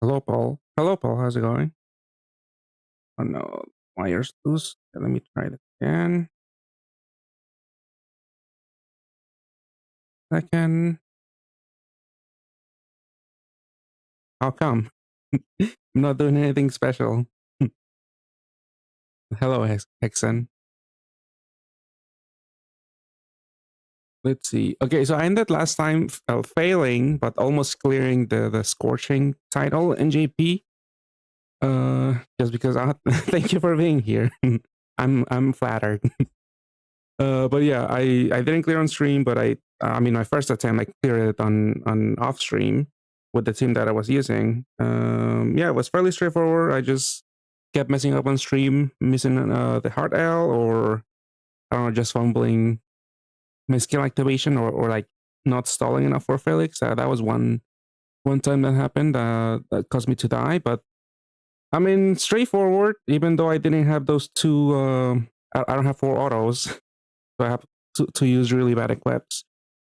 Hello, Paul. Hello, Paul. How's it going? Oh no, wires loose. Okay, let me try it again. Second. How come? I'm not doing anything special. Hello, Hexen. Let's see. Okay, so I ended last time failing, but almost clearing the scorching title in JP. Just because thank you for being here. I'm flattered. But yeah, I didn't clear on stream, but I mean my first attempt I cleared it on off stream with the team that I was using. Yeah, it was fairly straightforward. I just kept messing up on stream, missing the hard L, or I don't know, just fumbling my skill activation, or like not stalling enough for Felix. That was one time that happened. That caused me to die. But I mean, straightforward. Even though I didn't have those two, I don't have 4 autos, so I have to use really bad eclipse.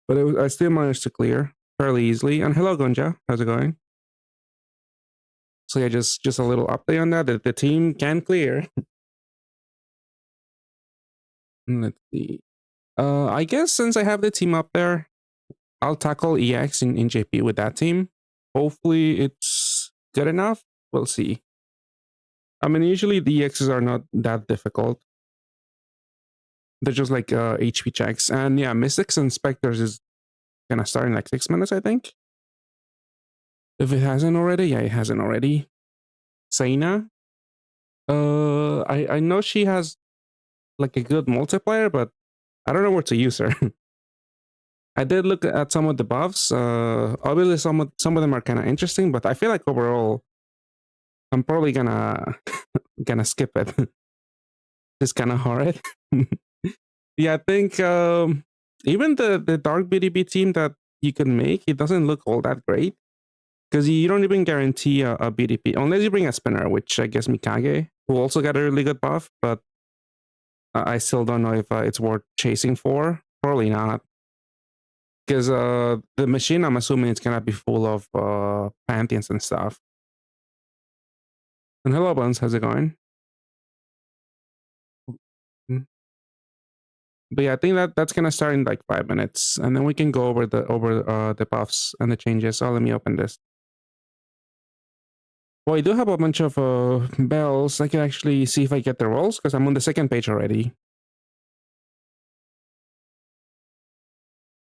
But I still managed to clear fairly easily. And hello, Gonja. How's it going? So yeah, just a little update on that. The team can clear. Let's see. I guess since I have the team up there, I'll tackle EX in JP with that team. Hopefully it's good enough. We'll see. I mean, usually the EXs are not that difficult. They're just like HP checks. And yeah, Mystics and Spectres is gonna start in like 6 minutes, I think. If it hasn't already, yeah, it hasn't already. Saina. I know she has like a good multiplier, but I don't know where to use her. I did look at some of the buffs. Obviously, some of them are kind of interesting, but I feel like overall, I'm probably gonna skip it. It's kind of hard. Yeah, I think even the dark BDB team that you can make, it doesn't look all that great because you don't even guarantee a BDP unless you bring a spinner, which I guess Mikage, who also got a really good buff, but I still don't know if it's worth chasing for. Probably not. Because the machine, I'm assuming it's gonna be full of pantheons and stuff. And hello, Buns, how's it going? Mm. But yeah, I think that's gonna start in like 5 minutes, and then we can go over the buffs and the changes. So let me open this. Well, I do have a bunch of bells. I can actually see if I get the rolls because I'm on the second page already.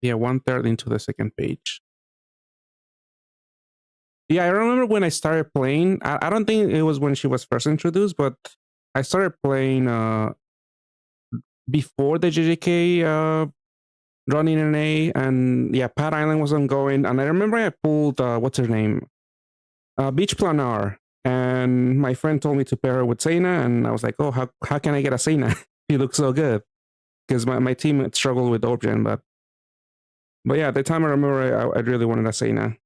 Yeah, 1/3 into the second page. Yeah, I remember when I started playing. I don't think it was when she was first introduced, but I started playing before the JJK running an A, and yeah, Pat Island was ongoing. And I remember I pulled what's her name, Beach Planar, and my friend told me to pair her with Seina, and I was like, oh, how can I get a Seina? He looks so good because my team had struggled with Origin, but yeah, at the time I remember I really wanted a Seina.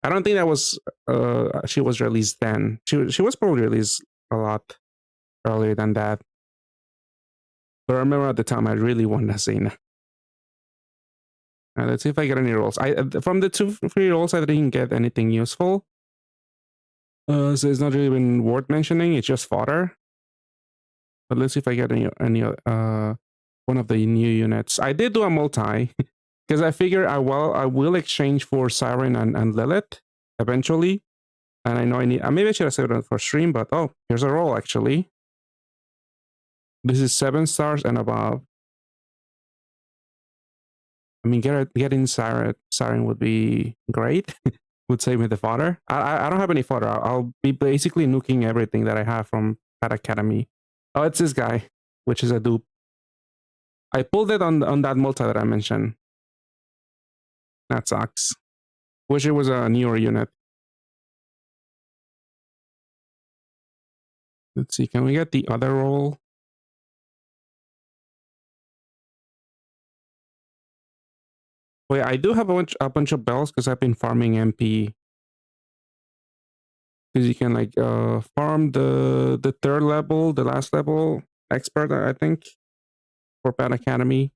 I don't think that was she was released then. She was probably released a lot earlier than that. But I remember at the time I really wanted a Seina. Let's see if I get any rolls. From the 2 free rolls, I didn't get anything useful. So it's not really even worth mentioning. It's just fodder. But let's see if I get any one of the new units. I did do a multi because I figure I will exchange for Siren and Lilith eventually. And I know I need. Maybe I should have saved it for stream. But oh, here's a roll actually. This is 7 stars and above. I mean, getting Siren would be great. Would save me the fodder. I don't have any fodder. I'll be basically nuking everything that I have from that academy. Oh, it's this guy, which is a dupe. I pulled it on that multi that I mentioned. That sucks. Wish it was a newer unit. Let's see. Can we get the other roll? Wait, I do have a bunch of bells because I've been farming MP. Because you can like farm the 3rd level, the last level expert, I think, for Pat Academy.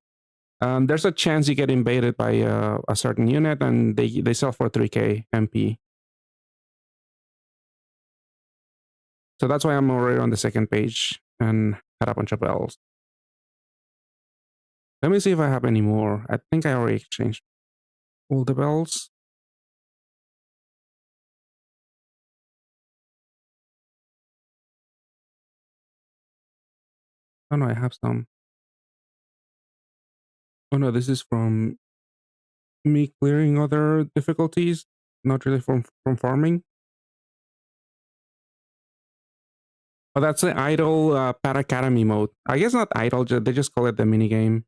There's a chance you get invaded by a certain unit, and they sell for 3k MP. So that's why I'm already on the second page and had a bunch of bells. Let me see if I have any more. I think I already exchanged all the bells. Oh no, I have some. Oh no, this is from me clearing other difficulties, not really from farming. Oh, that's the idle Pad Academy mode. I guess not idle, they just call it the mini game.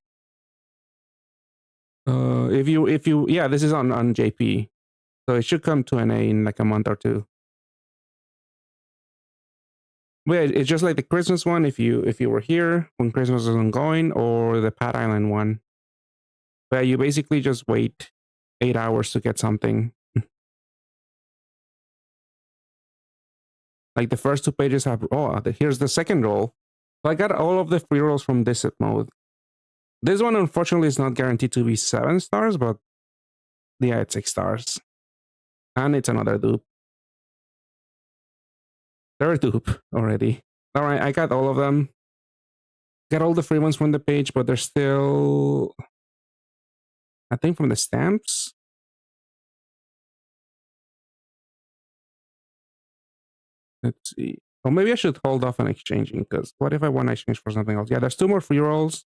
If you yeah, this is on JP, so it should come to an A in like a month or two. But it's just like the Christmas one. If you were here when Christmas was ongoing, or the Pat Island one, where you basically just wait 8 hours to get something. Like the first 2 pages have, oh, here's the second roll. So I got all of the free rolls from this mode. This one, unfortunately, is not guaranteed to be 7 stars, but yeah, it's 6 stars. And it's another dupe. Third dupe already. All right, I got all of them. Got all the free ones from the page, but there's still, I think, from the stamps. Let's see. Well, maybe I should hold off on exchanging, because what if I want to exchange for something else? Yeah, there's 2 more free rolls.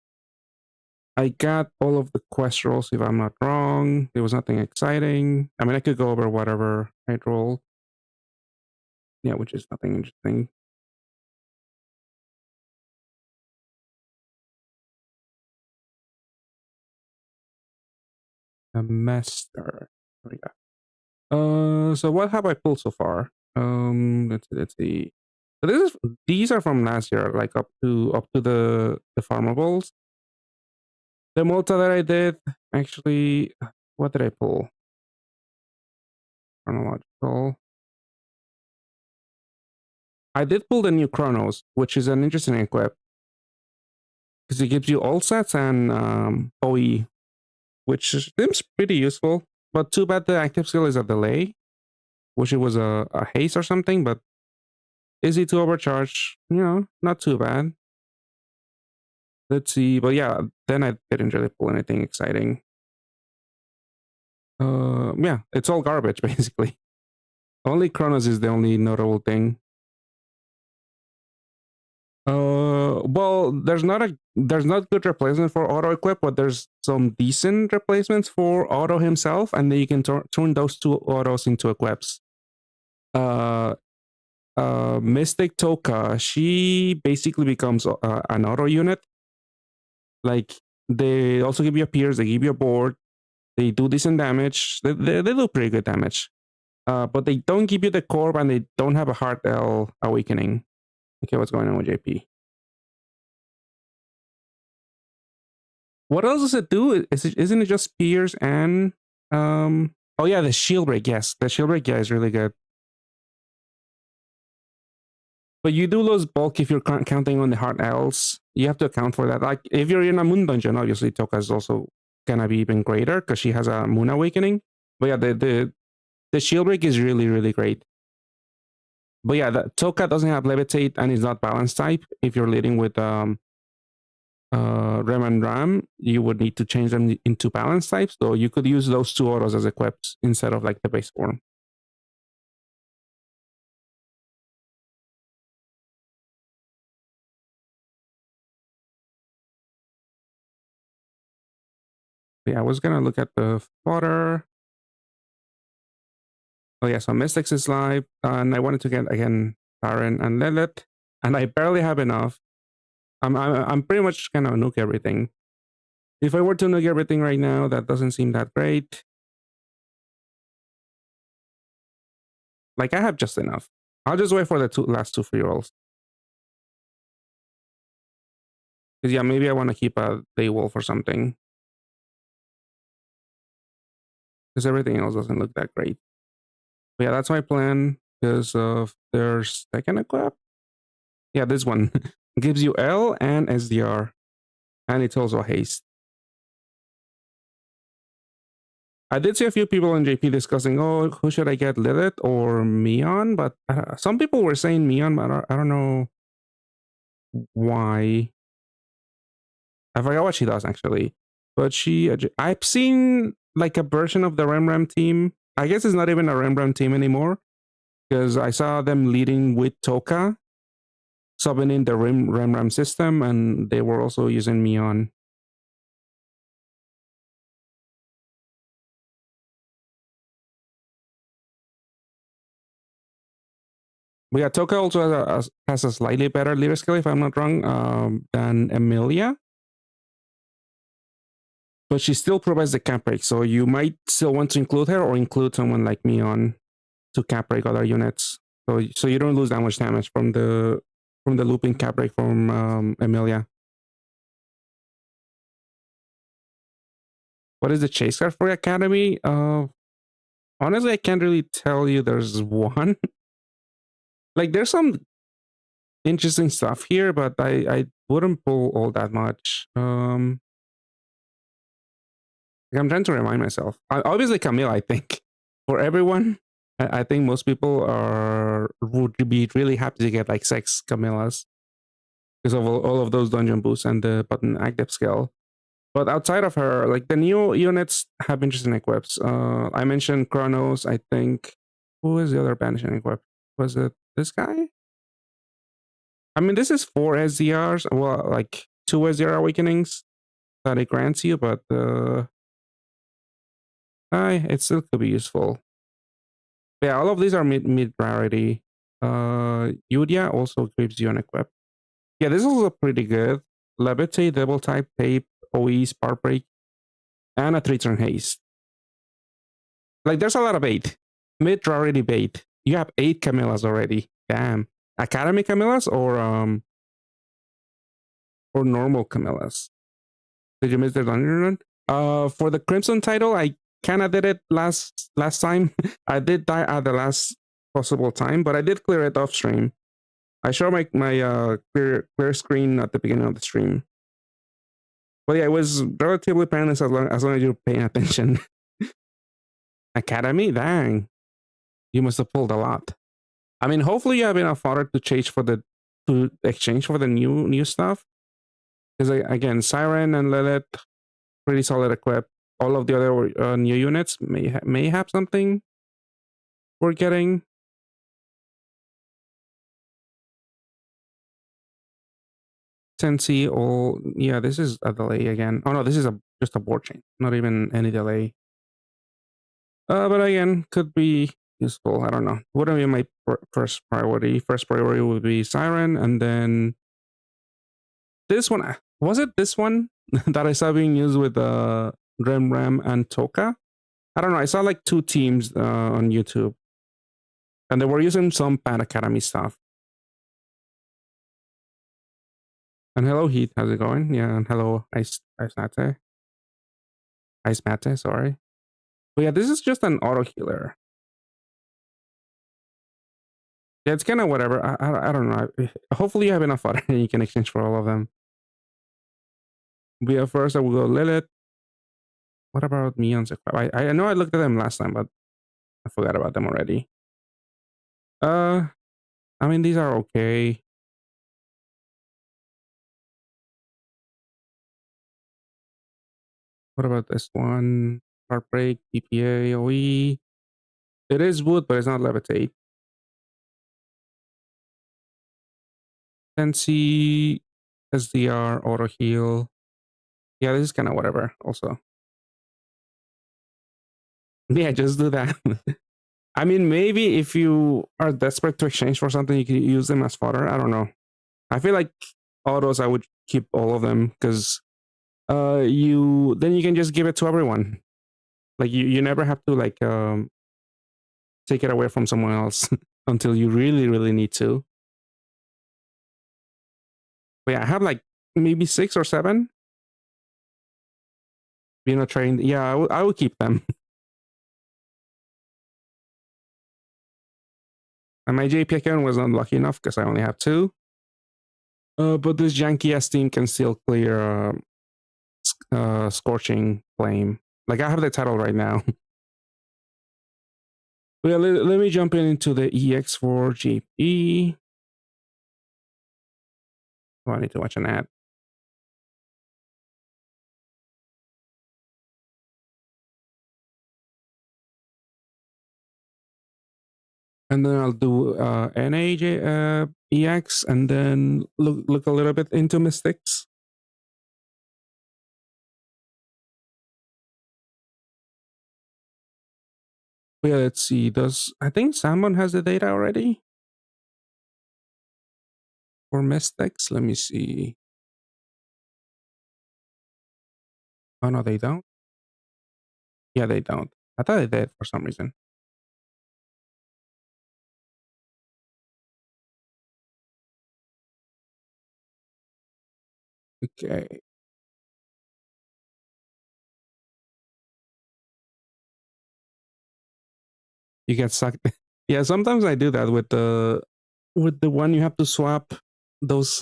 I got all of the quest rolls, if I'm not wrong. There was nothing exciting. I mean, I could go over whatever I rolled. Yeah, which is nothing interesting. A master. There we go. So what have I pulled so far? Let's see. So these are from last year, like up to the farmables. The Malta that I did, actually, what did I pull? Chronological. I did pull the new Chronos, which is an interesting equip, because it gives you all sets and OE, which seems pretty useful. But too bad the active skill is a delay. Wish it was a haste or something, but easy to overcharge. You know, not too bad. Let's see. But yeah, then I didn't really pull anything exciting. Yeah, it's all garbage basically. Only Chronos is the only notable thing. Well, there's not good replacement for Auto Equip, but there's some decent replacements for Auto himself, and then you can turn those 2 autos into equips. Mystic Toka, she basically becomes an auto unit. Like, they also give you a pierce, they give you a board, they do decent damage, they do pretty good damage. But they don't give you the corp, and they don't have a Heart L awakening. Okay, what's going on with JP? What else does it do? Isn't it just spears and oh yeah, the shield break, yes. The shield break, yeah, is really good. But you do lose bulk if you're counting on the hard L's. You have to account for that. Like, if you're in a moon dungeon, obviously Toka is also gonna be even greater because she has a moon awakening. But yeah, the shield break is really, really great. But yeah, the Toka doesn't have levitate and is not balance type. If you're leading with Rem and Ram, you would need to change them into balance types. So you could use those 2 autos as equips instead of like the base form. Yeah, I was gonna look at the fodder. Oh yeah, so Mystics is live, and I wanted to get again Frieren and Lilith, and I barely have enough. I'm pretty much gonna nuke everything. If I were to nuke everything right now, that doesn't seem that great. Like, I have just enough. I'll just wait for the last 2 free rolls. Because yeah, maybe I want to keep a Daywolf or something. Because everything else doesn't look that great. But yeah, that's my plan. Because of their second equip. Yeah, this one gives you L and SDR. And it's also haste. I did see a few people in JP discussing, oh, who should I get, Lilith or Mion? But some people were saying Mion, but I don't know why. I forgot what she does actually. But I've seen like a version of the Rembrandt team. I guess it's not even a Rembrandt team anymore because I saw them leading with Toka, subbing in the Rembrandt system, and they were also using Mion. But yeah, Toka also has a slightly better leader skill, if I'm not wrong, than Emilia. But she still provides the cap break, so you might still want to include her or include someone like Mion to cap break other units. So you don't lose that much damage from the looping cap break from Emilia. What is the chase card for Academy? Honestly, I can't really tell you. There's one. Like, there's some interesting stuff here, but I wouldn't pull all that much. I'm trying to remind myself. Obviously, Camille, I think. For everyone, I think most people would be really happy to get like 6 Camillas because of all of those dungeon boosts and the button active skill. But outside of her, like the new units have interesting equips. I mentioned Chronos. I think who is the other banishing equip? Was it this guy? I mean, this is 4 SDRs. Well, like 2 SDR awakenings that it grants you, but it still could be useful. Yeah, all of these are mid rarity. Yudia also gives you an equip. Yeah, this is also pretty good. Levitate, double type, tape, OE, spark break, and a 3-turn haste. Like, there's a lot of bait. Mid rarity bait. You have 8 Camillas already. Damn. Academy Camillas or normal Camillas? Did you miss the dungeon run? For the Crimson title, I kind of did it last time. I did die at the last possible time, but I did clear it off stream. I showed my clear screen at the beginning of the stream. But yeah, it was relatively painless as long as you're paying attention. Academy? Dang. You must have pulled a lot. I mean, hopefully you have enough fodder to exchange for the new stuff. Because again, Siren and Lilith, pretty solid equip. All of the other new units may have something we're getting. Sensi, yeah, this is a delay again. Oh no, this is just a board chain, not even any delay. But again, could be useful. I don't know. What would be my first priority? First priority would be Siren, and then this one. Was it this one that I saw being used with Ram and Toka? I don't know. I saw like 2 teams on YouTube, and they were using some Pan Academy stuff. And hello, Heat. How's it going? Yeah, and hello, Ice Mate. Sorry. But yeah, this is just an auto healer. Yeah, it's kind of whatever. I don't know. Hopefully you have enough fodder and you can exchange for all of them. But yeah, first I will go Lilith. What about Mion's equip? I know I looked at them last time, but I forgot about them already. I mean, these are okay. What about this one? Heartbreak, PPA, OE. It is wood, but it's not levitate. Sensi, SDR, auto heal. Yeah, this is kind of whatever also. Yeah, just do that. I mean, maybe if you are desperate to exchange for something, you can use them as fodder. I don't know. I feel like autos, I would keep all of them because then you can just give it to everyone. Like you never have to like take it away from someone else until you really, really need to. But yeah, I have like maybe 6 or 7. Trained. Yeah, I would keep them. And my JP account was unlucky enough because I only have 2. But this janky ass team can still clear Scorching Flame. Like I have the title right now. Well, let me jump into the EX for GP. Oh, I need to watch an ad. And then I'll do NAJ EX, and then look a little bit into Mystics. Yeah, let's see. I think Salmon has the data already for Mystics? Let me see. Oh no, they don't. Yeah, they don't. I thought they did for some reason. Okay. You get sucked. Yeah, sometimes I do that with the one you have to swap those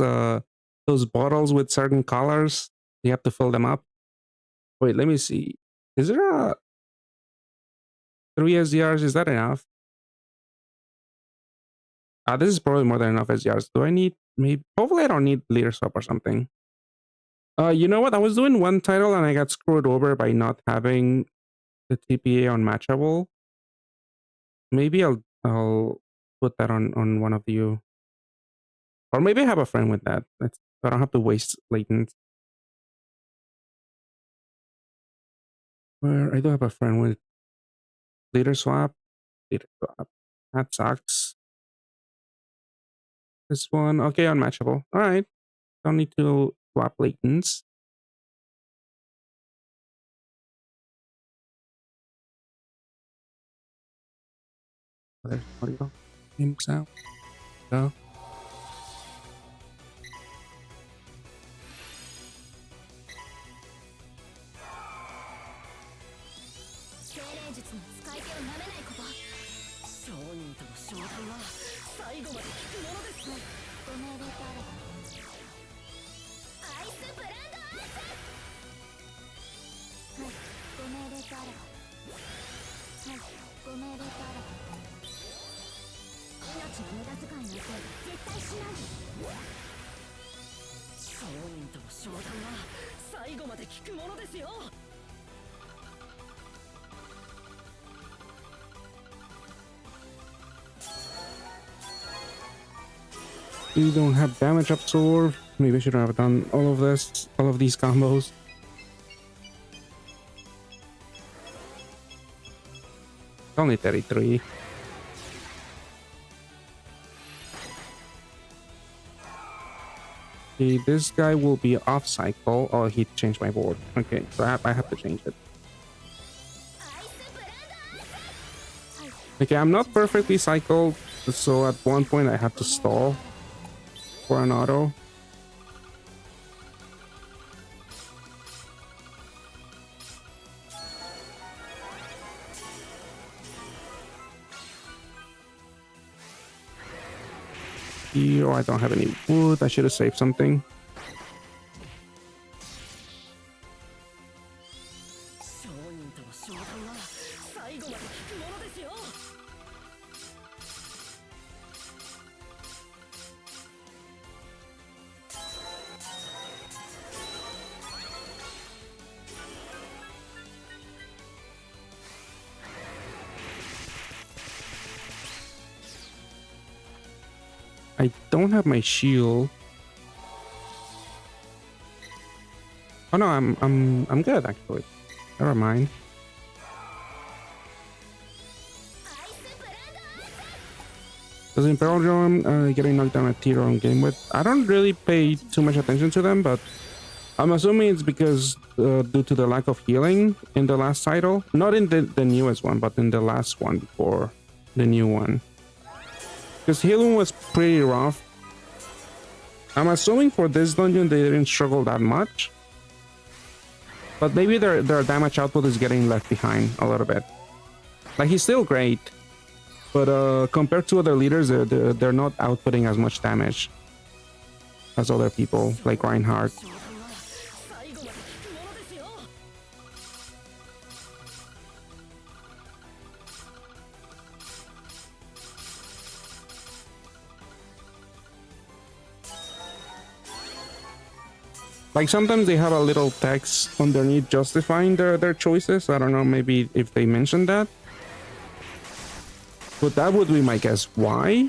bottles with certain colors. You have to fill them up. Wait, let me see. Is there a 3 SDRs? Is that enough? This is probably more than enough SDRs. Do I need maybe? Hopefully, I don't need leader swap or something. You know what? I was doing one title and I got screwed over by not having the TPA on matchable. Maybe I'll put that on one of you, or maybe I have a friend with that. So I don't have to waste latent. Where I do have a friend with leader swap. Leader swap. That sucks. This one, okay, unmatchable. All right, don't need to swap latents. There's audio. Name sound. Go. You don't have damage absorb. Maybe I should have done all of these combos. Only 33. Okay, this guy will be off cycle. Oh, he changed my board. Okay, so I have to change it. Okay, I'm not perfectly cycled, so at one point I have to stall for an auto. Here, I don't have any wood. I should have saved something. I don't have my shield. Oh no, I'm good actually. Never mind. Does Imperial Drone getting knocked down at T on game with? I don't really pay too much attention to them, but I'm assuming it's because due to the lack of healing in the last title. Not in the newest one, but in the last one before the new one. Because healing was pretty rough. I'm assuming for this dungeon they didn't struggle that much. But maybe their damage output is getting left behind a little bit. Like, he's still great. But compared to other leaders, they're not outputting as much damage as other people, like Reinhardt. Like sometimes they have a little text underneath justifying their choices. I don't know, maybe if they mentioned that. But that would be my guess. Why?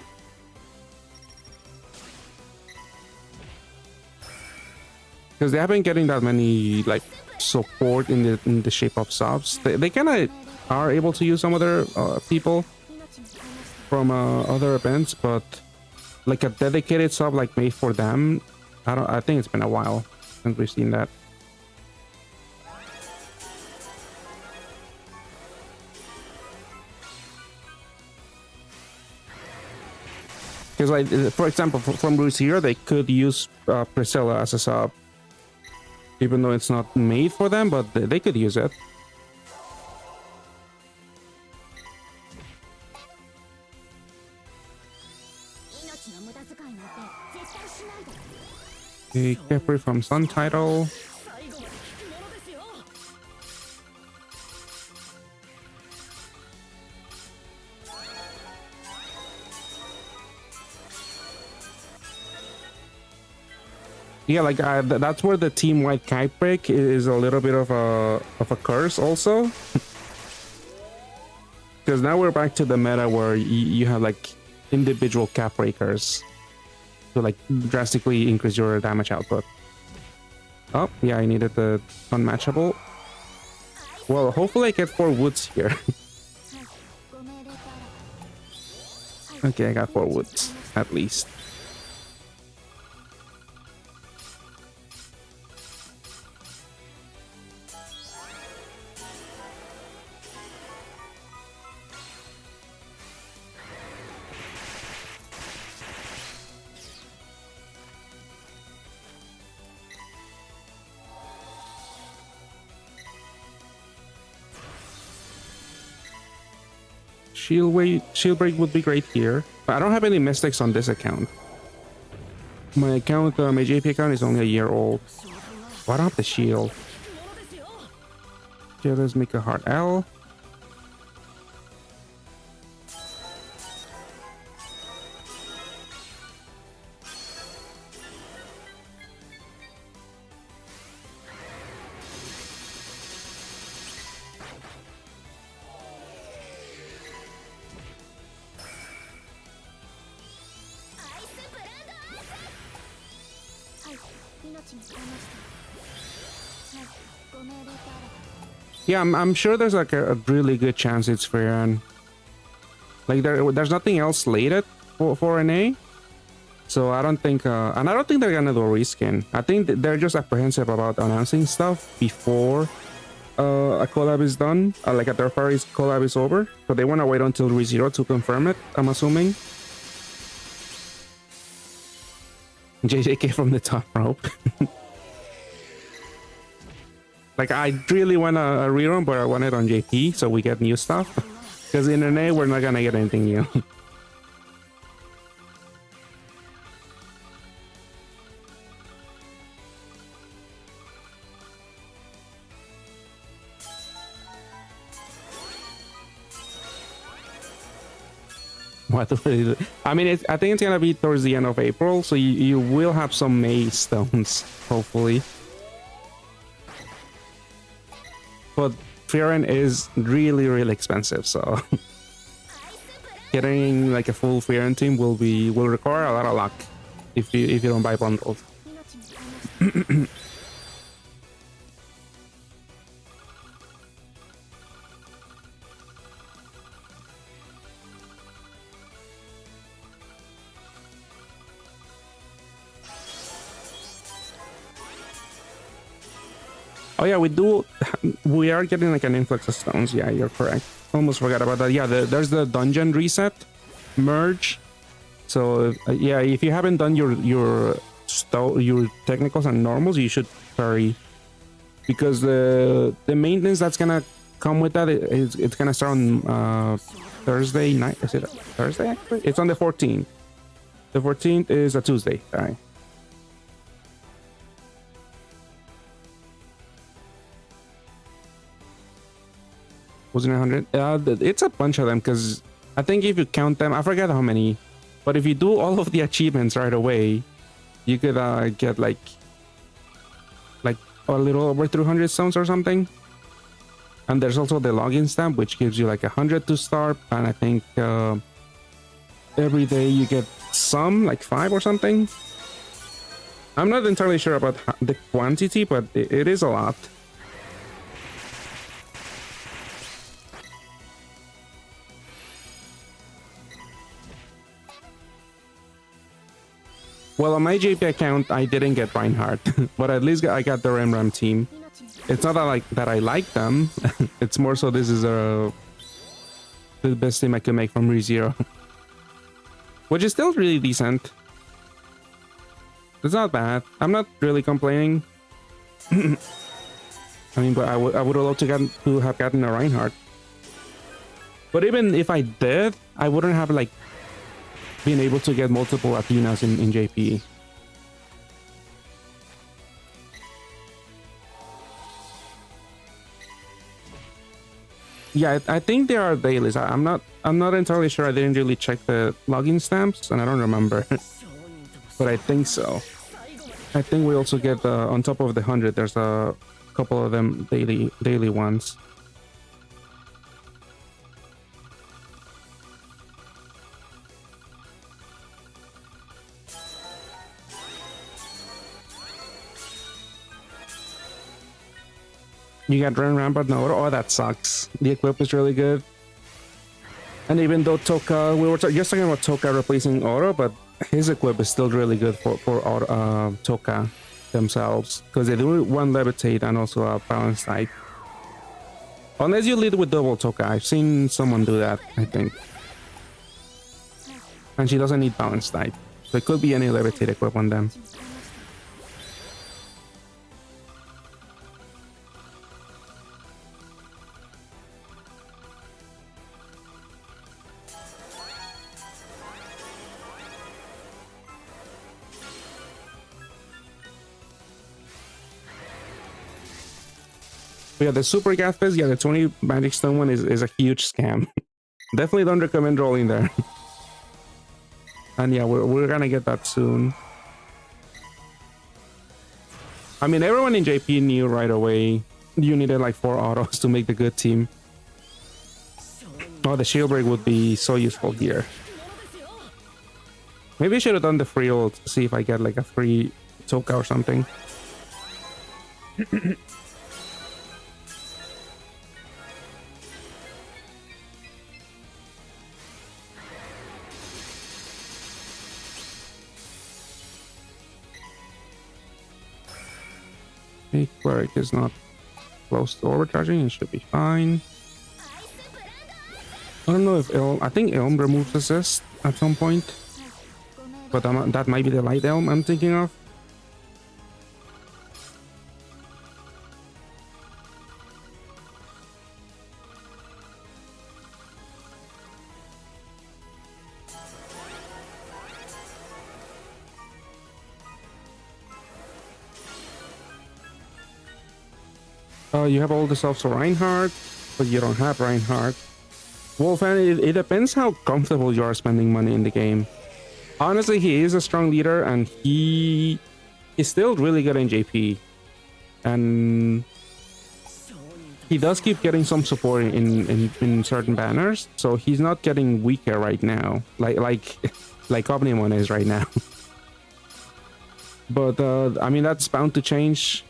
Because they haven't getting that many like support in the shape of subs. They kind of are able to use some other people from other events, but like a dedicated sub like made for them, I think it's been a while since we've seen that. Because like, for example, from Roots here, they could use Priscilla as a sub, even though it's not made for them, but they could use it. Okay, Kepri from Sun title. Yeah, like that's where the team-wide kite break is a little bit of a curse also. Because now we're back to the meta where you have like individual cap breakers to like drastically increase your damage output. Oh, yeah, I needed the unmatchable. Well, hopefully I get 4 woods here. Okay, I got 4 woods, at least. Shield break would be great here. But I don't have any mystics on this account. My account, my JP account is only a year old. Why don't I have the shield? Okay, let's make a hard L. Yeah, I'm sure there's like a really good chance it's Frieren. Like there's nothing else slated for an A, so I don't think and I don't think they're gonna do a reskin. I think they're just apprehensive about announcing stuff before a collab is done, like a third party's collab is over. So they want to wait until ReZero to confirm it, I'm assuming. JJK from the top rope. Like, I really want a rerun, but I want it on JP so we get new stuff. Because in an A, we're not gonna get anything new. What do we do? I mean, I think it's gonna be towards the end of April, so you will have some May stones, hopefully. But Frieren is really, really expensive, so getting like a full Frieren team will require a lot of luck if you don't buy bundles. Oh yeah, we are getting like an influx of stones. Yeah, you're correct. Almost forgot about that. Yeah, there's the dungeon reset merge. So yeah, if you haven't done your technicals and normals, you should hurry, because the maintenance that's gonna come with that it's gonna start on Thursday night. Is it Thursday actually? It's on the 14th. The 14th is a Tuesday. All right. Wasn't 100? It's a bunch of them, because I think if you count them, I forget how many, but if you do all of the achievements right away, you could get like a little over 300 stones or something. And there's also the login stamp, which gives you like 100 to start, and I think every day you get some, like 5 or something. I'm not entirely sure about the quantity, but it is a lot. Well, on my JP account, I didn't get Reinhardt, but at least I got the Ram team. It's not that I like them. It's more so this is the best team I could make from ReZero, which is still really decent. It's not bad. I'm not really complaining. I mean, but I would have loved to have gotten a Reinhardt. But even if I did, I wouldn't have like been able to get multiple Athenas in JP. Yeah, I think there are dailies. I'm not entirely sure. I didn't really check the login stamps, and I don't remember. But I think so. I think we also get on top of the 100. There's a couple of them daily ones. You got Ren Rampart no auto. Oh, that sucks. The equip is really good. And even though Toka, we were just talking about Toka replacing auto, but his equip is still really good for Toka themselves, because they do one levitate and also a balance type. Unless you lead with double Toka. I've seen someone do that, I think. And she doesn't need balance type, so it could be any levitate equip on them. But yeah, the Super Gathfest, yeah, the 20 Magic Stone one is a huge scam. Definitely don't recommend rolling there. And yeah, we're gonna get that soon. I mean, everyone in JP knew right away you needed like 4 autos to make the good team. Oh, the shield break would be so useful here. Maybe I should have done the free ult to see if I get like a free Toka or something. Cleric is not close to overcharging, it should be fine. I don't know if I think Elm removes assist at some point, but that might be the light Elm I'm thinking of. You have all the stuff for Reinhardt, but you don't have Reinhardt. Well, fan, it depends how comfortable you are spending money in the game. Honestly, he is a strong leader, and he is still really good in JP. And he does keep getting some support in certain banners, so he's not getting weaker right now, like Omnimon is right now. But I mean, that's bound to change.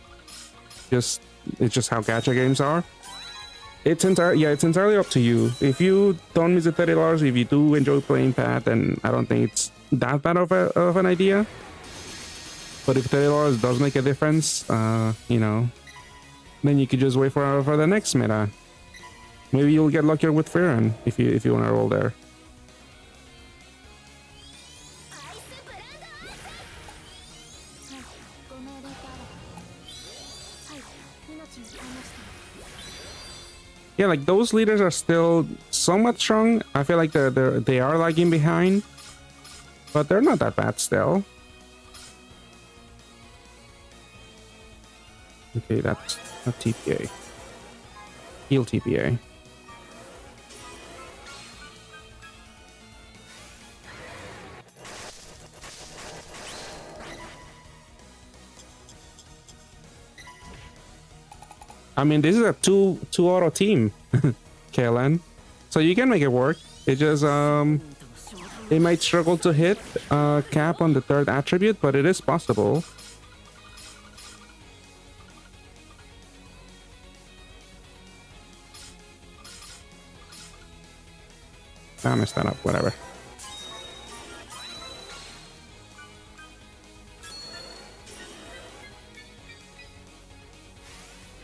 It's just how gacha games are. It's entirely up to you. If you don't miss the $30, if you do enjoy playing Pat, then I don't think it's that bad of an idea. But if $30 does make a difference, you know, then you could just wait for the next meta. Maybe you'll get luckier with Frieren if you want to roll there. Yeah, like those leaders are still somewhat strong. I feel like they are lagging behind, but they're not that bad still. Okay, that's a TPA. Heal TPA. I mean, this is a two auto team, KLN, so you can make it work. It just they might struggle to hit cap on the third attribute, but it is possible. I messed that up. Whatever.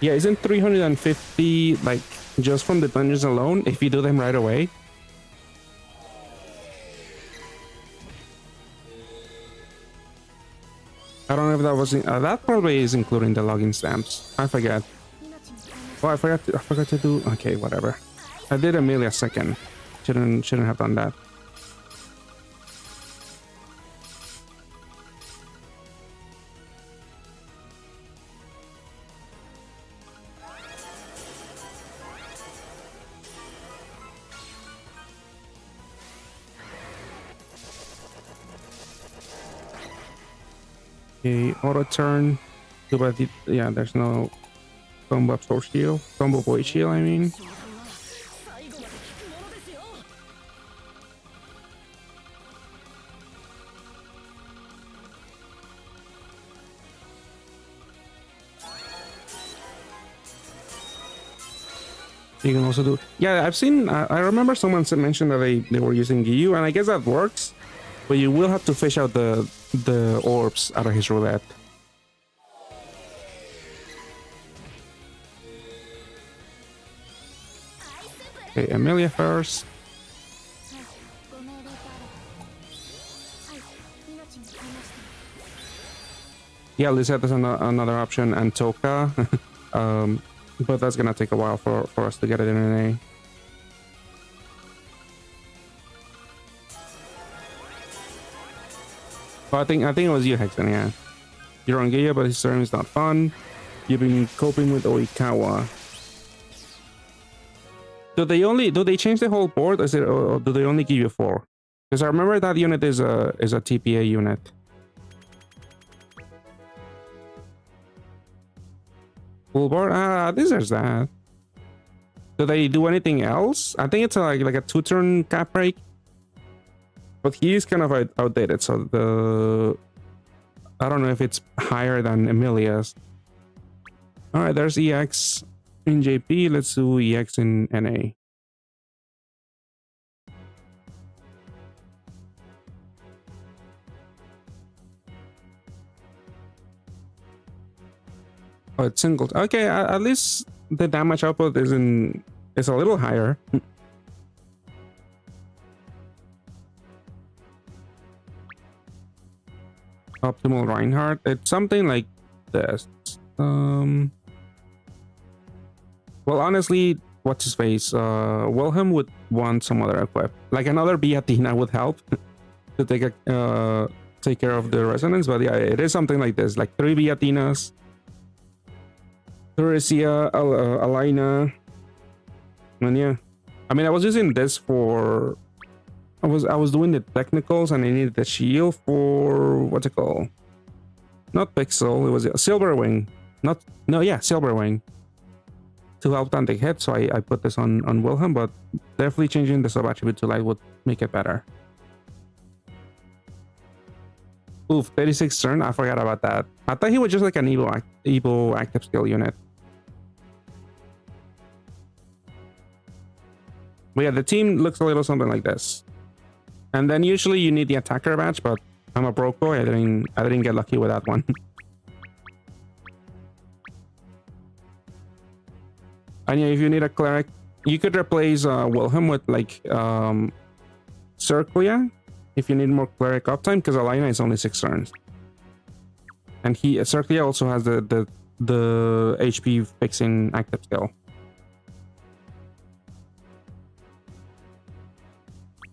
Yeah, isn't 350 like just from the dungeons alone if you do them right away? I don't know if that was that probably is including the login stamps. I forget. Oh, I forgot to do. Okay, whatever. I did a millisecond. Shouldn't have done that. Okay, auto turn. But yeah, there's no combo absorb shield. Combo void shield, I mean. You can also do. Yeah, I've seen. I remember someone mentioned that they were using Giyu, and I guess that works. But you will have to fish out the orbs out of his roulette. Okay, Amelia first. Yeah, Lisette is another option, and Toka. But that's gonna take a while for us to get it in an A. Well, I think it was you, Hexen, yeah. You're on Giya, but his turn is not fun. You've been coping with Oikawa. Do they change the whole board, or do they only give you 4? Because I remember that unit is a TPA unit. Full board? There's that. Do they do anything else? I think it's like a 2-turn cap break. But he's kind of outdated, so I don't know if it's higher than Emilia's. Alright, there's EX in JP. Let's do EX in NA. Oh, it's singled. Okay, at least the damage output is a little higher. Optimal Reinhardt. It's something like this. Well, honestly, what's his face? Wilhelm would want some other equip. Like another Beatina would help to take care of the resonance. But yeah, it is something like this. Like 3 Beatinas. Theresia, Alina. And yeah. I mean, I was using this for... I was doing the technicals and I needed the shield for... What's it called? Not Pixel, it was a Silverwing. Silverwing. To help tank hit, so I put this on Wilhelm, but definitely changing the sub-attribute to light would make it better. Oof, 36 turn, I forgot about that. I thought he was just like an Evo active skill unit. But yeah, the team looks a little something like this. And then usually you need the attacker badge, but I'm a broke boy. I didn't get lucky with that one. And yeah, if you need a cleric, you could replace Wilhelm with like Circlia if you need more cleric uptime, because Alina is only 6 turns. And Circlia also has the HP fixing active skill.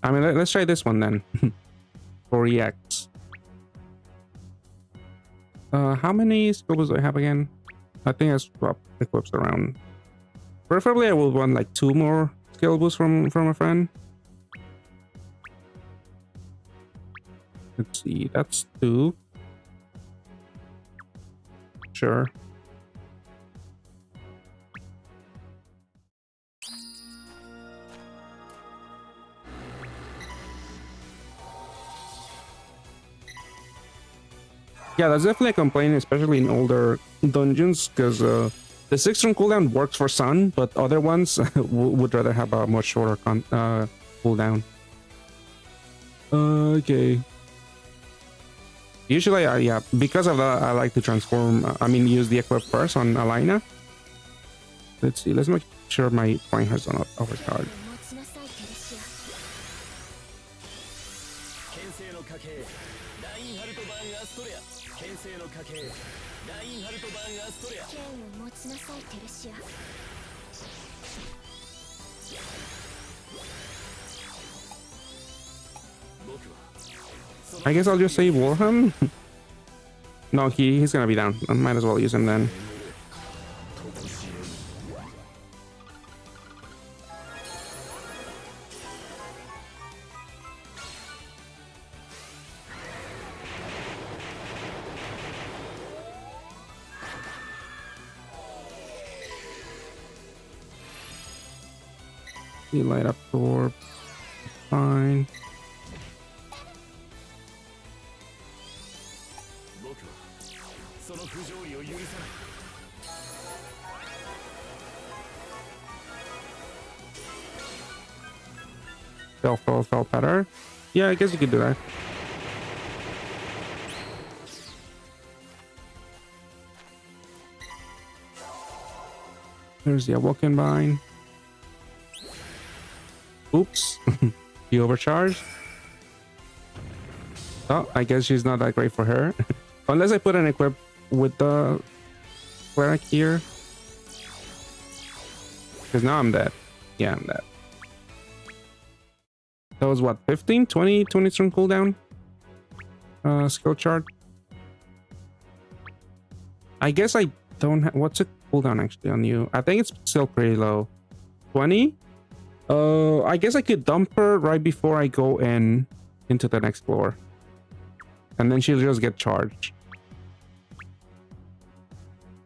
I mean, let's try this one then. For EX. How many skills do I have again? I think I swapped equips around. Preferably I will want like 2 more skill boosts from a friend. Let's see, that's 2. Sure. Yeah, that's definitely a complaint, especially in older dungeons, because the 6-turn cooldown works for Sun, but other ones would rather have a much shorter cooldown. Okay. Usually, yeah, because of that, I like to transform. Use the equip first on Alina. Let's see. Let's make sure my point has not overcharged. I guess I'll just say Warham. No, he's gonna be down. I might as well use him then. You light up door. Fine. Felt better. Yeah, I guess you could do that. There's the Awoken Vine. Oops. He overcharged. Oh, I guess she's not that great for her. Unless I put an equip with the cleric here. Because now I'm dead. Yeah, I'm dead. That was what, 15? 20 turn cooldown? Skill chart. I guess I don't have... What's the cooldown actually on you? I think it's still pretty low. 20? I guess I could dump her right before I go into the next floor. And then she'll just get charged.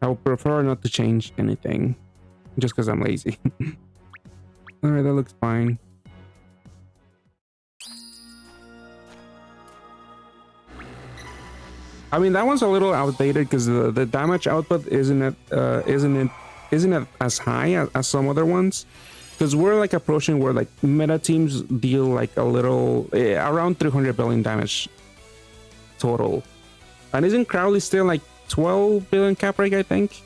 I would prefer not to change anything. Just because I'm lazy. Alright, that looks fine. I mean, that one's a little outdated because the damage output isn't as high as some other ones. Because we're like approaching where like meta teams deal like a little around 300 billion damage total. And isn't Crowley still like 12 billion cap rate, I think?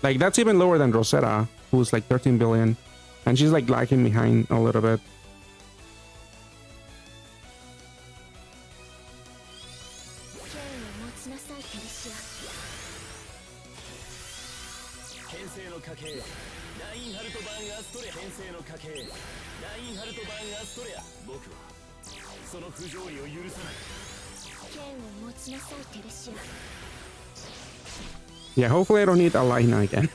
Like that's even lower than Rosetta, who's like 13 billion. And she's like lagging behind a little bit. Yeah, hopefully I don't need Alina again.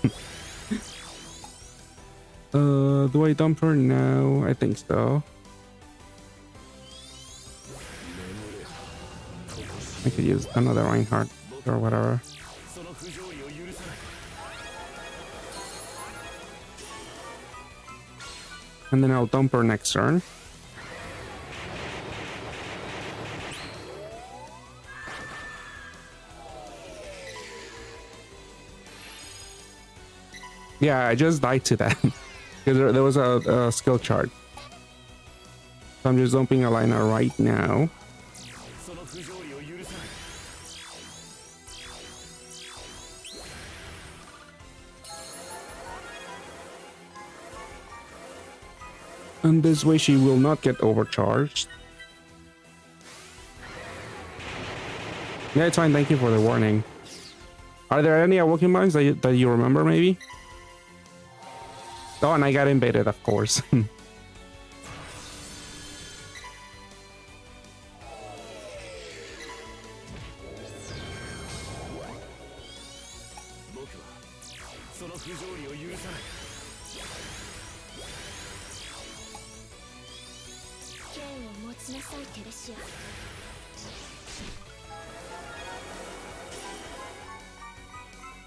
Do I dump her now? I think so. I could use another Reinhardt or whatever. And then I'll dump her next turn. Yeah, I just died to that. Because there was a skill chart. So I'm just dumping Alina right now. And this way she will not get overcharged. Yeah, it's fine. Thank you for the warning. Are there any Awoken Mines that you remember, maybe? Oh, and I got invaded, of course.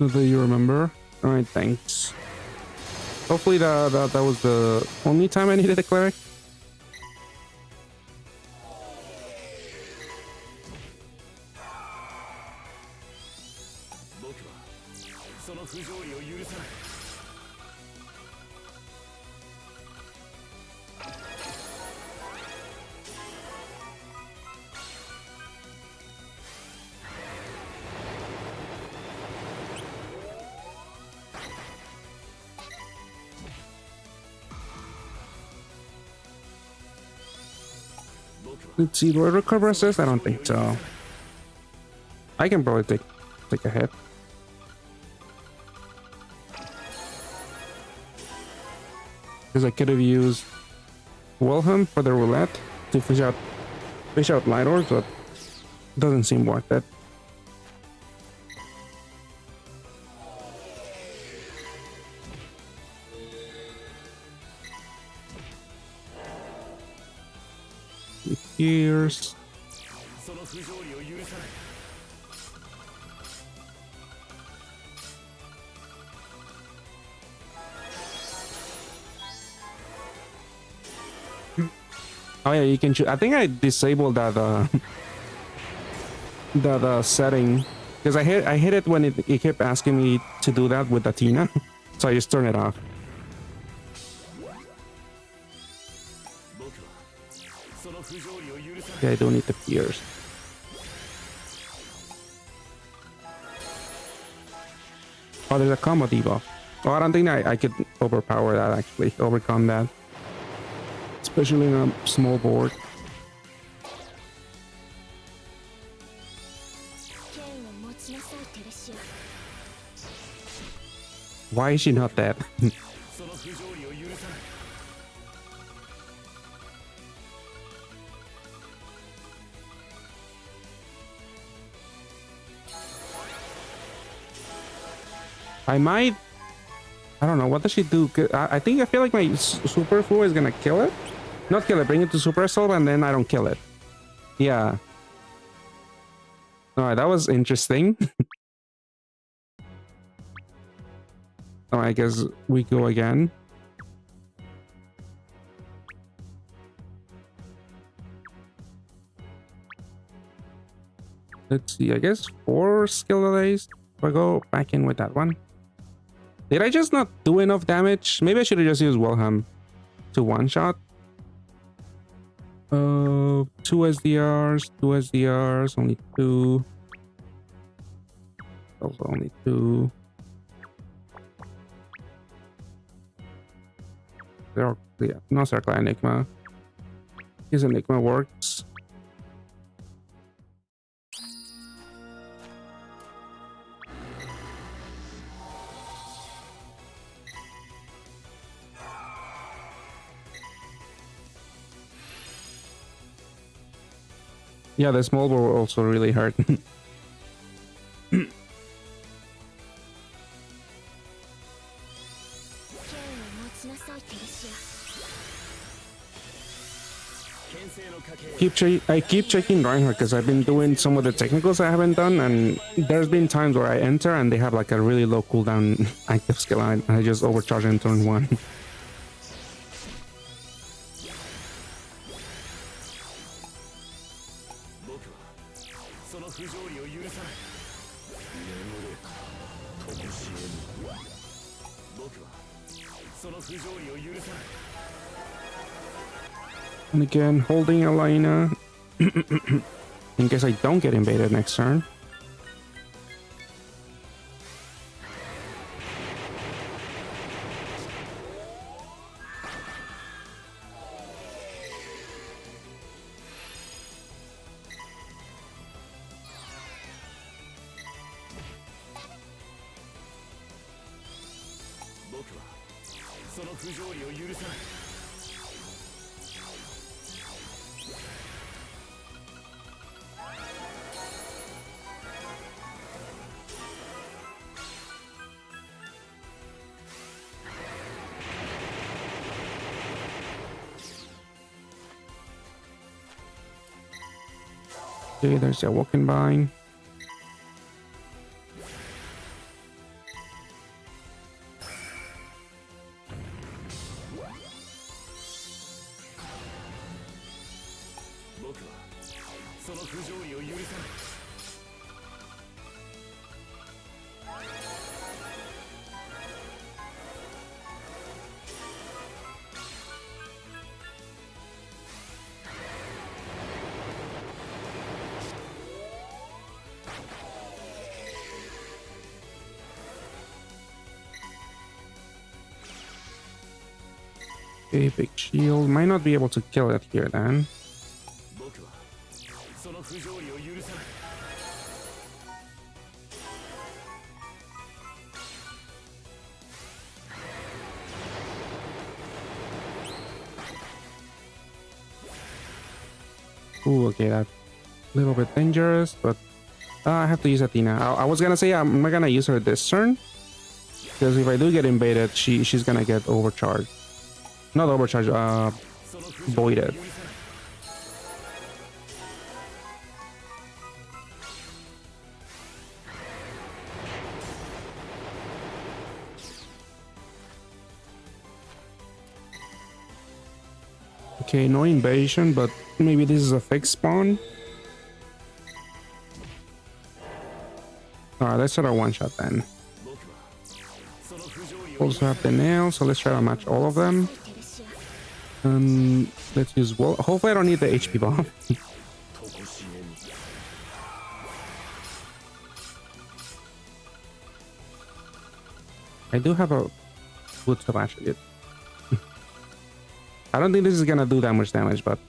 Do you remember? Alright, thanks. Hopefully that was the only time I needed a cleric. Let's see, do I recover assist? I don't think so. I can probably take a hit. Because I could have used Wilhelm for the roulette to fish out light orbs, but it doesn't seem worth it. Here's oh yeah, you can choose. I think I disabled that that setting because I hit it when it kept asking me to do that with Athena, so I just turned it off. Yeah, I don't need the fears. Oh, there's a combo debuff. Oh, I don't think I could overpower that, actually. Overcome that. Especially in a small board. Why is she not dead? I don't know, what does she do? I feel like my super flu is gonna kill it. Not kill it, bring it to super assault, and then I don't kill it. Yeah. Alright, that was interesting. Alright, I guess we go again. Let's see, I guess 4 skill delays. If I go back in with that one. Did I just not do enough damage? Maybe I should have just used Wilhelm to one-shot. 2 SDRs, only 2. Also only 2. Yeah, no Circle Enigma. His Enigma works. Yeah, the small ball also really hurt. I keep checking Reinhardt because I've been doing some of the technicals I haven't done, and there's been times where I enter and they have like a really low cooldown active skill, and I just overcharge in turn 1. And again, holding Elena in case I don't get invaded next turn. Okay, there's a walking by. Okay, big shield. Might not be able to kill it here then. Ooh, okay, that's a little bit dangerous, but I have to use Athena. I was gonna say I'm not gonna use her this turn, because if I do get invaded, she's gonna get overcharged. Not overcharged, voided. Okay, no invasion, but maybe this is a fixed spawn. Alright, let's try a one-shot then. Also have the nail, so let's try to match all of them. Let's use wall. Hopefully I don't need the HP bomb. I do have a good slash it. I don't think this is gonna do that much damage, but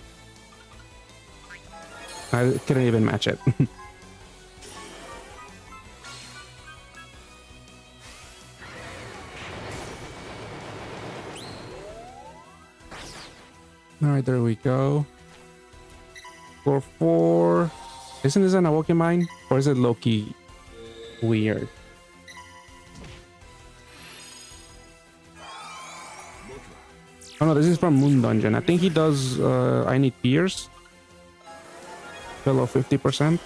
I couldn't even match it. Alright, there we go. For 4. Isn't this an Awoken Mine? Or is it Loki weird? Oh no, this is from Moon Dungeon. I think he does I Need Tears. Below 50%.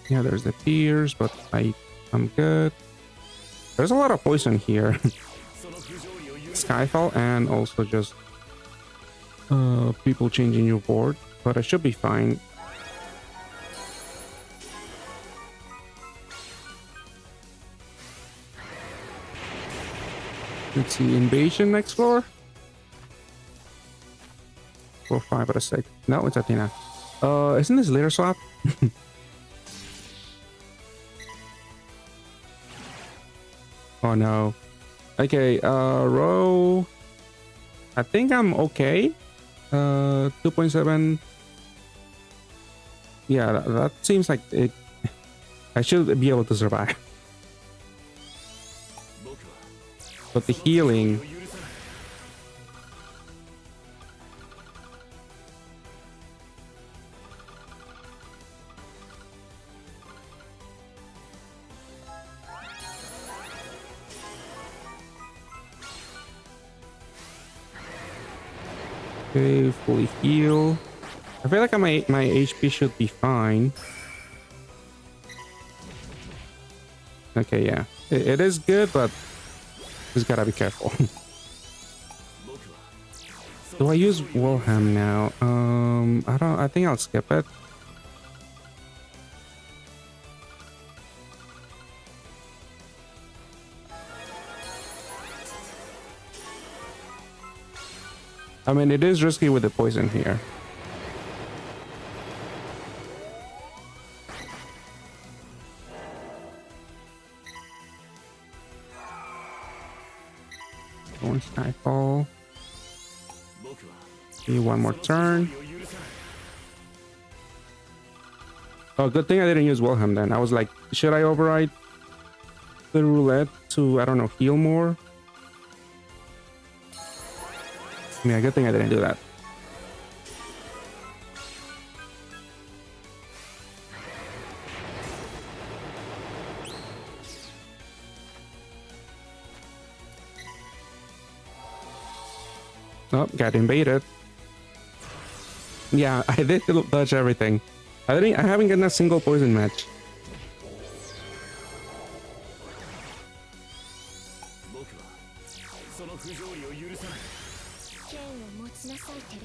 Yeah, there's the tears, but I'm good. There's a lot of poison here. Skyfall and also just people changing your board, but I should be fine. Let's see, invasion next floor. 4, 5 out of 6. No, it's Athena. Isn't this litter swap? Oh no. Okay, row. I think I'm okay. 2.7. Yeah, that seems like it. I should be able to survive. But the healing. Okay, fully heal. I feel like my HP should be fine. Okay, yeah. It is good, but just gotta be careful. Do I use Warham now? I think I'll skip it. I mean, it is risky with the poison here. One Skyfall. See, one more turn. Oh, good thing I didn't use Wilhelm then. I was like, should I override the roulette to, I don't know, heal more? Yeah, good thing I didn't do that. Oh, got invaded. Yeah, I did dodge everything. I haven't gotten a single poison match.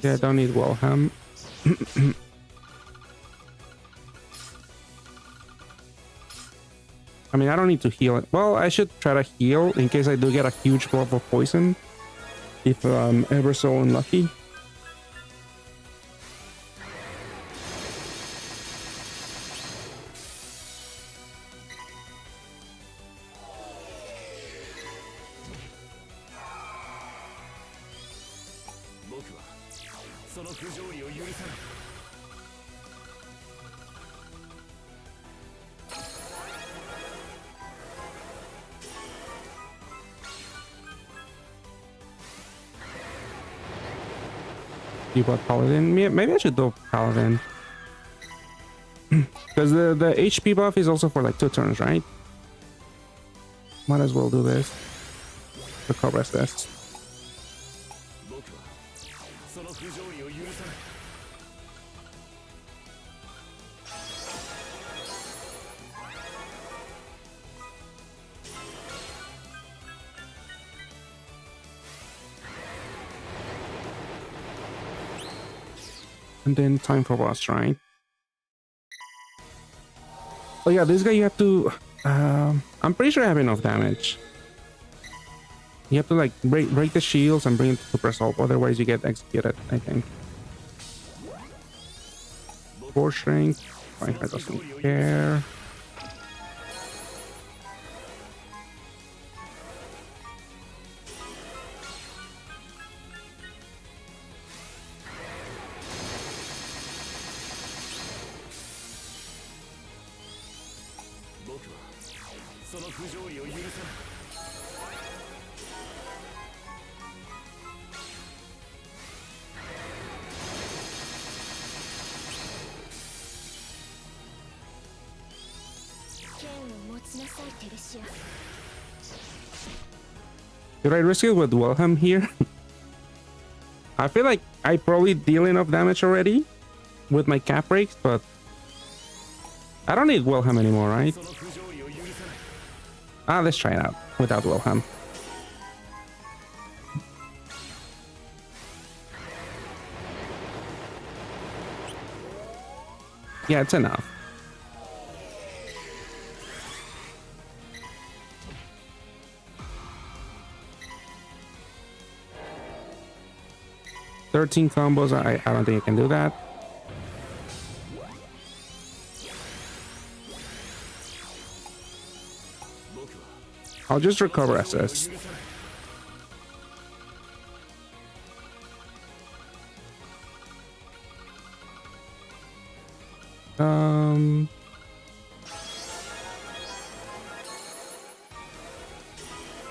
Yeah, I don't need Wilhelm. I mean, I don't need to heal it. Well, I should try to heal in case I do get a huge blob of poison. If I'm ever so unlucky. You bought Paladin? Maybe I should do Paladin. Because the HP buff is also for like 2 turns, right? Might as well do this. Recover this. And then time for boss, right? Oh yeah, this guy you have to... I'm pretty sure I have enough damage. You have to like break the shields and bring it to super assault, otherwise you get executed, I think. 4 shrink. Fine, I doesn't care. Should I risk it with Wilhelm here? I feel like I probably deal enough damage already with my cap breaks, but I don't need Wilhelm anymore, right? Let's try it out without Wilhelm. Yeah, it's enough. "13 combos, I don't think I can do that. I'll just recover SS.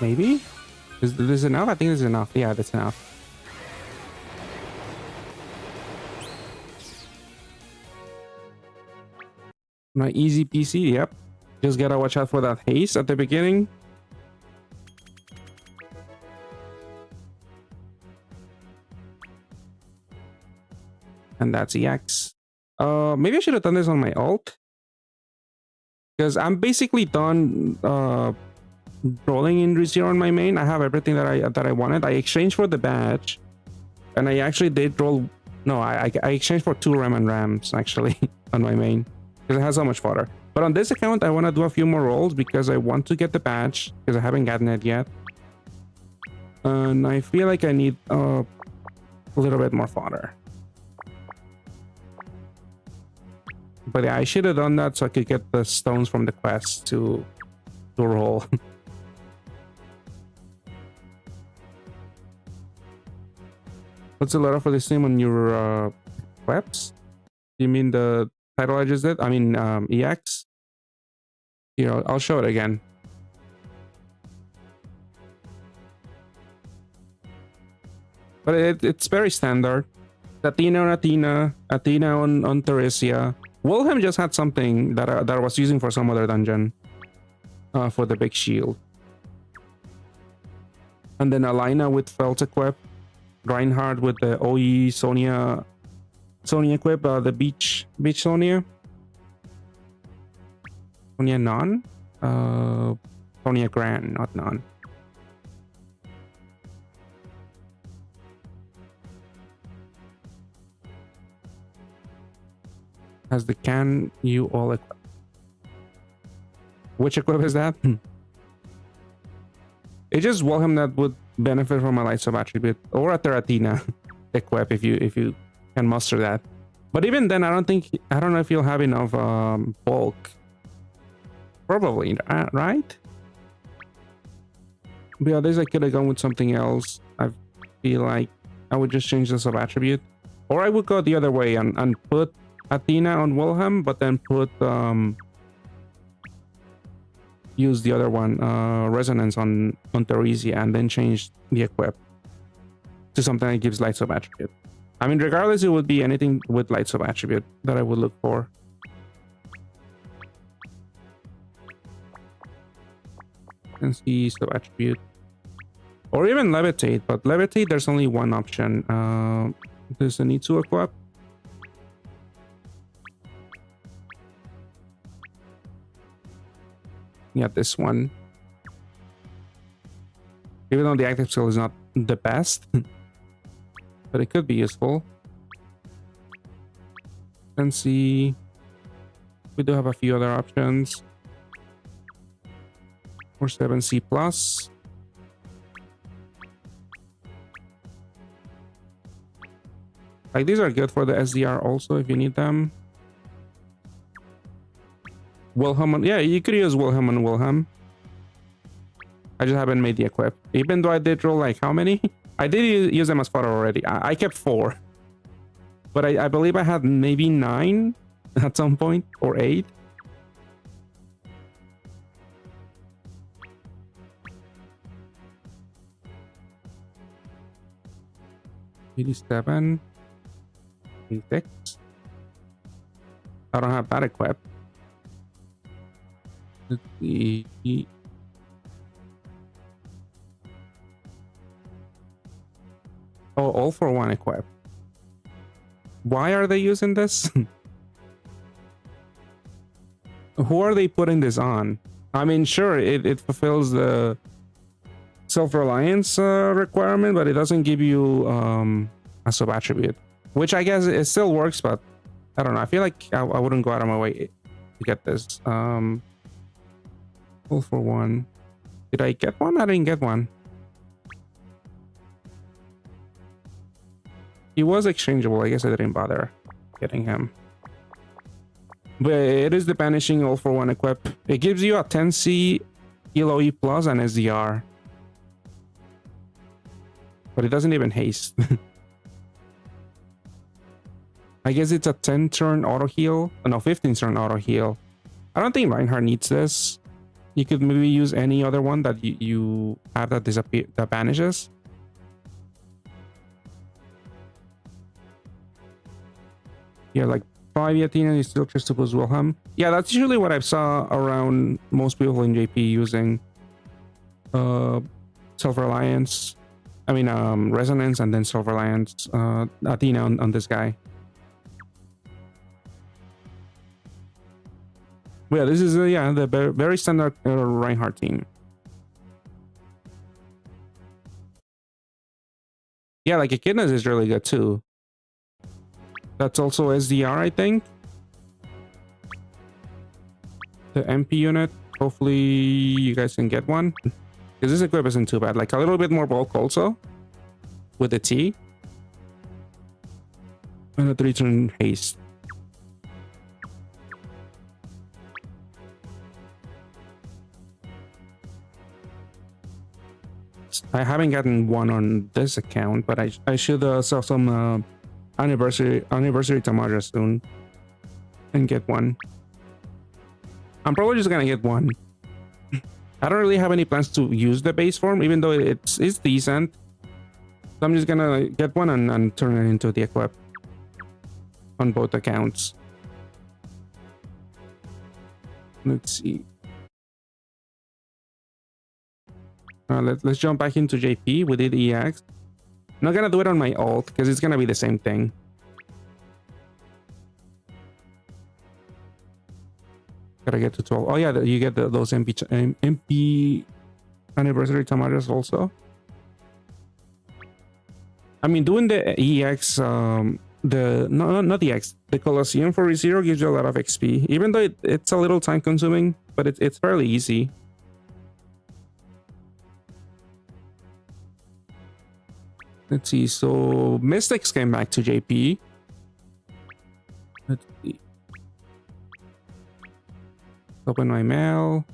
Maybe? Is this enough? I think this is enough. Yeah, that's enough. My easy PC, yep. Just gotta watch out for that haste at the beginning. And that's EX. Maybe I should have done this on my ult. Because I'm basically done rolling in Rizero on my main. I have everything that I wanted. I exchanged for the badge. And I actually did roll... No, I exchanged for 2 Ram and Rams, actually, on my main. Because it has so much fodder. But on this account, I want to do a few more rolls because I want to get the badge. Because I haven't gotten it yet. And I feel like I need a little bit more fodder. But yeah, I should have done that so I could get the stones from the quest to roll. What's the letter for this name on your webs? You mean the title I just did? I mean EX? Here, I'll show it again. But it's very standard. Athena on Athena, Athena on Theresia. Wilhelm just had something that I was using for some other dungeon. For the big shield. And then Alina with Felt equip. Reinhardt with the OE Sonya equip, the beach Sonya. Sonya non? Sonya Grand, not non. Has the can you all equip? Which equip is that? It's just Wilhelm that would benefit from a light sub attribute or a Athena equip if you can muster that. But even then, I don't know if you'll have enough bulk. Probably, right? But yeah, this I could have gone with something else. I feel like I would just change the sub attribute Or I would go the other way and put Athena on Wilhelm, but then put use the other one, Resonance on Theresia, and then change the equip to something that gives Lights of Attribute. I mean, regardless, it would be anything with Lights of Attribute that I would look for. And see sub attribute. Or even Levitate, but Levitate, there's only one option. There's a need to equip. Yeah, this one. Even though the active skill is not the best, but it could be useful. And see, we do have a few other options. Or 7C plus. Like, these are good for the SDR also if you need them. Wilhelm, yeah, you could use Wilhelm and Wilhelm. I just haven't made the equip. Even though I did roll like how many? I did use them as fodder already. I kept 4. But I believe I had maybe 9 at some point, or 8. $87. 86. I don't have that equipped. Let's see. Oh, all for one equip. Why are they using this? Who are they putting this on? I mean, sure, it fulfills the self-reliance requirement, but it doesn't give you a sub-attribute. Which I guess it still works, but I don't know. I feel like I wouldn't go out of my way to get this. All for one. Did I get one? I didn't get one. He was exchangeable. I guess I didn't bother getting him. But it is the Banishing all for one equip. It gives you a 10C ELOE plus and SDR. But it doesn't even haste. I guess it's a 10 turn auto heal. No, 15 turn auto heal. I don't think Reinhardt needs this. You could maybe use any other one that you have that that banishes. Yeah, like 5 Athena, you still just to boost Wilhelm. Yeah, that's usually what I saw around most people in JP using self-reliance. I mean, resonance and then self-reliance. Athena on this guy. Well, yeah, this is yeah, the very standard Reinhardt team. Yeah, like Echidna's is really good too. That's also SDR, I think. The MP unit. Hopefully you guys can get one. Because this equip isn't too bad. Like a little bit more bulk also. With the T. And a 3-turn haste. I haven't gotten one on this account, but I should sell some anniversary Tamaja soon and get one. I'm probably just gonna get one. I don't really have any plans to use the base form, even though it's decent. So I'm just gonna get one and turn it into the equip on both accounts. Let's see. Let's jump back into JP. We did EX. I'm not gonna do it on my ult because it's gonna be the same thing. Gotta get to 12. Oh yeah, you get those MP anniversary Tamajas also. I mean, doing the EX, not the EX, the Colosseum for Rezero gives you a lot of XP, even though it's a little time consuming, but it's fairly easy. Let's see, so Mystics came back to JP. Let's see. Open my mail.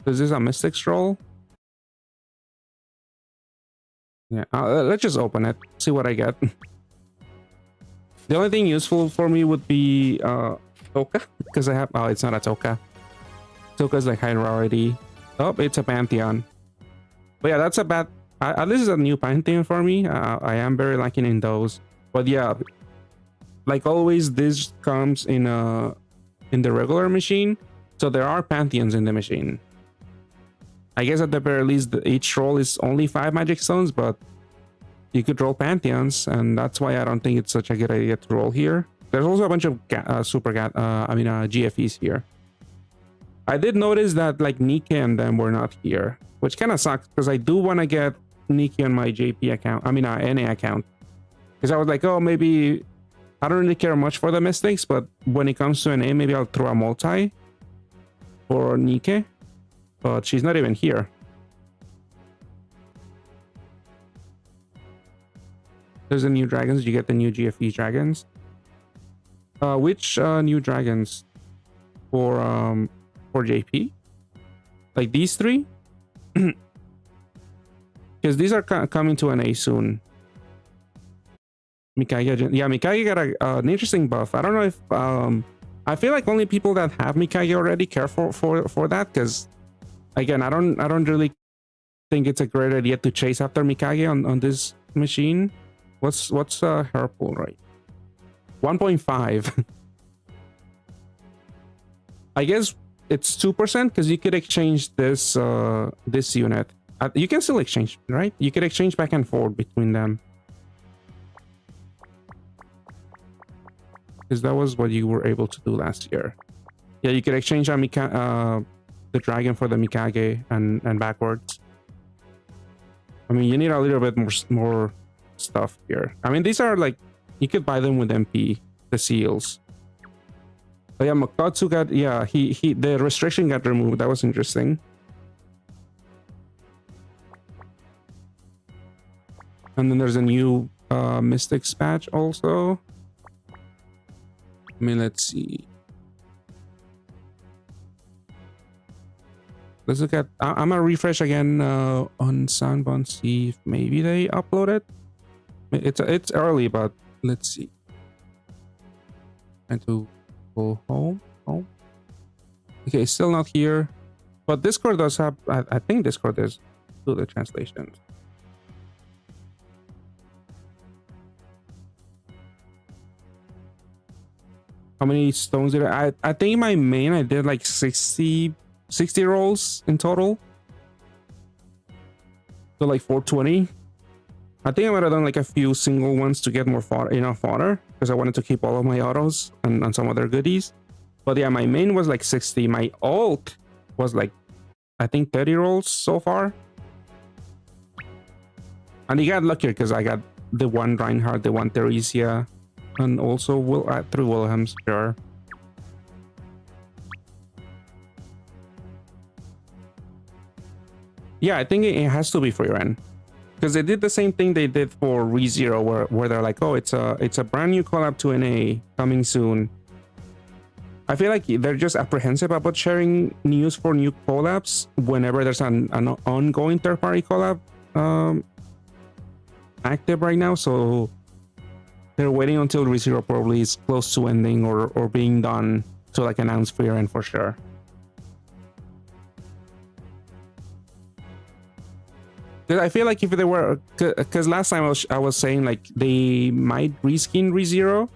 Is this a Mystics roll? Yeah, let's just open it. See what I get. The only thing useful for me would be Toka, because I have... Oh, it's not a Toka. Toka's like high rarity. Oh, it's a Pantheon. But yeah, that's a bad... this is a new Pantheon for me. I am very lacking in those. But yeah, like always, this comes in the regular machine. So there are Pantheons in the machine. I guess at the very least, each roll is only 5 magic stones, but you could roll Pantheons, and that's why I don't think it's such a good idea to roll here. There's also a bunch of GFEs here. I did notice that like Nike and them were not here, which kind of sucks because I do want to get Niki on my JP account. NA account. Because I was like, oh, maybe I don't really care much for the mystics, but when it comes to NA, maybe I'll throw a multi for Nike. But she's not even here. There's the new dragons. Did you get the new GFE dragons? Which new dragons for JP? Like these 3? Because these are coming to an A soon. Mikage, yeah, Mikage got an interesting buff. I don't know if I feel like only people that have Mikage already care for that. Because again, I don't really think it's a great idea to chase after Mikage on this machine. What's her pool rate? 1.5. I guess it's 2% because you could exchange this this unit. You can still exchange, right? You could exchange back and forth between them. Because that was what you were able to do last year. Yeah, you could exchange the dragon for the Mikage and backwards. I mean, you need a little bit more stuff here. I mean, these are like, you could buy them with MP, the seals. But yeah, Makatsu got, yeah, the restriction got removed. That was interesting. And then there's a new Mystics patch also. I mean, let's see. Let's look at, I'm gonna refresh again on Soundbound, see if maybe they upload it. It's early, but let's see. Trying to go home. Okay, it's still not here. But Discord does have, I think Discord does do the translations. How many stones did I think my main, I did like 60 rolls in total. So like 420. I think I might have done like a few single ones to get more fodder, enough fodder, because I wanted to keep all of my autos and some other goodies. But yeah, my main was like 60. My ult was like, I think 30 rolls so far. And you got luckier because I got the one Reinhardt, the one Theresia, and also through Wilhelm's, sure. Yeah, I think it has to be Frieren. Because they did the same thing they did for ReZero, where they're like, oh, it's a brand new collab to NA coming soon. I feel like they're just apprehensive about sharing news for new collabs whenever there's an ongoing third-party collab active right now. So they're waiting until ReZero probably is close to ending or being done to like announce Frieren for sure. I feel like if they were, because last time I was saying like they might reskin ReZero,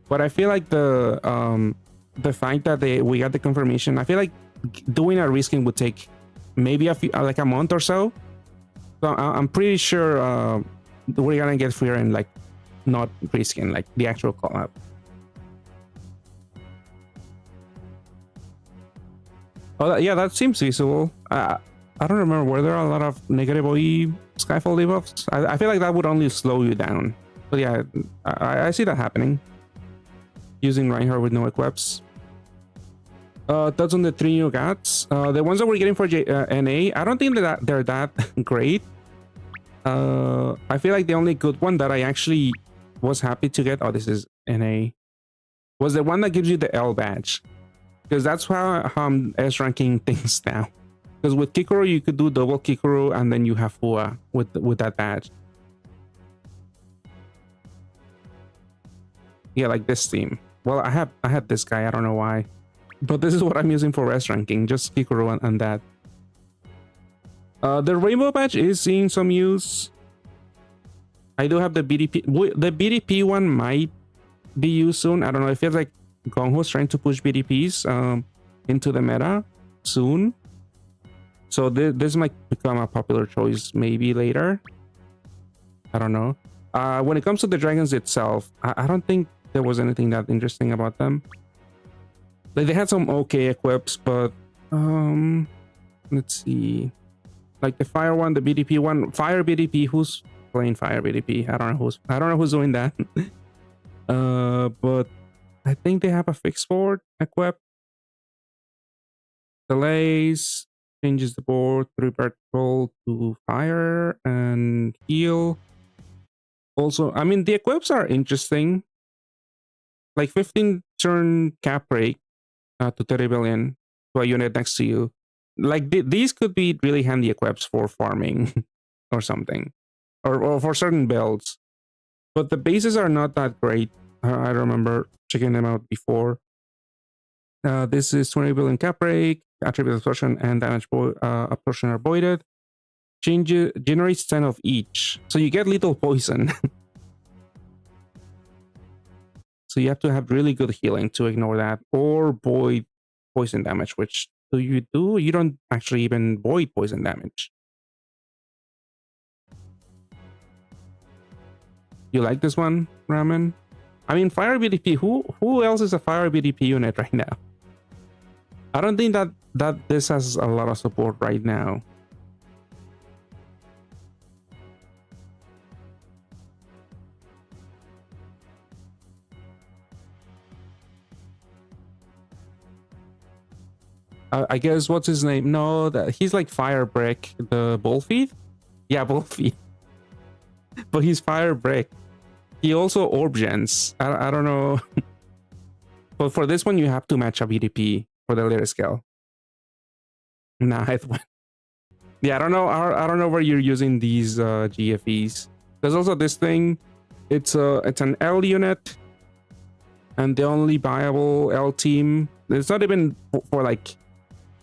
but I feel like the fact that we got the confirmation, I feel like doing a reskin would take maybe like a month or so. So I'm pretty sure we're gonna get Frieren like not reskin, like the actual collab. Oh yeah, that seems feasible. I don't remember, were there a lot of negative OE Skyfall debuffs? I feel like that would only slow you down. But yeah, I see that happening. Using Reinhardt with no equips. Thoughts on the 3 new gods? The ones that we're getting for NA, I don't think that they're that great. I feel like the only good one that I actually was happy to get, oh, this is NA, was the one that gives you the L badge. Because that's how I'm S-ranking things now. Because with Kikoro, you could do double Kikoro and then you have Fua with that badge. Yeah, like this team. Well, I had this guy. I don't know why, but this is what I'm using for rest ranking. Just Kikuru and that. The rainbow badge is seeing some use. I do have the BDP. The BDP one might be used soon. I don't know. It feels like Gongho's trying to push BDPs into the meta soon. So this might become a popular choice maybe later. I don't know. When it comes to the dragons itself, I don't think there was anything that interesting about them. Like they had some okay equips, but let's see. Like the fire one, the BDP one, fire BDP. Who's playing fire BDP? I don't know who's doing that. But I think they have a fixed board equip. Delays, changes the board, 3 vertical to fire and heal. Also, I mean the equips are interesting. Like 15 turn cap break to 30 billion to a unit next to you. Like these could be really handy equips for farming or something, or for certain builds. But the bases are not that great. I remember checking them out before. This is 20 billion cap break, attribute absorption and damage absorption are voided. Generates 10 of each, so you get lethal poison. So you have to have really good healing to ignore that, or void poison damage, which you do. You don't actually even void poison damage. You like this one, Ramen? I mean, fire BDP. Who else is a fire BDP unit right now? I don't think that this has a lot of support right now. I guess what's his name? No, he's like Fire Brick, the Bullfeed. Yeah, Bullfeed. But he's Fire Brick. He also Orb Gens. I don't know. But for this one, you have to match a BDP for the later scale. Nah, yeah, I don't know. I don't know where you're using these GFEs. There's also this thing. It's an L unit, and the only viable L team. It's not even for like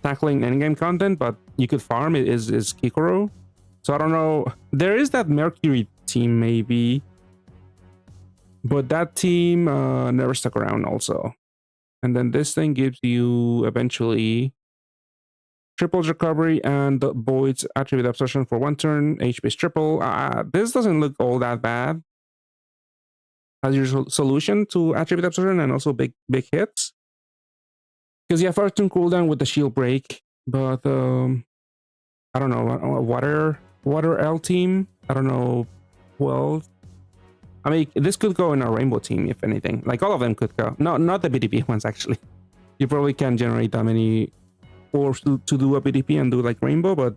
tackling endgame content, but you could farm it is Kikoro. So I don't know. There is that Mercury team maybe, but that team never stuck around also. And then this thing gives you eventually triples recovery and voids attribute absorption for 1 turn. HP is triple. This doesn't look all that bad as your solution to attribute absorption and also big hits. Because you have first turn cooldown with the shield break, but I don't know, water L team. I don't know who else. I mean, this could go in a rainbow team if anything. Like all of them could go. No, not the BDP ones actually. You probably can't generate that many orbs to do a BDP and do like rainbow, but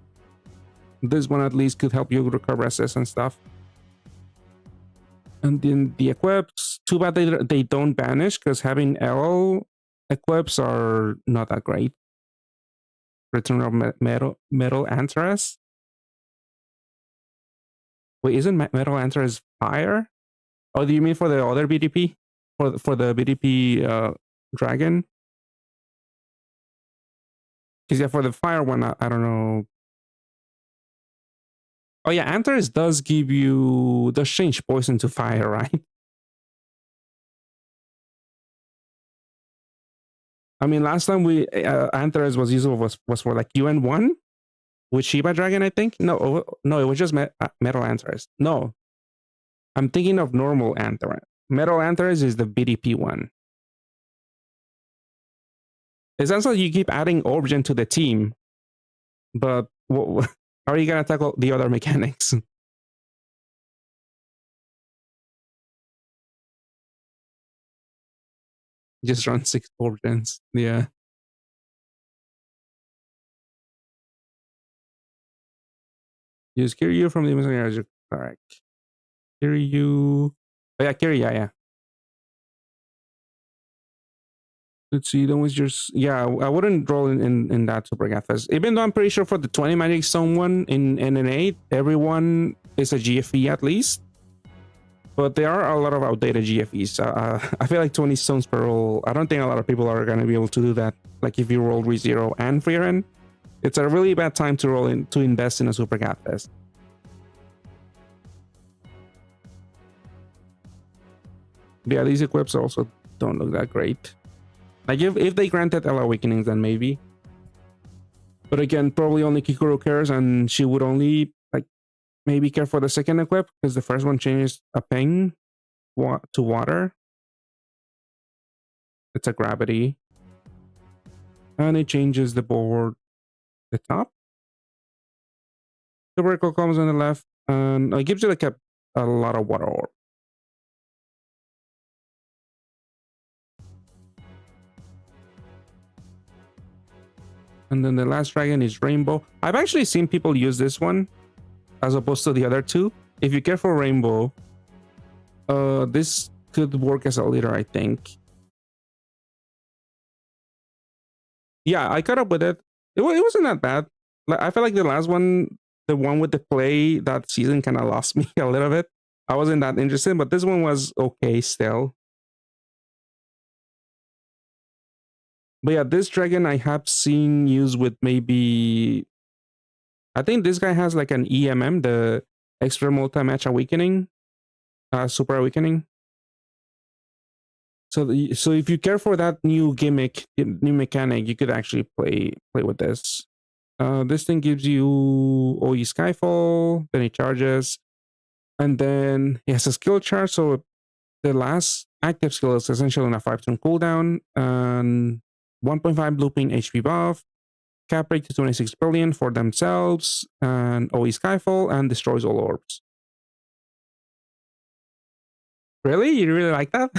this one at least could help you recover SS and stuff. And then the equips, too bad they don't banish, because having L equips are not that great. Return of metal Antares. Wait, isn't metal Antares fire? Oh, do you mean for the other BDP? For the BDP dragon? Because yeah, for the fire one, I don't know. Oh yeah, Antares does change poison to fire, right? I mean, last time Antares was usable was for like UN1 with Shiba Dragon, I think. No, it was just Metal Antares. No, I'm thinking of normal Antares. Metal Antares is the BDP one. It sounds like you keep adding Origin to the team, but how are you gonna tackle the other mechanics? Just run 6 Origins. Yeah. Use Kiryu from the Amazon. Correct. Kiryu. Oh yeah, Kiryu, yeah. Let's see, then was just I wouldn't roll in that Super Gathas. Even though I'm pretty sure for the 20 Magic Stone one in NN8, everyone is a GFE at least. But there are a lot of outdated GFEs. I feel like 20 stones per roll. I don't think a lot of people are going to be able to do that. Like if you roll ReZero and Frieren, it's a really bad time to invest in a Super Catfest. Yeah, these equips also don't look that great. Like if they granted L Awakenings, then maybe. But again, probably only Kikuru cares, and she would only like maybe care for the second equip because the first one changes a ping to water. It's a gravity, and it changes the board, the top. The vertical comes on the left, and it gives you like a lot of water orb. And then the last dragon is Rainbow. I've actually seen people use this one as opposed to the other two. If you care for Rainbow, this could work as a leader, I think. Yeah, I caught up with it. It wasn't that bad. Like, I feel like the last one, the one with the play that season, kind of lost me a little bit. I wasn't that interested, but this one was okay still. But yeah, this dragon I have seen used with maybe... I think this guy has like an EMM, the extra multi-match awakening, super awakening. So if you care for that new gimmick, new mechanic, you could actually play with this. This thing gives you OE Skyfall, then it charges, and then it has a skill charge. So the last active skill is essentially on a 5-turn cooldown, and 1.5 looping HP buff, cap rate to 26 billion for themselves, and OE Skyfall, and destroys all orbs. Really? You really like that?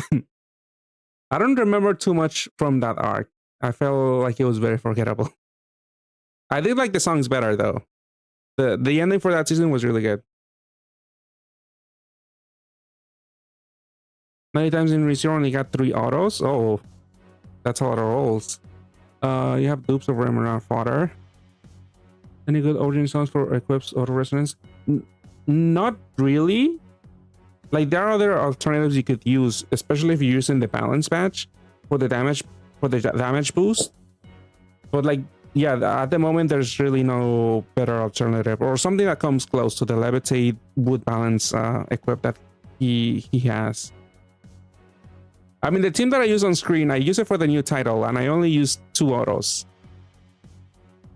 I don't remember too much from that arc. I felt like it was very forgettable. I did like the songs better though. The ending for that season was really good. 90 times in ReZero only got 3 autos. Oh, that's a lot of rolls. You have dupes of Remoran Fodder. Any good origin songs for equips auto resonance? Not really. Like there are other alternatives you could use, especially if you're using the balance badge for the damage boost. But like, yeah, at the moment there's really no better alternative or something that comes close to the levitate wood balance equip that he has. I mean, the team that I use on screen, I use it for the new title, and I only use 2 autos.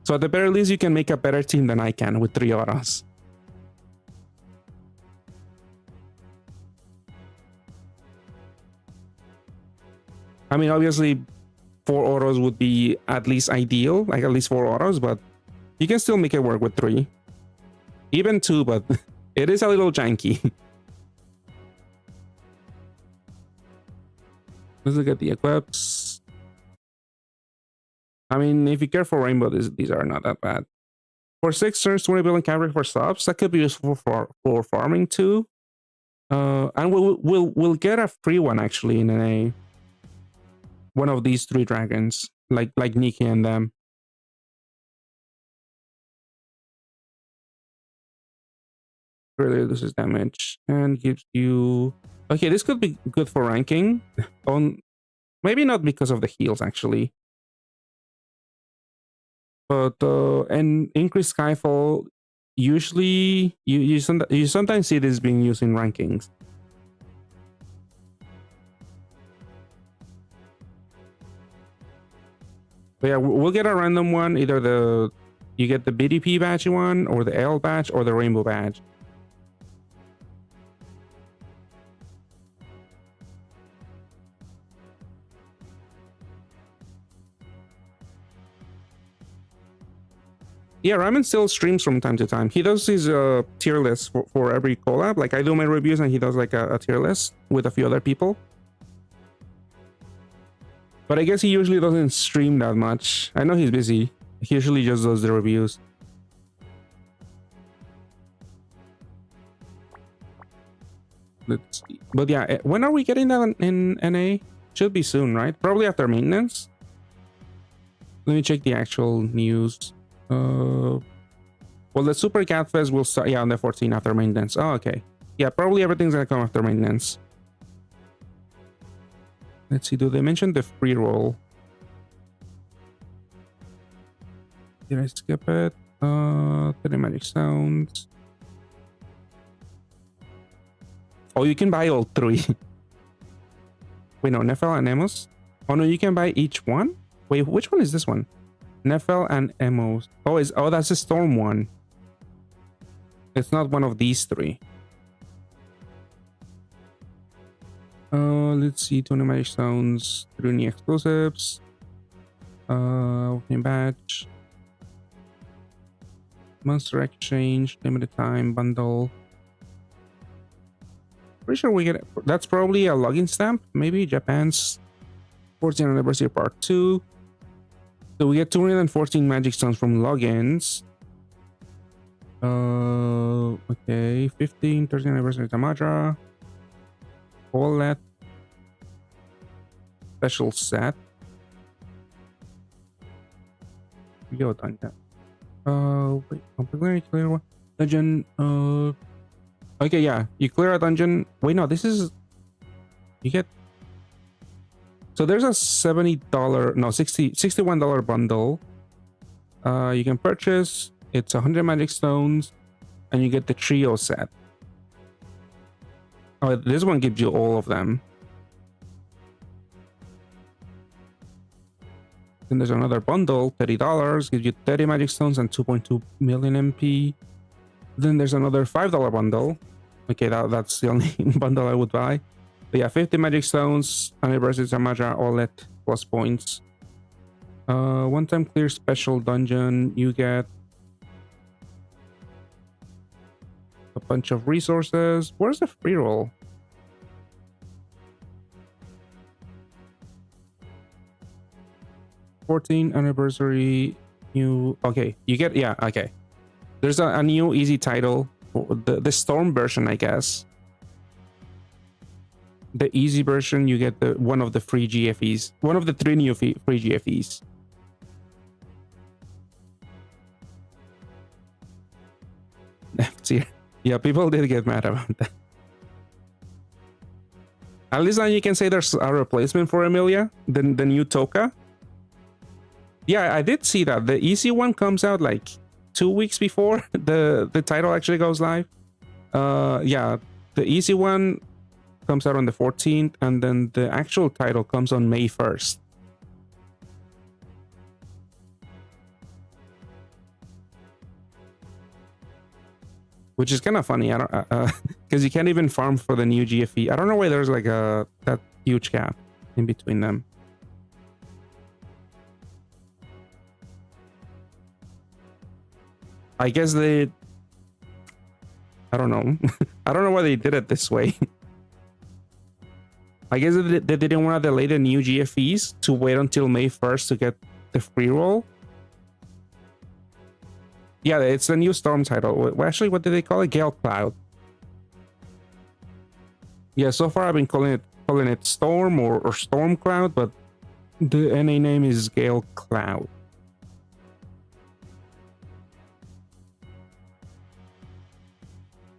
So at the very least, you can make a better team than I can with 3 autos. I mean, obviously, 4 autos would be at least ideal, like at least 4 autos, but you can still make it work with 3. Even 2, but it is a little janky. Let's look at the equips. I mean, if you care for Rainbow, these are not that bad. For 6 turns, 20 billion cap rate for subs, that could be useful for farming too. And we'll get a free one actually in NA. One of these 3 dragons, like Nikki and them. Really reduces damage and gives you... Okay, this could be good for ranking. Maybe not because of the heals actually. But and increased Skyfall, usually you sometimes see this being used in rankings. But yeah, we'll get a random one. Either you get the BDP badge one, or the L badge, or the Rainbow badge. Yeah, Ramen still streams from time to time. He does his tier list for every collab. Like I do my reviews and he does like a tier list with a few other people. But I guess he usually doesn't stream that much. I know he's busy. He usually just does the reviews. Let's see. But yeah, when are we getting that in NA? Should be soon, right? Probably after maintenance. Let me check the actual news. Well, the Super Catfest will start, yeah, on the 14th after maintenance. Oh, okay. Yeah, probably everything's gonna come after maintenance. Let's see, do they mention the free roll? Did I skip it? 30 magic sounds. Oh, you can buy all 3. Wait, no, Nephel and Emos? Oh no, you can buy each one? Wait, which one is this one? Nephel and Emos. Oh, that's a storm one. It's not one of these 3. Let's see, 20 magic sounds, 3 new explosives. Opening batch. Monster exchange, limited time, bundle. Pretty sure we get, that's probably a login stamp, maybe Japan's 14th anniversary part 2. So we get 214 magic stones from logins. Okay, 13th anniversary Tamaja. Wallet. Special set. Yo, Tanya. Wait, completely clear one. Dungeon, okay, yeah, you clear a dungeon. Wait, no, this is, you get, so there's a $70, no, $61 bundle. You can purchase, it's 100 magic stones, and you get the trio set. Oh, this one gives you all of them. Then there's another bundle, $30, gives you 30 magic stones and 2.2 million MP. Then there's another $5 bundle. Okay, that's the only bundle I would buy. But yeah, 50 magic stones, anniversary Tamaja, OLED plus points. One-time clear special dungeon. You get a bunch of resources. Where's the free roll? '14th anniversary new. Okay, you get, yeah, okay. There's a new easy title, the storm version, I guess. The easy version, you get the one of the free GFEs, one of the 3 new free GFEs. Yeah, people did get mad about that. At least now you can say there's a replacement for Emilia, the new Toka. Yeah, I did see that. The easy one comes out like 2 weeks before the title actually goes live. Yeah, the easy one comes out on the 14th, and then the actual title comes on May 1st. Which is kind of funny. I don't, because you can't even farm for the new GFE. I don't know why there's like that huge gap in between them. I guess they, I don't know. I don't know why they did it this way. I guess they didn't want to delay the new GFEs to wait until May 1st to get the free roll. Yeah, it's the new storm title. Actually, what did they call it? Gale Cloud. Yeah, so far I've been calling it Storm or Storm Cloud, but the NA name is Gale Cloud.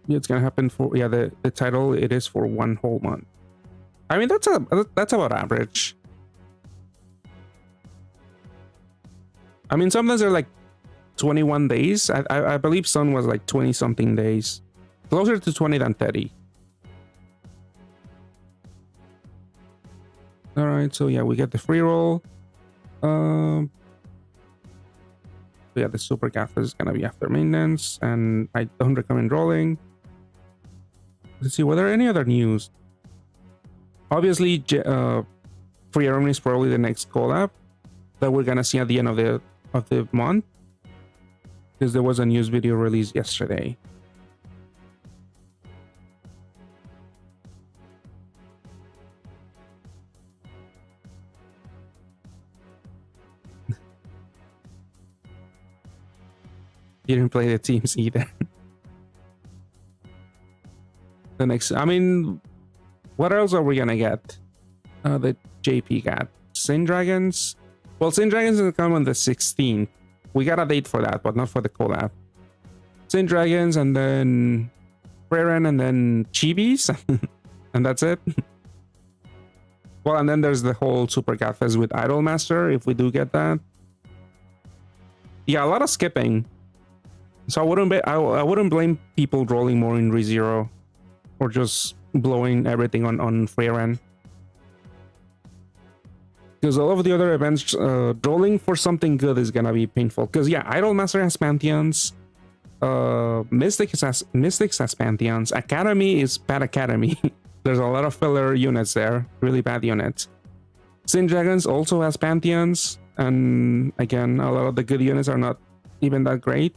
Yeah, it's gonna happen for, yeah, the title, it is for 1 whole month. I mean, that's about average. I mean, sometimes they're like 21 days. I believe Sun was like 20 something days, closer to 20 than 30. All right, so yeah, we get the free roll. So yeah, the super gaff is gonna be after maintenance, and I don't recommend rolling. Let's see, were there any other news? Obviously, Frieren is probably the next collab that we're gonna see at the end of the month, because there was a news video released yesterday. You didn't play the teams either. The next, I mean, what else are we gonna get? The JP got Sin Dragons. Well, Sin Dragons will come on the 16th. We got a date for that, but not for the collab. Sin Dragons, and then Frieren and then Chibis, and that's it. Well, and then there's the whole Super Gathas with Idolmaster, if we do get that. Yeah, a lot of skipping. So I wouldn't blame people rolling more in ReZero or just blowing everything on Frieren. Because all of the other events, rolling for something good is gonna be painful. Because yeah, Idolmaster has Pantheons, Mystics has Pantheons, Academy is bad Academy. There's a lot of filler units there, really bad units. Sin Dragons also has Pantheons, and again, a lot of the good units are not even that great.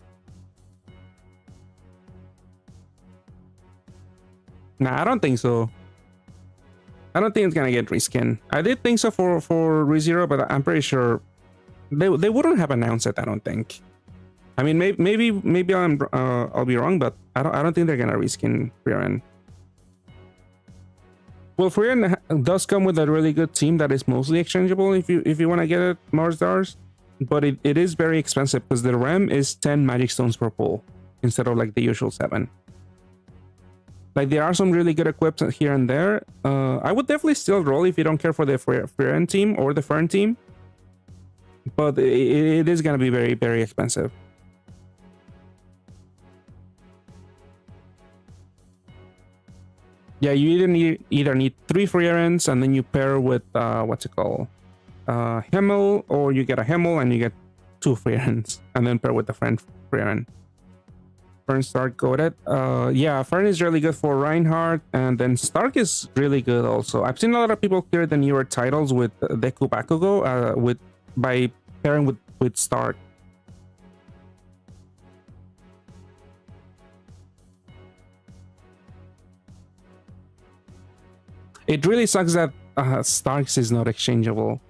Nah, I don't think so. I don't think it's gonna get reskinned. I did think so for ReZero, but I'm pretty sure they wouldn't have announced it. I don't think. I mean, maybe I'll be wrong, but I don't think they're gonna reskin Frieren. Well, Frieren does come with a really good team that is mostly exchangeable if you want to get it Mars Stars, but it is very expensive because the RAM is 10 Magic Stones per pull instead of like the usual 7. Like there are some really good equips here and there. I would definitely still roll if you don't care for the Frieren team or the Fern team, but it is gonna be very, very expensive. Yeah, you either need 3 Frierens and then you pair with what's it called, Himmel, or you get a Himmel and you get 2 Frierens and then pair with the Frieren. Fern Stark goated. Yeah, Fern is really good for Reinhardt, and then Stark is really good also. I've seen a lot of people clear the newer titles with Deku Bakugo by pairing with Stark. It really sucks that Starks is not exchangeable.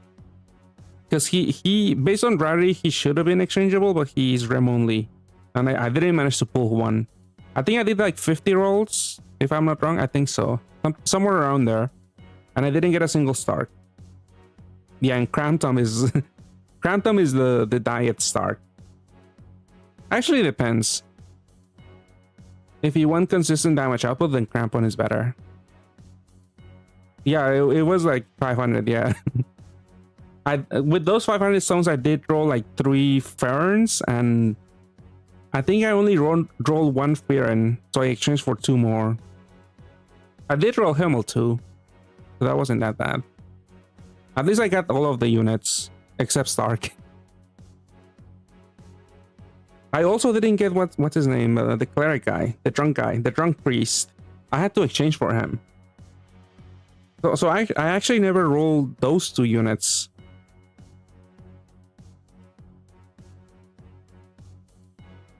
Because he based on rarity, he should have been exchangeable, but he's rem only. And I didn't manage to pull one. I think I did like 50 rolls, if I'm not wrong. I think so. Somewhere around there. And I didn't get a single Stark. Yeah, and Crampton is Crampton is the diet Stark. Actually, it depends. If you want consistent damage output, then Crampon is better. Yeah, it was like 500, yeah. With those 500 stones, I did roll like 3 Ferns, and I think I only rolled 1 Frieren, so I exchanged for 2 more. I did roll Himmel too, so that wasn't that bad. At least I got all of the units, except Stark. I also didn't get what's his name, the cleric guy, the drunk priest. I had to exchange for him. So I actually never rolled those 2 units.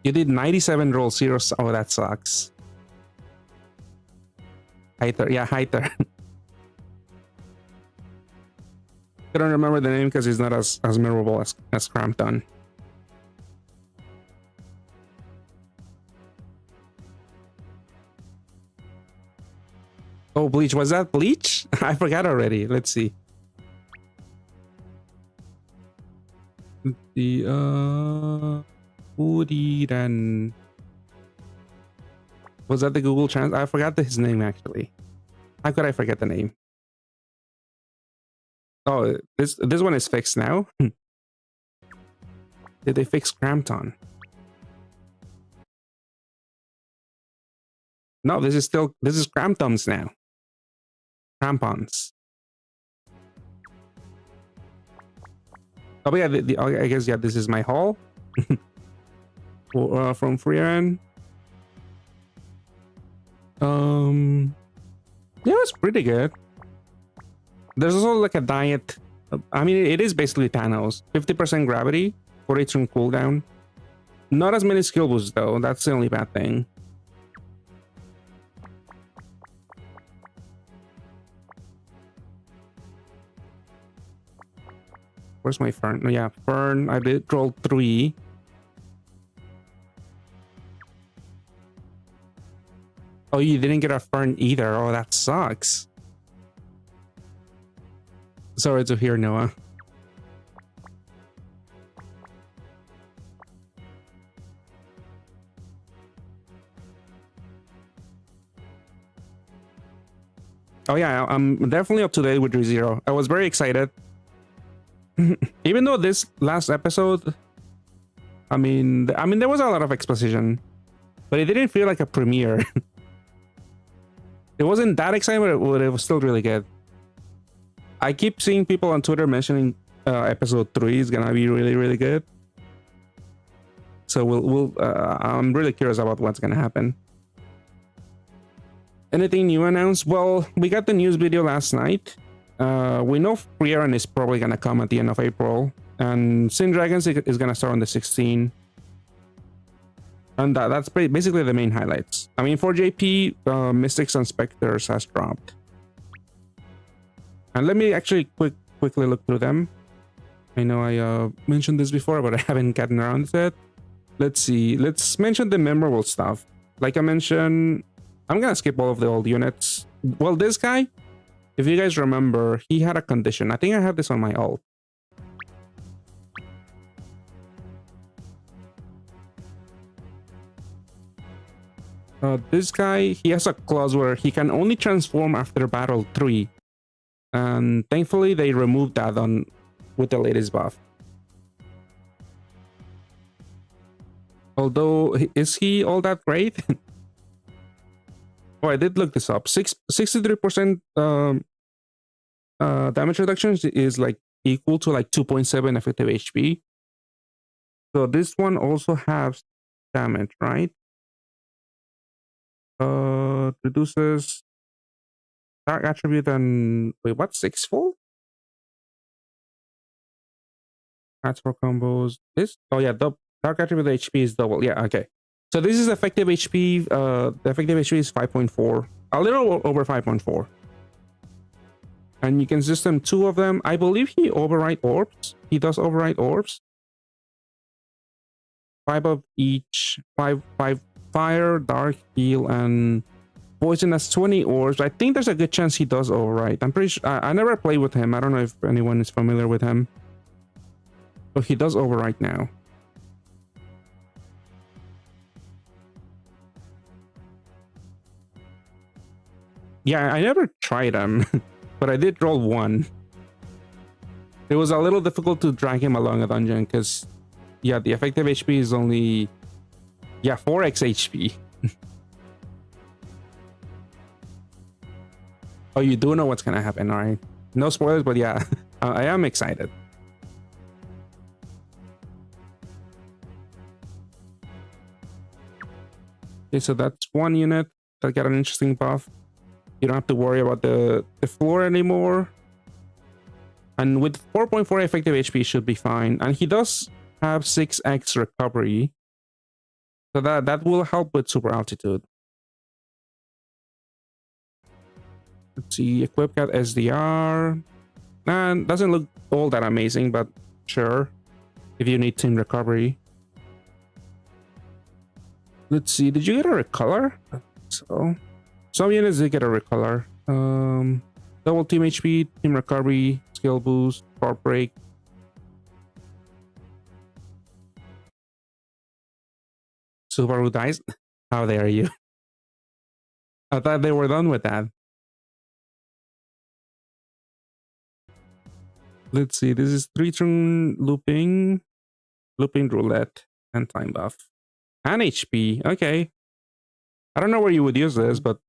You did 97 rolls, 0. Oh, that sucks. Hyther, yeah, Hyther. I don't remember the name because he's not as memorable as Crampton. Oh, Bleach. Was that Bleach? I forgot already. Let's see. The Frieren. Was that the Google Translate? I forgot his name actually. How could I forget the name? Oh, this one is fixed now. Did they fix Crampton? No, this is Cramptons now. Crampons. Oh yeah, I guess yeah. This is my haul from Frieren. Yeah, it's pretty good. There's also like a diet. I mean, it is basically Thanos. 50% gravity, 40% cooldown. Not as many skill boosts though. That's the only bad thing. Where's my Fern? Oh, yeah, Fern. I did roll 3. Oh, you didn't get a Fern either. Oh, that sucks. Sorry to hear, Noah. Oh yeah, I'm definitely up to date with ReZero. I was very excited. Even though this last episode, I mean, there was a lot of exposition, but it didn't feel like a premiere. It wasn't that exciting, but it was still really good. I keep seeing people on Twitter mentioning episode 3 is gonna be really, really good. So I'm really curious about what's gonna happen. Anything new announced? Well, we got the news video last night. We know Frieren is probably gonna come at the end of April, and Sin Dragons is gonna start on the 16th. And that's basically the main highlights. I mean, for JP, Mystics and Spectres has dropped. And let me actually quickly look through them. I know I mentioned this before, but I haven't gotten around to it. Let's see. Let's mention the memorable stuff. Like I mentioned, I'm gonna skip all of the old units. Well, this guy, if you guys remember, he had a condition. I think I have this on my ult. This guy, he has a clause where he can only transform after battle 3. And thankfully, they removed that with the latest buff. Although, is he all that great? Oh, I did look this up. 63% damage reduction is like equal to like 2.7 effective HP. So this one also has damage, right? Reduces dark attribute and wait, what? 6-fold? That's for combos. This? Oh yeah, the dark attribute HP is double. Yeah, okay. So this is effective HP. The effective HP is 5.4, a little over 5.4. And you can system 2 of them. I believe he override orbs. He does override orbs. 5 of each. 5 fire, dark, heal, and poison has 20 orbs. I think there's a good chance he does override. I'm pretty sure. I never played with him. I don't know if anyone is familiar with him. But he does override now. Yeah, I never tried him, but I did roll 1. It was a little difficult to drag him along a dungeon because, yeah, the effective HP is only, 4x HP. Oh, you do know what's gonna happen, all right? No spoilers, but yeah, I am excited. Okay, so that's one unit that got an interesting buff. You don't have to worry about the floor anymore. And with 4.4 effective HP should be fine. And he does have 6x recovery. So that will help with super altitude. Let's see, equip got SDR. And doesn't look all that amazing, but sure. If you need team recovery. Let's see, did you get a recolor? So some units did get a recolor. Double team HP, team recovery, skill boost, port break. Subaru dies. How dare you? I thought they were done with that. Let's see, this is 3-turn looping roulette, and time buff. And HP, okay. I don't know where you would use this, but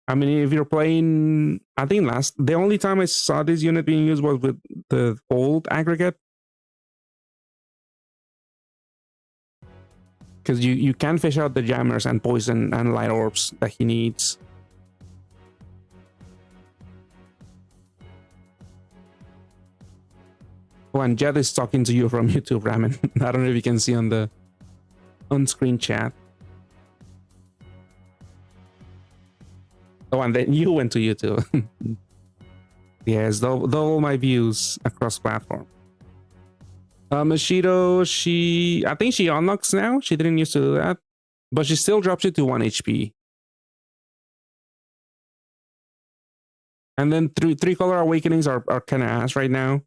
I mean, if you're playing, I think the only time I saw this unit being used was with the old aggregate. Because you can fish out the jammers and poison and light orbs that he needs. Oh, and Jet is talking to you from YouTube, Ramen. I don't know if you can see on the on-screen chat. Oh, and then you went to YouTube. Yes, double my views across platform. Mashido, I think she unlocks now. She didn't used to do that, but she still drops it to 1 HP. And then three color awakenings are kind of ass right now.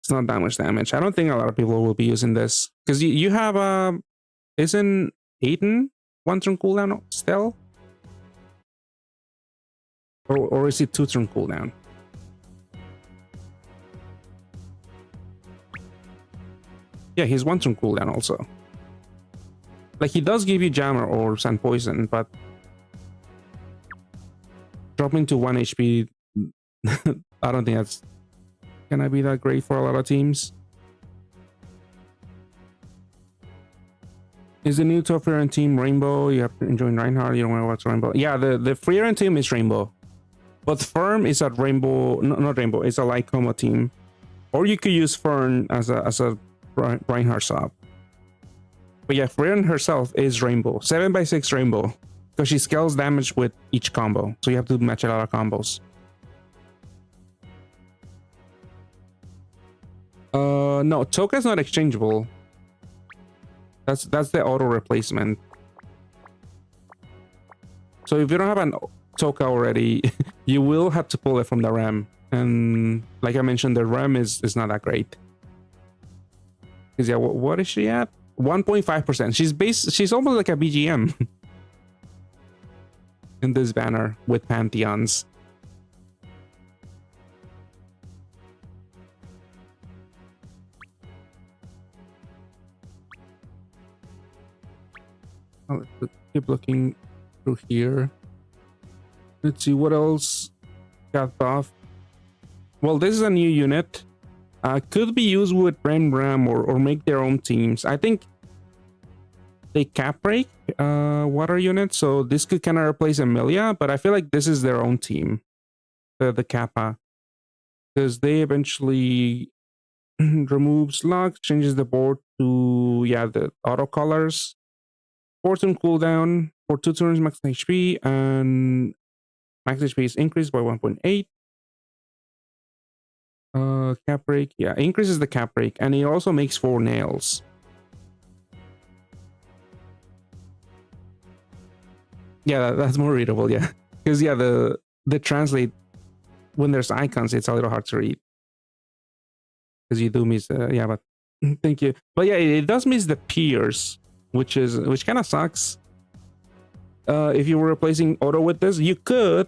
It's not that much damage. I don't think a lot of people will be using this because you have isn't Aiden 1 turn cooldown still? Or is it 2-turn cooldown? Yeah, he's 1-turn cooldown also. Like, he does give you Jammer Orbs and Poison, but dropping to 1 HP, I don't think that's gonna be that great for a lot of teams. Is the new top Frieren team Rainbow? You have to join Reinhardt. You don't want to watch Rainbow. Yeah, the Frieren team is Rainbow, but Firm is at Rainbow. No, not Rainbow. It's a light combo team, or you could use Fern as a Reinhardt sub. But yeah, Frieren herself is Rainbow, 7x6 Rainbow, because she scales damage with each combo. So you have to match a lot of combos. No, Toka's not exchangeable. That's the auto replacement. So if you don't have an Toka already, you will have to pull it from the RAM. And like I mentioned, the RAM is not that great. Because yeah, what is she at? 1.5%. She's almost like a BGM in this banner with Pantheons. Let's keep looking through here. Let's see what else got buffed. Well, this is a new unit. Could be used with Ram or make their own teams. I think they cap break water units, so this could kind of replace Emilia, but I feel like this is their own team, the Kappa, because they eventually removes locks, changes the board to the auto colors. 4-turn cooldown for 2 turns, max HP, and max HP is increased by 1.8. Cap break, increases the cap break, and it also makes 4 nails. Yeah, that's more readable, because the translate when there's icons, it's a little hard to read, because you do miss but thank you. But yeah, it does miss the peers, which kind of sucks. If you were replacing auto with this, you could,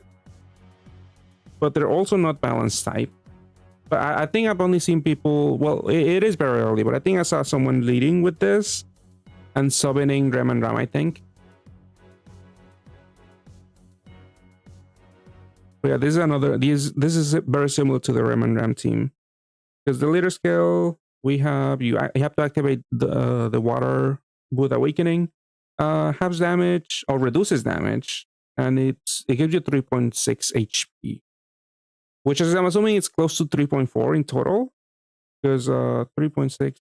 but they're also not balanced type. But I think I've only seen people, well, it is very early, but I think I saw someone leading with this and subbing Ram and Ram, I think. But yeah, this is very similar to the Ram and Ram team, because the leader skill we have, you have to activate the water with awakening, halves damage or reduces damage, and it gives you 3.6 HP, which is, I'm assuming it's close to 3.4 in total, because 3.6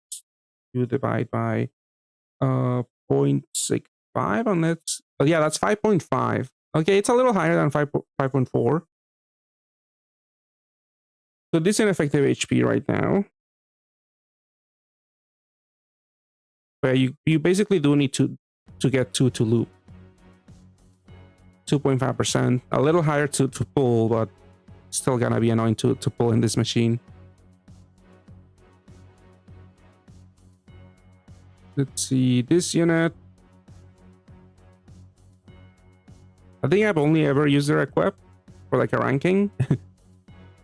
you divide by 0.65 on that. Oh yeah, that's 5.5. Okay, it's a little higher than 5.4. So this is an effective HP right now. But you basically do need to get 2 to loop. 2.5%, a little higher to pull, but still gonna be annoying to pull in this machine. Let's see, this unit, I think I've only ever used their equip for like a ranking.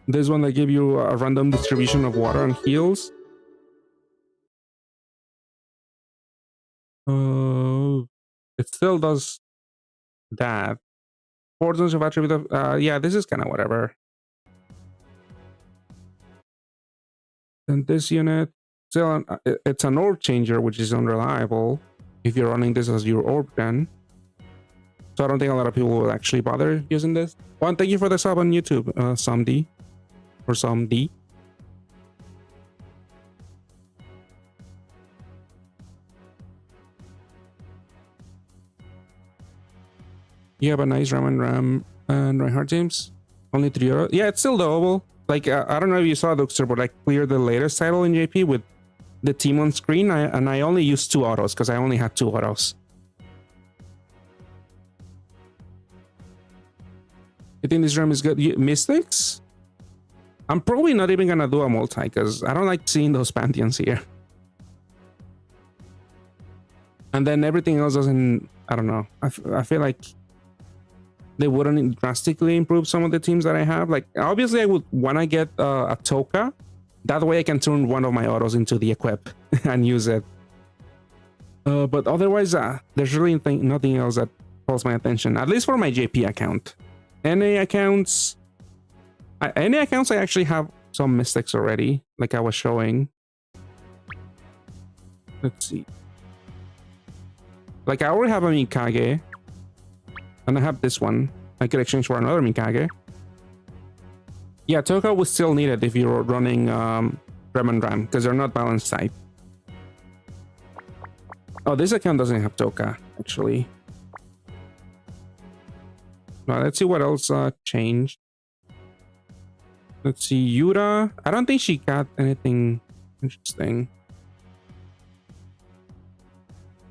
This one, they give you a random distribution of water and heals. It still does that. 4 zones of attribute of, yeah, this is kind of whatever. And this unit, still, it's an orb changer, which is unreliable if you're running this as your orb gun. So I don't think a lot of people will actually bother using this. One, thank you for the sub on YouTube, Somd, or Somd. You have a nice Ram and Reinhardt teams. Only 3 euros. Yeah, it's still doable. Like, I don't know if you saw, Duxter, but I cleared the latest title in JP with the team on screen, and I only used 2 autos because I only had 2 autos. You think this RAM is good? Mystics? I'm probably not even gonna do a multi because I don't like seeing those Pantheons here. And then everything else doesn't, I don't know. I feel like they wouldn't drastically improve some of the teams that I have. Like, obviously, I would want to get a Toka. That way I can turn one of my autos into the equip and use it. But otherwise, there's really nothing else that calls my attention, at least for my JP account. NA accounts, I actually have some mistakes already, like I was showing. Let's see. Like, I already have a Mikage, and I have this one. I could exchange for another Mikage. Yeah, Toka would still need it if you're running Rem and Ram, because they're not balanced type. Oh, this account doesn't have Toka, actually. Well, let's see what else changed. Let's see, Yura. I don't think she got anything interesting.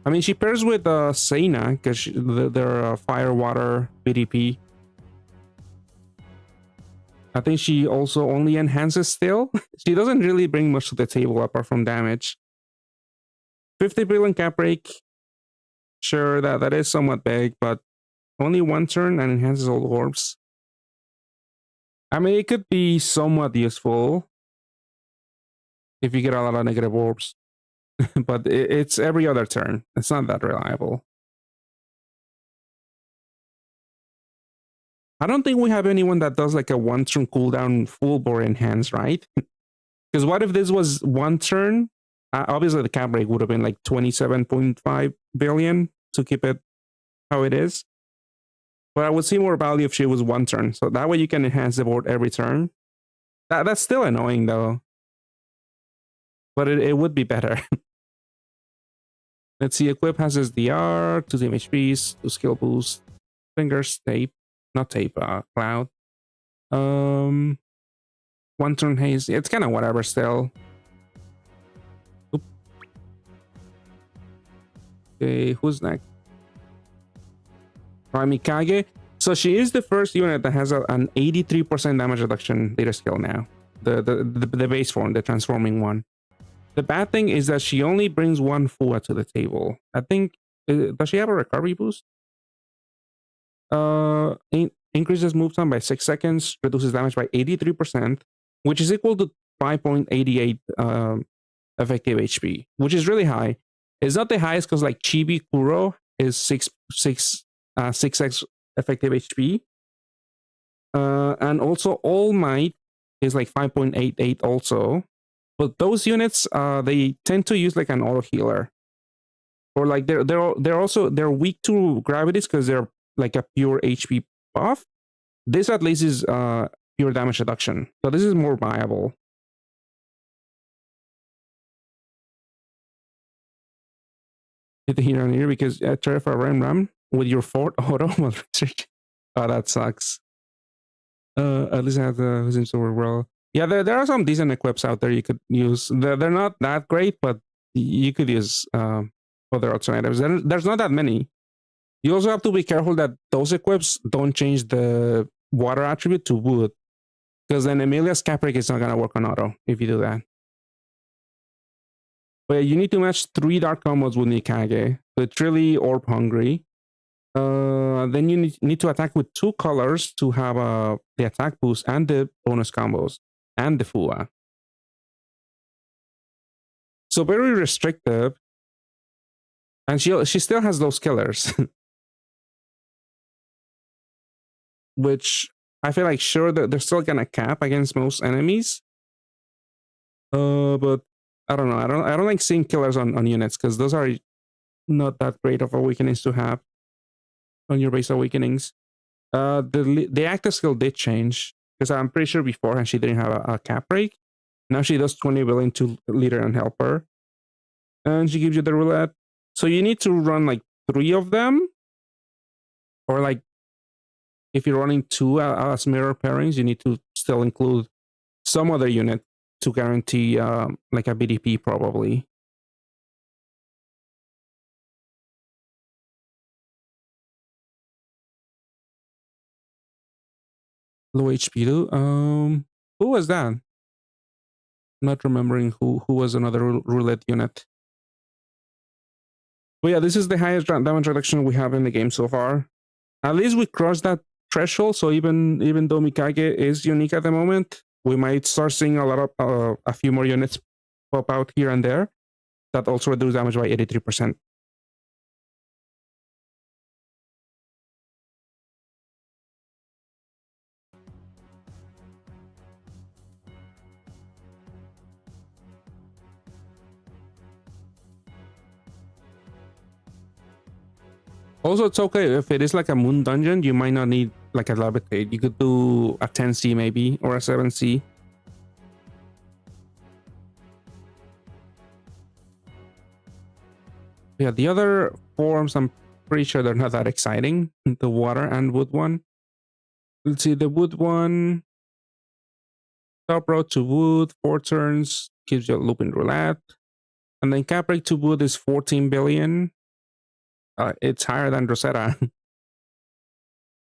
I mean, she pairs with Seina, because they're fire, water, BDP. I think she also only enhances still. She doesn't really bring much to the table apart from damage. 50 billion cap break. Sure, that is somewhat big, but only one turn and enhances all orbs. I mean, it could be somewhat useful if you get a lot of negative orbs, but it's every other turn. It's not that reliable. I don't think we have anyone that does like a one turn cooldown full bore enhance, right? Because what if this was one turn? Obviously, the cap break would have been like 27.5 billion to keep it how it is. But I would see more value if she was one turn. So that way you can enhance the board every turn. That's still annoying though. But it would be better. Let's see, equip has SDR, 2 team HPs, 2 skill boost, fingers, tape, not tape, cloud. One turn haze. It's kind of whatever still. Oop. Okay, who's next? Mikage. So she is the first unit that has an 83% damage reduction data skill now. The base form, the transforming one. The bad thing is that she only brings one Fua to the table. I think, does she have a recovery boost? Increases move time by 6 seconds, reduces damage by 83%, which is equal to 5.88 effective HP, which is really high. It's not the highest because like Chibi Kuro is 6x effective HP. And also All Might is like 5.88 also. But those units, they tend to use like an auto healer, or like they're weak to gravities because they're like a pure HP buff. This at least is pure damage reduction, so this is more viable. Hit the healer on here because try for Ram with your fort auto while research. Oh, that sucks. At least I have the seems to work well. Yeah, there are some decent equips out there you could use. They're not that great, but you could use other alternatives. There's not that many. You also have to be careful that those equips don't change the water attribute to wood, because then Emilia's cap break is not going to work on auto if you do that. But yeah, you need to match 3 dark combos with Mikage. So it's really orb hungry. Then you need to attack with 2 colors to have the attack boost and the bonus combos and the Fua. So very restrictive. And she still has those killers. Which I feel like sure that they're still gonna cap against most enemies. But I don't know. I don't like seeing killers on units because those are not that great of awakenings to have on your base awakenings. The active skill did change because I'm pretty sure beforehand she didn't have a cap break. Now she does 20 billion to leader and helper, and she gives you the roulette. So you need to run like 3 of them, or like if you're running 2 as mirror pairings, you need to still include some other unit to guarantee like a BDP probably. Low HP too. Who was that? Not remembering who was another roulette unit. But yeah, this is the highest damage reduction we have in the game so far. At least we crossed that threshold. So even though Mikage is unique at the moment, we might start seeing a few more units pop out here and there that also reduce damage by 83%. Also, it's okay if it is like a moon dungeon, you might not need like a levitate. You could do a 10C maybe or a 7C. Yeah, the other forms, I'm pretty sure they're not that exciting. The water and wood one. Let's see, the wood one. Top row to wood, 4 turns, gives you a looping roulette. And then cap rate to wood is 14 billion. It's higher than Rosetta.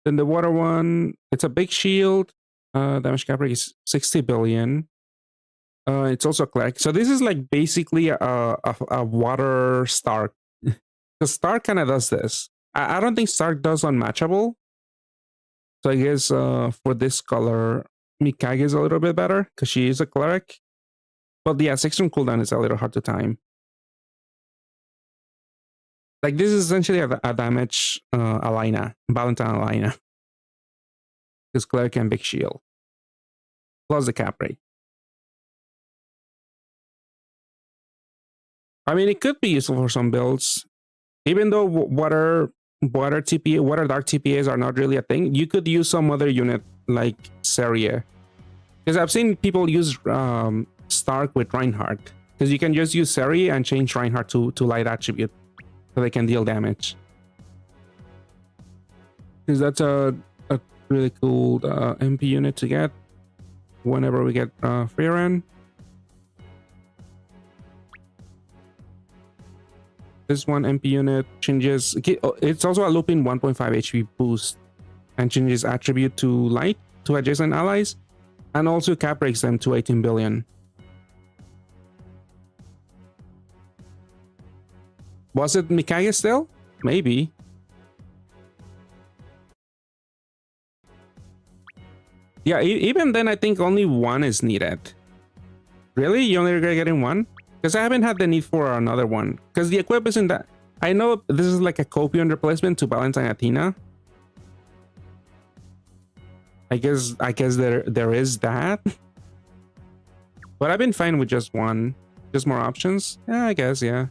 Then the water one, it's a big shield. Damage cap rate is 60 billion. It's also a cleric. So this is like basically a water Stark. Because Stark kind of does this. I don't think Stark does unmatchable. So I guess for this color, Mikage is a little bit better because she is a cleric. But yeah, 6 turn cooldown is a little hard to time. Like this is essentially a damage Alina, Valentine Alina. Because cleric and big shield. Plus the cap rate. I mean, it could be useful for some builds. Even though water dark TPAs are not really a thing, you could use some other unit like Seria. Because I've seen people use Stark with Reinhardt. Because you can just use Seria and change Reinhardt to light attribute. So they can deal damage. Because that's a really cool MP unit to get whenever we get Frieren. This one MP unit changes, it's also a looping 1.5 HP boost and changes attribute to light to adjacent allies and also cap breaks them to 18 billion. Was it Mikage still? Maybe. Yeah, even then I think only one is needed. Really? You only regret getting one? Because I haven't had the need for another one. Because the equip isn't that... I know this is like a Copion replacement to Valentine Athena. I guess there is that. But I've been fine with just one. Just more options? Yeah, I guess, yeah.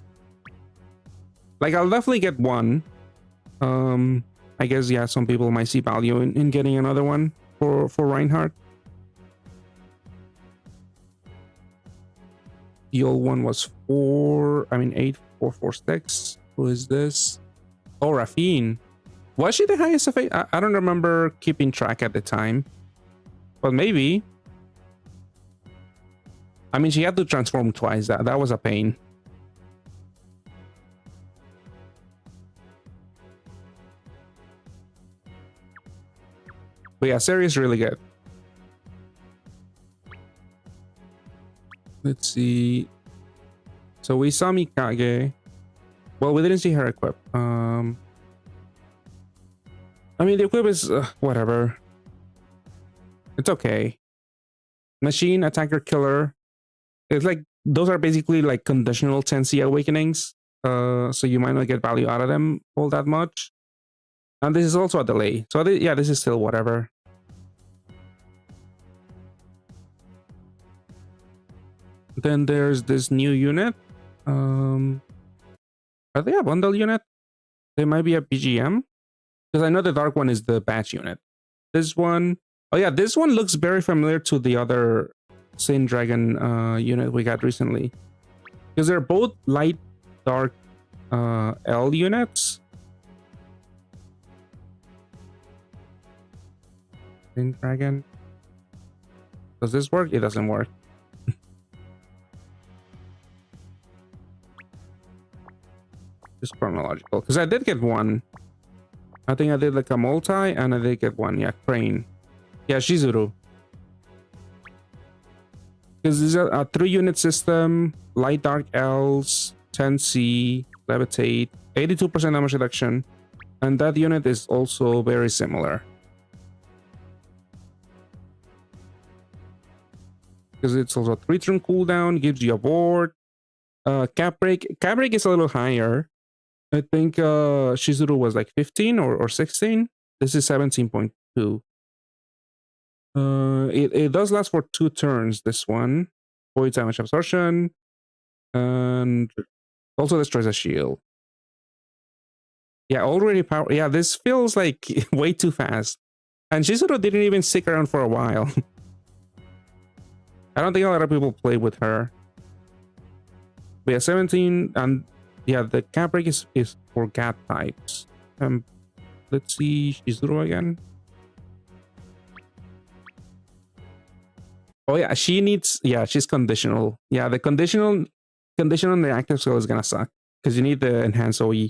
Like, I'll definitely get one. I guess, yeah, some people might see value in getting another one for Reinhardt. The old one was 8, 4, 4 sticks. Who is this? Oh, Rafine. Was she the highest of 8? I don't remember keeping track at the time. But maybe. I mean, she had to transform twice. That was a pain. But yeah, Seri is really good. Let's see. So we saw Mikage. Well, we didn't see her equip. I mean, the equip is whatever. It's okay. Machine, attacker, killer. It's like those are basically like conditional 10C awakenings. So you might not get value out of them all that much. And this is also a delay. So yeah, this is still whatever. Then there's this new unit. Are they a bundle unit? They might be a BGM. Because I know the dark one is the batch unit. This one... Oh yeah, this one looks very familiar to the other Saint Dragon unit we got recently. Because they're both light dark L units. Saint Dragon. Does this work? It doesn't work. Just chronological. Because I did get one. I think I did like a multi and I did get one. Yeah, Crane. Yeah, Shizuru. Because this is a 3-unit system. Light dark L's. 10C. Levitate. 82% damage reduction. And that unit is also very similar. because it's also a 3-turn cooldown, gives you a board. Cap break is a little higher. I think Shizuru was like 15 or 16. This is 17.2. It does last for 2 turns, this one. Void damage absorption. And also destroys a shield. Yeah, already power. Yeah, this feels like way too fast. And Shizuru didn't even stick around for a while. I don't think a lot of people play with her. But yeah, 17, and yeah, the cap break is for cat types. Let's see Shizuru again. Oh yeah, she needs, yeah, she's conditional. Yeah, the conditional on the active skill is gonna suck because you need the enhanced OE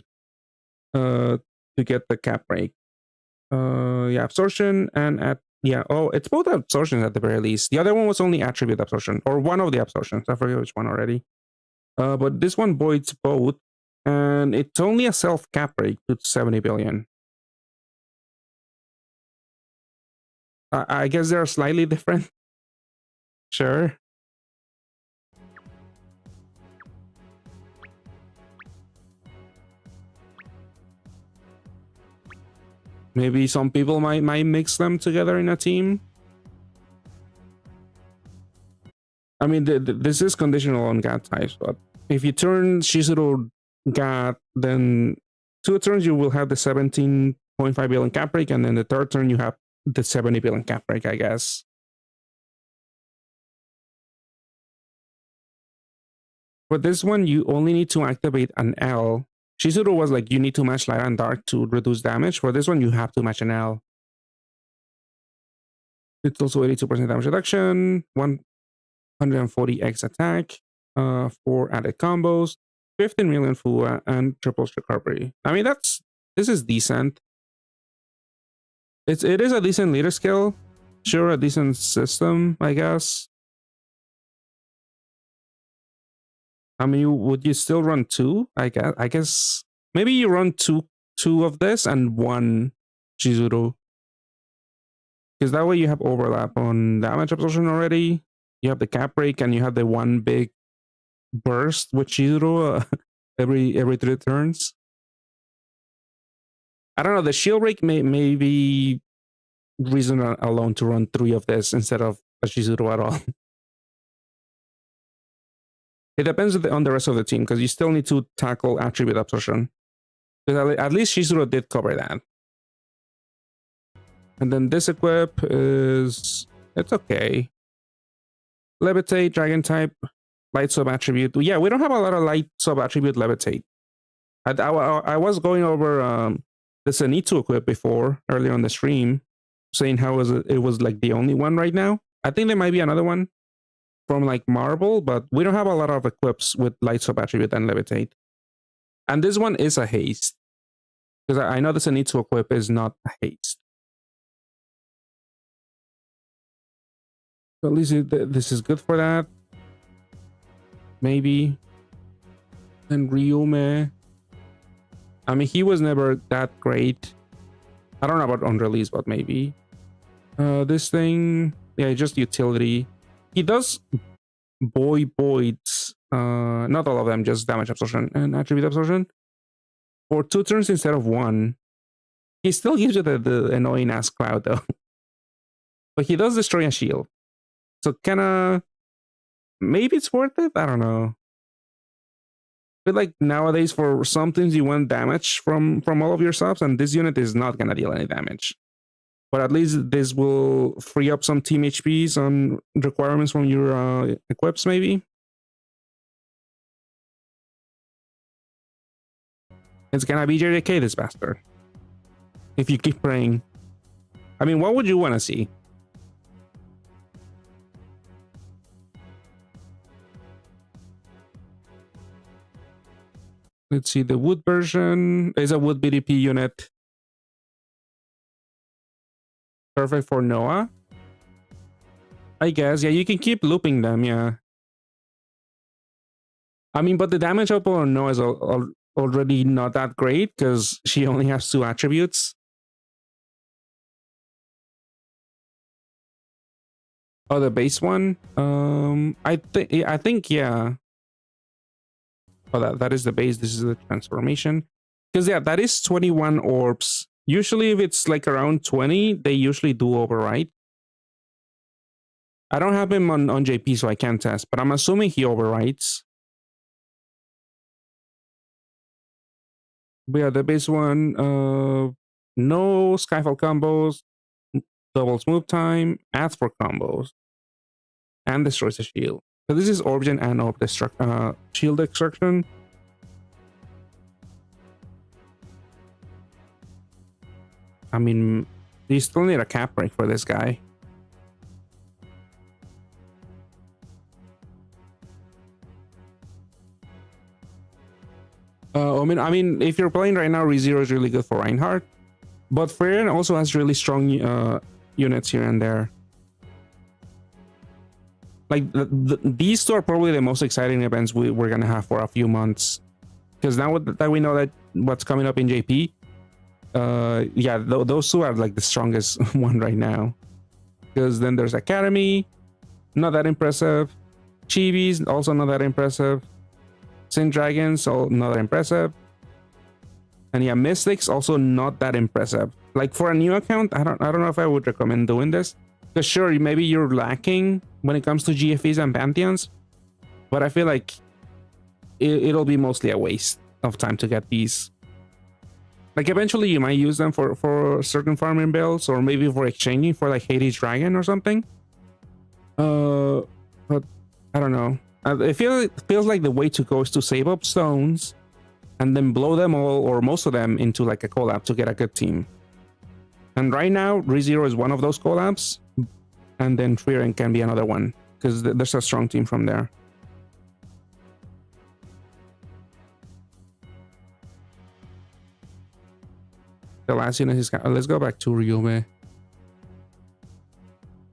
to get the cap break. Yeah, absorption and it's both absorptions at the very least. The other one was only attribute absorption, or one of the absorptions. I forget which one already. But this one voids both, and it's only a self cap break to 70 billion. I guess they're slightly different. Sure. Maybe some people might mix them together in a team. I mean, this is conditional on GAT types, but if you turn Shizuru GAT, then 2 turns you will have the 17.5 billion cap break, and then the 3rd turn you have the 70 billion cap break, I guess. But this one, you only need to activate an L. Shizuru was like, you need to match light and dark to reduce damage. For this one, you have to match an L. It's also 82% damage reduction, 140x attack, 4 added combos, 15 million FUA, and triple recovery. I mean, this is decent. It is a decent leader skill. Sure, a decent system, I guess. I mean, would you still run 2? I guess maybe you run two of this and 1 Shizuru. Because that way you have overlap on damage absorption already. You have the cap break and you have the one big burst with Shizuru every 3 turns. I don't know. The shield break may be reason alone to run 3 of this instead of a Shizuru at all. It depends on the rest of the team because you still need to tackle attribute absorption. Because at least Shizuru did cover that. And then this equip it's okay. Levitate, dragon type, light sub attribute. Yeah, we don't have a lot of light sub attribute levitate. I was going over the Zenitsu equip before earlier on the stream, saying how it was like the only one right now. I think there might be another one from like Marvel, but we don't have a lot of equips with light sub attribute and levitate. And this one is a haste. Because I know the Zenitsu equip is not a haste. So at least this is good for that. Maybe. And Ryume. I mean, he was never that great. I don't know about on release, but maybe. This thing, yeah, just utility. He does voids. Not all of them, just damage absorption and attribute absorption. For 2 turns instead of 1. He still gives you the annoying ass cloud though. But he does destroy a shield. So kinda maybe it's worth it? I don't know. But like nowadays for some things you want damage from all of your subs, and this unit is not gonna deal any damage. But at least this will free up some team HPs on requirements from your equips, maybe. It's gonna be JJK, this bastard. If you keep praying. I mean, what would you want to see? Let's see, the wood version is a wood BDP unit. Perfect for Noah. I guess, yeah, you can keep looping them, yeah. I mean, but the damage output on Noah is already not that great because she only has 2 attributes. Oh, the base one. I think yeah. Oh, that is the base. This is the transformation. Because yeah, that is 21 orbs. Usually, if it's like around 20, they usually do overwrite. I don't have him on JP, so I can't test, but I'm assuming he overwrites. But yeah, the base one, no Skyfall combos, double smooth time, adds for combos, and destroys the shield. So this is Origin and Orb shield destruction. I mean, you still need a cap break for this guy. I mean, if you're playing right now, ReZero is really good for Reinhardt, but Frieren also has really strong units here and there. Like these two are probably the most exciting events we're gonna have for a few months, because now that we know that what's coming up in JP, yeah, those two are like the strongest one right now. Because then there's Academy, not that impressive. Chibis, also not that impressive. Sin Dragons, not that impressive. And yeah, Mystics, also not that impressive. Like for a new account, I don't know if I would recommend doing this. Because sure, maybe you're lacking when it comes to GFEs and Pantheons, but I feel like it'll be mostly a waste of time to get these. Like eventually you might use them for certain farming builds, or maybe for exchanging for like Hades Dragon or something. But I don't know. It feels like the way to go is to save up stones and then blow them all or most of them into like a collab to get a good team. And right now, ReZero is one of those collabs, and then Frieren can be another one because there's a strong team from there. The last unit is let's go back to Ryume.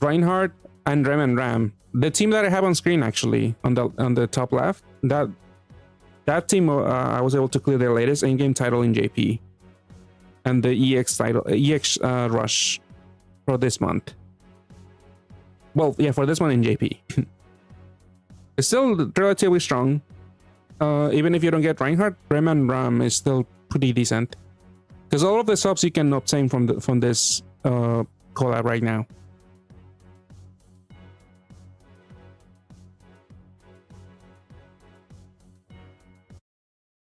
Reinhardt and Rem and Ram. The team that I have on screen actually on the top left, that team I was able to clear their latest in-game title in JP, and the EX rush for this month. Well, yeah, for this one in JP. It's still relatively strong. Even if you don't get Reinhardt, Rem and Ram is still pretty decent. Because all of the subs you can obtain from this collab right now.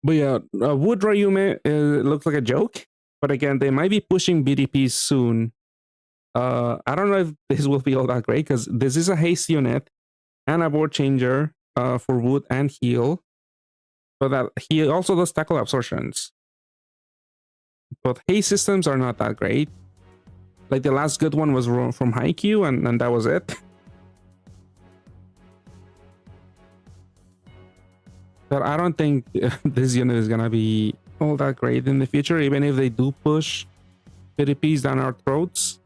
But yeah, Wood Ryume looks like a joke. But again, they might be pushing BDPs soon. I don't know if this will be all that great, because this is a haste unit and a board changer for wood and heal. But that he also does tackle absorptions. But haste systems are not that great. Like the last good one was from Haikyuu, and that was it. But I don't think this unit is gonna be all that great in the future, even if they do push PvPs down our throats.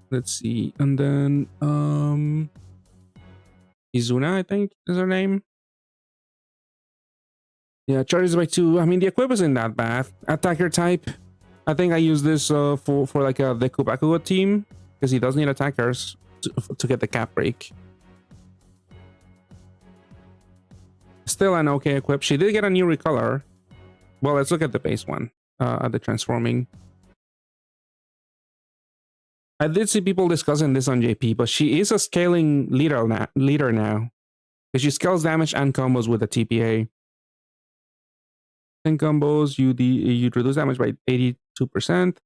Let's see, and then Izuna, I think is her name. Yeah, charges by 2. I mean, the equip isn't that bad. Attacker type. I think I use this for like a Deku Bakugo team, because he does need attackers to get the cap break. Still an okay equip. She did get a new recolor. Well, let's look at the base one, at the transforming. I did see people discussing this on JP, but she is a scaling leader now. Because she scales damage and combos with a TPA. 10 combos, you reduce damage by 82%,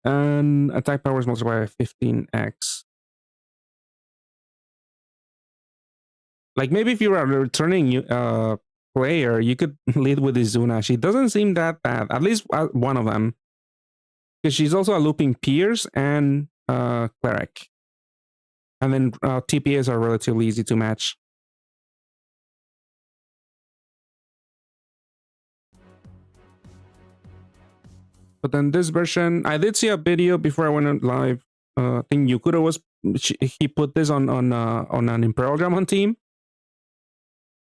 and attack power is multiplied by 15x. Like maybe if you're a returning player, you could lead with Izuna. She doesn't seem that bad, at least one of them, because she's also a looping Pierce and Cleric, and then TPAs are relatively easy to match. But then this version, I did see a video before I went live. I think Yukuro he put this on an Imperial Dramon team,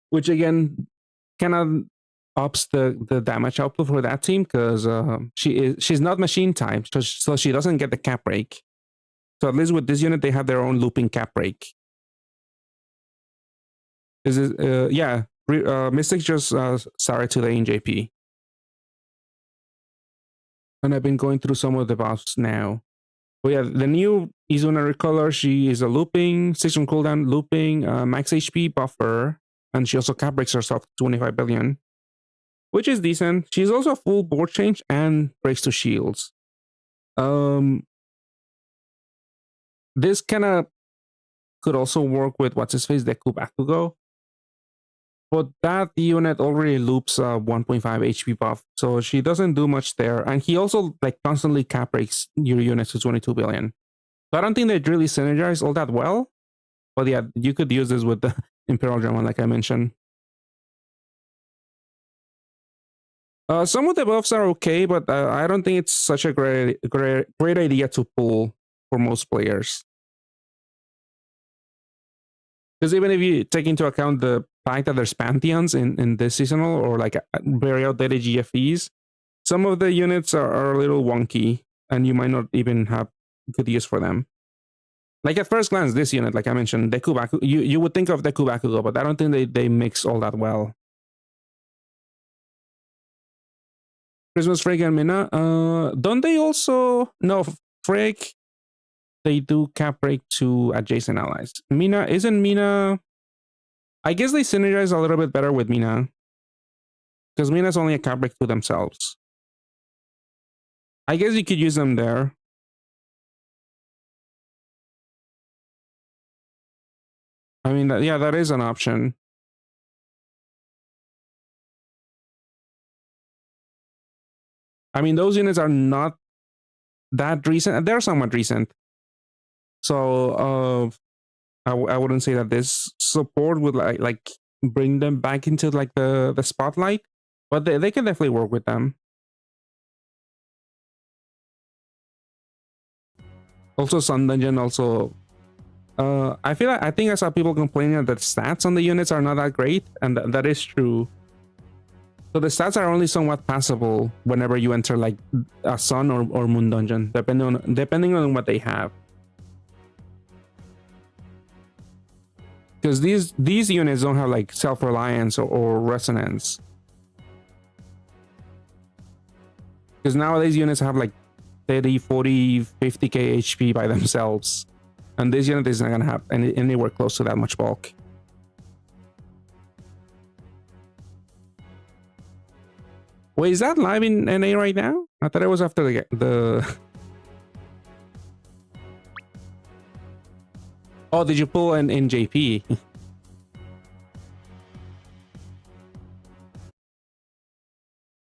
which again kind of ups the damage output for that team, because she's not machine type, so she doesn't get the cap break. So at least with this unit, they have their own looping cap break. This is yeah. Mystics just started today in JP, and I've been going through some of the buffs now. But yeah, the new Izuna color, she is a looping, 6 on cooldown, looping, max HP buffer, and she also cap breaks herself to 25 billion, which is decent. She's also a full board change and breaks to shields. This kind of could also work with what's his face, Deku Bakugo. But that unit already loops 1.5 HP buff, so she doesn't do much there. And he also like constantly cap breaks your units to 22 billion. So I don't think they really synergize all that well. But yeah, you could use this with the Imperial Drama, like I mentioned. Some of the buffs are okay, but I don't think it's such a great idea to pull for most players. Because even if you take into account the fact that there's Pantheons in this seasonal or like very outdated GFEs, some of the units are a little wonky and you might not even have good use for them. Like at first glance, this unit, like I mentioned, Deku Bakugo, you would think of Deku Bakugo, but I don't think they mix all that well. Christmas Frigg and Mina, don't they also... No, Frigg, they do cap break to adjacent allies. Isn't Mina... I guess they synergize a little bit better with Mina. Because Mina's only a cap break to themselves. I guess you could use them there. I mean, yeah, that is an option. I mean, those units are not that recent. They're somewhat recent. So I wouldn't say that this support would like bring them back into like the spotlight, but they can definitely work with them. Also, Sun Dungeon also. I think I saw people complaining that the stats on the units are not that great, and that is true. So the stats are only somewhat passable whenever you enter like a Sun or Moon Dungeon, depending on what they have. Because these units don't have like self-reliance or resonance. Because nowadays units have like 30, 40, 50k HP by themselves. And this unit is not going to have anywhere close to that much bulk. Wait, is that live in NA right now? I thought it was after the... Oh, did you pull in JP?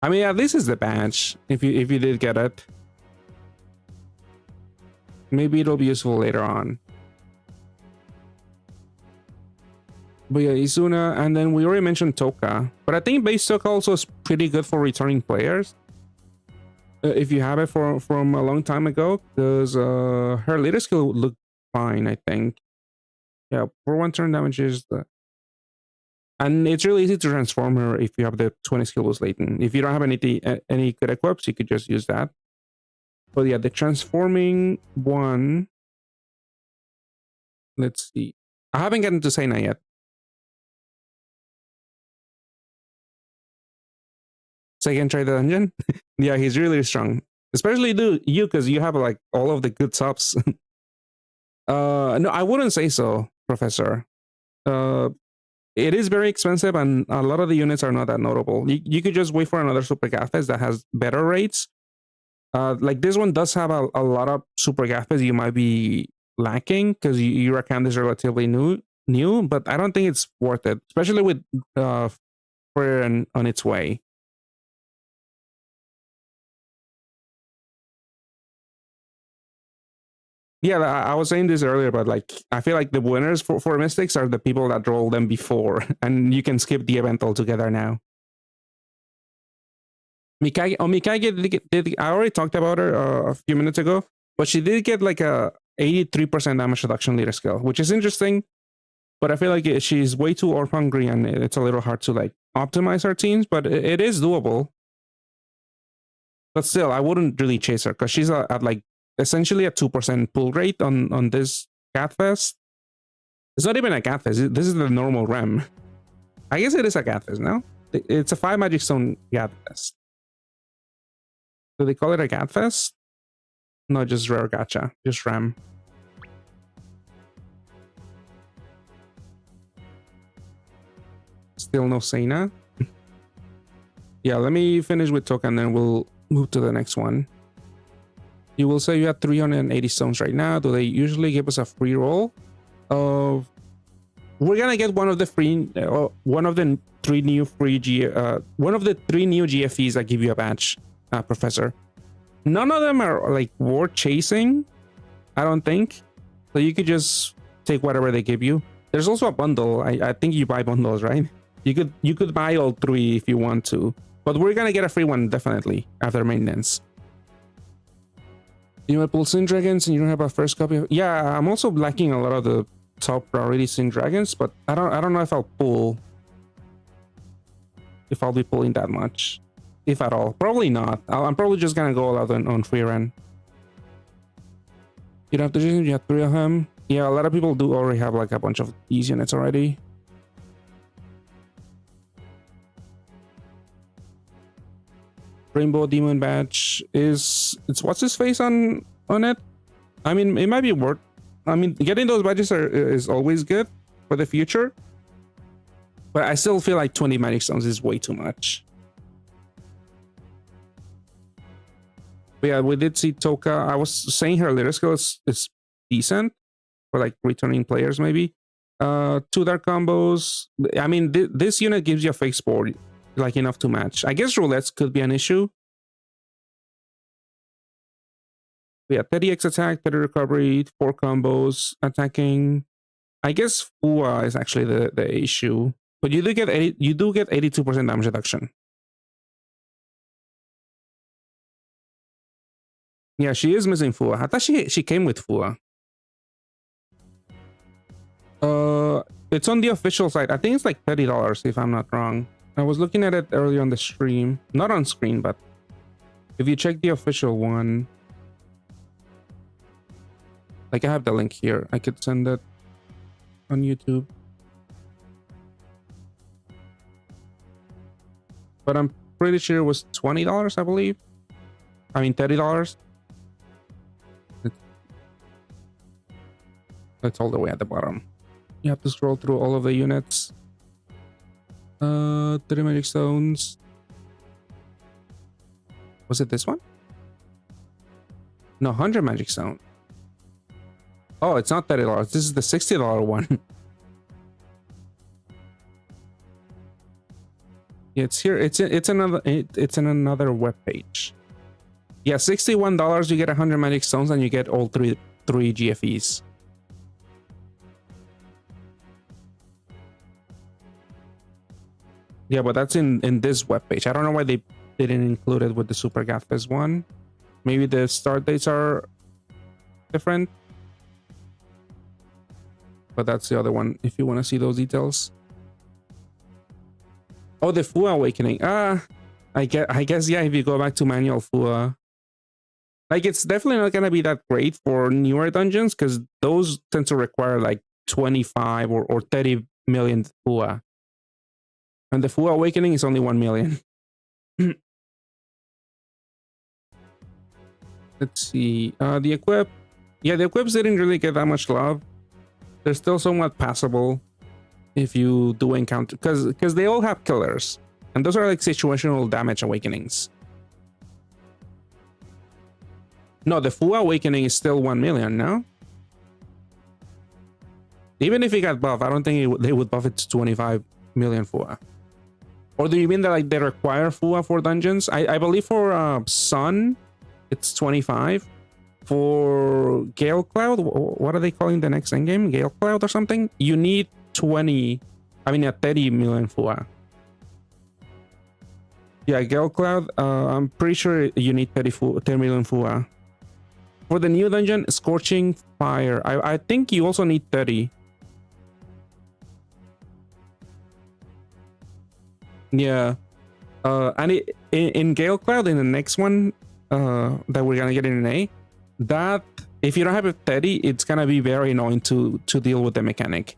I mean, yeah, this is the badge. If you did get it, maybe it'll be useful later on. But yeah, Izuna, and then we already mentioned Toka. But I think base Toka also is pretty good for returning players. If you have it from a long time ago, because her later skill would look fine, I think. Yeah, for 1 turn damages. And it's really easy to transform her if you have the 20 skill boost latent. If you don't have any good equips, you could just use that. But yeah, the transforming one. Let's see. I haven't gotten to Seina yet. So I can try the dungeon. Yeah, he's really strong. Especially you, because you have like all of the good subs. No, I wouldn't say so, Professor. It is very expensive, and a lot of the units are not that notable. You could just wait for another Super Gaffes that has better rates. Like this one does have a lot of Super Gaffes you might be lacking because your account is relatively new, but I don't think it's worth it, especially with Frieren on its way. Yeah, I was saying this earlier, but like I feel like the winners for Mystics are the people that rolled them before, and you can skip the event altogether now. Mikage did I already talked about her a few minutes ago, but she did get like a 83% damage reduction leader skill, which is interesting. But I feel like she's way too orb hungry, and it's a little hard to like optimize her teams, but it is doable. But still, I wouldn't really chase her because she's at like essentially a 2% pull rate on this Catfest. It's not even a Catfest. This is the normal REM. I guess it is a Catfest, no? It's a 5 Magic Stone Catfest. Do they call it a Catfest? No, just rare gacha. Just REM. Still no Sena. Yeah, let me finish with Toka and then we'll move to the next one. You will say you have 380 stones right now. Do they usually give us a free roll? We're gonna get one of the free, one of the three new GFEs that give you a badge, Professor. None of them are like worth chasing, I don't think. So you could just take whatever they give you. There's also a bundle. I think you buy bundles, right? You could buy all 3 if you want to, but we're gonna get a free one definitely after maintenance. You might pull Sin Dragons and you don't have a first copy of... Yeah, I'm also lacking a lot of the top priority Sin Dragons, but I don't know if I'll pull. If I'll be pulling that much, if at all. Probably not. I'm probably just gonna go all out on Frieren. You don't have to choose. You have 3 of them. Yeah, a lot of people do already have like a bunch of these units already. Rainbow Demon badge it's what's his face on it. I mean, it might be worth. I mean, getting those badges is always good for the future, but I still feel like 20 magic stones is way too much. But yeah, we did see Toka. I was saying her lyric skill is decent for like returning players, maybe. 2 dark combos. I mean, this unit gives you a fake sport, like enough to match. I guess roulettes could be an issue. Yeah, 30x attack, 30 recovery, 4 combos, attacking. I guess Fua is actually the issue, but you do get 82% damage reduction. Yeah, she is missing Fua. I thought she came with Fua. It's on the official site. I think it's like $30 if I'm not wrong. I was looking at it earlier on the stream, not on screen, but if you check the official one, like I have the link here, I could send it on YouTube. But I'm pretty sure it was $20, I believe. I mean, $30. It's all the way at the bottom. You have to scroll through all of the units. 30 magic stones. Was it this one? No, 100 magic stone. Oh, it's not $30. This is the $60 one. Yeah, it's here. It's in another web page. Yeah, $61. You get 100 magic stones and you get all three GFEs. Yeah, but that's in this webpage. I don't know why they didn't include it with the Super Catfest one. Maybe the start dates are different. But that's the other one if you want to see those details. Oh, the Fua Awakening. I guess yeah, if you go back to manual Fua. Like, it's definitely not gonna be that great for newer dungeons because those tend to require like 25 or 30 million Fua. And the Fua Awakening is only 1 million. Let's see. The equip. Yeah, the equips didn't really get that much love. They're still somewhat passable if you do encounter, because they all have killers. And those are like situational damage awakenings. No, the Fua Awakening is still 1 million, no? Even if it got buffed, I don't think they would buff it to 25 million Fua. Or do you mean that like they require Fua for dungeons? I believe for Sun, it's 25. For Gale Cloud, what are they calling the next endgame? Gale Cloud or something? You need 30 million Fua. Yeah, Gale Cloud, I'm pretty sure you need 10 million Fua. For the new dungeon, Scorching Fire, I think you also need 30. Yeah. And in Gale Cloud, in the next one that we're gonna get in an A, that if you don't have a Teddy, it's gonna be very annoying to deal with the mechanic,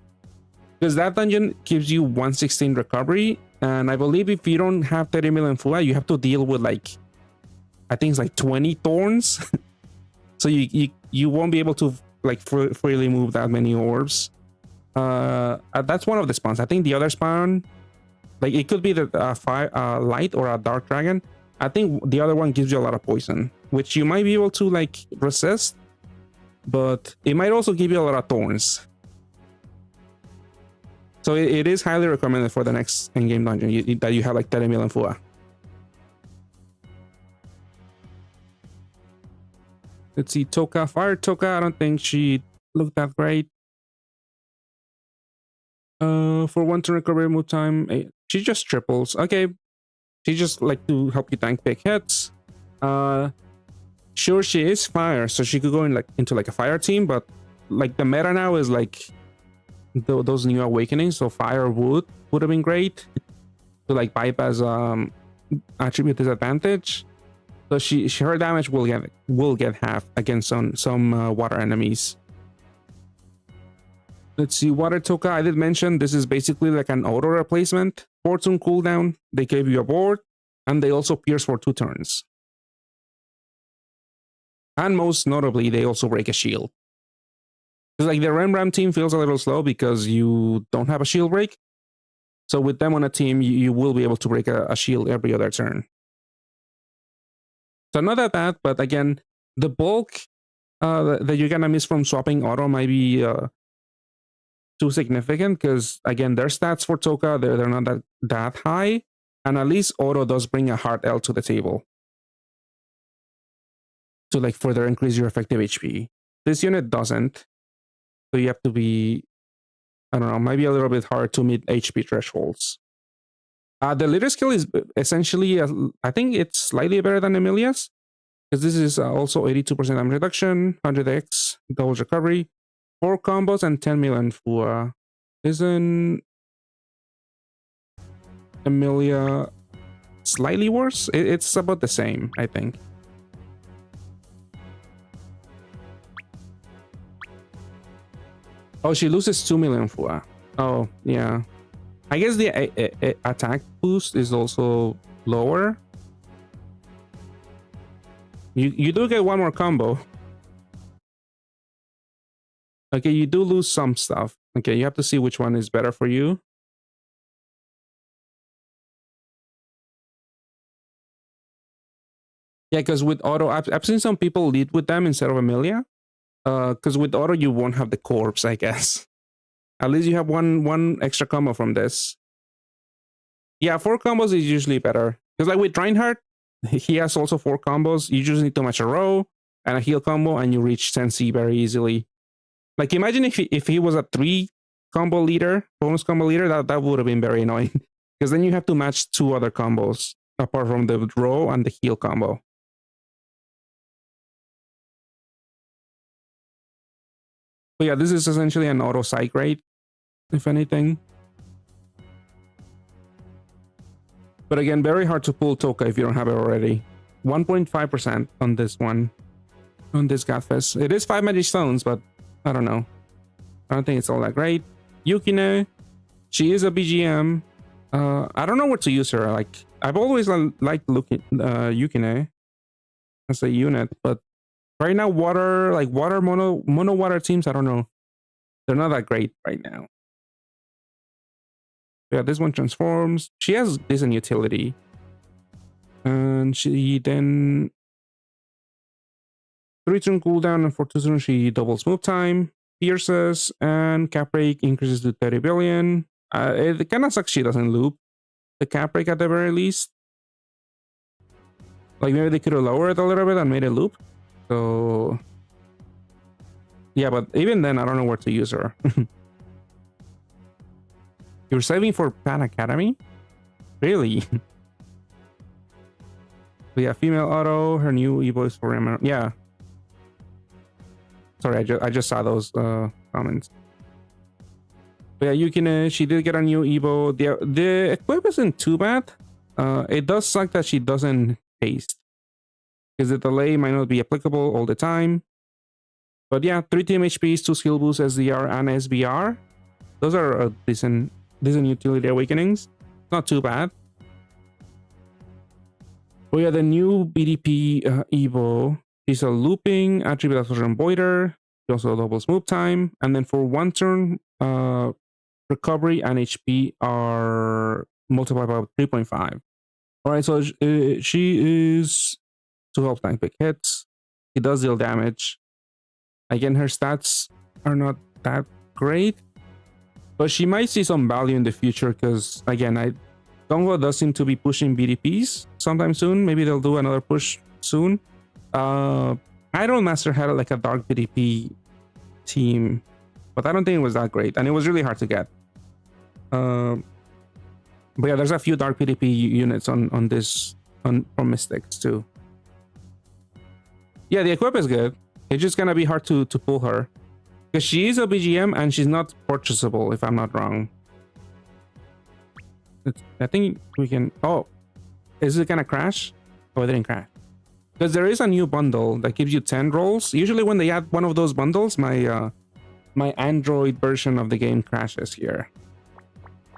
because that dungeon gives you 116 recovery, and I believe if you don't have 30 million Fua, you have to deal with like, I think it's like 20 thorns. So you won't be able to like freely move that many orbs. That's one of the spawns. I think the other spawn, like it could be the fire light or a dark dragon. I think the other one gives you a lot of poison, which you might be able to like resist, but it might also give you a lot of thorns. So it is highly recommended for the next in-game dungeon that you have like 30 million Fua. Let's see, Toka. Fire Toka, I don't think she looked that great. For 1 turn recovery move time, she just triples. Okay, she just like to help you tank big hits. Sure, she is fire, so she could go in like into like a fire team, but like the meta now is like those new awakenings, so fire would have been great to like bypass attribute disadvantage. So her damage will get half against some water enemies. Let's see, Water Toka, I did mention this is basically like an auto replacement. 4-turn cooldown, they gave you a board, and they also pierce for 2 turns. And most notably, they also break a shield. It's like the Rembrandt team feels a little slow because you don't have a shield break. So with them on a team, you will be able to break a shield every other turn. So not that bad, but again, the bulk that you're gonna miss from swapping auto might be too significant, because again, their stats for Toka, they're not that high, and at least auto does bring a hard L to the table to like further increase your effective HP. This unit doesn't, so you have to be, I don't know, maybe a little bit hard to meet HP thresholds. The leader skill is essentially, I think it's slightly better than Emilia's, because this is also 82% damage reduction, 100x, double recovery, 4 combos, and 10 million Fua. Isn't Emilia slightly worse? It's about the same, I think. Oh, she loses 2 million Fua. Oh, yeah. I guess the attack boost is also lower. You do get 1 more combo. Okay, you do lose some stuff. Okay, you have to see which one is better for you. Yeah, because with auto, I've seen some people lead with them instead of Emilia. Because with auto, you won't have the corpse, I guess. At least you have one extra combo from this. Yeah, 4 combos is usually better. Because like with Reinhardt, he has also 4 combos. You just need to match a row and a heal combo, and you reach Sensi very easily. Like imagine if he was a 3 combo leader, bonus combo leader, that would have been very annoying. Because then you have to match 2 other combos apart from the row and the heal combo. But yeah, this is essentially an auto psych rate, if anything. But again, very hard to pull Toka if you don't have it already. 1.5% on this one, on this Godfest. It is 5 magic stones, but I don't know. I don't think it's all that great. Yukine, she is a BGM. I don't know where to use her. Like I've always liked Yukine as a unit, but right now water mono water teams, I don't know. They're not that great right now. Yeah, this one transforms. She has decent utility. And she then 3-turn cooldown, and for 2 turns she doubles move time, pierces, and cap break increases to 30 billion. It kind of sucks she doesn't loop the cap break at the very least. Like maybe they could have lowered it a little bit and made it loop. So yeah, but even then I don't know where to use her. You're saving for Pan Academy? Really? So yeah, female auto, her new Evo is for Emerald. Yeah. Sorry, I just saw those comments. But yeah, Yukine, she did get a new Evo. The equip isn't too bad. It does suck that she doesn't haste, because the delay might not be applicable all the time. But yeah, 3 team HPs, 2 skill boosts, SDR, and SBR. Those are decent utility awakenings. Not too bad. We have the new BDP Evo. She's a looping, attribute absorption voider. She also doubles move time. And then for 1 turn, recovery and HP are multiplied by 3.5. Alright, so she is to help tank big hits. She does deal damage. Again, her stats are not that great, but she might see some value in the future because, again, Dongwo does seem to be pushing BDPs sometime soon. Maybe they'll do another push soon. Idol Master had like a dark BDP team, but I don't think it was that great, and it was really hard to get. But yeah, there's a few dark BDP units on from Mystics too. Yeah, the equip is good. It's just gonna be hard to pull her because she is a BGM and she's not purchasable, if I'm not wrong. I think we can. Oh, is it gonna crash? Oh, it didn't crash. Because there is a new bundle that gives you 10 rolls. Usually when they add one of those bundles, my Android version of the game crashes here.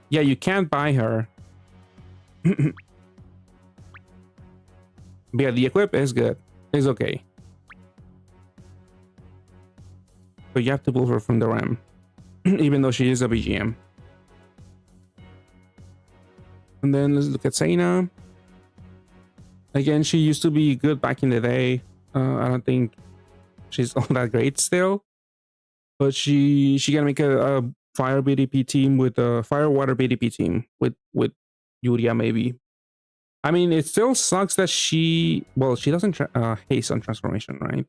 Yeah, you can't buy her. But yeah, the equip is good. It's okay. But you have to pull her from the RAM. Even though she is a BGM. And then let's look at Sena. Again, she used to be good back in the day. I don't think she's all that great still. But she can make a fire BDP team with a fire water BDP team with Yuria maybe. I mean, it still sucks that she doesn't haste on transformation, right?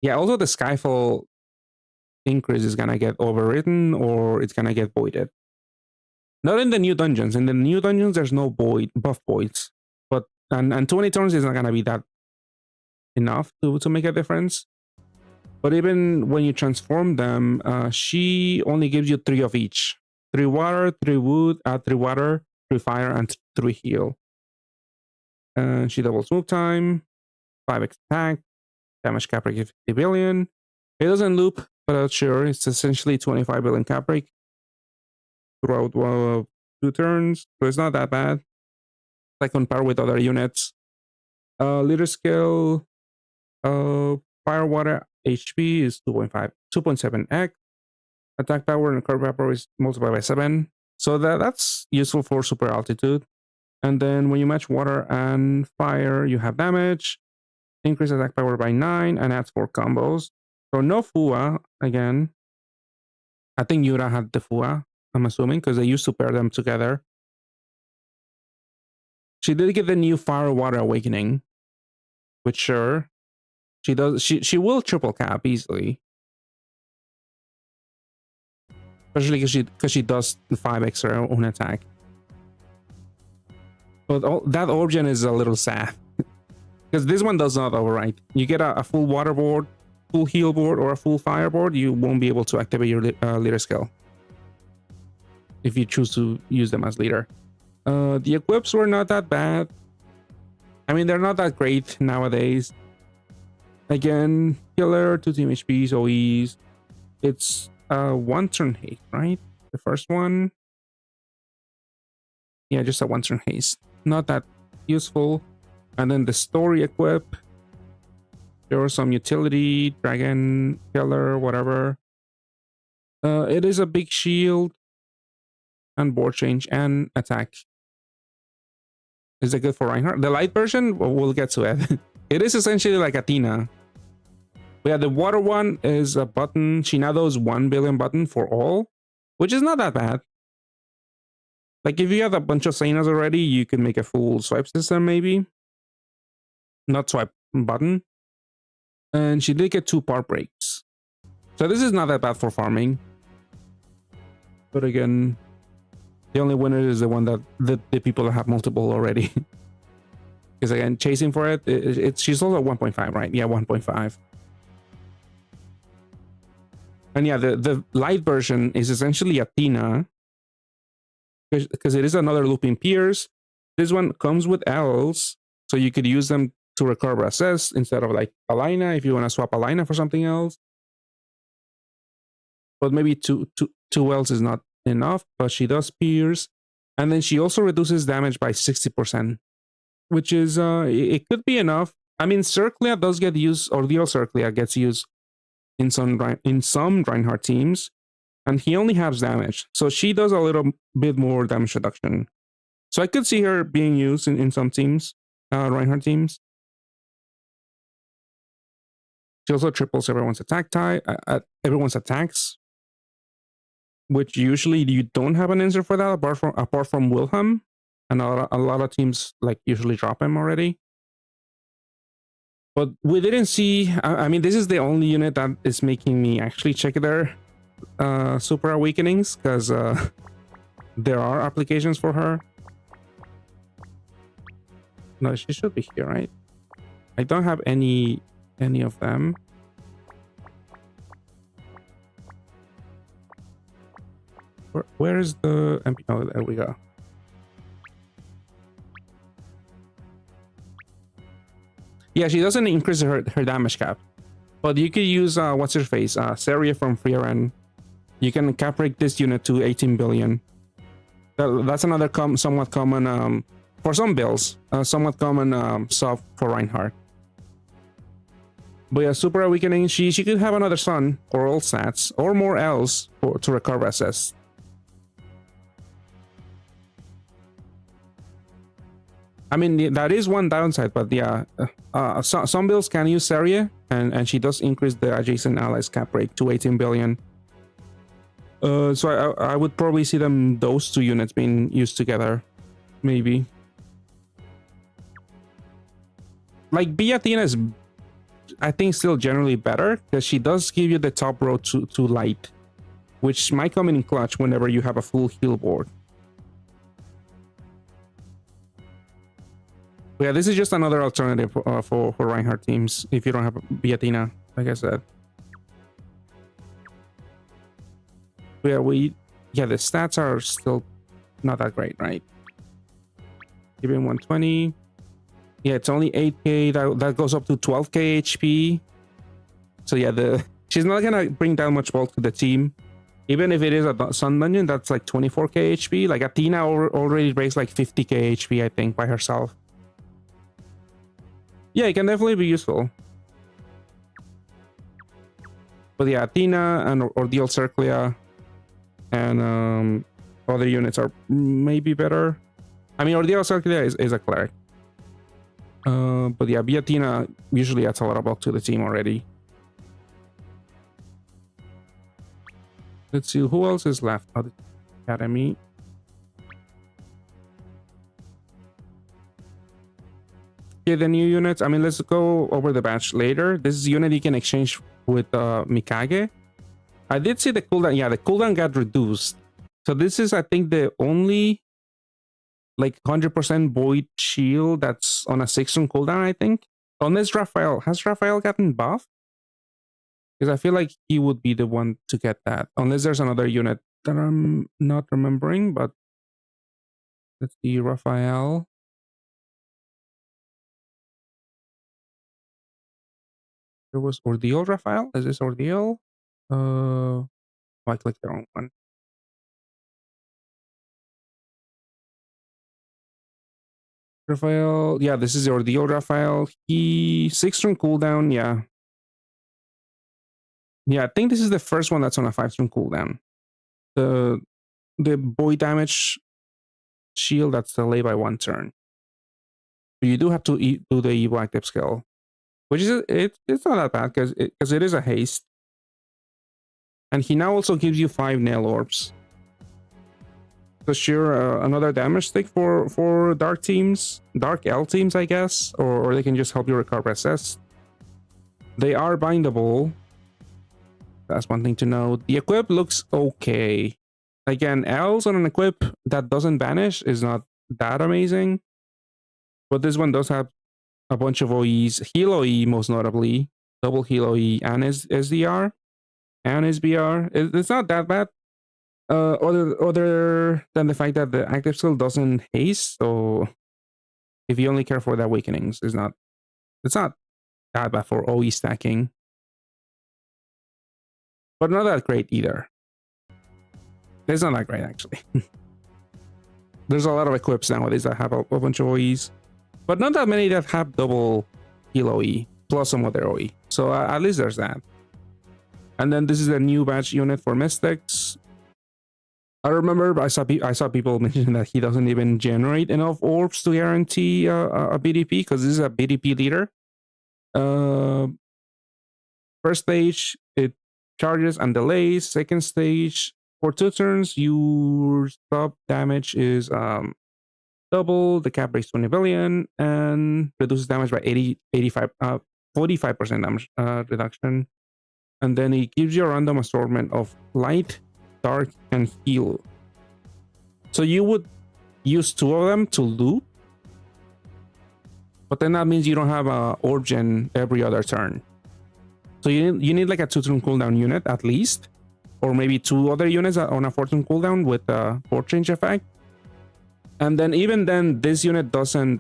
Yeah, also the Skyfall increase is gonna get overwritten or it's gonna get voided. Not in the new dungeons. In the new dungeons, there's no buff voids. But and 20 turns is not gonna be that enough to make a difference. But even when you transform them, she only gives you 3 of each. 3 water, 3 wood, 3 water, 3 fire, and 3 heal. She doubles move time, 5x attack, damage cap rate 50 billion. It doesn't loop, but sure, it's essentially 25 billion cap rate throughout 2 turns, so it's not that bad. Like on par with other units. Leader skill, fire water HP is 2.7x. Attack power and curve power is multiplied by 7. So that's useful for super altitude. And then when you match water and fire, you have damage, increase attack power by 9, and adds 4 combos. So no Fua again. I think Yura had the Fua, I'm assuming, because they used to pair them together. She did get the new Fire Water Awakening, which sure, she does. She will triple cap easily, especially because she does 5 extra on attack. But that origin is a little sad because this one does not override. You get a full water board, full heal board, or a full fire board, you won't be able to activate your leader skill if you choose to use them as leader. The equips were not that bad. I mean, they're not that great nowadays. Again, healer, 2 team HPs, OEs. It's 1 turn haste, right? The first one. Yeah, just a 1 turn haste. Not that useful. And then the story equip. There was some utility, dragon, killer, whatever. It is a big shield and board change and attack. Is it good for Reinhardt? The light version, we'll get to it. It is essentially like Athena. But yeah, the water one is a button. Shinado's 1 billion button for all, which is not that bad. Like if you have a bunch of Senas already, you can make a full swipe system maybe. Not swipe, button. And she did get 2 part breaks. So this is not that bad for farming. But again, the only winner is the one that the people that have multiple already. Because again, chasing for it, she's also 1.5, right? Yeah, 1.5. And yeah, the light version is essentially Athena. Because it is another looping pierce. This one comes with L's, so you could use them to recover assist instead of like Alina if you want to swap Alina for something else. But maybe two wells is not enough, but she does pierce. And then she also reduces damage by 60%, which is, it could be enough. I mean, Circlia does get used, or Leo Circlia gets used in some Reinhardt teams, and he only halves damage. So she does a little bit more damage reduction. So I could see her being used in some teams, Reinhardt teams. She also triples everyone's everyone's attacks, which usually you don't have an answer for that apart from Wilhelm, and a lot of teams like usually drop him already. But we didn't see. I mean, this is the only unit that is making me actually check their Super Awakenings, because there are applications for her. No, she should be here, right? I don't have any of them. Where is the MP? Oh, there we go. Yeah, she doesn't increase her damage cap, but you could use what's her face, Saria from Frieren. You can cap rate this unit to 18 billion. That's another somewhat common for some builds, somewhat common sub for Reinhardt. But yeah, Super Awakening, she could have another son or all stats or more L's to recover SS. I mean, that is one downside, but yeah, some builds can use Saria, and she does increase the adjacent allies cap rate to 18 billion. So I would probably see those two units being used together, maybe. Like Beatina is, I think, still generally better because she does give you the top row to light, which might come in clutch whenever you have a full heal board. But yeah, this is just another alternative for Reinhardt teams if you don't have Beatina, like I said. But yeah, the stats are still not that great, right? Even 120. Yeah, it's only 8k. That goes up to 12k HP. So yeah, she's not gonna bring down much bulk to the team. Even if it is a Sun Dungeon, that's like 24k HP. Like Athena already breaks like 50k HP, I think, by herself. Yeah, it can definitely be useful. But yeah, Athena and Ordeal Circlia and other units are maybe better. I mean, Ordeal Circlia is a cleric. But yeah, Beatina usually adds a lot of bulk to the team already. Let's see, who else is left? Oh, the Academy. Okay, the new units. I mean, let's go over the batch later. This is a unit you can exchange with Mikage. I did see the cooldown. Yeah, the cooldown got reduced. So this is, I think, the only like 100% void shield that's on a 6-turn cooldown, I think. Unless Raphael. Has Raphael gotten buffed? Because I feel like he would be the one to get that. Unless there's another unit that I'm not remembering, but let's see, Raphael. There was Ordeal Raphael. Is this Ordeal? Oh, I clicked the wrong one. Raphael. Yeah, this is the Ordeal Raphael. He 6-turn cooldown. Yeah. Yeah, I think this is the first one that's on a 5-turn cooldown. The void damage shield that's delayed by 1 turn. But you do have to do the Evo active skill, which is it's not that bad because it is a haste. And he now also gives you 5 nail orbs. So sure, another damage stick for dark teams, dark L teams, I guess, or they can just help you recover SS. They are bindable. That's one thing to know. The equip looks okay. Again, L's on an equip that doesn't vanish is not that amazing. But this one does have a bunch of OEs. Heal OE, most notably. Double heal OE and SDR. And SBR. It's not that bad. Other than the fact that the active skill doesn't haste. So if you only care for the awakenings, it's not It's not that bad for OE stacking, but not that great either. It's not that great, actually. There's a lot of equips nowadays that have a bunch of OEs, but not that many that have double heal OE plus some other OE. So at least there's that. And then this is a new badge unit for Mystics. I remember I saw people mention that he doesn't even generate enough orbs to guarantee a BDP, because this is a BDP leader. First stage, it charges and delays. Second stage, for 2 turns, your sub damage is double, the cap breaks 20 billion, and reduces damage by 45% damage reduction. And then it gives you a random assortment of light, dark, and heal. So you would use 2 of them to loot, but then that means you don't have a orb gen every other turn. So you need like a 2-turn cooldown unit at least, or maybe 2 other units on a 4-turn cooldown with a 4-change effect. And then even then, this unit doesn't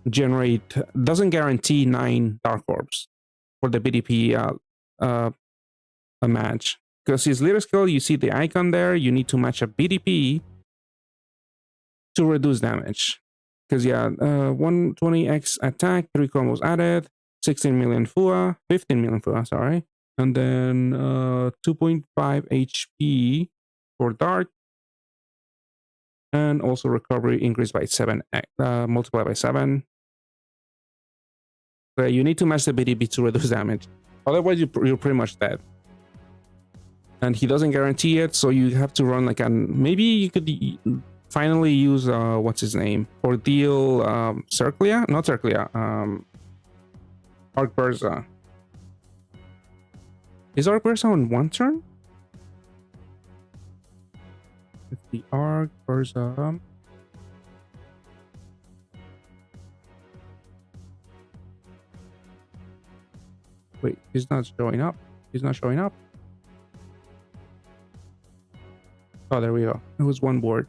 guarantee 9 dark orbs for the BDP a match, because his leader skill, you see the icon there, you need to match a BDP to reduce damage. Because 120x attack, 3 combos added, 16 million FUA, 15 million FUA, sorry, and then 2.5 HP for dark, and also recovery increased by 7, multiplied by 7. So you need to match the BDP to reduce damage, otherwise you're pretty much dead. And he doesn't guarantee it, so you have to run like maybe you could finally use what's his name, Ordeal Circlia, not Circlia, Arc Burza. Is Arc Burza on 1 turn? It's the Arc Burza. Wait, he's not showing up. He's not showing up. Oh, there we go. It was 1 board.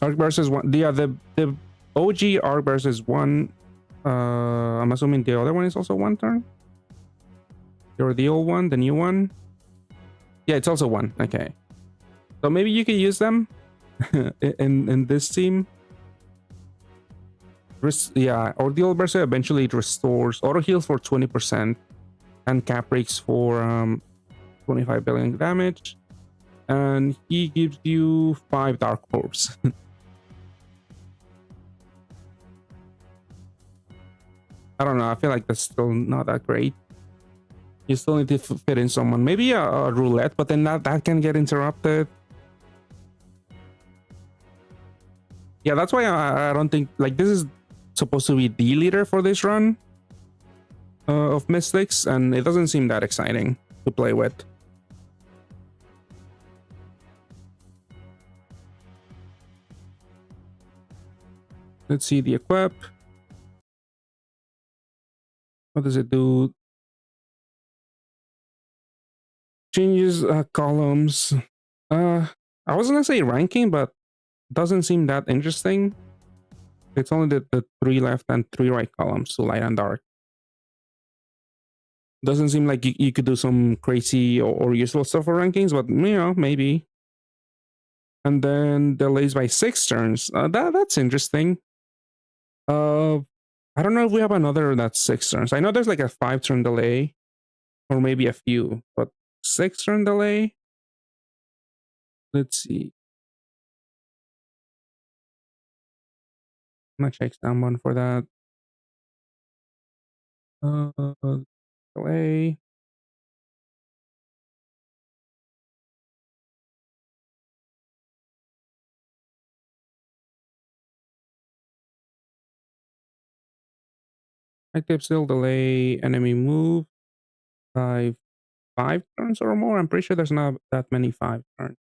Arc Burst is 1. Yeah, the OG Arc Burst is 1. I'm assuming the other one is also 1 turn. Or the old one, the new one. Yeah, it's also 1. Okay. So maybe you could use them in this team. Yeah, Ordeal Burst eventually restores auto heals for 20% and cap breaks for 25 billion damage. And he gives you 5 dark orbs. I don't know. I feel like that's still not that great. You still need to fit in someone. Maybe a roulette, but then that can get interrupted. Yeah, that's why I don't think, like, this is supposed to be the leader for this run of Mystics, and it doesn't seem that exciting to play with. Let's see the equip. What does it do? Changes columns. I was gonna say ranking, but doesn't seem that interesting. It's only the 3 left and 3 right columns, so light and dark. Doesn't seem like you could do some crazy or useful stuff for rankings, but you know, maybe. And then delays by 6 turns. That's interesting. I don't know if we have another that's 6 turns. I know there's like a 5-turn delay, or maybe a few, but 6-turn delay. Let's see. I'm gonna check someone for that. Delay. Active still delay enemy move by 5 turns or more. I'm pretty sure there's not that many 5 turns.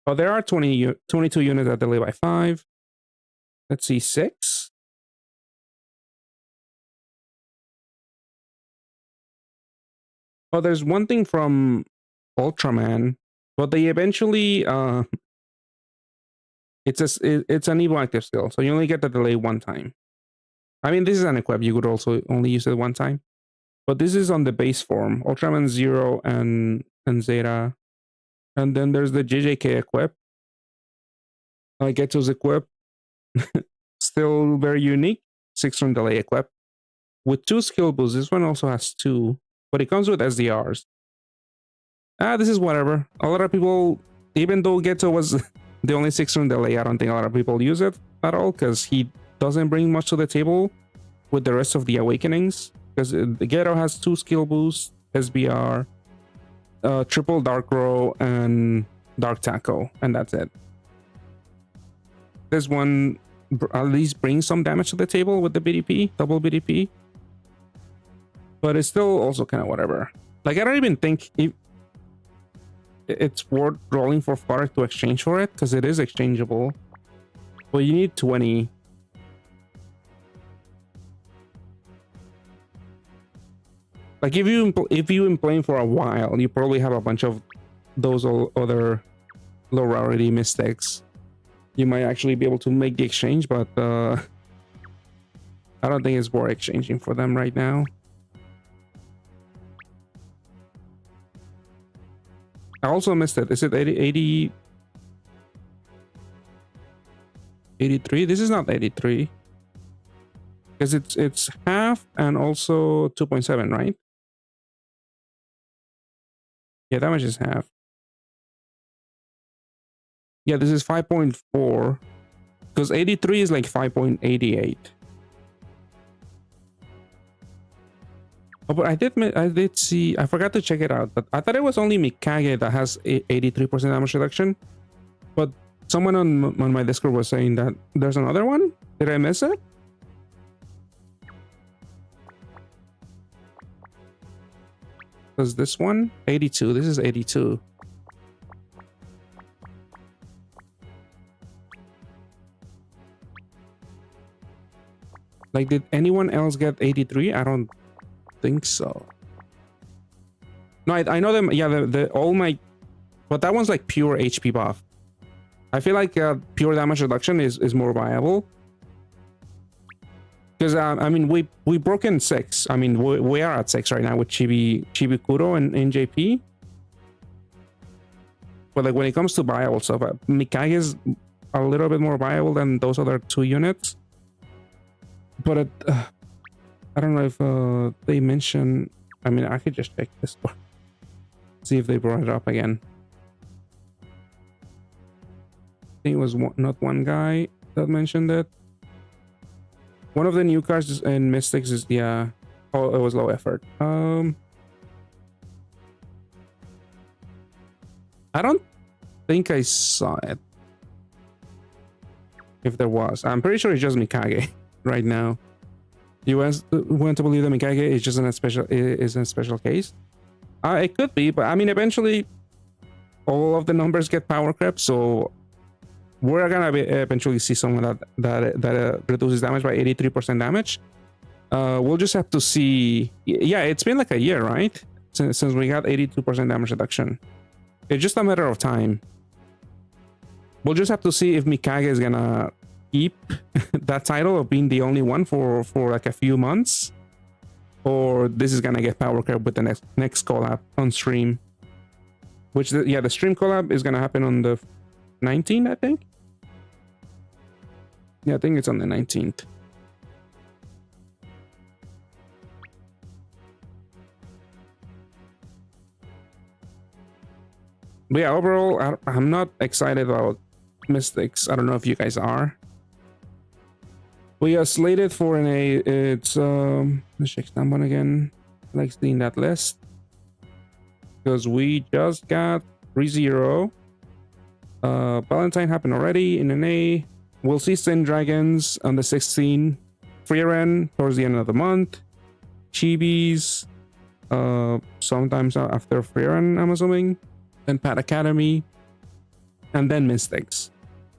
Oh, there are 22 units that delay by 5. Let's see, 6. Oh, there's one thing from Ultraman, but they eventually it's an evil active skill, so you only get the delay 1 time. I mean, this is an equip. You could also only use it one time. But this is on the base form. Ultraman Zero and Zeta. And then there's the JJK equip. Geto's equip. Still very unique. 6-turn delay equip. With 2 skill boosts. This one also has 2. But it comes with SDRs. This is whatever. A lot of people, even though Geto was the only 6-turn delay, I don't think a lot of people use it at all. Because he doesn't bring much to the table with the rest of the awakenings. Because the Geto has 2 skill boosts, SBR, triple Dark Row, and Dark Taco, and that's it. This one at least brings some damage to the table with the BDP, double BDP. But it's still also kind of whatever. Like, I don't even think it's worth rolling for fodder to exchange for it, because it is exchangeable. But you need 20. Like, if you've been playing for a while, you probably have a bunch of those other low rarity mystics. You might actually be able to make the exchange, but I don't think it's worth exchanging for them right now. I also missed it. Is it 80? 83? This is not 83. Because it's half and also 2.7, right? Yeah, that much is half. Yeah, this is 5.4. Because 83 is like 5.88. Oh, but I did see, I forgot to check it out, but I thought it was only Mikage that has 83% damage reduction. But someone on my Discord was saying that there's another one. Did I miss it? Was this one 82? This is 82. Like, did anyone else get 83? I don't think so. No, I know them. Yeah, the all my, but that one's like pure HP buff. I feel like pure damage reduction is more viable. Because I mean, we broke in 6. I mean, we are at 6 right now with Chibi Kuro and JP. But like, when it comes to viable stuff, Mikage is a little bit more viable than those other 2 units. But I don't know if they mention. I mean, I could just check this one, see if they brought it up again. I think it was not one guy that mentioned it. One of the new cards in Mystics is, yeah. Oh, it was low effort. I don't think I saw it. If there was, I'm pretty sure it's just Mikage right now. You want to believe that Mikage is just in a special case? It could be, but I mean, eventually, all of the numbers get power creep, so we're gonna eventually see someone that reduces damage by 83% damage. We'll just have to see. Yeah, it's been like a year, right? Since we got 82% damage reduction. It's just a matter of time. We'll just have to see if Mikage is gonna keep that title of being the only one for like a few months, or this is gonna get power creep with the next collab on stream. Which the stream collab is gonna happen on the 19th, I think. Yeah, I think it's on the 19th. But yeah, overall, I'm not excited about Mystics. I don't know if you guys are. We are slated for an A. It's let's check that one again. I like seeing that list because we just got 3-0. Valentine happened already in an A. We'll see Sin Dragons on the 16th. Frieren towards the end of the month. Chibis sometimes after Frieren, I'm assuming. Then Pat Academy. And then Mystics.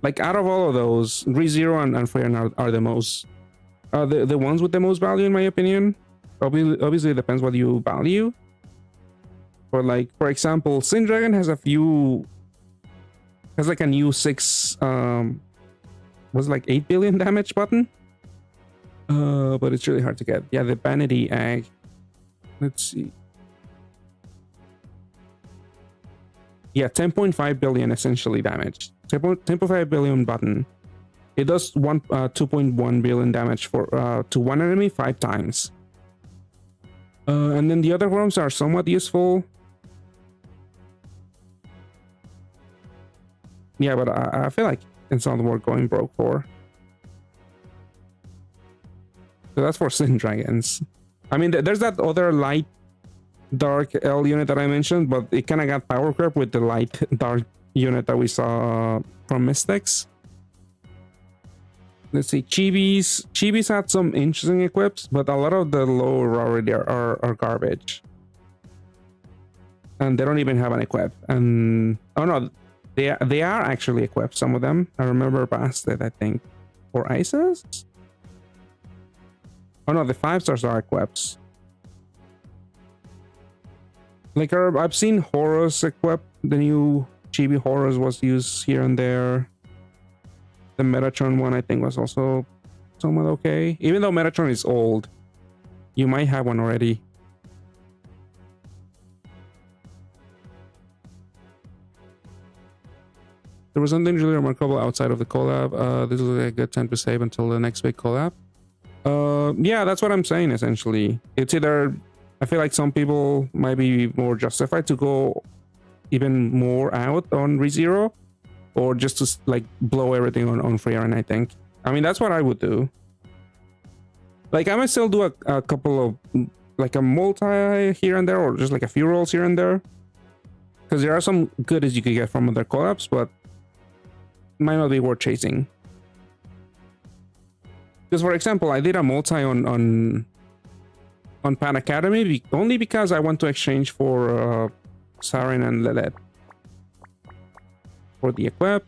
Like, out of all of those, ReZero and Frieren are the most the ones with the most value, in my opinion. Obviously it depends what you value. But like, for example, Sin Dragon has like a new 6 was like 8 billion damage button. But it's really hard to get. Yeah, the vanity egg. Let's see. Yeah, 10.5 billion essentially damage. 10.5 billion button. It does 2.1 billion damage for to one enemy 5 times. And then the other worms are somewhat useful. Yeah, but I feel like it's not worth going broke for. So that's for Sin Dragons. I mean, there's that other light dark L unit that I mentioned, but it kind of got power creep with the light dark unit that we saw from Mystics. Let's see, Chibis. Chibis had some interesting equips, but a lot of the low rarity are garbage. And they don't even have an equip. And oh no, they are actually equipped, some of them. I remember past it, I think. For Isis? Oh no, the 5-stars are equips. Like I've seen Horus equipped. The new Chibi Horus was used here and there. The Metatron one I think was also somewhat okay. Even though Metatron is old, you might have one already. There was something really remarkable outside of the collab. This is a good time to save until the next big collab. Yeah, that's what I'm saying essentially. It's either I feel like some people might be more justified to go even more out on ReZero, or just to like blow everything on Frieren, I think. I mean, that's what I would do. Like I might still do a couple of like a multi here and there, or just like a few rolls here and there, because there are some goodies you could get from other collabs, but might not be worth chasing. Because for example, I did a multi on Pan Academy only because I want to exchange for Sarin and Lilith for the equip,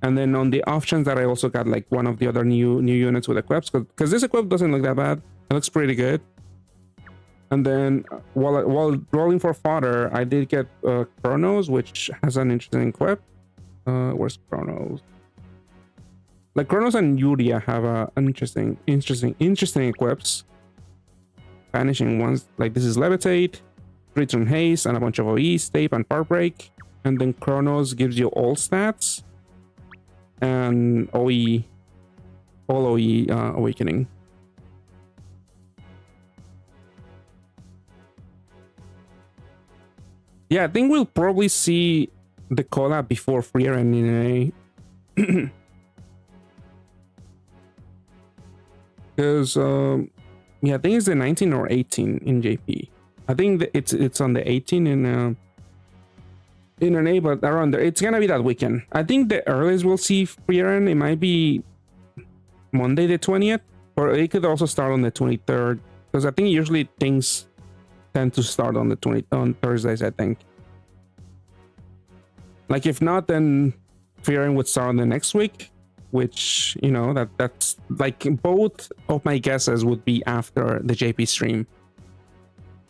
and then on the off chance that I also got like one of the other new units with equips, because this equip doesn't look that bad. It looks pretty good. And then while rolling for fodder, I did get Chronos, which has an interesting equip. Where's Chronos? Like Chronos and Yuria have an interesting equips. Vanishing ones, like this is Levitate, Return Haste, and a bunch of OEs, Tape, and Part Break. And then Chronos gives you all stats and OE, all OE Awakening. Yeah, I think we'll probably see the collab before Frieren in a because yeah, I think it's the 19 or 18 in JP. I think it's on the 18 in an A, but around there. It's gonna be that weekend. I think the earliest we'll see Frieren, it might be Monday the 20th, or it could also start on the 23rd, because I think usually things tend to start on Thursdays, I think. Like if not, then Frieren would start on the next week, which, you know, that's like both of my guesses would be after the JP stream.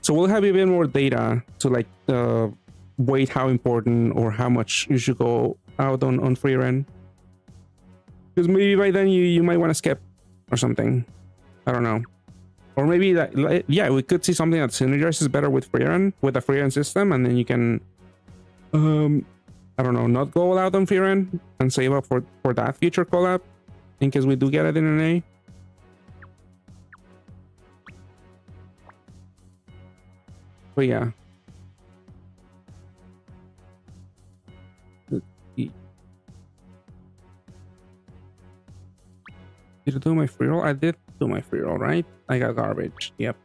So we'll have even more data to like weight how important or how much you should go out on Frieren. Because maybe by then you might want to skip or something. I don't know. Or maybe that, yeah, we could see something that synergizes better with Frieren, with the Frieren system, and then you can I don't know, not go all out on Frieren and save up for that future collab in case we do get it in an A. But yeah. Did I do my free roll? I did do my free roll, right? I got garbage. Yep.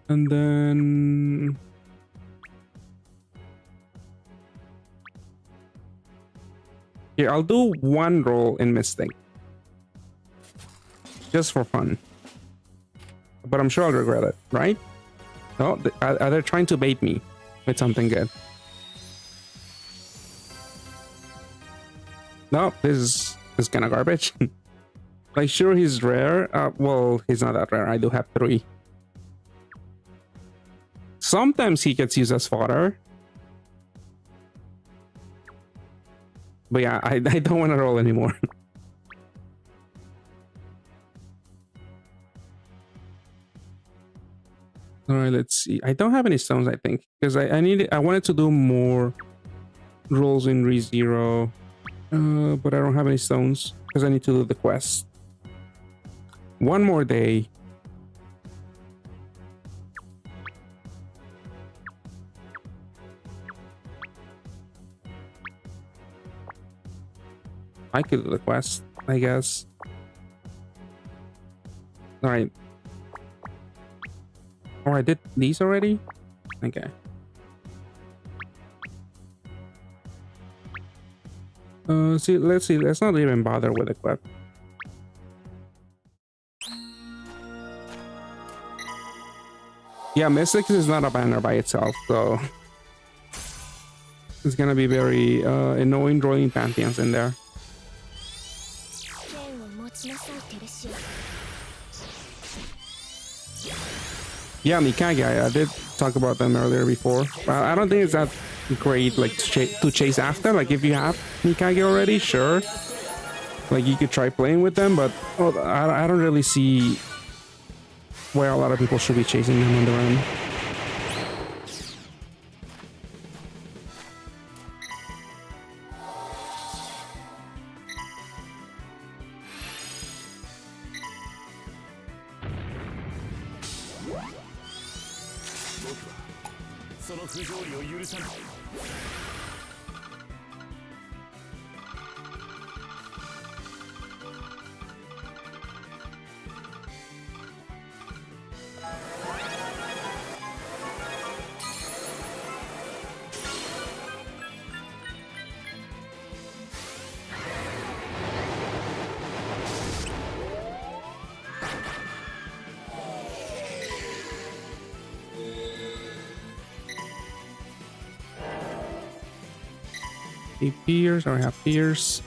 And then here, I'll do one roll in Mystic. Just for fun. But I'm sure I'll regret it, right? No, are they trying to bait me with something good? No, this is kind of garbage. Like, sure, he's rare. Well, he's not that rare. I do have 3. Sometimes he gets used as fodder. But yeah, I don't want to roll anymore. All right, let's see. I don't have any stones, I think, because I wanted to do more rolls in ReZero, but I don't have any stones because I need to do the quest. One more day. I could do the quest, I guess. All right. Oh, I did these already? Okay. Let's see. Let's not even bother with the quest. Yeah, Mystics is not a banner by itself, so it's gonna be very annoying drawing pantheons in there. Yeah, Mikage, I did talk about them earlier before. I don't think it's that great, like, to chase after. Like, if you have Mikage already, sure. Like, you could try playing with them, but I don't really see where a lot of people should be chasing them on their own. Pierce, or have Pierce.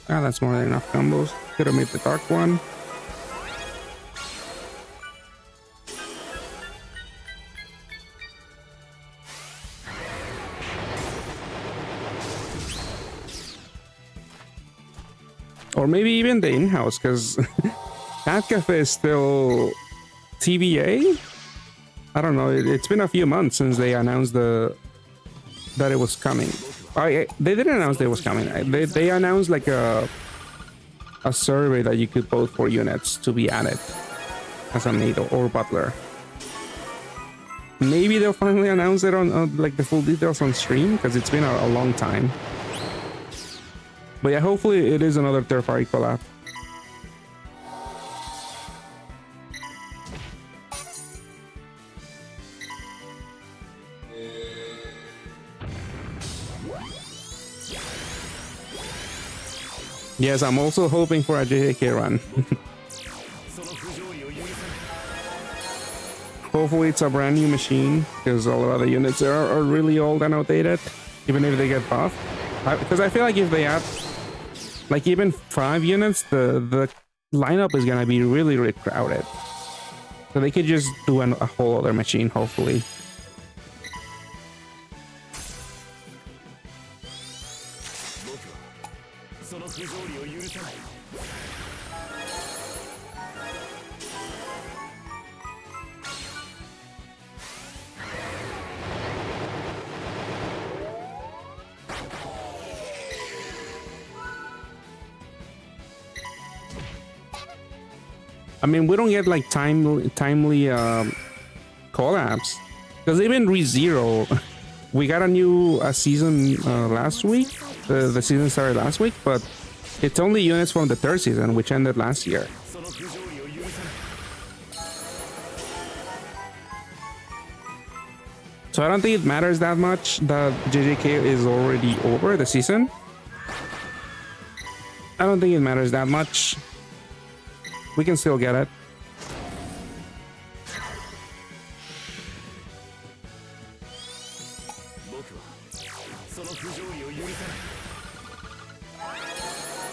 Ah, that's more than enough combos. Could have made the dark one. Or maybe even the in-house, because that cafe is still TBA. I don't know. It's been a few months since they announced that it was coming. They didn't announce that it was coming. They announced like a survey that you could vote for units to be added as a maid or butler. Maybe they'll finally announce it on like the full details on stream, because it's been a long time. But yeah, hopefully it is another third-party collab. Yes, I'm also hoping for a JJK run. Hopefully it's a brand new machine, because all of the units are really old and outdated, even if they get buffed. Because I feel like if they add like even 5 units, the lineup is gonna be really, really crowded. So they could just do a whole other machine, hopefully. I mean, we don't get like timely collabs, because even ReZero, we got a new season last week. The season started last week, but it's only units from the 3rd season, which ended last year. So I don't think it matters that much that JJK is already over the season. I don't think it matters that much. We can still get it.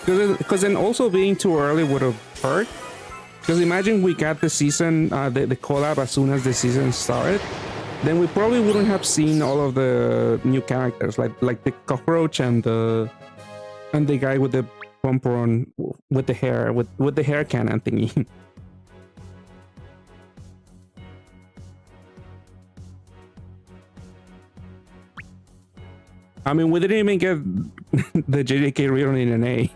Because then also being too early would have hurt. Because imagine we got the season, the collab as soon as the season started, then we probably wouldn't have seen all of the new characters, like the cockroach and the guy with the bumper on with the hair with the hair cannon thingy. I mean, we didn't even get the JJK Frieren in an A.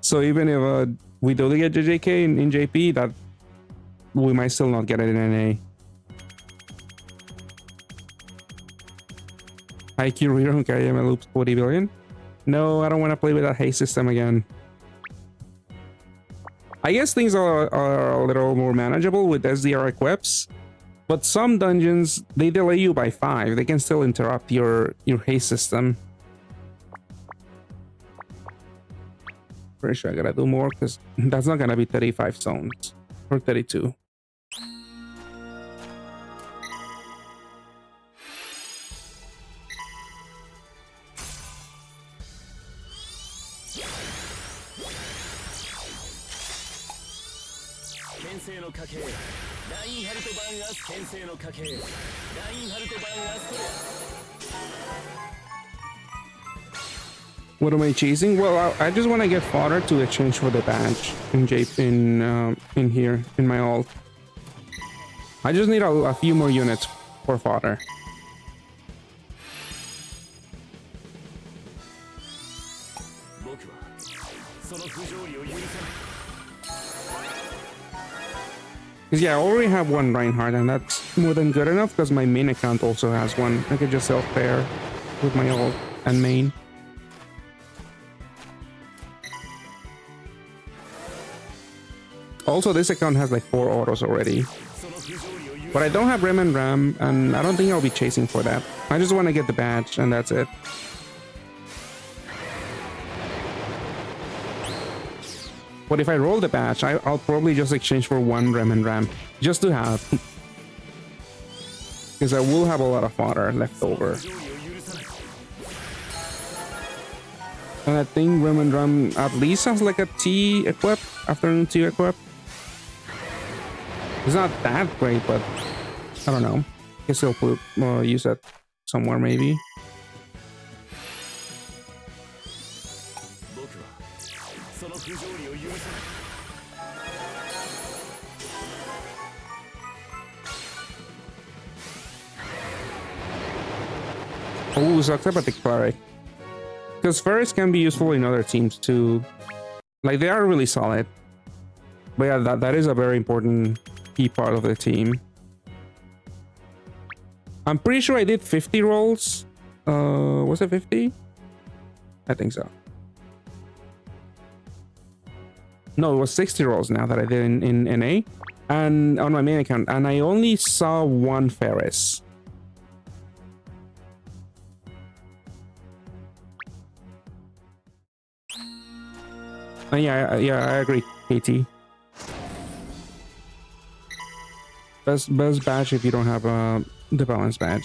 So even if we do get JJK in JP, that we might still not get it in an A. IQ Frieren KM loops 40 billion. No, I don't want to play with that haste system again. I guess things are a little more manageable with SDR equips, but some dungeons, they delay you by 5. They can still interrupt your haste system. Pretty sure I gotta do more because that's not gonna be 35 zones or 32. What am I chasing? Well, I just want to get fodder to exchange for the badge in here in my ult. I just need a few more units for fodder. Because yeah, I already have one Reinhardt, and that's more than good enough because my main account also has one. I could just self-pair with my ult and main. Also, this account has like 4 autos already. But I don't have Rem and Ram, and I don't think I'll be chasing for that. I just want to get the badge, and that's it. But if I roll the badge, I'll probably just exchange for 1 Rem and Ram, just to have. Because I will have a lot of fodder left over. And I think Rem and Ram at least has like a T equip, afternoon T equip. It's not that great, but I don't know. Guess I'll use that somewhere maybe. Oh, sucks about the cleric. Because Ferris can be useful in other teams too. Like, they are really solid. But yeah, that is a very important key part of the team. I'm pretty sure I did 50 rolls. Was it 50? I think so. No, it was 60 rolls now that I did in NA. And on my main account. And I only saw 1 Ferris. Yeah, I agree, KT. Best badge if you don't have the balance badge.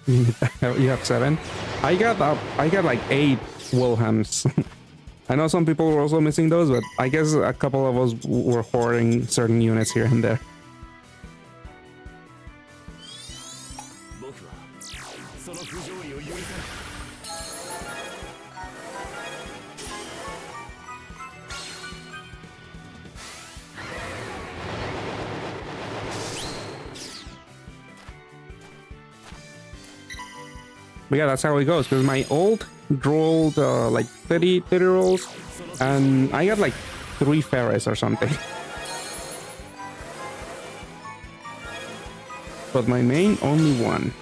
You have 7. I got like 8 Wilhelms. I know some people were also missing those, but I guess a couple of us were hoarding certain units here and there. But yeah, that's how it goes, because my ult rolled like 30 rolls, and I got like 3 Ferris or something. But my main, only 1.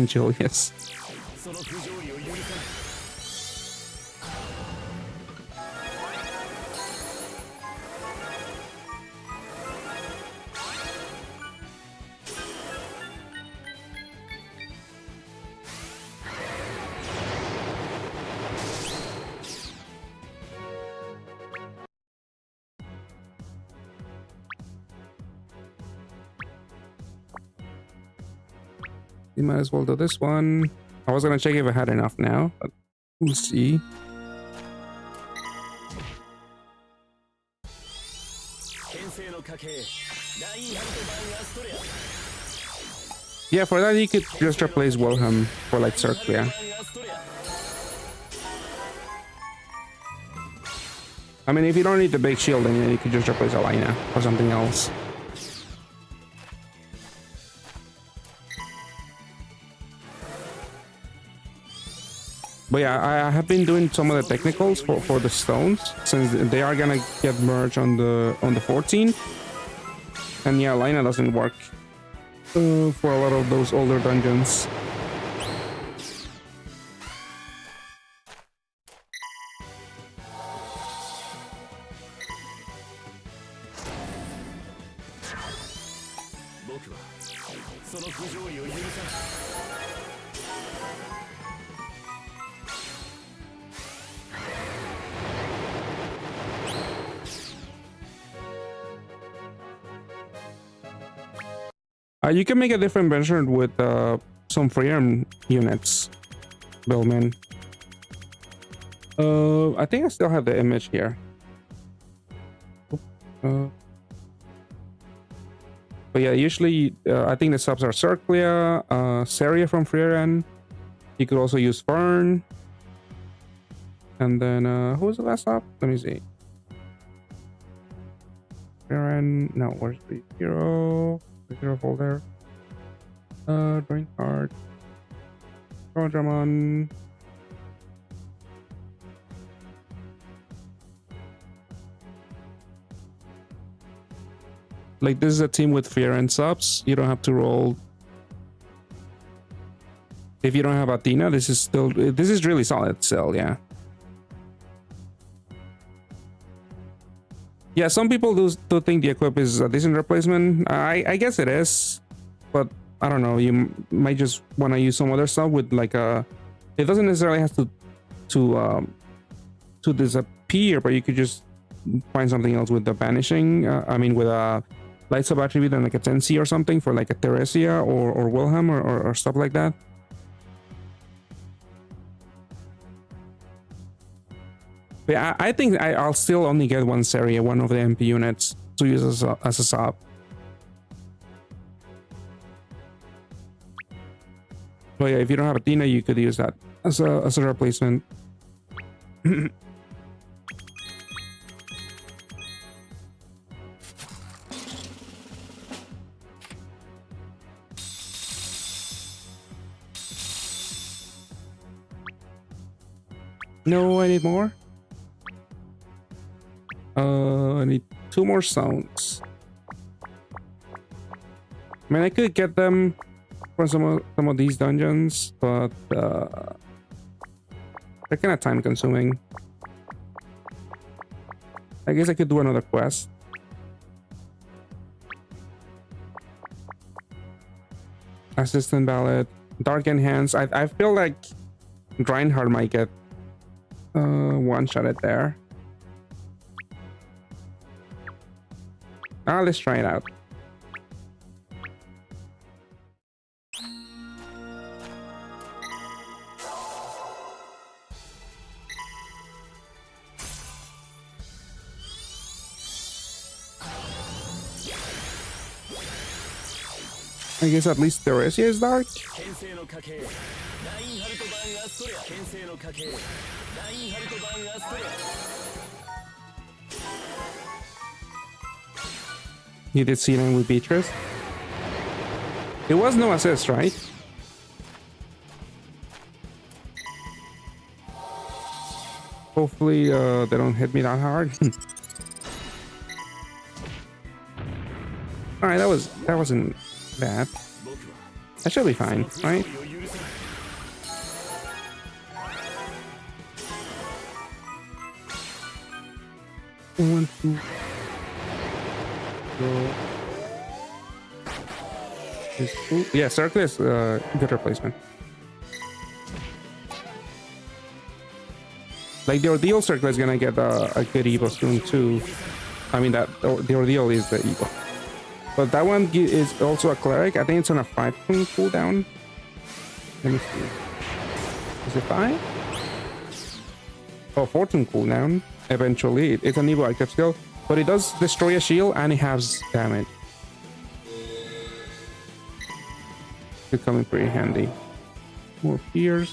Julius. You might as well do this one. I was gonna check if I had enough now, but we'll see. Yeah, for that you could just replace Wilhelm for like Circlia. I mean, if you don't need the big shield, then you could just replace Alina or something else. But yeah, I have been doing some of the technicals for the stones, since they are gonna get merged on the 14th. And yeah, Alina doesn't work for a lot of those older dungeons. You can make a different version with some Frieren units, Billman. I think I still have the image here. But yeah, usually I think the subs are Circlia, Seria from Frieren. You could also use Fern. And then who was the last sub? Let me see. Frieren. No, where's the hero? Hero folder. Drawing card. Dramon. Like, this is a team with Frieren subs. You don't have to roll. If you don't have Athena, this is really solid still, yeah. Yeah, some people do think the equip is a decent replacement. I guess it is, but I don't know. You might just want to use some other stuff with like a. It doesn't necessarily have to disappear, but you could just find something else with the banishing. I mean, with a light sub attribute and like a 10C or something for like a Theresia or Wilhelm or stuff like that. But yeah, I think I'll still only get one Seria, one of the MP units to use as a sub. But yeah, if you don't have Athena, you could use that as a replacement. No, I need more. I need 2 more stones. I mean, I could get them for some of these dungeons, but they're kind of time consuming. I guess I could do another quest. Assistant ballot, Dark Enhance. I feel like Reinhardt might get one-shotted there. Let's try it out. I guess at least Theresia is dark. You did C9 with Beatrice. It was no assist, right? Hopefully they don't hit me that hard. All right, that wasn't bad. That should be fine, right? One, two. Yeah, Circle is a good replacement. Like the Ordeal Circle is gonna get a good Evo soon too. I mean that the Ordeal is the Evo, but that one is also a cleric. I think it's on a 5 cooldown. Let me see. Is it 5? Oh, Fortune cooldown. Eventually, it's an evil active skill, but it does destroy a shield and it has damage. It's coming pretty handy. More peers.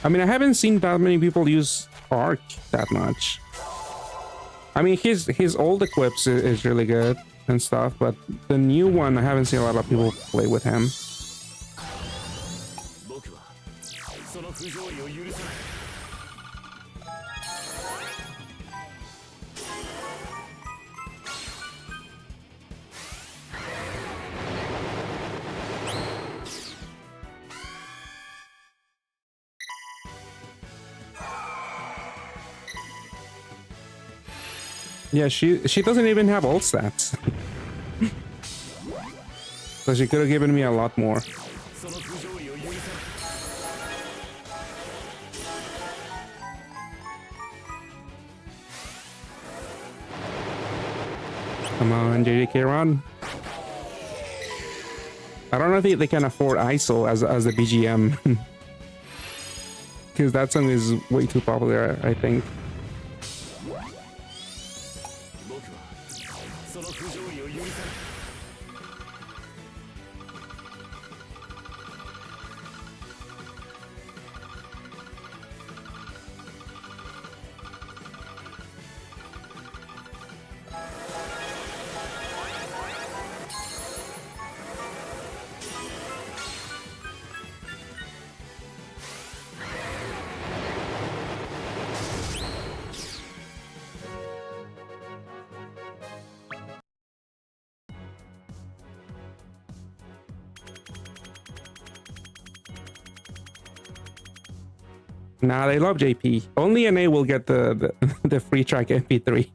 I mean, I haven't seen that many people use Arc that much. I mean, his old equips is really good and stuff, but the new one, I haven't seen a lot of people play with him. Yeah, she doesn't even have ult stats. So she could have given me a lot more. Come on, JJK, run. I don't know if they can afford ISO as the BGM. Because that song is way too popular, I think. Nah, they love JP. Only NA will get the free track MP3.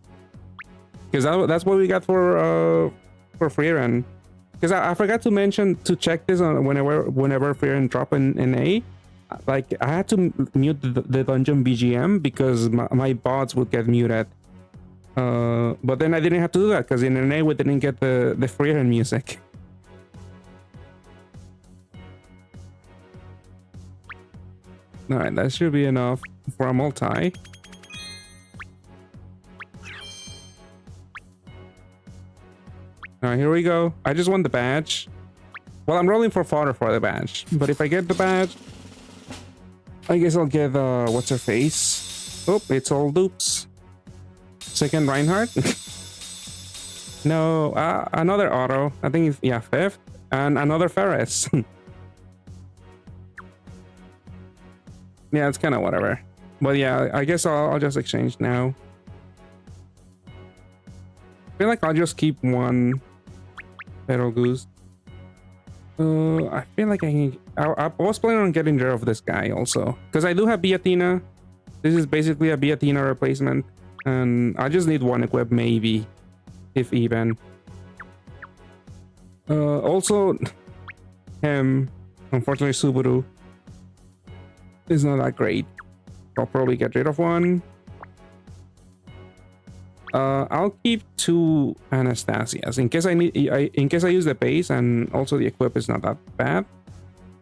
Because that's what we got for Frieren. Because I forgot to mention to check this on whenever Frieren drop in NA. Like, I had to mute the dungeon BGM because my bots would get muted. But then I didn't have to do that because in NA we didn't get the Frieren music. Alright, that should be enough for a multi. Alright, here we go. I just want the badge. Well, I'm rolling for fodder for the badge. But if I get the badge, I guess I'll get, what's her face? Oh, it's all dupes. Second Reinhardt. No, another auto. I think it's, yeah, fifth. And another Ferris. Yeah, it's kind of whatever. But yeah, I guess I'll just exchange now. I feel like I'll just keep one Feral Goose. I feel like I was planning on getting rid of this guy also. Because I do have Beatina. This is basically a Beatina replacement. And I just need one equip maybe. If even. Also, him, unfortunately Subaru, is not that great. I'll probably get rid of one. I'll keep two Anastasias in case in case I use the base, and also the equip is not that bad,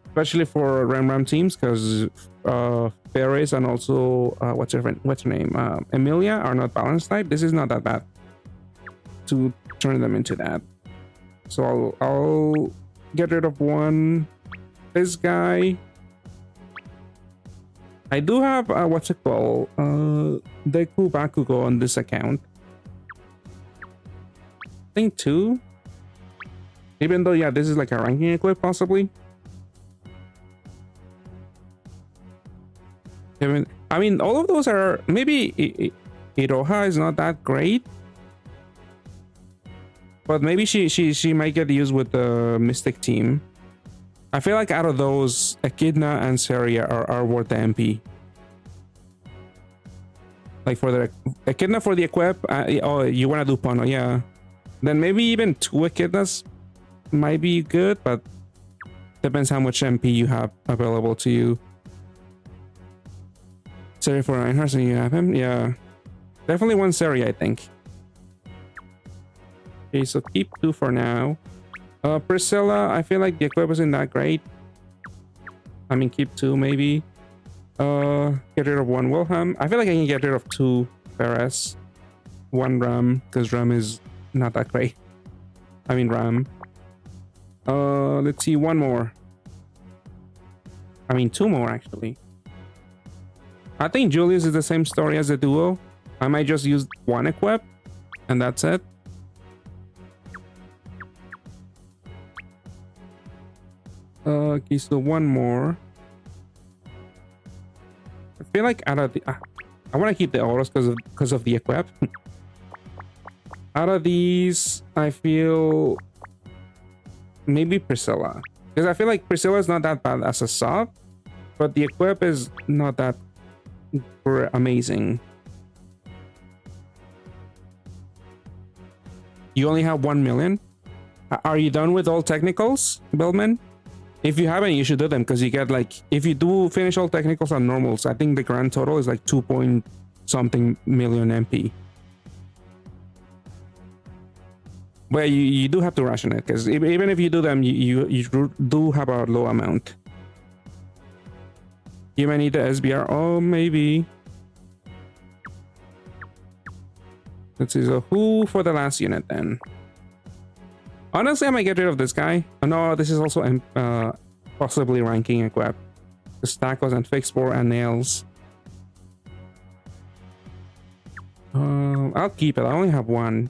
especially for Ram teams, because Ferris and also what's her name, Emilia are not balanced type. This is not that bad to turn them into that. So I'll get rid of one. This guy. I do have what's it called, Deku Bakugo on this account. I think 2. Even though, yeah, this is like a ranking equip possibly. I mean, all of those are maybe Iroha is not that great, but maybe she might get used with the Mystic team. I feel like out of those, Echidna and Seria are worth the MP. Like for the Echidna for the equip, oh, you want to do Pono, yeah. Then maybe even 2 Echidnas might be good, but depends how much MP you have available to you. Seri for Reinhardt, and you have him? Yeah. Definitely one Seri, I think. Okay, so keep 2 for now. Priscilla, I feel like the equip isn't that great. I mean, keep 2 maybe. Get rid of 1 Wilhelm. I feel like I can get rid of 2 Ferris. 1 Ram, because Ram is not that great. I mean Ram. Let's see, 1 more. I mean 2 more actually. I think Julius is the same story as the duo. I might just use 1 equip and that's it. Okay, so 1 more. I feel like out of the I want to keep the autos because of the equip. Out of these, I feel maybe Priscilla, because I feel like Priscilla is not that bad as a sub, but the equip is not that amazing. You only have 1 million. Are you done with all technicals, Billman? If you haven't, you should do them, because you get like, if you do finish all technicals and normals, I think the grand total is like 2 point something million MP. But you do have to ration it, because even if you do them, you do have a low amount. You might need the SBR. Oh, maybe. Let's see. So who for the last unit then? Honestly, I might get rid of this guy. Oh, no, this is also possibly ranking equip. The Stackles and Fixbore and Nails. I'll keep it. I only have 1.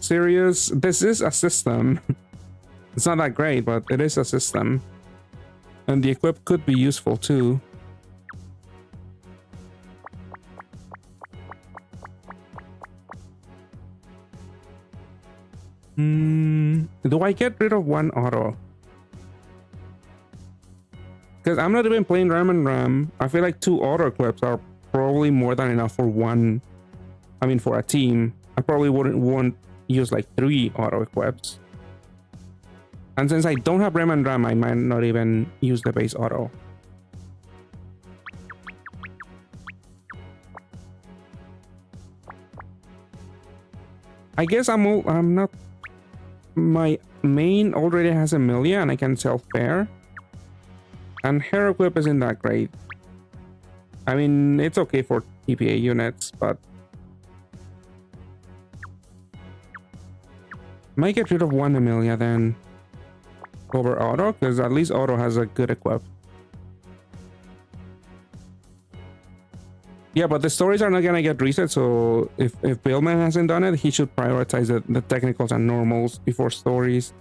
Serious. This is a system. It's not that great, but it is a system. And the equip could be useful too. Do I get rid of 1 auto? Because I'm not even playing Ram and Ram. I feel like 2 auto equips are probably more than enough for 1. I mean, for a team. I probably won't use like 3 auto equips. And since I don't have Ram and Ram, I might not even use the base auto. I guess I'm not. My main already has Amelia and I can sell fair. And hair equip isn't that great. I mean, it's okay for TPA units, but might get rid of 1 Amelia then over auto, because at least auto has a good equip. Yeah, but the stories are not gonna get reset, so if Billman hasn't done it, he should prioritize the technicals and normals before stories.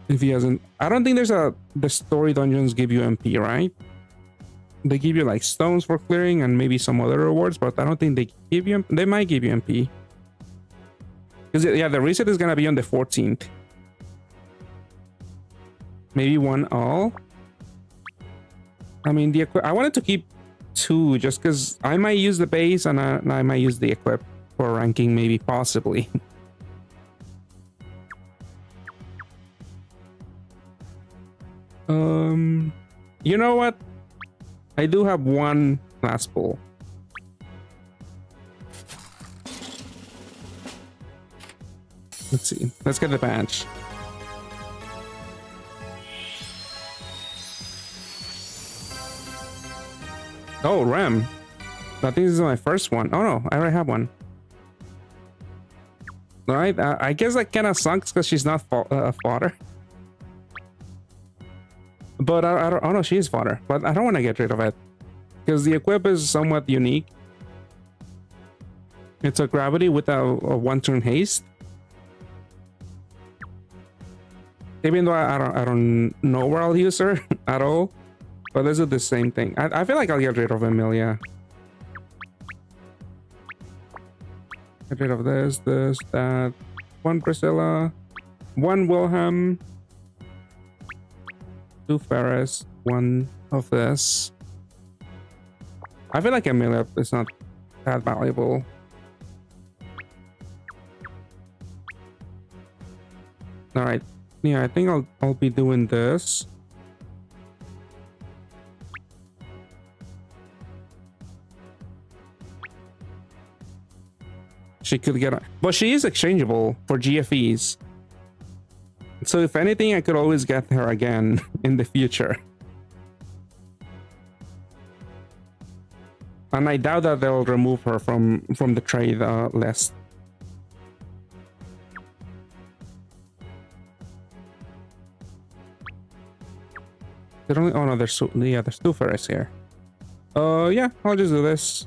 If he hasn't, I don't think the story dungeons give you MP, right? They give you like stones for clearing and maybe some other rewards, but I don't think they give you. They might give you MP. Because yeah, the reset is gonna be on the 14th. Maybe 1 all. I mean, I wanted to keep 2 just because I might use the base and I might use the equip for ranking, maybe, possibly. You know what? I do have 1 last pull. Let's see. Let's get the badge. Oh, Ram. I think this is my first one. Oh no, I already have 1. Alright, I guess that kind of sucks because she's not fodder. But I don't know, she is fodder. But I don't want to get rid of it, because the equip is somewhat unique. It's a gravity with a 1-turn haste. Even though I don't know where I'll use her at all. But this is the same thing. I feel like I'll get rid of Amelia. Get rid of this, that. 1 Priscilla. 1 Wilhelm. 2 Ferris. 1 of this. I feel like Amelia is not that valuable. All right. Yeah, I think I'll be doing this. She could get, but she is exchangeable for GFEs. So if anything, I could always get her again in the future. And I doubt that they'll remove her from the trade list. There only, oh no, there's two fairies here. Yeah, I'll just do this.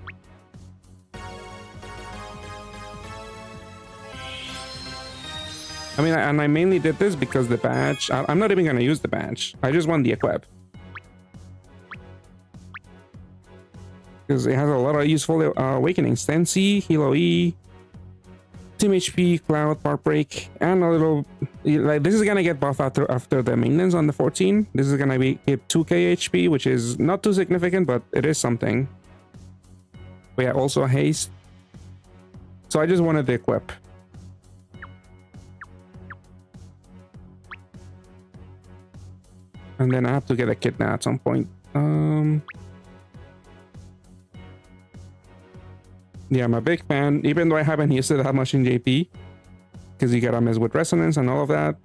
I mean, and I mainly did this because the badge, I'm not even going to use the badge. I just want the equip. Because it has a lot of useful awakenings. Tensi, Hilo E, Team HP, Cloud, Part Break, and a little... Like, this is going to get buffed after the maintenance on the 14. This is going to be 2k HP, which is not too significant, but it is something. But yeah, also a haste. So I just wanted the equip. And then I have to get a kit now at some point. Yeah, I'm a big fan, even though I haven't used it that much in JP. Because you gotta mess with resonance and all of that.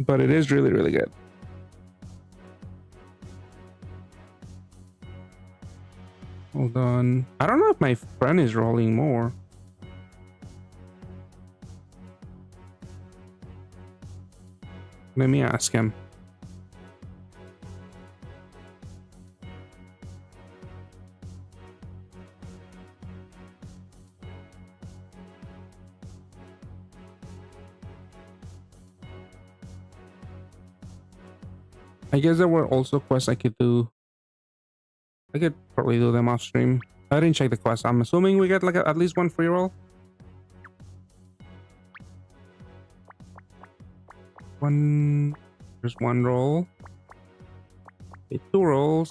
But it is really, really good. Hold on. I don't know if my friend is rolling more. Let me ask him. I guess there were also quests I could do. I could probably do them off stream. I didn't check the quest. I'm assuming we get like at least one free roll. There's one roll. Okay, 2 rolls.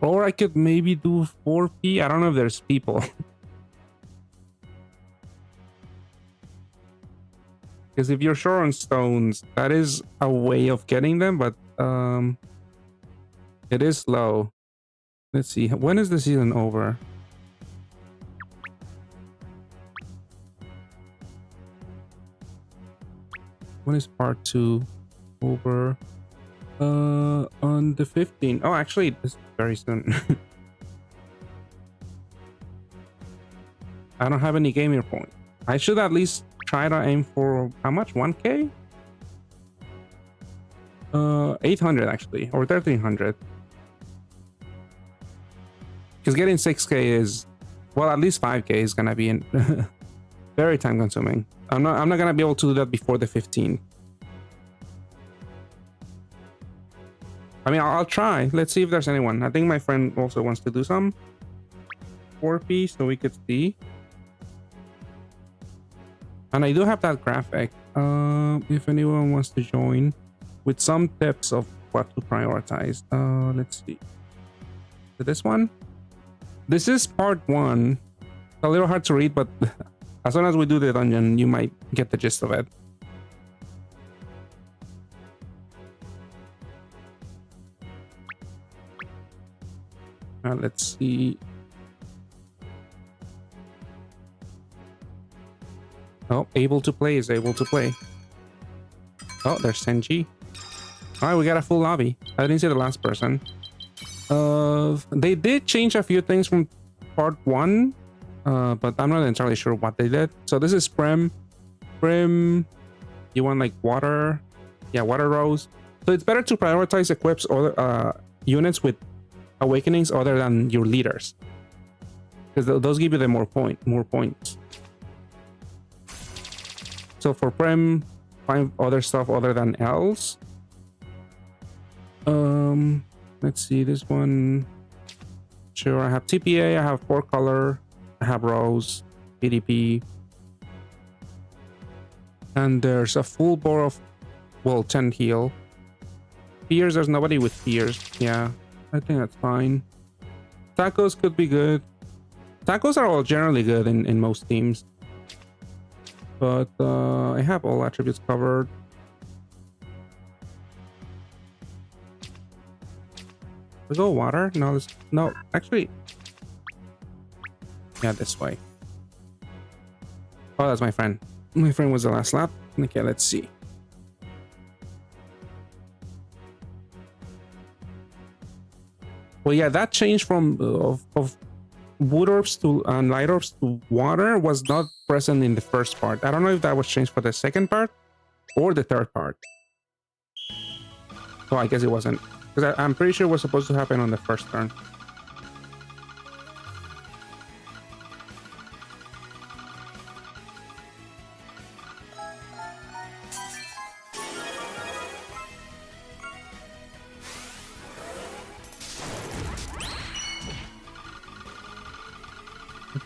Or I could maybe do 4P. I don't know if there's people. Because if you're short on stones, that is a way of getting them, but it is slow. Let's see. When is the season over? When is part 2 over? On the 15th. Oh, actually, this is very soon. I don't have any gamer points. I should at least try to aim for how much? 1k? 800 actually, or 1300. Because getting 6k is, well, at least 5k is gonna be very time consuming. I'm not gonna be able to do that before the 15th. I mean, I'll try. Let's see if there's anyone. I think my friend also wants to do some 4P so we could see. And I do have that graphic. If anyone wants to join with some tips of what to prioritize. Let's see. So this one. This is part 1. A little hard to read, but as soon as we do the dungeon, you might get the gist of it. Let's see. Oh, able to play is able to play. Oh, there's Senji. All right, we got a full lobby. I didn't see the last person. They did change a few things from part 1, but I'm not entirely sure what they did. So this is Prim. Prim, you want like water? Yeah, water rose. So it's better to prioritize equips or units with awakenings other than your leaders. because those give you the more points. So for Prem, find other stuff other than L's. Let's see this one. Sure, I have TPA, I have 4 color, I have Rose, PDP, and there's a full bar of, well, 10 heal. Fears, there's nobody with fears. Yeah, I think that's fine. Tacos could be good. Tacos are all generally good in most teams. But I have all attributes covered. We go water? No, no, actually. Yeah, this way. Oh, that's my friend. My friend was the last lap. Okay, let's see. Well, yeah, that change from of wood orbs to and light orbs to water was not present in the first part. I don't know if that was changed for the second part or the third part. So I guess it wasn't, because I'm pretty sure it was supposed to happen on the first turn.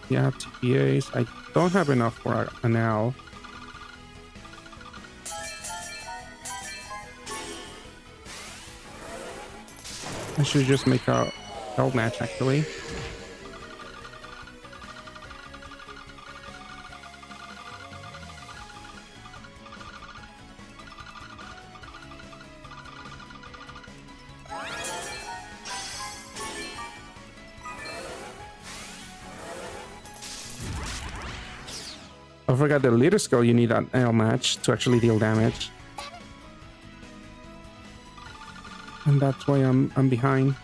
Yeah, TPAs. I don't have enough for an L. I should just make a L match, actually. I forgot the leader skill, you need an L match to actually deal damage. And that's why I'm behind.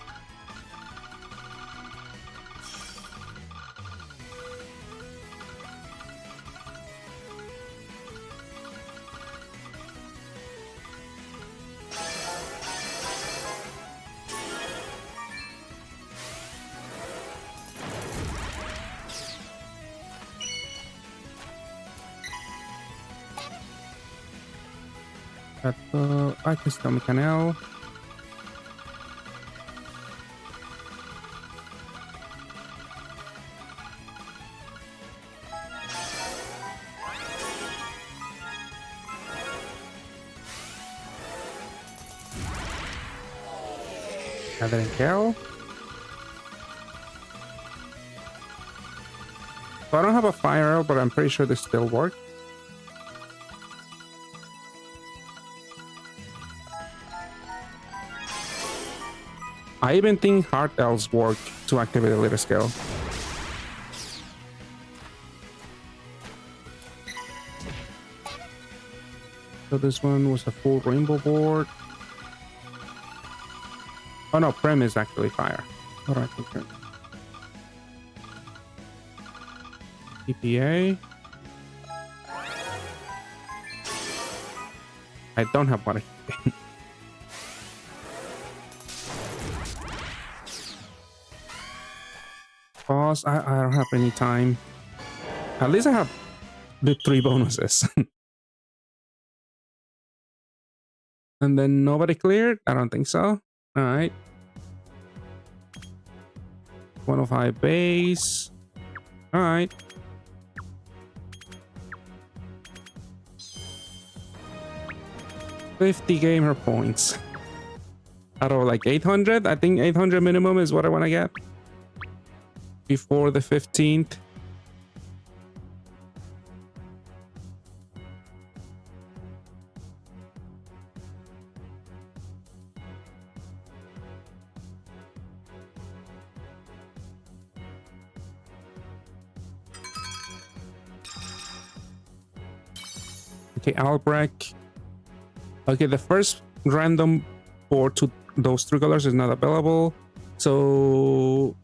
But I can still make an L. Gathering L. So I don't have a fire arrow, but I'm pretty sure this still works. I even think hard elves work to activate the leader skill. So this one was a full rainbow board. Oh no, Prem is actually fire. Alright, okay. EPA. I don't have water. Pause. I don't have any time. At least I have the 3 bonuses. And then nobody cleared? I don't think so. Alright. 105 base. Alright. $50 gamer points. Out of like 800? I think 800 minimum is what I want to get before the 15th. Okay, Albrecht. Okay, the first random board to those 3 colors is not available. So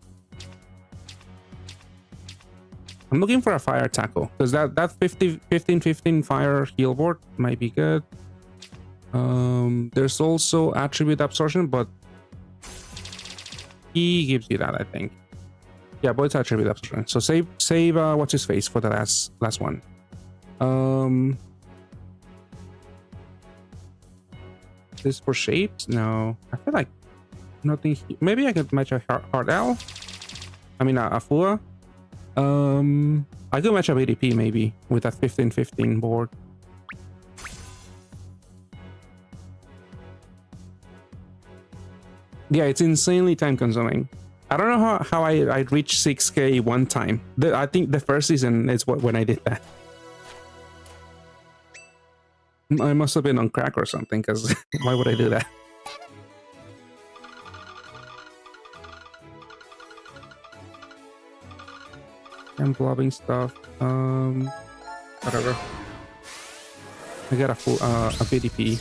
I'm looking for a fire tackle because that 15 fire heal board might be good. There's also attribute absorption, but he gives you that, I think. Yeah, both are tribute option. So save what's his face for the last one. This for shapes? No, I feel like nothing. Maybe I could match a hard L. I mean a Fua. I could match a ADP maybe with that 15-15 board. Yeah, it's insanely time consuming. I don't know how I reached 6K one time. I think the first season is when I did that. I must have been on crack or something, because why would I do that? I'm blobbing stuff. Whatever. I got a full a BDP.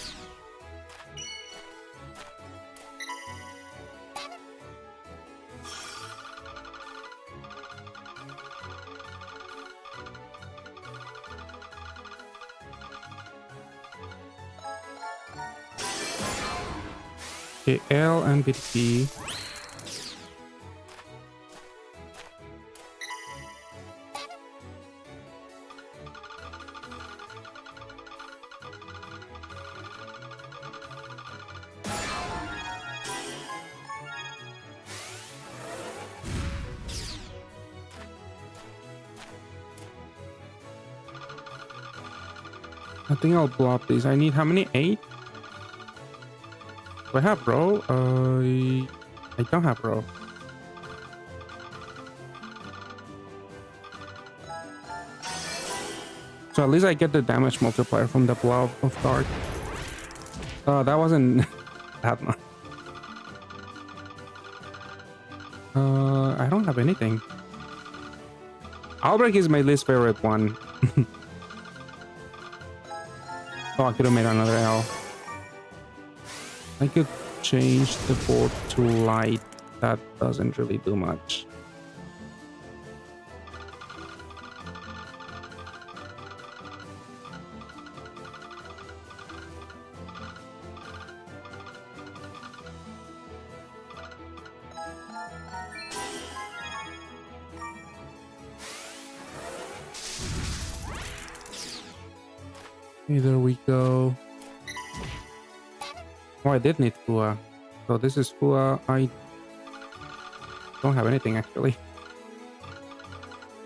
Okay, L and BDP. I think I'll block these. I need how many? 8? Do I have bro? I don't have bro. So at least I get the damage multiplier from the blob of dark. That wasn't that much. I don't have anything. Albrecht is my least favorite one. Oh, I could have made another L. I could change the board to light. That doesn't really do much. Okay, there we go. Oh, I did need Fua. So this is Fua. I don't have anything actually.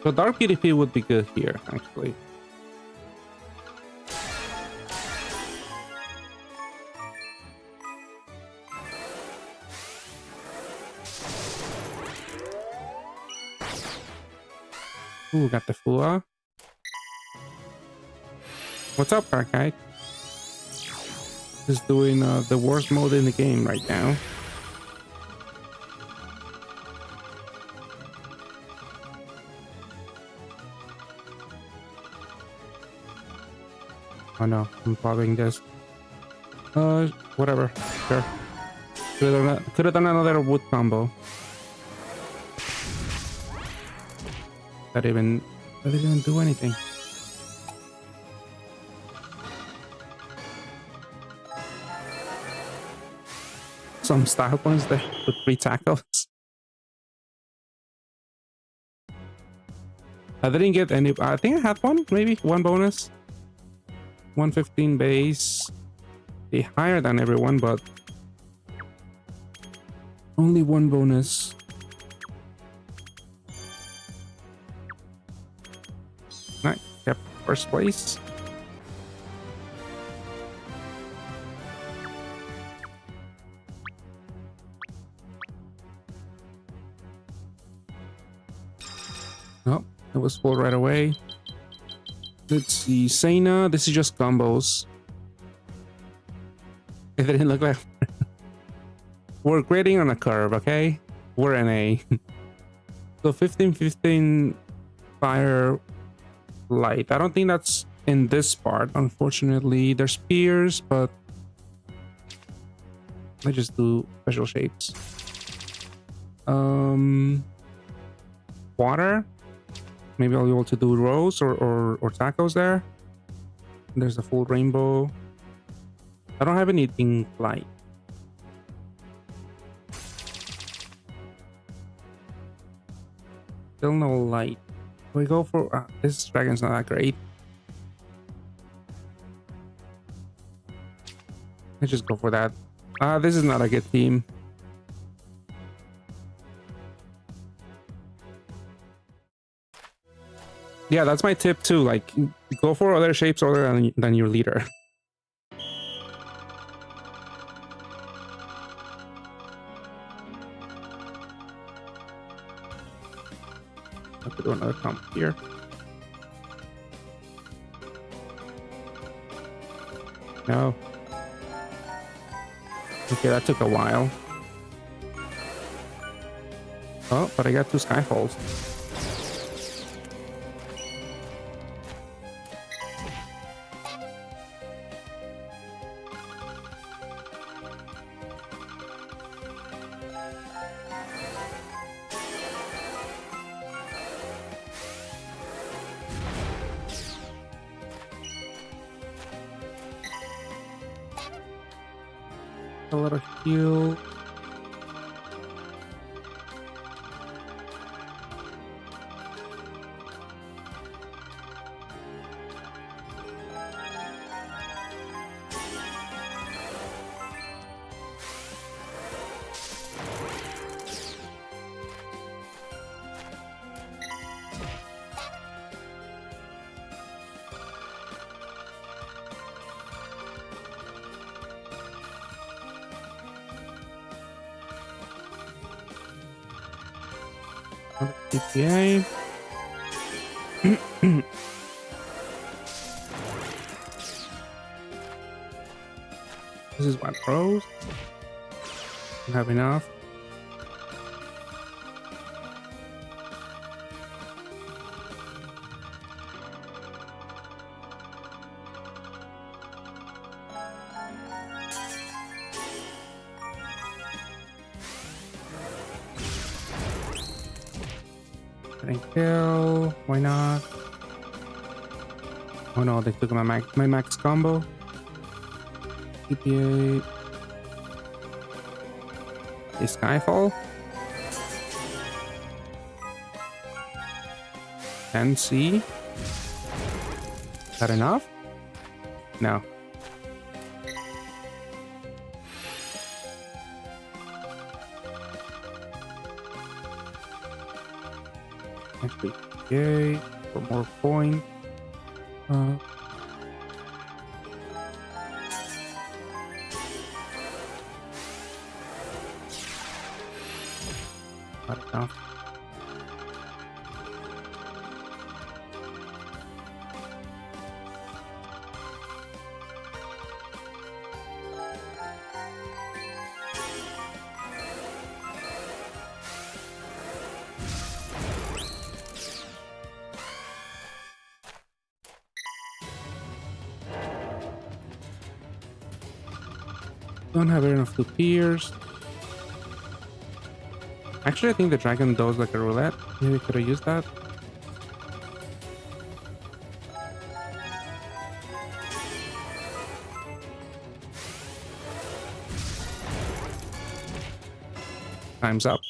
So Dark PDP would be good here actually. Ooh, got the Fua. What's up, Arcade? Just doing the worst mode in the game right now. Oh no, I'm following this. Whatever. Sure. Could have done another wood combo. That didn't do anything. Some style points there with 3 tackles. I didn't get any. I think I had one, maybe one bonus. 115 base. Be higher than everyone, but only one bonus. Nice, kept first place. Oh, it was full right away. Let's see, Sena. This is just combos. It didn't look like we're grading on a curve, okay? We're in A. So 15-15 fire light. I don't think that's in this part, unfortunately. There's spears, but I just do special shapes. Water. Maybe I'll be able to do rows or tacos there. There's a full rainbow. I don't have anything light. Still no light. We go for this dragon's not that great. Let's just go for that. This is not a good team. Yeah, that's my tip too. Like, go for other shapes other than your leader. I have to do another comp here. No. Okay, that took a while. Oh, but I got 2 Skyfalls. A little heal. TPA. This is 1 rose. Don't have enough. Kill. Why not? Oh no, they took my max combo. TPA. Is Skyfall? NC. Is that enough? No. Actually, yay, for more points. Not enough. Don't have enough to pierce. Actually, I think the dragon does like a roulette. Maybe could have used that. Time's up.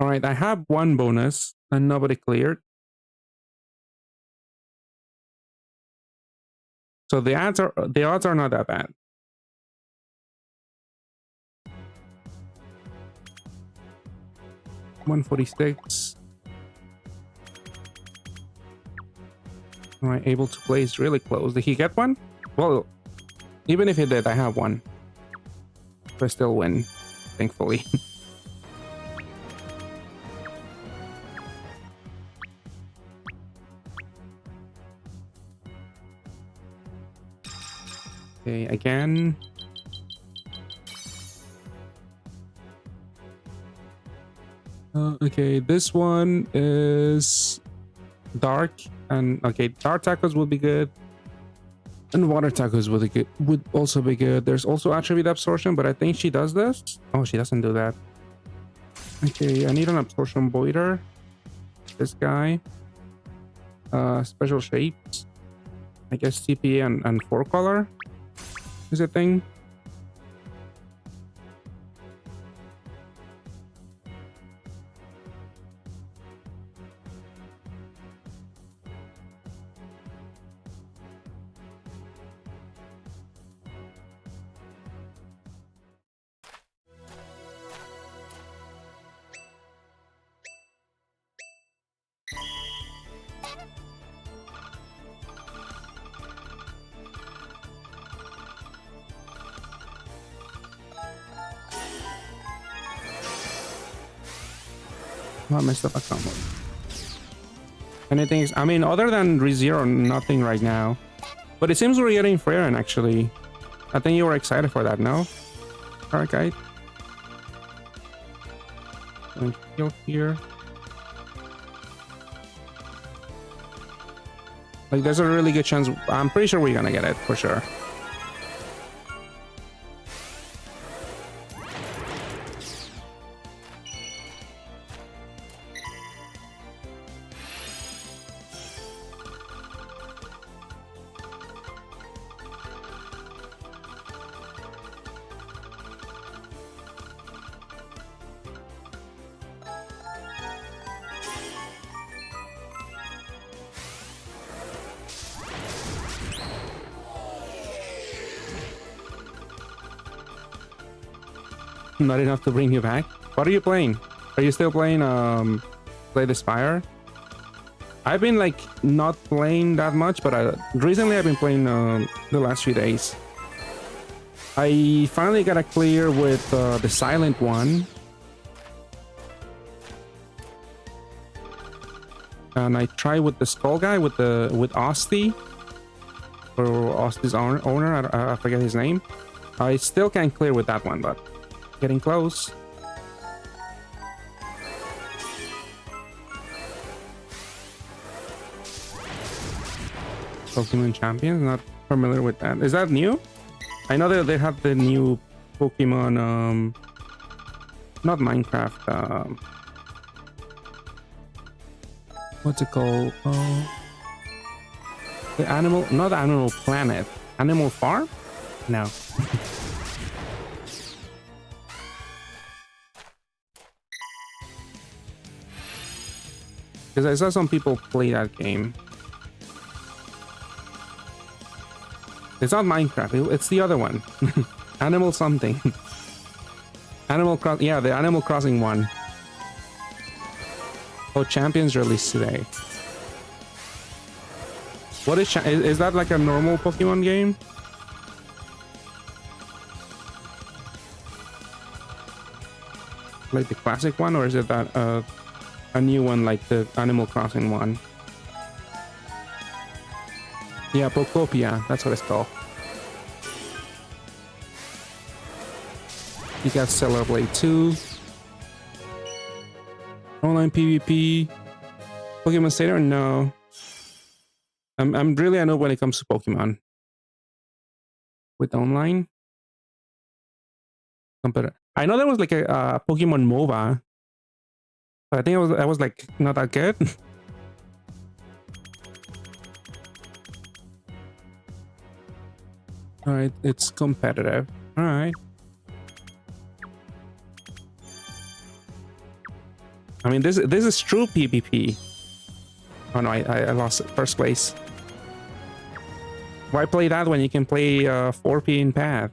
All right, I have 1 bonus and nobody cleared. So the odds are not that bad. $146. All right, able to place really close. Did he get one? Well, even if he did, I have 1. So I still win, thankfully. Okay, again. Okay, this one is dark, and okay, dark tacos would be good, and water tacos would also be good. There's also attribute absorption, but I think she does this. Oh, she doesn't do that. Okay, I need an absorption voider. This guy. Special shapes. I guess TPA and 4 color is a thing. What messed up a combo? Anything? I mean, other than ReZero, nothing right now. But it seems we're getting Frieren, actually. I think you were excited for that, no? Alright, guys. Heal here. Like, there's a really good chance. I'm pretty sure we're gonna get it, for sure. Not enough to bring you back. What are you playing? Are you still playing Play the Spire? I've been like not playing that much, but recently I've been playing the last few days. I finally got a clear with the silent one, and I tried with the skull guy with Osti, or Osti's owner. I forget his name. I still can't clear with that one, but getting close. Pokemon Champions, not familiar with that. Is that new? I know that they have the new Pokemon, not Minecraft, what's it called? The animal, not Animal Planet, Animal Farm? No. Because I saw some people play that game. It's not Minecraft, it's the other one. Animal something. Animal Cross, yeah, the Animal Crossing one. Oh, Champions released today. What is that like a normal Pokemon game? Like the classic one, or is it that a new one like the Animal Crossing one? Yeah, Pokopia, that's what it's called. You got Stellar Blade 2. Online PvP. Pokemon Stadium? No. I'm really a noob when it comes to Pokemon. With online. I know there was like a Pokemon MOBA. But I think I was like not that good. Alright, it's competitive. Alright. I mean, this is true PvP. Oh no, I lost first place. Why play that when you can play 4P in Path?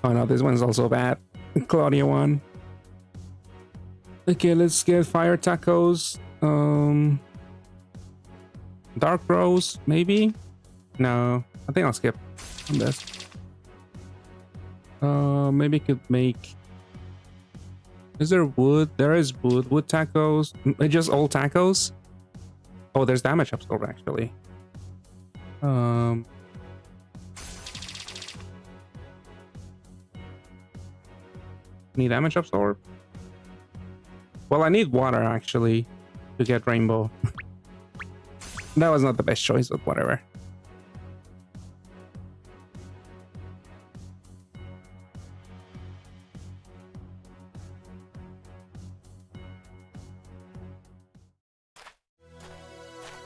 Oh no, this one's also bad. Claudia one. Okay, let's get Fire Tacos. Dark Rose, maybe? No, I think I'll skip on this. Maybe I could make... Is there wood? There is wood. Wood tacos. Just all tacos? Oh, there's damage absorb actually. Need damage absorb? Well, I need water actually to get rainbow. That was not the best choice, but whatever.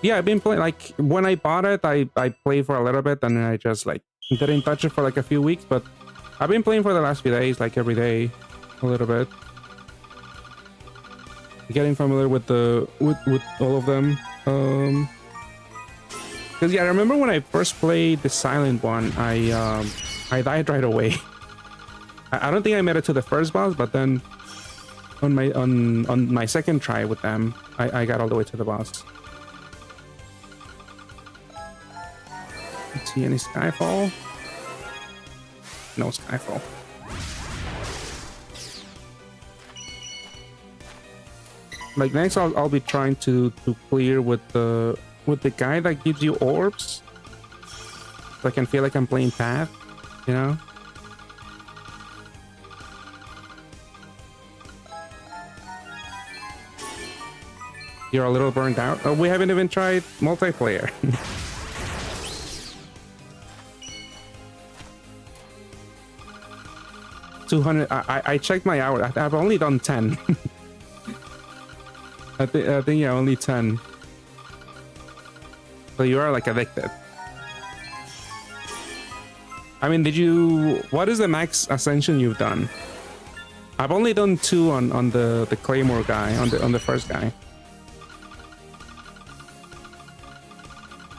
Yeah, I've been playing, like, when I bought it, I played for a little bit, and then I just, like, didn't touch it for, like, a few weeks, but I've been playing for the last few days, like, every day, a little bit. Getting familiar with with all of them. Because, yeah, I remember when I first played the silent one, I died right away. I don't think I made it to the first boss, but then on my second try with them, I got all the way to the boss. Let's see, any Skyfall? No Skyfall. Like next, I'll be trying to clear with the guy that gives you orbs, so I can feel like I'm playing Path, you know. You're a little burned out. Oh, we haven't even tried multiplayer. 200. I checked my hours. I've only done 10. I think yeah, only 10. So you are like addicted. I mean, what is the max ascension you've done? I've only done 2 on the Claymore guy, on the first guy.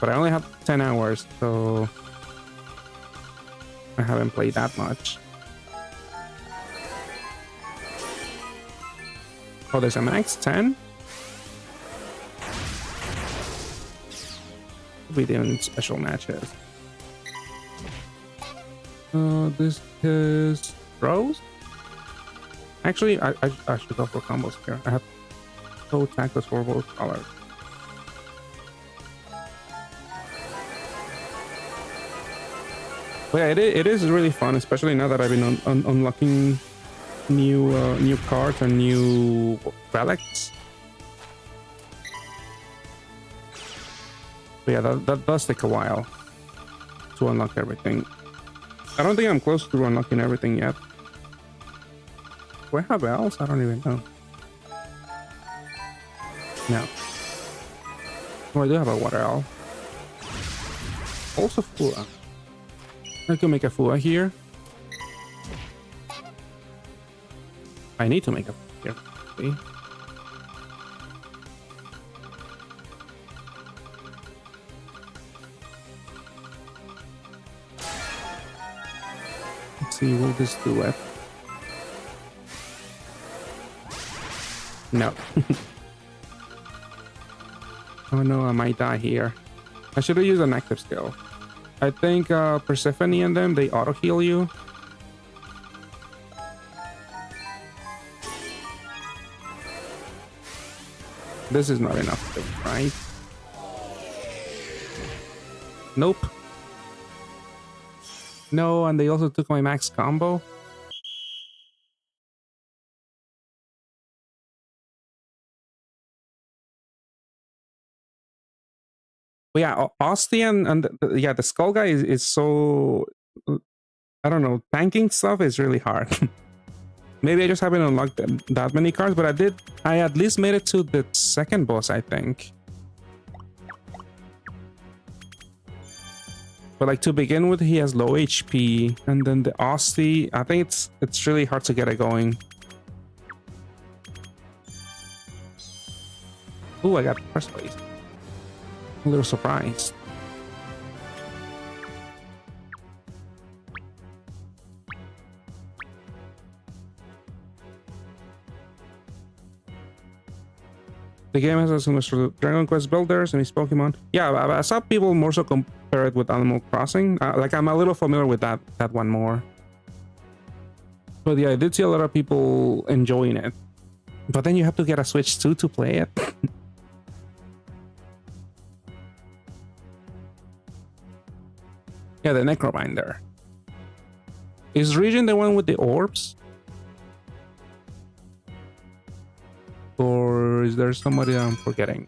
But I only have 10 hours, so I haven't played that much. Oh, there's a max 10? We doing special matches. This is throws. Actually, I should go for combos here. I have so tackless for both colors. But yeah, it is really fun, especially now that I've been unlocking new cards and new relics. But yeah, that does take a while to unlock everything. I don't think I'm close to unlocking everything yet. Do I have else? I don't even know. No. Oh, I do have a water owl. Also Fua. I can make a Fua here. I need to make a Fua here. See? Let's see, will this do it? No. Oh no, I might die here. I should have used an active skill. I think Persephone and them, they auto heal you. This is not enough, right? Nope. No, and they also took my max combo. But yeah, Ostian and yeah, the Skull guy is so, I don't know, tanking stuff is really hard. Maybe I just haven't unlocked that many cards, but I at least made it to the second boss, I think. But like to begin with, he has low HP, and then the Osti, I think it's really hard to get it going. Ooh, I got first place. A little surprised. The game has a similar sort of Dragon Quest builders and his Pokemon. Yeah, I saw people more so compare it with Animal Crossing. Like I'm a little familiar with that one more. But yeah, I did see a lot of people enjoying it. But then you have to get a Switch 2 to play it. Yeah, the Necrobinder. Is Region the one with the orbs? Or is there somebody I'm forgetting?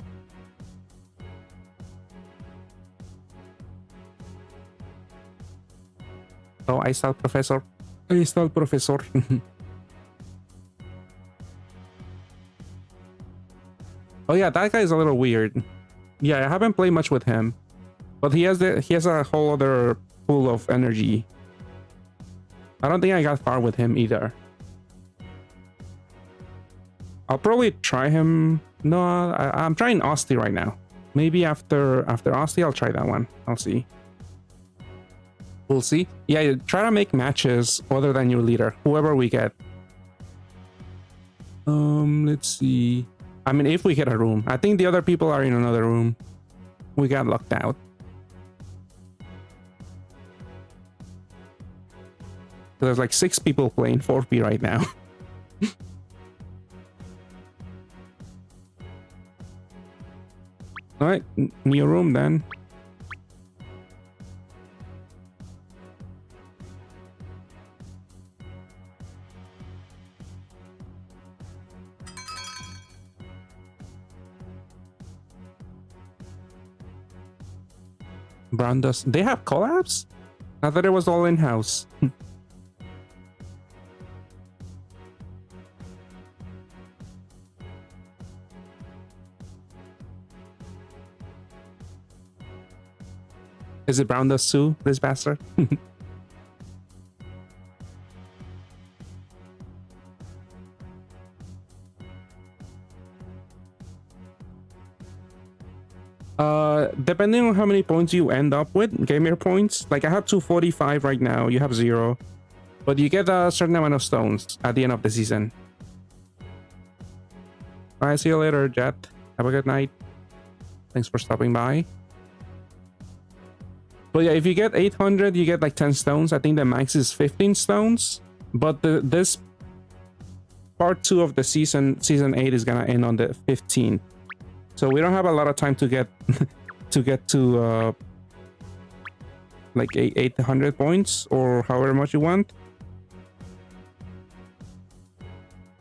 Oh, I saw Professor. I saw Professor. Oh yeah, that guy is a little weird. Yeah, I haven't played much with him. But he has a whole other pool of energy. I don't think I got far with him either. I'll probably try him. No, I'm trying Osti right now. Maybe after Osti, I'll try that one. I'll see. We'll see. Yeah, try to make matches other than your leader, whoever we get. Let's see. I mean, if we get a room. I think the other people are in another room. We got locked out. So there's like 6 people playing 4P right now. All right, new room then. Brandos, they have collabs? I thought it was all in-house. Is it Brandos Sue, this bastard? Depending on how many points you end up with, gamer points. Like I have 245 right now, you have 0. But you get a certain amount of stones at the end of the season. Alright, see you later, Jet. Have a good night. Thanks for stopping by. But yeah, if you get 800, you get like 10 stones. I think the max is 15 stones. But this part 2 of the season 8 is gonna end on the 15th. So we don't have a lot of time to get to like 800 points or however much you want.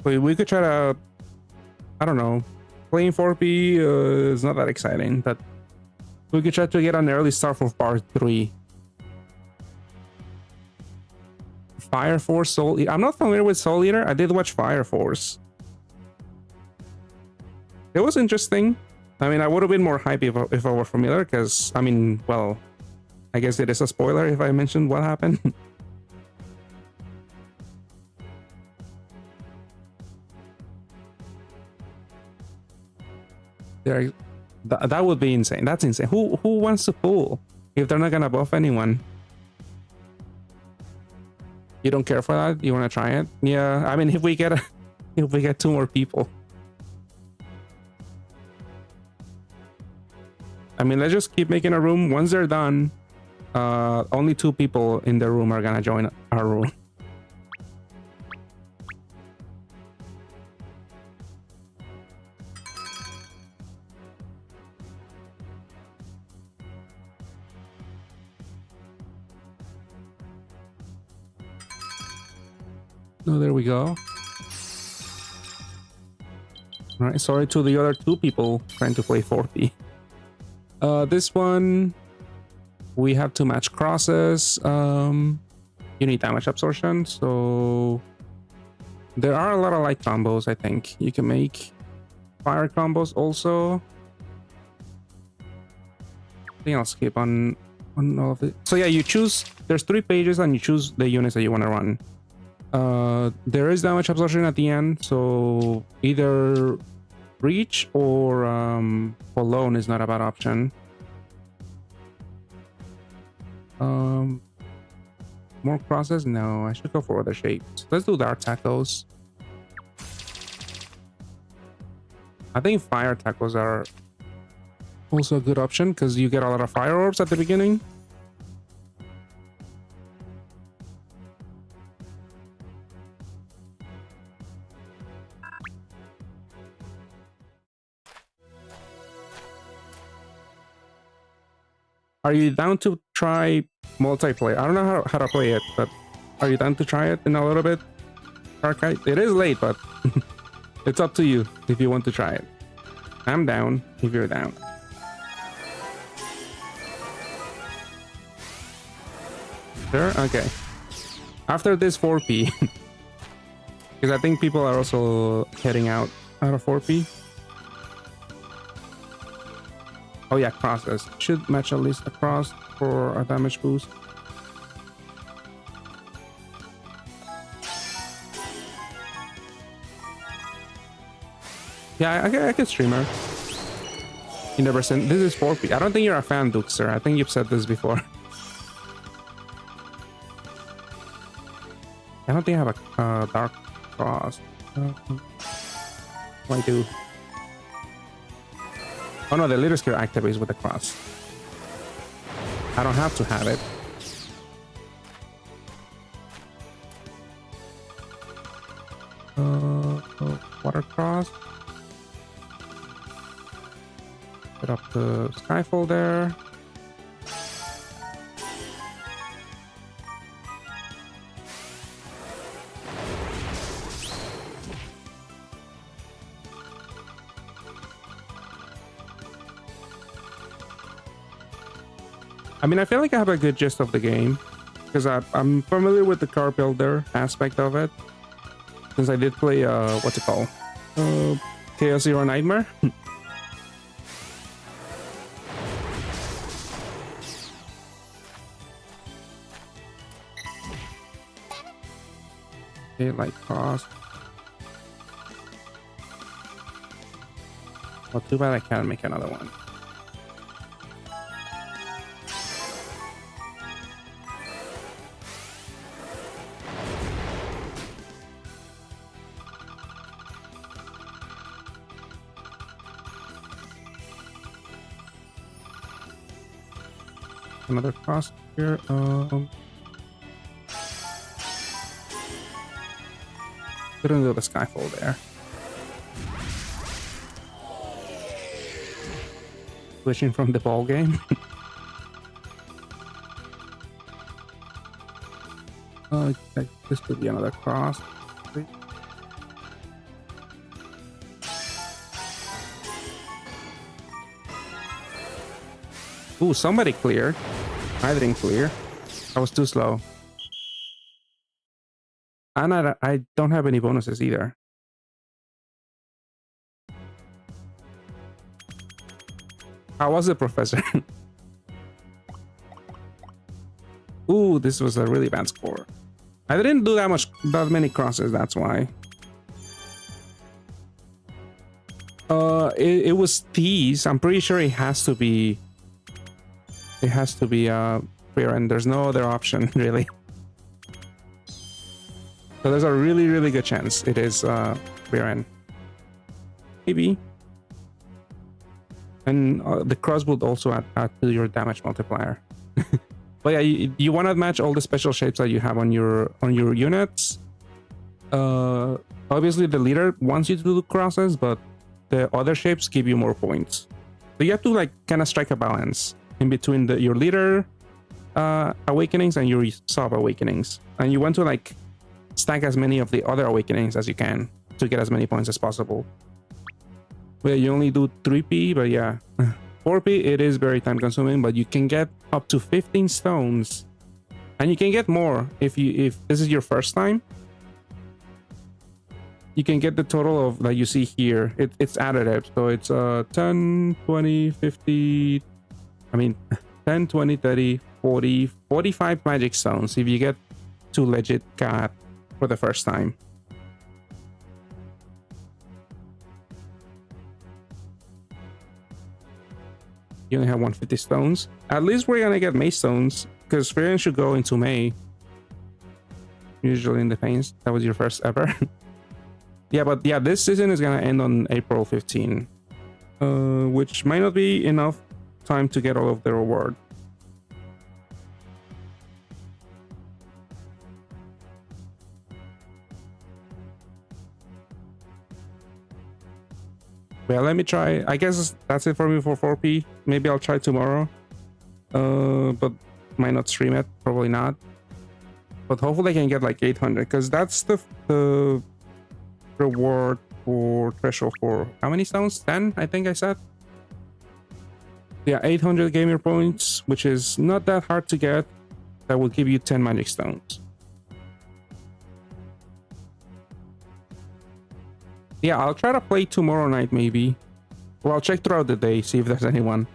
But we could try to, I don't know, playing 4P is not that exciting, but we could try to get an early start for part 3. Fire Force, Soul Eater. I'm not familiar with Soul Eater. I did watch Fire Force. It was interesting. I mean, I would have been more hype if I were familiar, because, I mean, well, I guess it is a spoiler if I mentioned what happened. That would be insane. That's insane. Who wants to pull if they're not gonna buff anyone? You don't care for that? You want to try it? Yeah. I mean, if we get 2 more people. I mean, let's just keep making a room. Once they're done, only 2 people in the room are gonna join our room. Oh, there we go. All right, sorry to the other 2 people trying to play 4P. This one, we have to match crosses. You need damage absorption, so there are a lot of light combos. I think you can make fire combos also. I think I'll skip on all of it. So yeah, you choose. There's 3 pages, and you choose the units that you want to run. There is damage absorption at the end, so either reach or alone is not a bad option. More crosses? No, I should go for other shapes. Let's do dark tacos. I think fire tacos are also a good option because you get a lot of fire orbs at the beginning. Are you down to try multiplayer? I don't know how to play it, but are you down to try it in a little bit? Arcade? It is late, but it's up to you if you want to try it. I'm down if you're down. Sure? Okay. After this 4P, because I think people are also heading out of 4P. Oh yeah, crosses. Should match at least a cross for a damage boost. Yeah, I can stream her. You never said this is 4P. I don't think you're a fan, Duxer. I think you've said this before. I don't think I have a dark cross. I do. Oh no, the leader skill activates with the cross. I don't have to have it. water cross. Put up the Skyfall there. I mean, I feel like I have a good gist of the game because I'm familiar with the car builder aspect of it. Since I did play, what's it called? Chaos Zero Nightmare. Okay, like cost. Well, too bad I can't make another one. Another cost here. Couldn't do the Skyfall there. Switching from the ball game. This could be another cross. Ooh, somebody cleared. I didn't clear. I was too slow. And I don't have any bonuses either. How was it, Professor? Ooh, this was a really bad score. I didn't do that many crosses, that's why. It was these. I'm pretty sure it has to be Frieren. There's no other option, really. So there's a really, really good chance it is Frieren. Maybe. And the cross would also add to your damage multiplier. But yeah, you want to match all the special shapes that you have on your units. Obviously, the leader wants you to do crosses, but the other shapes give you more points. So you have to like kind of strike a balance in between your leader awakenings and your sub awakenings, and you want to like stack as many of the other awakenings as you can to get as many points as possible. Well, you only do 3p, but yeah, 4p it is very time consuming, but you can get up to 15 stones, and you can get more if this is your first time. You can get the total of that you see here. It's additive, so it's 10, 20, 50. I mean, 10, 20, 30, 40, 45 magic stones if you get 2 legit cat for the first time. You only have 150 stones. At least we're gonna get May stones, because Frieren should go into May. Usually in the pains. That was your first ever. Yeah, but yeah, this season is gonna end on April 15. Which might not be enough time to get all of the reward. Well, let me try. I guess that's it for me for 4p. Maybe I'll try tomorrow. But might not stream it. Probably not. But hopefully I can get like 800, because that's the reward for threshold for how many stones? 10, I think I said. Yeah, 800 gamer points, which is not that hard to get. That will give you 10 magic stones. Yeah, I'll try to play tomorrow night, maybe. Well, I'll check throughout the day, see if there's anyone.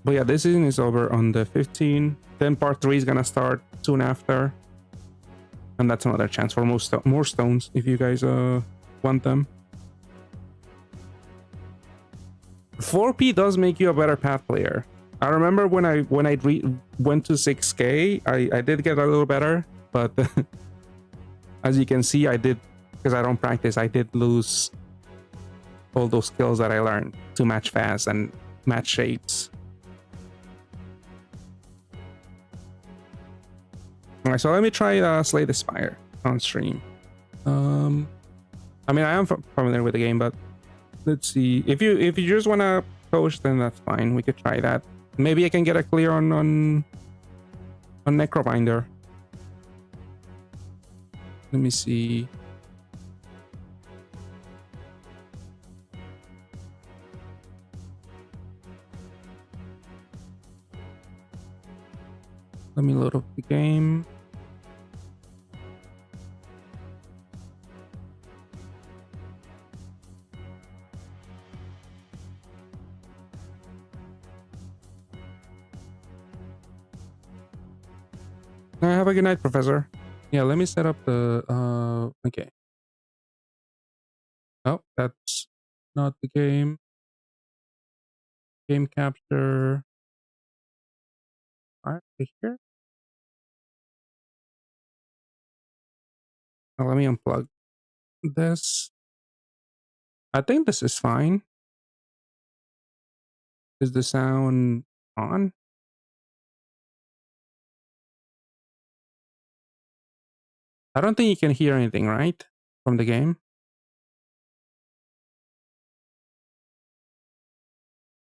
But yeah, this season is over on the 15th. Then part 3 is gonna start soon after. And that's another chance for more stones, if you guys want them. 4p does make you a better path player. I remember when I went to 6k, I did get a little better, but as you can see, I did, because I don't practice, I did lose all those skills that I learned to match fast and match shapes. Alright, so let me try Slay the Spire on stream. I mean, I am familiar with the game, but let's see. If you just wanna coach, then that's fine. We could try that. Maybe I can get a clear on Necrobinder. Let me see. Let me load up the game. Have a good night, Professor. Yeah, let me set up the okay. Oh, that's not the game. Game capture. All right, here. Now let me unplug this. I think this is fine. Is the sound on? I don't think you can hear anything, right? From the game.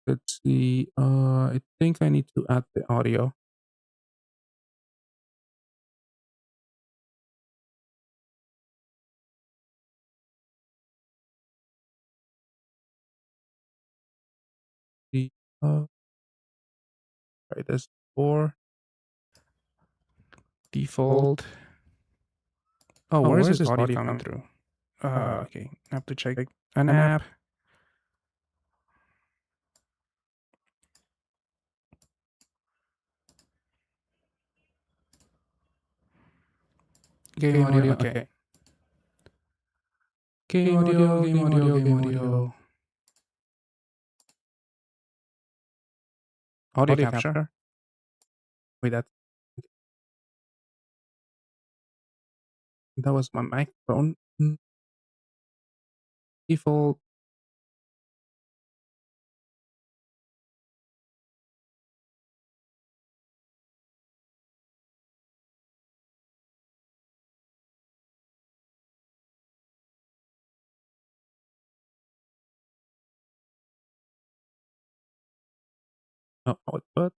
Let's see. I think I need to add the audio. The try this for default. Oh, where's this audio coming through? Okay, I have to check an app. Game audio, okay. Game audio, game audio, game audio. Audio capture. Wait, that was my microphone. Default. Oh, what?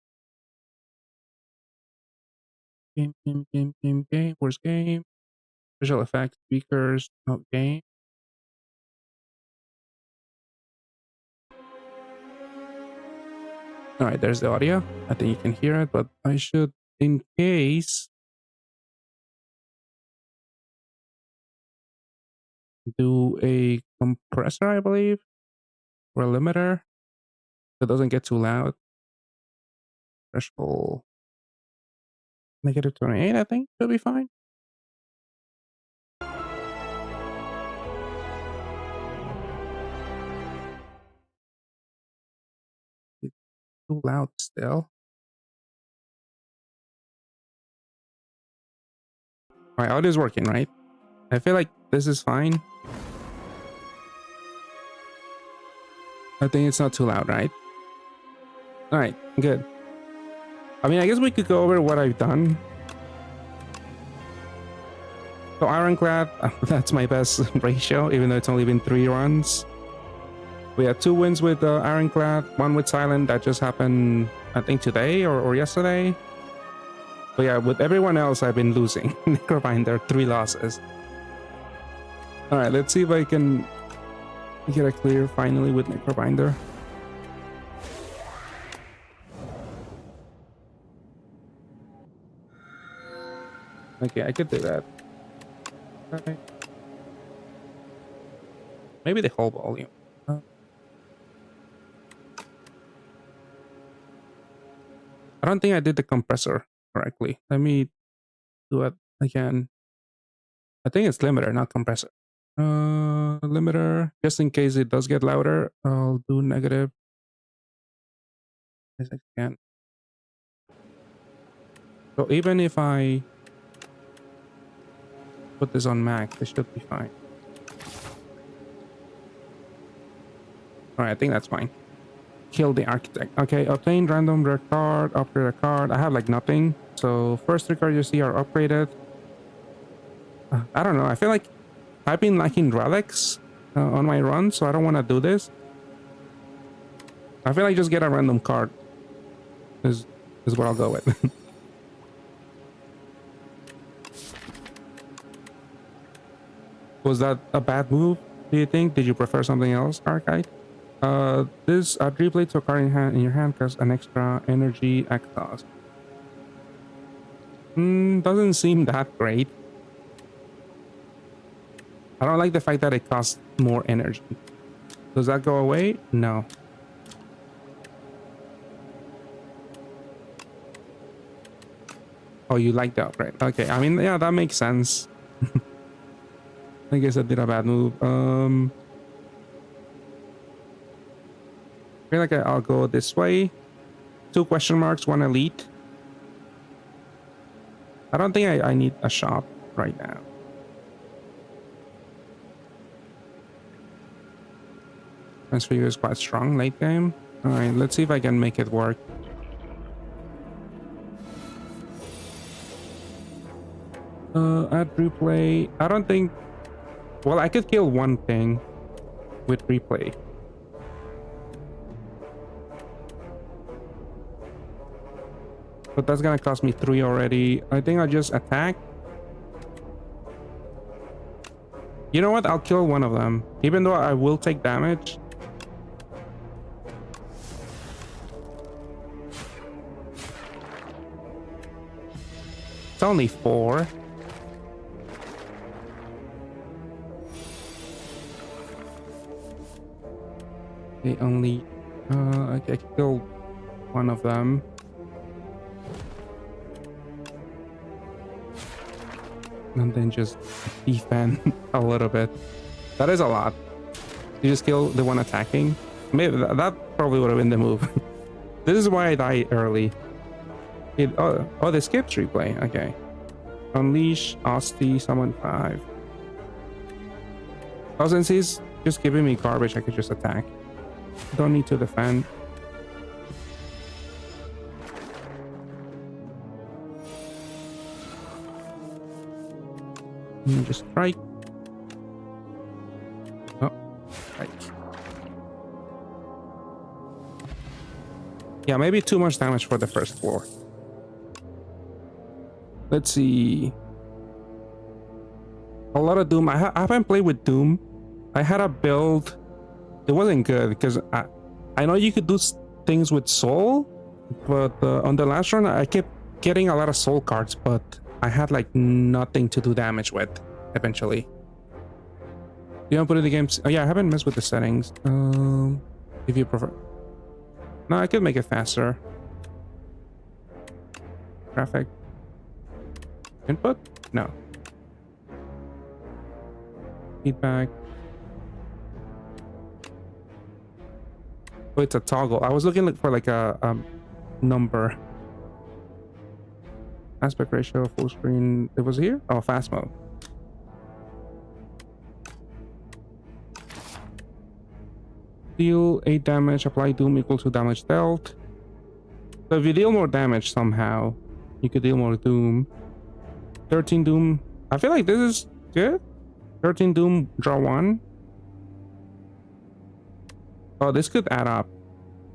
Game. Where's game? Visual effects, speakers, no game. All right, there's the audio. I think you can hear it, but I should, in case, do a compressor, I believe, or a limiter so it doesn't get too loud. Threshold -28, I think should be fine. It's too loud still. My audio is working, right? I feel like this is fine. I think it's not too loud, right? All right, good. I mean, I guess we could go over what I've done. So Ironclad, that's my best ratio, even though it's only been 3 runs. We had 2 wins with Ironclad, 1 with Silent. That just happened, I think, today or yesterday. But yeah, with everyone else, I've been losing. Necrobinder, 3 losses. All right, let's see if I can get a clear finally with Necrobinder. Okay, I could do that. Okay. Maybe the whole volume. I don't think I did the compressor correctly. Let me do it again. I think it's limiter, not compressor. Limiter, just in case it does get louder, I'll do negative as I can. So even if I put this on max, it should be fine. All right, I think that's fine. Kill the architect. Okay, obtain random rare card, upgrade a card. I have like nothing. So first 3 cards you see are upgraded. I don't know. I feel like I've been lacking relics on my run, so I don't want to do this. I feel like just get a random card is what I'll go with. Was that a bad move, do you think? Did you prefer something else, Archite? This replay to a card in your hand costs an extra energy exhaust. Doesn't seem that great. I don't like the fact that it costs more energy. Does that go away? No. Oh, you like the upgrade. Okay, I mean, yeah, that makes sense. I guess I did a bad move. I feel like I'll go this way. 2 question marks, 1 elite. I don't think I need a shop right now. Transfer is quite strong late game. All right, let's see if I can make it work. Add replay. I don't think. Well, I could kill one thing with replay. But that's gonna cost me 3 already. I think I'll just attack. You know what? I'll kill one of them. Even though I will take damage. It's only 4. They only... I can kill one of them. And then just defend a little bit. That is a lot. You just kill the one attacking. Maybe that probably would have been the move. This is why I die early. Oh, they skipped replay. Okay. Unleash, Asti, summon 5. Oh, since he's just giving me garbage, I could just attack. Don't need to defend. Just strike. Oh, strike. Yeah, maybe too much damage for the first floor. Let's see. A lot of Doom. I haven't played with Doom. I had a build. It wasn't good because I know you could do things with Soul, but on the last run I kept getting a lot of Soul cards, but I had like nothing to do damage with eventually. You don't put in the games. Oh yeah, I haven't messed with the settings. If you prefer. No, I could make it faster. Graphic. Input? No. Feedback. Oh, it's a toggle. I was looking for like a number. Aspect ratio, full screen. It was here? Oh, fast mode. Deal 8 damage, apply Doom equal to damage dealt. So if you deal more damage somehow, you could deal more Doom. 13 Doom. I feel like this is good. 13 Doom, draw 1. Oh, this could add up,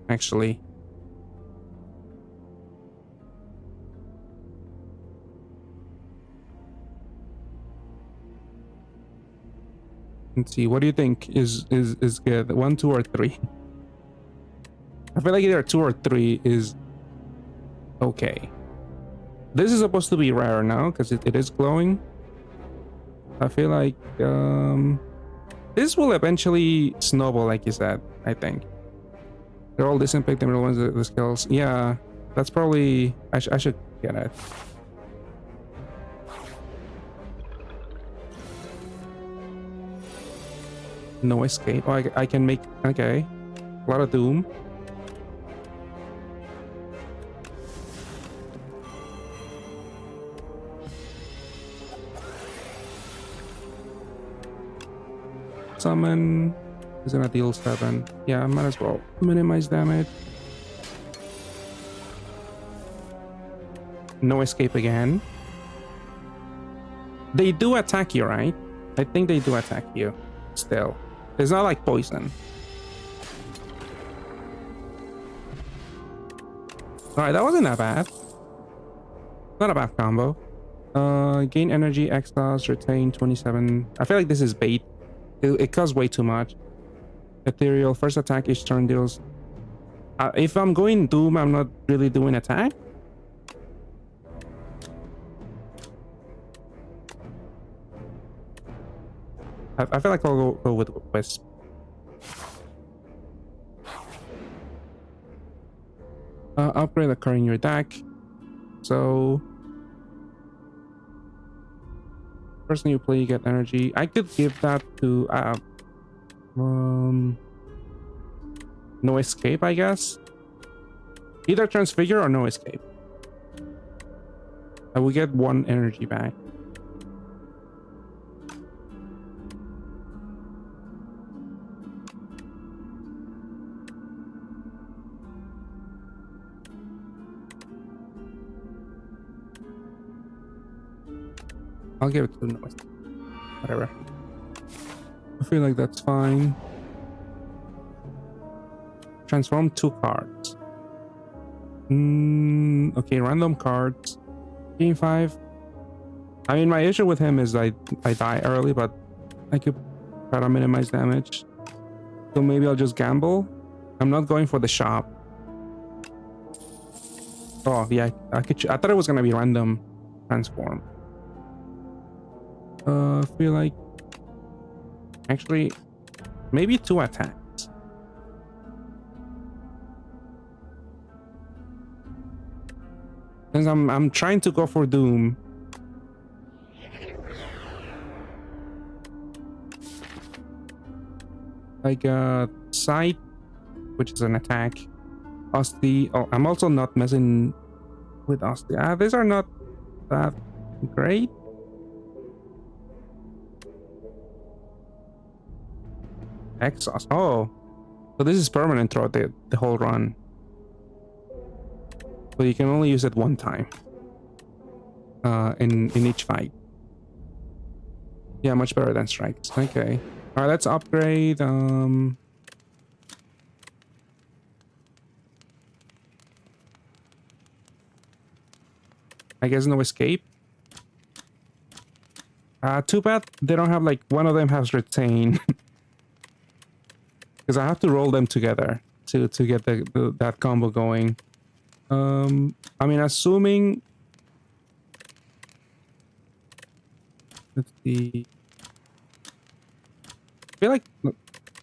actually. Let's see. What do you think is good? 1, 2, or 3? I feel like either 2 or 3 is okay. This is supposed to be rare now because it is glowing. I feel like this will eventually snowball, like you said. I think they're all disinfect the middle ones. The skills, yeah, that's probably I should get it. No escape. Oh, I can make okay. A lot of Doom. Summon is gonna deal 7. Yeah, I might as well minimize damage. No escape again. They do attack you, right? I think they do attack you still. It's not like poison. Alright, that wasn't that bad. Not a bad combo. Gain energy, exhaust, retain 27. I feel like this is bait. It costs way too much. Ethereal, first attack each turn deals. If I'm going Doom, I'm not really doing attack. I feel like I'll go with Wisp. Upgrade occurring in your deck. So person you play, you get energy. I could give that to no escape, I guess. Either transfigure or no escape. I will get 1 energy back. I'll give it to no escape. Whatever. I feel like that's fine. Transform 2 cards. Okay, random cards. Game 5. I mean, my issue with him is I die early, but I could try to minimize damage. So maybe I'll just gamble. I'm not going for the shop. Oh yeah, I thought it was gonna be random transform. I feel like actually maybe 2 attacks. Since I'm trying to go for Doom. Like Sight, which is an attack. Osti. Oh, I'm also not messing with Osti. These are not that great. Exhaust. Oh, so this is permanent throughout the whole run. So you can only use it 1 time. In each fight. Yeah, much better than strikes. Okay. All right, let's upgrade. I guess no escape. Too bad they don't have, like, one of them has retain. Because I have to roll them together to get that combo going. I mean, assuming. Let's see. I feel like,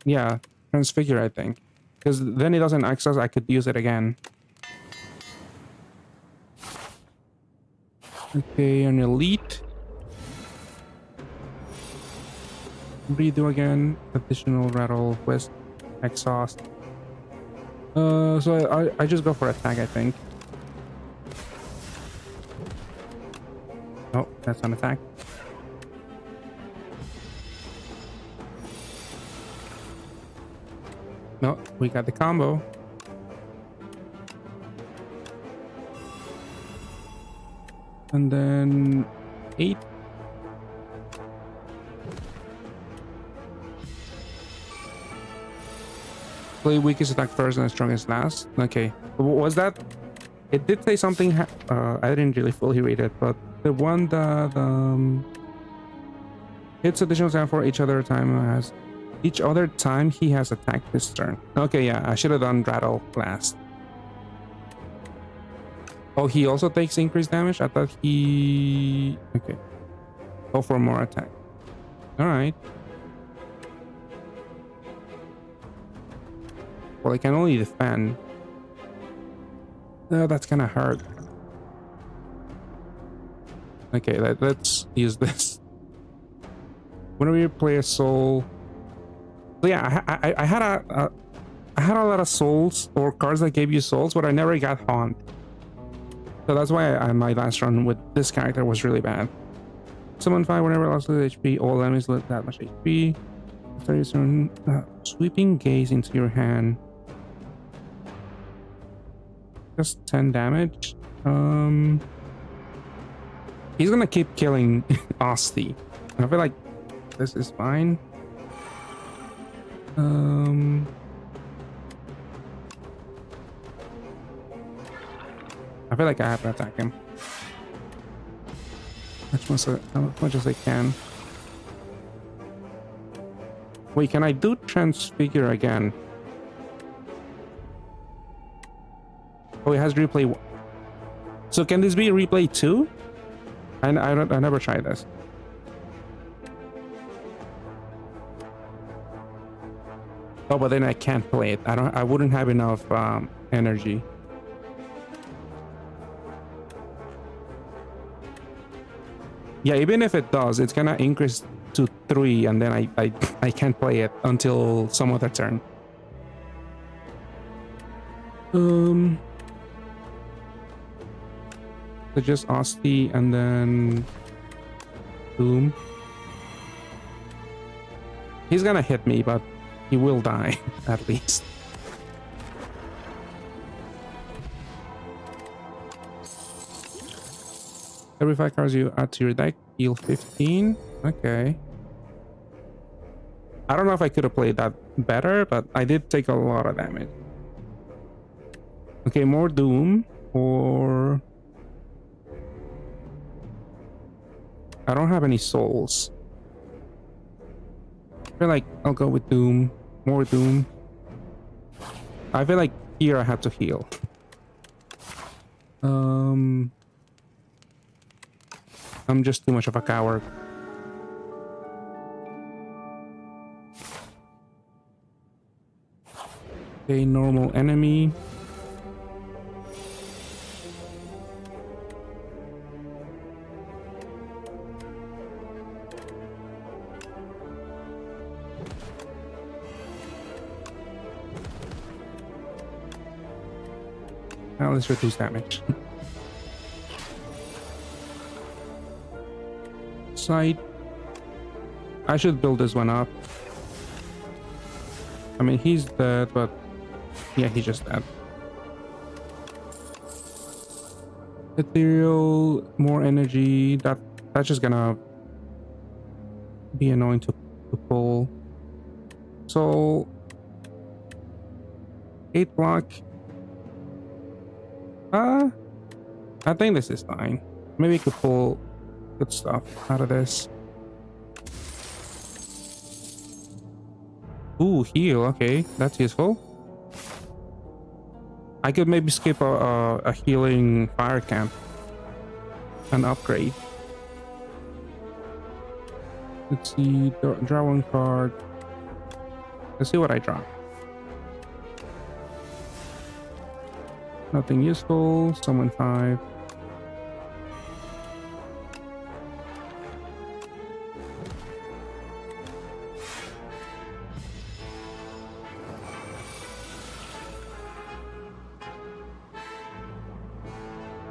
yeah, transfigure. I think, because then it doesn't access. I could use it again. Okay, an elite. Redo again. Additional rattle, quest, exhaust. So I just go for attack, I think. Oh, that's an attack. No, we got the combo. And then 8. Play weakest attack first and strongest last. Okay, was that? It did say something. I didn't really fully read it, but the one that hits additional time for each other time has each other time he has attacked this turn. Okay, yeah, I should have done rattle last. Oh, he also takes increased damage? I thought he... Okay. Go for more attack. Alright. Well, I can only defend. Oh, that's gonna hurt. Okay, let's use this. Whenever you play a soul... So yeah, I had a lot of souls or cards that gave you souls, but I never got haunt. So that's why my last run with this character was really bad. Summon 5 whenever lost HP, all enemies lose that much HP. Sweeping gaze into your hand. Just 10 damage. He's gonna keep killing Osti. I feel like This is fine. I feel like I have to attack him as much as I can. Wait, can I do transfigure again? Oh, it has replay. So can this be replay too? I never tried this. Oh, but then I can't play it. I wouldn't have enough energy. Yeah, even if it does, it's gonna increase to 3, and then I can't play it until some other turn. So just Osti and then Boom. He's gonna hit me, but he will die at least. Every 5 cards you add to your deck, heal 15. Okay. I don't know if I could have played that better, but I did take a lot of damage. Okay, more Doom, or... I don't have any souls. I feel like I'll go with Doom. More Doom. I feel like here I have to heal. I'm just too much of a coward. Okay, normal enemy. Now let's reduce damage. Side. I should build this one up. I mean, he's dead, but yeah, he's just dead. Ethereal, more energy. That's just gonna be annoying to pull. So 8 block. I think this is fine. Maybe we could pull good stuff out of this. Ooh, heal. Okay, that's useful. I could maybe skip a healing fire camp and upgrade. Let's see. Draw 1 card. Let's see what I draw. Nothing useful. Summon 5.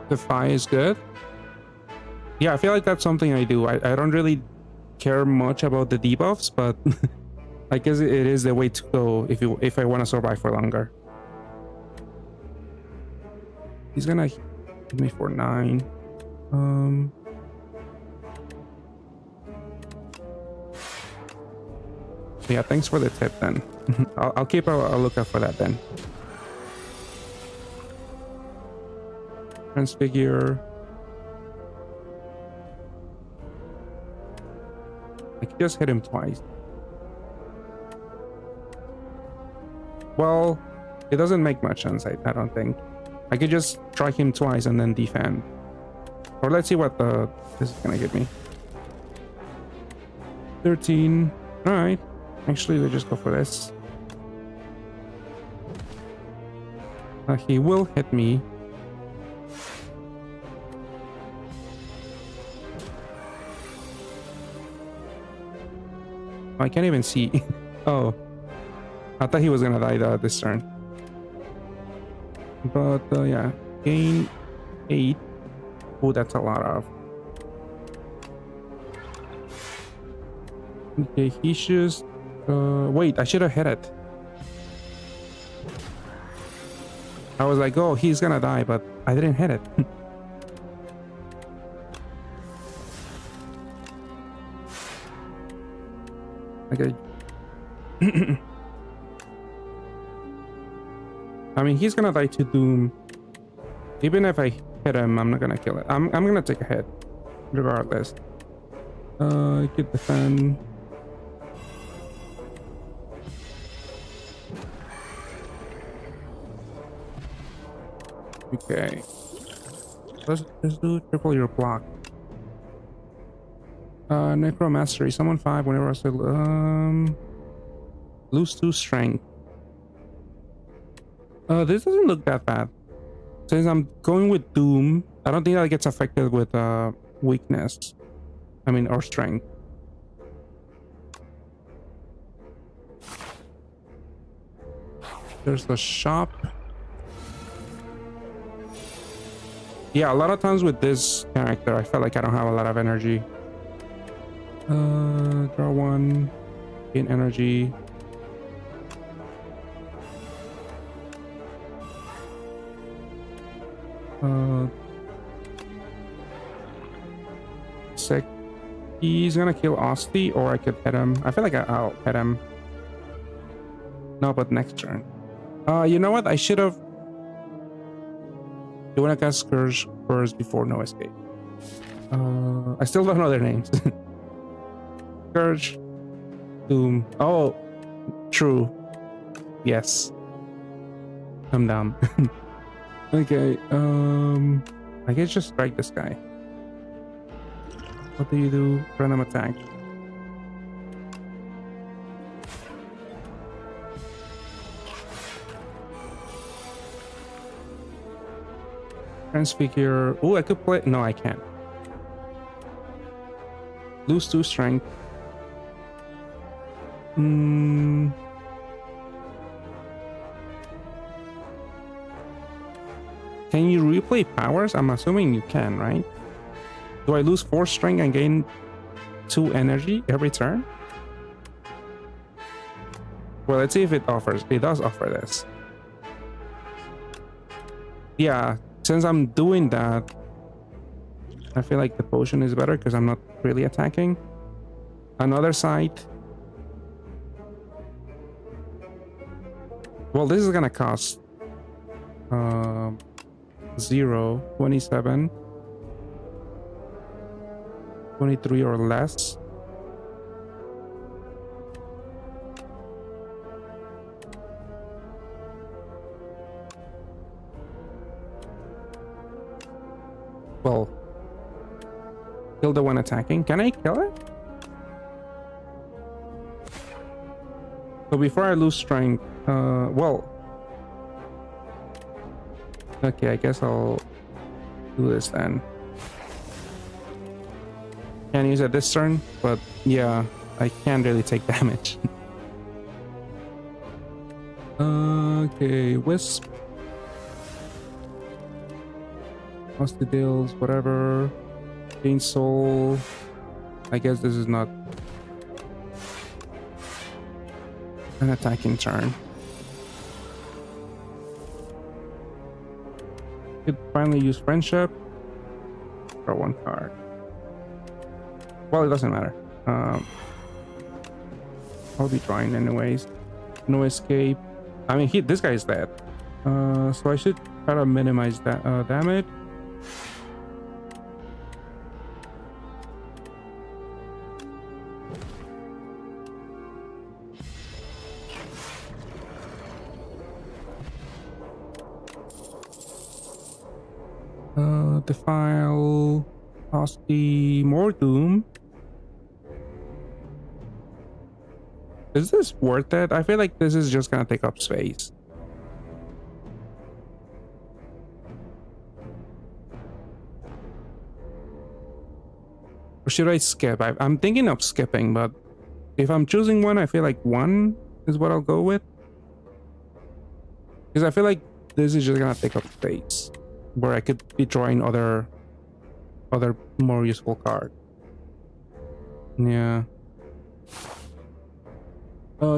Defy is good. Yeah, I feel like that's something I do. I don't really care much about the debuffs, but I guess it is the way to go if I want to survive for longer. He's gonna hit me for 9. Yeah, thanks for the tip then. I'll keep a lookout for that then. Transfigure. I could just hit him twice. Well, it doesn't make much sense, I don't think. I could just strike him twice and then defend. Or let's see what this is gonna give me. 13. Alright. Actually, let's just go for this. He will hit me. I can't even see. Oh. I thought he was gonna die this turn. But yeah. Gain 8. Oh, that's a lot of. Okay, he should. Wait, I should have hit it. I was like, oh, he's gonna die, but I didn't hit it. Okay. I mean, he's gonna die to Doom. Even if I hit him, I'm not gonna kill it. I'm gonna take a hit, regardless. I could defend. Okay. Let's do triple your block. Necromastery. Summon 5 whenever I say lose 2 strength. This doesn't look that bad. Since I'm going with Doom, I don't think that gets affected with weakness. I mean, or strength. There's the shop. Yeah, a lot of times with this character, I feel like I don't have a lot of energy. Draw 1, gain energy. Sick. He's gonna kill Osti, or I could hit him. I feel like I'll hit him. No, but next turn. You know what? I should have. You wanna cast Scourge first before No Escape. I still don't know their names. Scourge, Doom. Oh, true. Yes. I'm down. Okay. I guess just strike this guy. What do you do? Random attack. Transfigure. Oh, I could play. No, I can't. Lose 2 strength. Can you replay powers? I'm assuming you can, right? Do I lose 4 strength and gain 2 energy every turn? Well, let's see if it offers. It does offer this. Yeah, since I'm doing that, I feel like the potion is better because I'm not really attacking. Another side. Well, this is gonna cost 0, 27, 23 or less. Well, kill the one attacking. Can I kill it? So before I lose strength, well, okay, I guess I'll do this then. Can't use it this turn, but yeah, I can't really take damage. Okay, Wisp. Musty deals, whatever. Gain soul. I guess this is not an attacking turn. Could finally use friendship. Draw 1 card. Well, it doesn't matter. I'll be drawing anyways. No escape. I mean, this guy is dead. So I should try to minimize that damage. Defile, Osti, more Doom. Is this worth it? I feel like this is just gonna take up space. Or should I skip? I'm thinking of skipping, but if I'm choosing one, I feel like 1 is what I'll go with. Because I feel like this is just gonna take up space, where I could be drawing other more useful card. Yeah.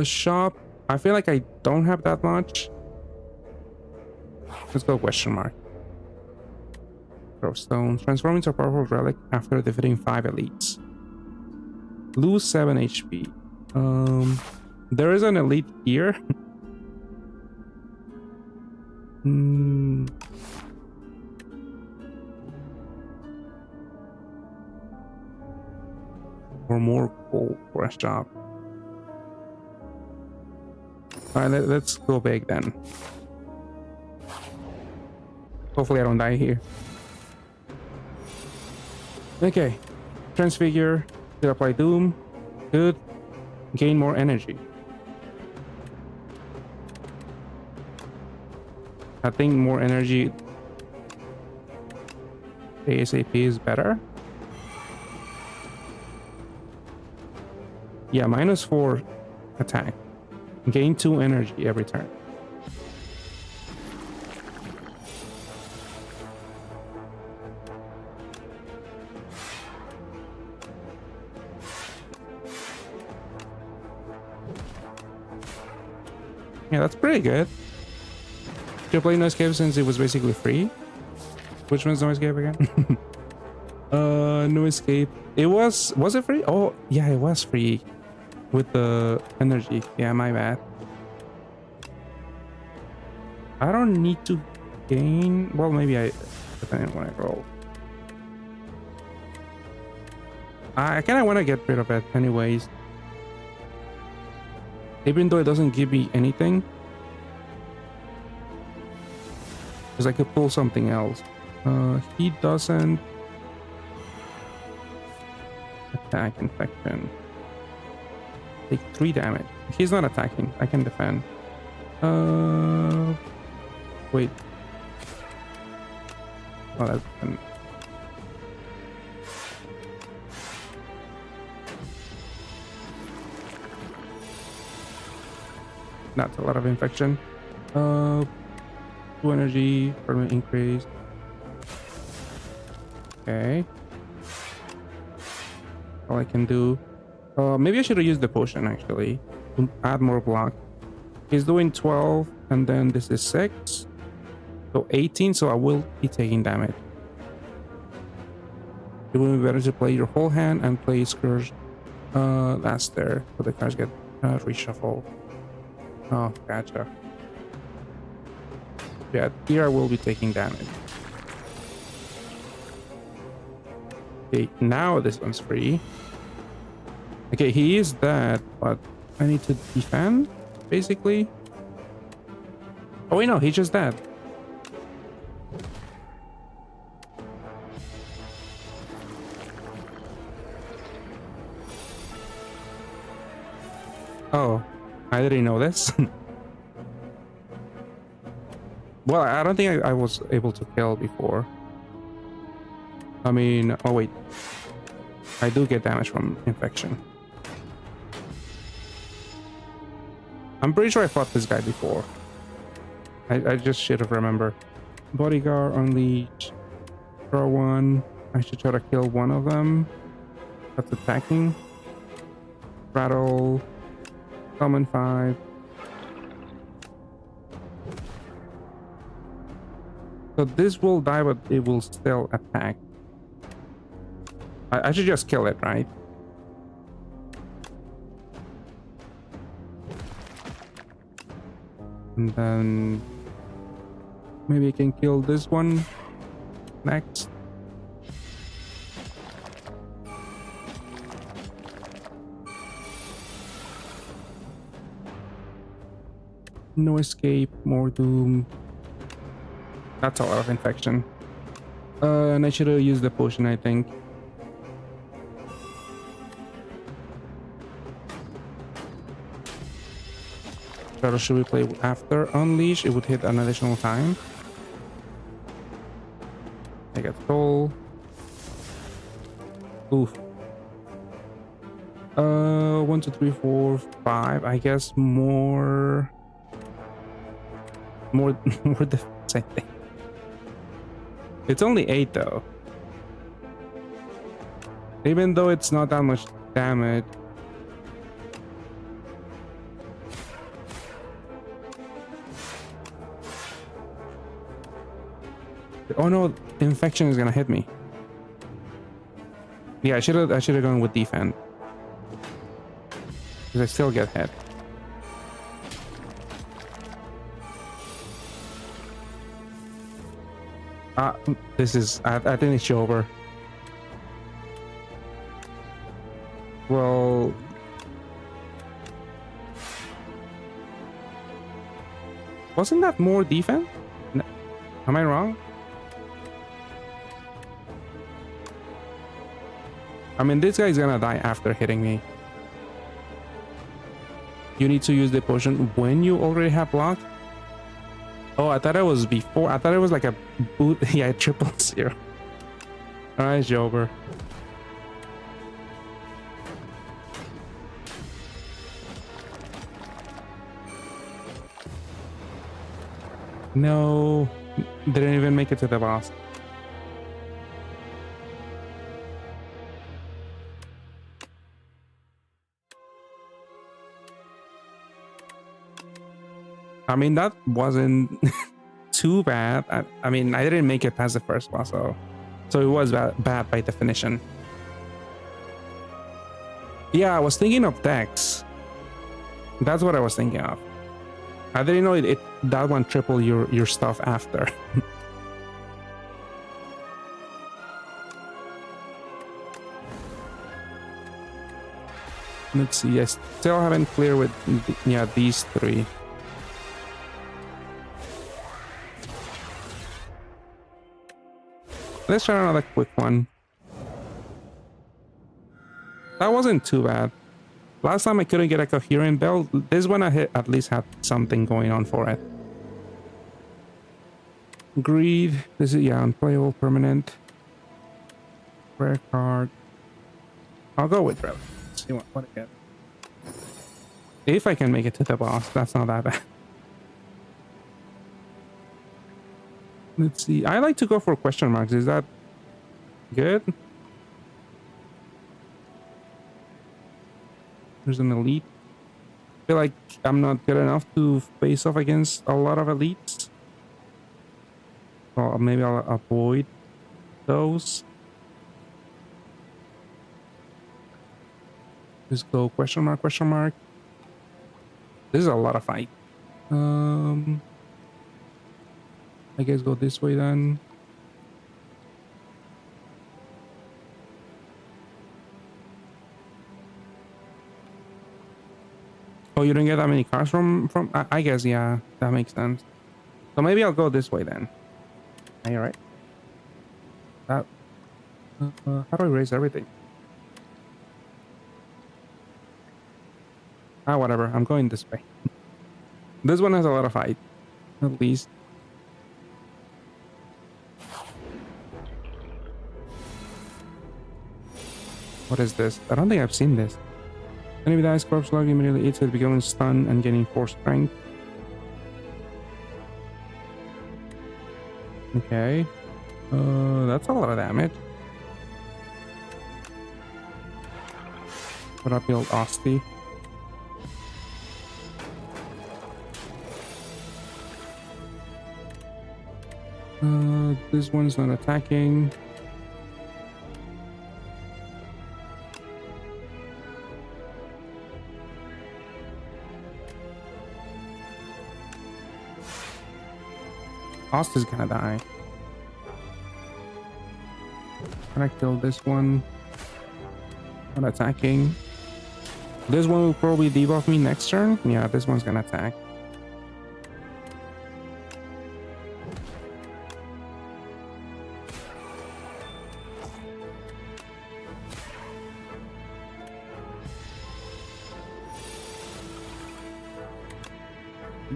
Shop. I feel like I don't have that much. Let's go question mark. Throw stones. Transform into a powerful relic after defeating 5 elites. Lose 7 HP. There is an elite here. Or more coal for a shop. Alright, let's go big then. Hopefully I don't die here. Okay. Transfigure. Did apply doom. Good. Gain more energy. I think more energy ASAP is better. Yeah, -4 attack. Gain 2 energy every turn. Yeah, that's pretty good. You play No Escape since it was basically free. Which one's No Escape again? No Escape. It was it free? Oh, yeah, it was free with the energy. Yeah, my bad. I don't need to gain. Well, maybe I, depending on when I roll. I kind of want to get rid of it anyways. Even though it doesn't give me anything. Because I could pull something else. He doesn't attack infection. Take 3 damage. He's not attacking. I can defend. Wait. Oh, that's that's a lot of infection. 2 energy, permanent increase. Okay. All I can do. Maybe I should have used the potion actually to add more block. He's doing 12, and then this is 6, so 18. So I will be taking damage. It would be better to play your whole hand and play Scourge last there, so the cards get reshuffled. Oh, gotcha. Yeah, here I will be taking damage. Okay, now this one's free. Okay, he is dead, but I need to defend, basically. Oh wait, no, he's just dead. Oh, I didn't know this. Well, I don't think I was able to kill before. I mean, oh wait. I do get damage from infection. I'm pretty sure I fought this guy before. I just should have remembered. Bodyguard, unleash, draw 1. I should try to kill one of them. That's attacking. Rattle. Summon 5. So this will die, but it will still attack. I should just kill it, right? And then maybe I can kill this one next. No escape, more doom. That's a lot of infection. And I should have used the potion, I think. Or should we play after Unleash? It would hit an additional time. I get Soul. Oof. 1, 2, 3, 4, 5. I guess more defense, I think. It's only 8 though. Even though it's not that much damage. Oh no, infection is gonna hit me. Yeah, I should have gone with defend. Because I still get hit. This is... I think it's over. Well... Wasn't that more defense? No. Am I wrong? I mean, this guy's gonna die after hitting me. You need to use the potion when you already have block. Oh, I thought it was before. I thought it was like a boot. Yeah, 000. Alright, it's over. No, didn't even make it to the boss. I mean, that wasn't too bad. I mean, I didn't make it past the first boss, so it was bad by definition. Yeah, I was thinking of Dex. That's what I was thinking of. I didn't know that one triple your stuff after. Let's see. I still haven't cleared with these three. Let's try another quick one. That wasn't too bad. Last time I couldn't get a coherent bell. This one at least had something going on for it. Greed. This is unplayable permanent. Rare card. I'll go with Relic. Let's see what I get. If I can make it to the boss, that's not that bad. Let's see. I like to go for question marks. Is that good? There's an elite. I feel like I'm not good enough to face off against a lot of elites. Well, maybe I'll avoid those. Just go question mark, question mark. This is a lot of fight. I guess go this way then. Oh, you didn't get that many cards from I guess, yeah, that makes sense. So maybe I'll go this way then. Are you right? That how do I erase everything? Whatever, I'm going this way. This one has a lot of fight, at least. What is this? I don't think I've seen this. Enemy dies, corpse log immediately eats it, becoming stunned and gaining 4 strength. Okay. That's a lot of damage. What up, build Osti? This one's not attacking. Osti's gonna die. Can I kill this one? Not attacking. This one will probably debuff me next turn. Yeah, this one's gonna attack.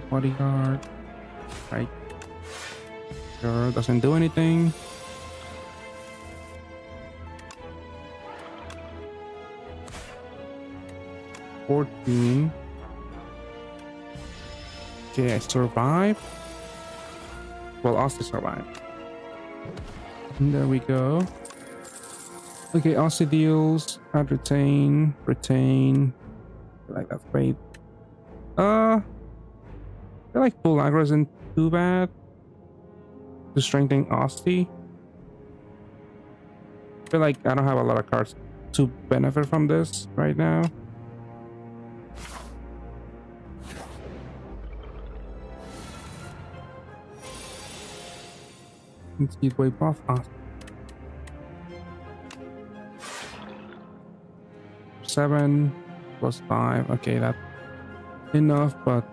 Bodyguard. Right. Sure, doesn't do anything. Okay, I survived. Well, Osti survived. And there we go. Okay, Osti deals. Add retain. Retain. I feel like that's great. I feel like full aggro isn't too bad. To strengthen Osti. I feel like I don't have a lot of cards to benefit from this right now. Speedway buff. Ah. 7 plus 5. Okay, that's enough, but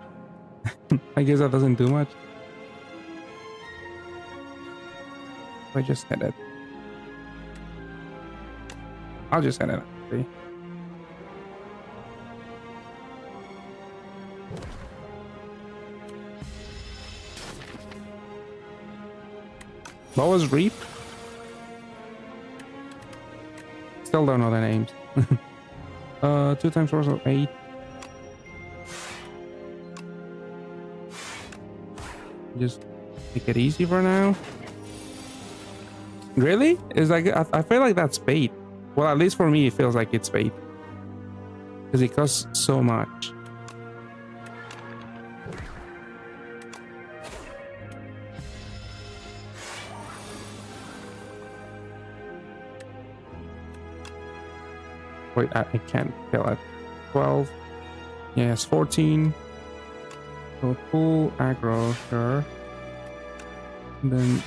I guess that doesn't do much. I just hit it. I'll just hit it. Actually. What was Reap? Still don't know the names. 2 times force of 8. Just make it easy for now. Really? Is like I feel like that's bait. Well, at least for me, it feels like it's bait because it costs so much. Wait, I can't kill it. 12. Yes, 14. So full aggro, sure. And then.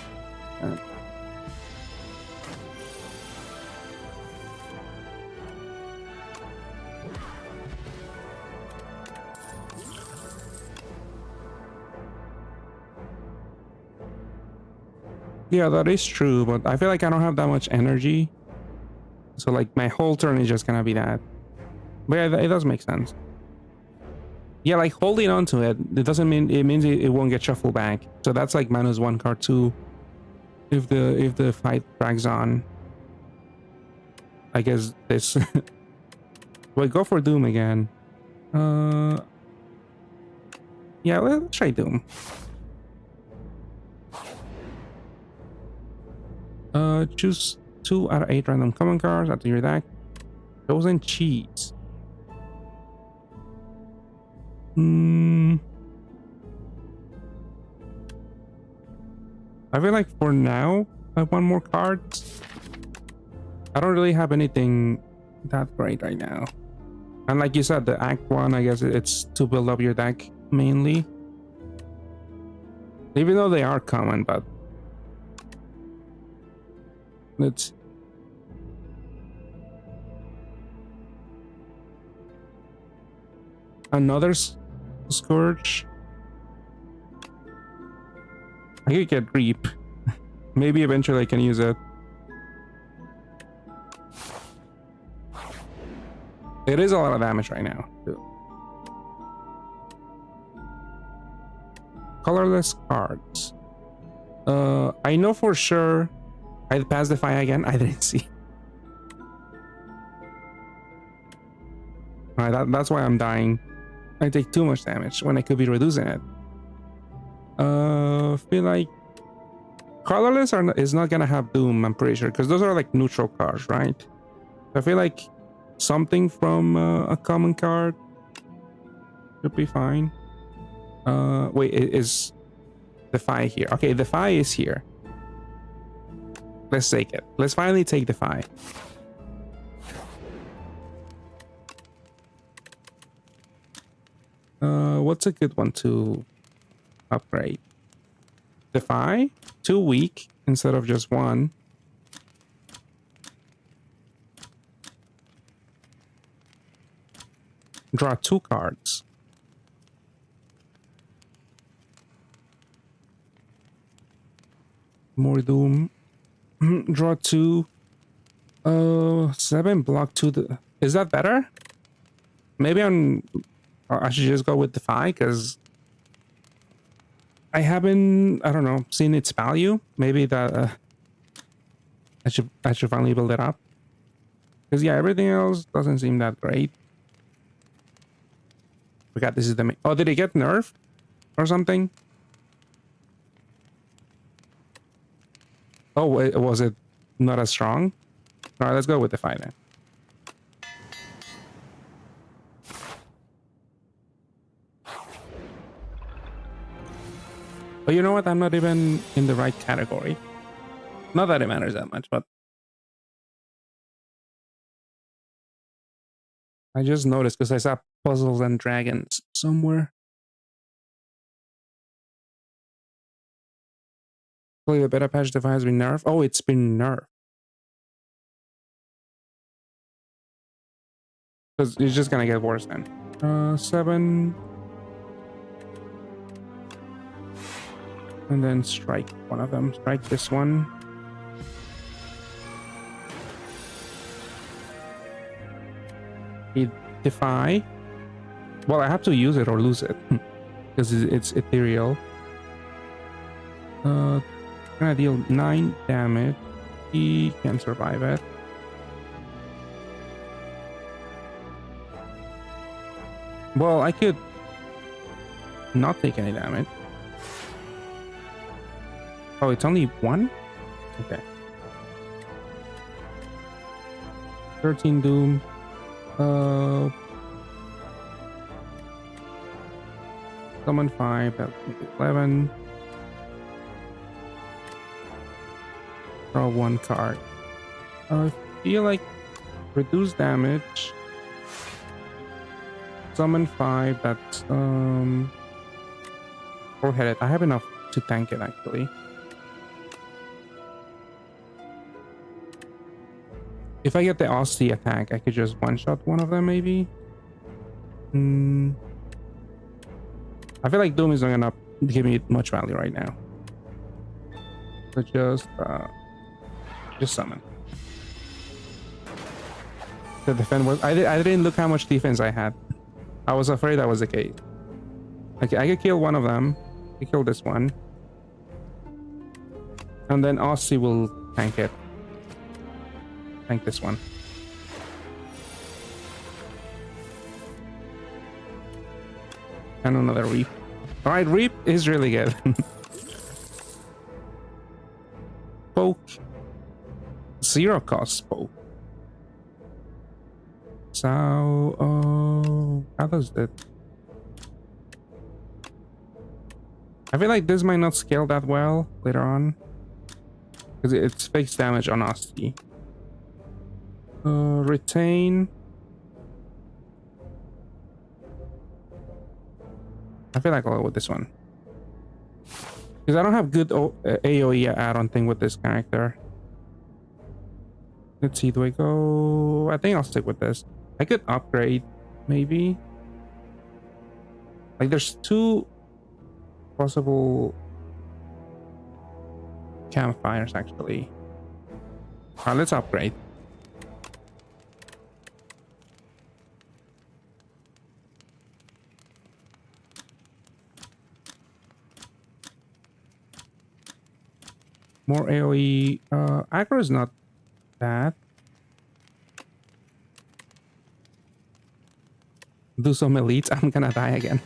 Yeah, that is true, but I feel like I don't have that much energy. So like my whole turn is just gonna be that. But yeah, it does make sense. Yeah, like holding on to it, it doesn't mean it means it won't get shuffled back. So that's like -1 card too. If the fight drags on. I guess this wait, go for Doom again. Yeah, let's try Doom. Choose 2 out of 8 random common cards after your deck. Chosen cheats. I feel like for now I want more cards. I don't really have anything that great right now. And like you said, the Act 1, I guess it's to build up your deck mainly. Even though they are common, but let's another Scourge. I could get Reap. Maybe eventually I can use it. It is a lot of damage right now, too. Colorless cards. I know for sure I passed the fire again. I didn't see. Alright, that's why I'm dying. I take too much damage when I could be reducing it. Feel like colorless is not gonna have Doom, I'm pretty sure, because those are like neutral cards, right? I feel like something from a common card should be fine. Wait, is Defy here? Okay, Defy is here. Let's take it. Let's finally take Defy. What's a good one to upgrade? Defy? 2 weak instead of just 1. Draw 2 cards. More Doom. Draw 2. 7 block 2. Is that better? Maybe I should just go with Defy because I haven't, I don't know, seen its value. Maybe that I should finally build it up. Because yeah, everything else doesn't seem that great. Forgot this is the main. Oh, did it get nerfed or something? Oh, was it not as strong? All right, let's go with Defy then. But you know what? I'm not even in the right category. Not that it matters that much, but I just noticed because I saw Puzzles and Dragons somewhere. Hopefully the beta patch device has been nerfed. Oh, it's been nerfed. Because it's just gonna get worse then. 7. And then strike one of them. Strike this one. Defy. Well, I have to use it or lose it. Because it's ethereal. Gonna deal 9 damage. He can survive it. Well, I could not take any damage. Oh, it's only 1? Okay. 13 doom. Summon 5, that would be 11. Draw 1 card. I feel like reduce damage. Summon 5, that's 4-headed. I have enough to tank it actually. If I get the Aussie attack, I could just one-shot one of them maybe. I feel like Doom is not gonna give me much value right now. So just summon. The defense was I didn't look how much defense I had. I was afraid that was the case. Okay, I could kill one of them. I kill this one. And then Aussie will tank it. Tank this one. And another Reap. Alright, Reap is really good. Poke. 0 cost poke. So, how does that? I feel like this might not scale that well later on. Because it's fixed damage on Aussie. Retain. I feel like I'll go with this one. Because I don't have good AoE add-on thing with this character. Let's see, do I go? I think I'll stick with this. I could upgrade, maybe. Like, there's 2 possible campfires, actually. Alright, let's upgrade. More AoE. Aggro is not bad. Do some elites. I'm gonna die again.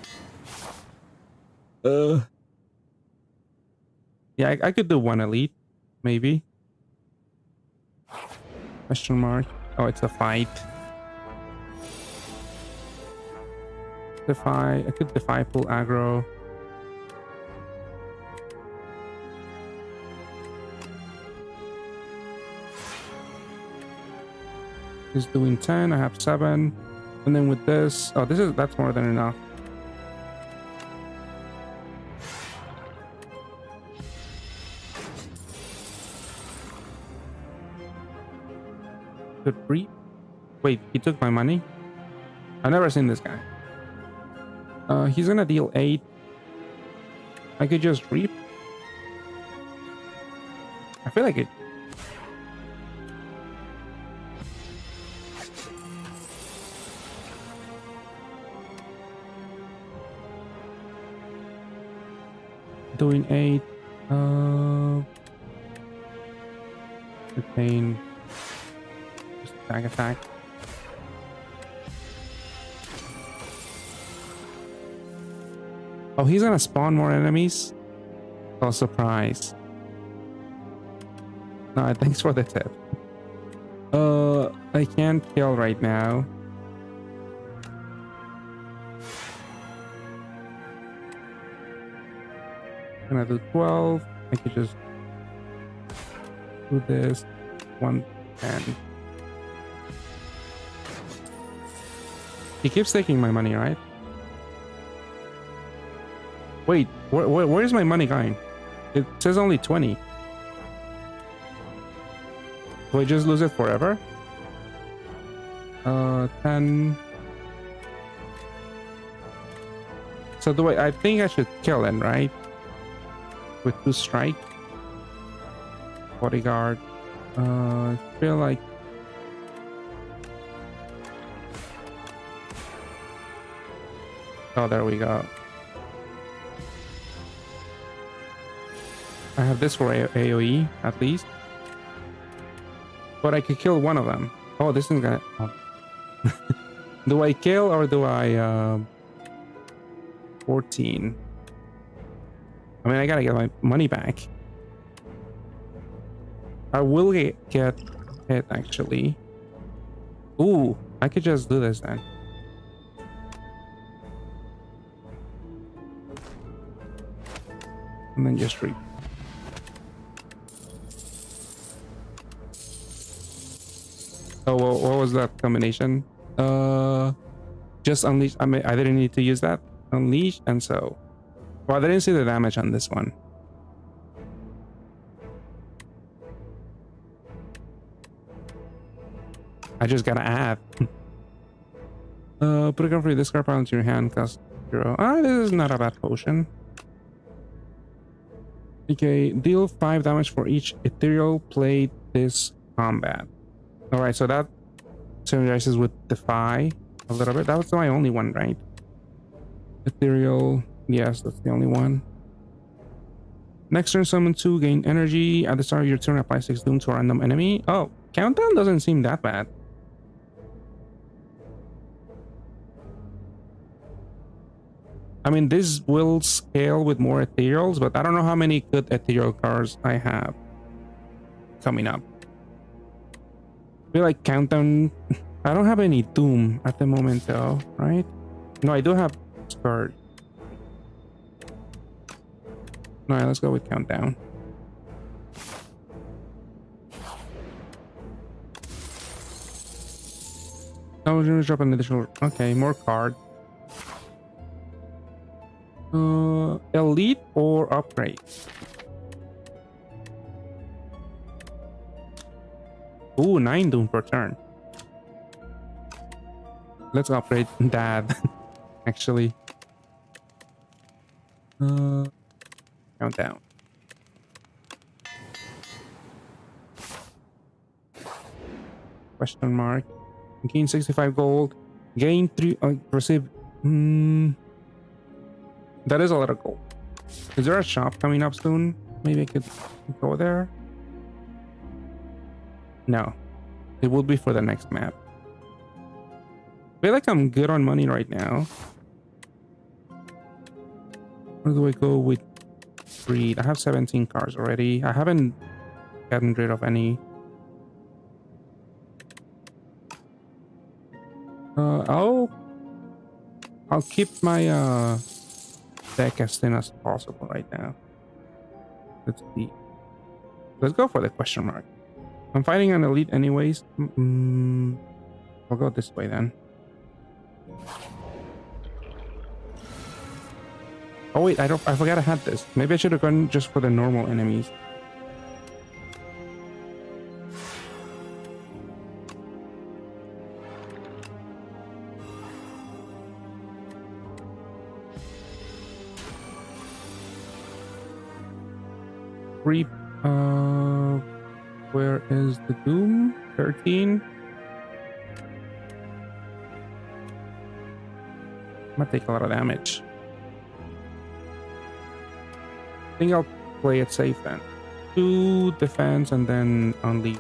Yeah, I could do 1 elite, maybe. Question mark. Oh, it's a fight. Defy. I could defy pull aggro. Is doing 10. I have 7. And then with this, oh, that's more than enough. Good Reap. Wait, he took my money? I've never seen this guy. He's gonna deal 8. I could just Reap. I feel like it. Doing 8. Retain. Just attack. Oh, he's gonna spawn more enemies? Oh, surprise. No, thanks for the tip. I can't kill right now. Gonna do 12. I could just do this. 110. He keeps taking my money, right? Wait, where's my money going? It says only 20. Do I just lose it forever? 10. So do I think I should kill it, right? With 2 strike. Bodyguard. I feel like oh, there we go. I have this for AoE at least. But I could kill one of them. Oh, this is gonna oh. Do I kill or do I 14? I mean, I gotta get my money back. I will get it actually. Ooh, I could just do this then. And then just reap. Oh, well, what was that combination? Just unleash. I mean, I didn't need to use that. Unleash and so. Well, I didn't see the damage on this one. I just gotta add. Put a gun for your discard pile into your hand, cost 0. Ah, this is not a bad potion. Okay, deal 5 damage for each ethereal played this combat. Alright, so that synergizes with Defy a little bit. That was my only one, right? Ethereal, yes, that's the only one. Next turn, summon 2, gain energy. At the start of your turn, apply 6 doom to a random enemy. Oh, countdown doesn't seem that bad. I mean, this will scale with more ethereals, but I don't know how many good ethereal cards I have coming up. I feel like countdown. I don't have any doom at the moment, though, right? No, I do have Scourge. All right, let's go with countdown. Oh, we're gonna drop an additional. Okay, more card. Elite or upgrade? Ooh, 9 doom per turn. Let's upgrade Dad. Actually. Countdown. Question mark. Gain 65 gold. Gain 3. Receive. That is a lot of gold. Is there a shop coming up soon? Maybe I could go there. No. It will be for the next map. I feel like I'm good on money right now. Where do I go with greed? I have 17 cars already. I haven't gotten rid of any. I'll keep my deck as thin as possible right now. Let's see. Let's go for the question mark. I'm fighting an elite anyways. I'll go this way then. Oh wait, I forgot I had this. Maybe I should have gone just for the normal enemies. Reap. Where is the doom? 13. I'm gonna take a lot of damage. I think I'll play it safe then. 2 defense and then unleash.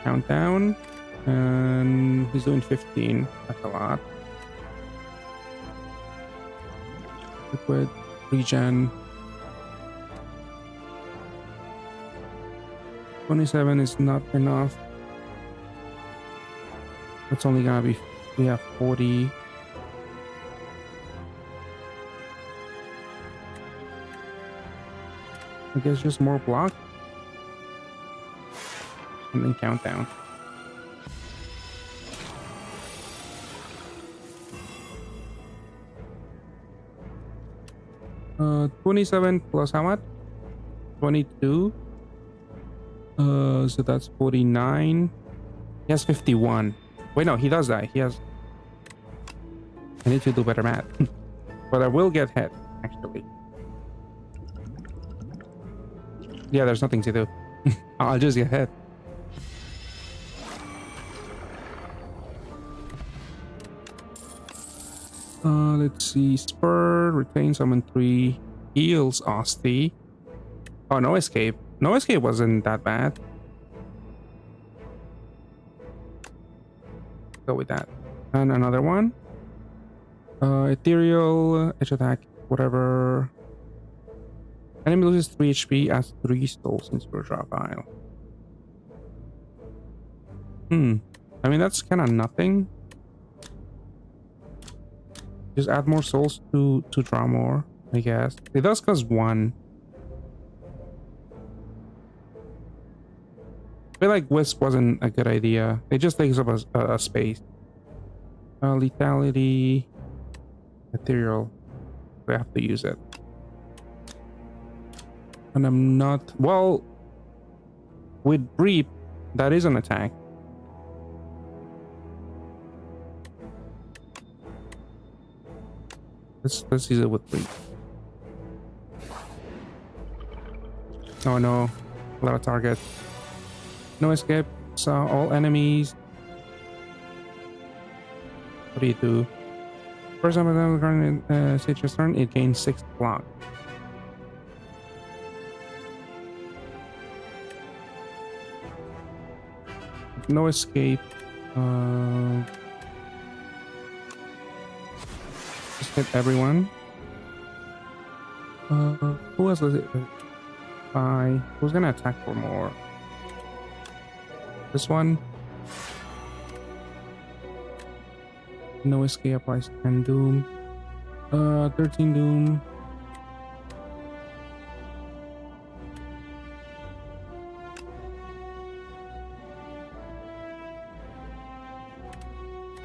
Countdown. And he's doing 15. That's a lot. Liquid. Regen. 27 is not enough. It's only gonna be, we have 40. I guess just more block. And then countdown. 27 plus how much? 22. So that's 49. He has 51. Wait, no, he does die. He has... I need to do better math. But I will get hit, actually. Yeah, there's nothing to do. I'll just get hit. Let's see. Spur, retain, summon 3, heals Osti. Oh, no escape. No escape wasn't that bad. Go with that. And another one. Ethereal, edge attack, whatever. Enemy loses 3 HP, adds 3 souls into your draw pile. I mean, that's kind of nothing. Just add more souls to draw more, I guess. It does cost 1. I feel like Wisp wasn't a good idea. It just takes up a space. Lethality. Ethereal. We have to use it. And I'm not... Well, with Reap, that is an attack. Let's use it with Reap. Oh no. A lot of target. No escape. So all enemies. What do you do? First time the current Citrus turn, it gains 6 block. No escape. Just hit everyone. Who else was it? Who's gonna attack for more? This one. No escape applies 10 doom. 13 doom.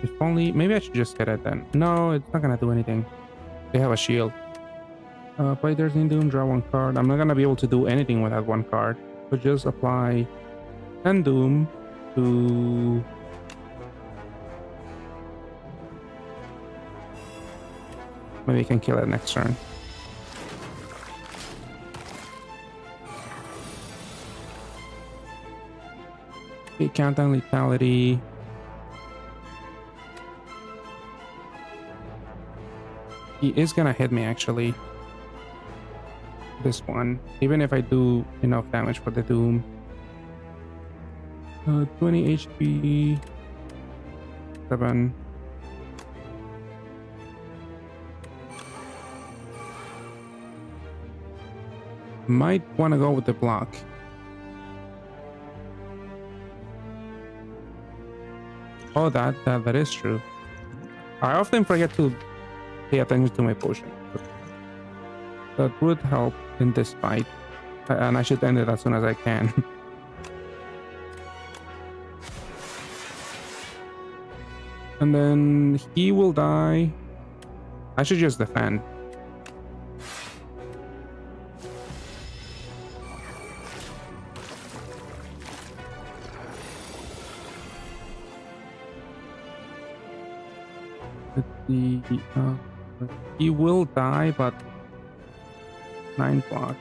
If only... Maybe I should just hit it then. No, it's not gonna do anything. They have a shield. Play 13 doom, draw 1 card. I'm not gonna be able to do anything with that 1 card. So just apply 10 doom to... Maybe you can kill it next turn. Okay, countdown lethality. He is gonna hit me actually. This one. Even if I do enough damage for the doom. 20 HP. 7. Might want to go with the block. Oh, that is true. I often forget to pay attention to my potion. That would help in this fight. And I should end it as soon as I can. And then he will die. I should just defend. He will die, but 9 block.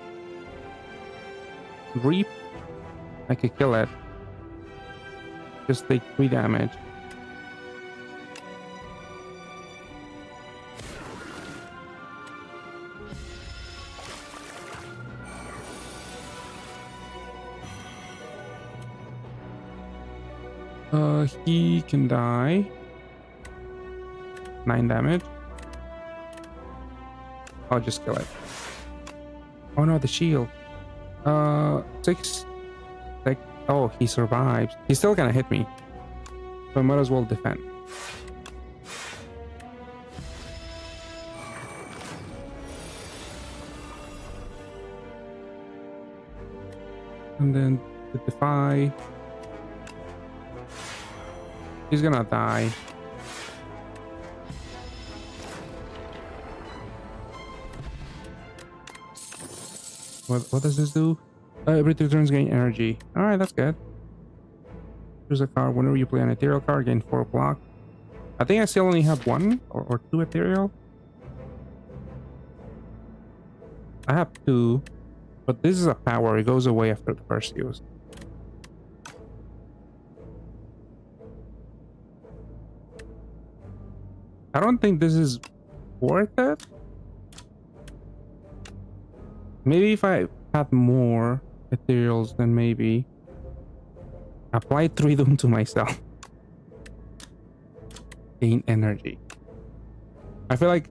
Reap, I could kill it. Just take 3 damage. He can die. 9 damage. I'll just kill it. Oh no, the shield. 6. Like, oh, he survives. He's still gonna hit me. So I might as well defend. And then the defy. He's gonna die. What does this do? Every 2 turns gain energy. Alright, that's good. Choose a card. Whenever you play an ethereal card, gain 4 block. I think I still only have 1 or 2 ethereal. I have 2. But this is a power. It goes away after the first use. I don't think this is worth it. Maybe if I had more ethereals, then maybe. Apply 3 Doom to myself. Gain energy. I feel like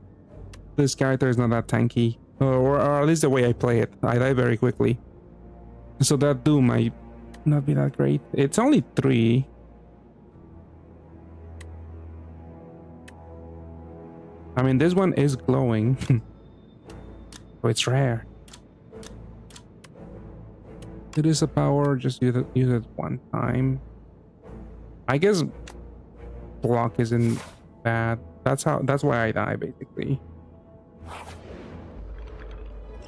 this character is not that tanky. Or at least the way I play it. I die very quickly. So that Doom might not be that great. It's only 3. I mean, this one is glowing. So it's rare. It is a power, just use it 1 time. I guess block isn't bad. That's why I die, basically.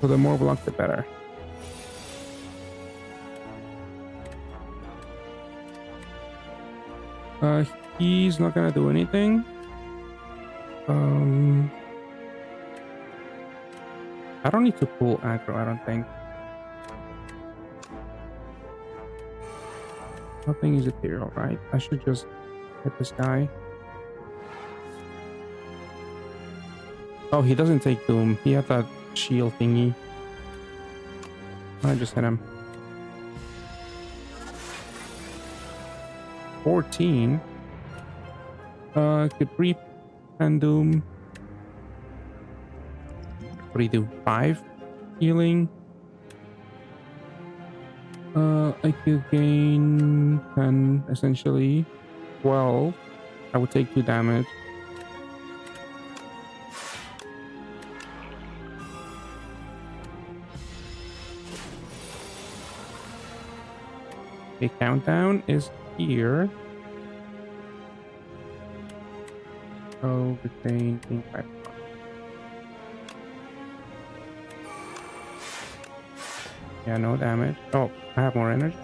So the more block, the better. He's not gonna do anything. I don't need to pull aggro, I don't think. Nothing is ethereal, right? I should just hit this guy. Oh, he doesn't take Doom. He had that shield thingy. I just hit him. 14. Could reap and Doom. What do you do? 5 healing. I could gain 10 essentially. 12. I would take 2 damage. The countdown is here. So retain 5. Yeah, no damage. Oh, I have more energy.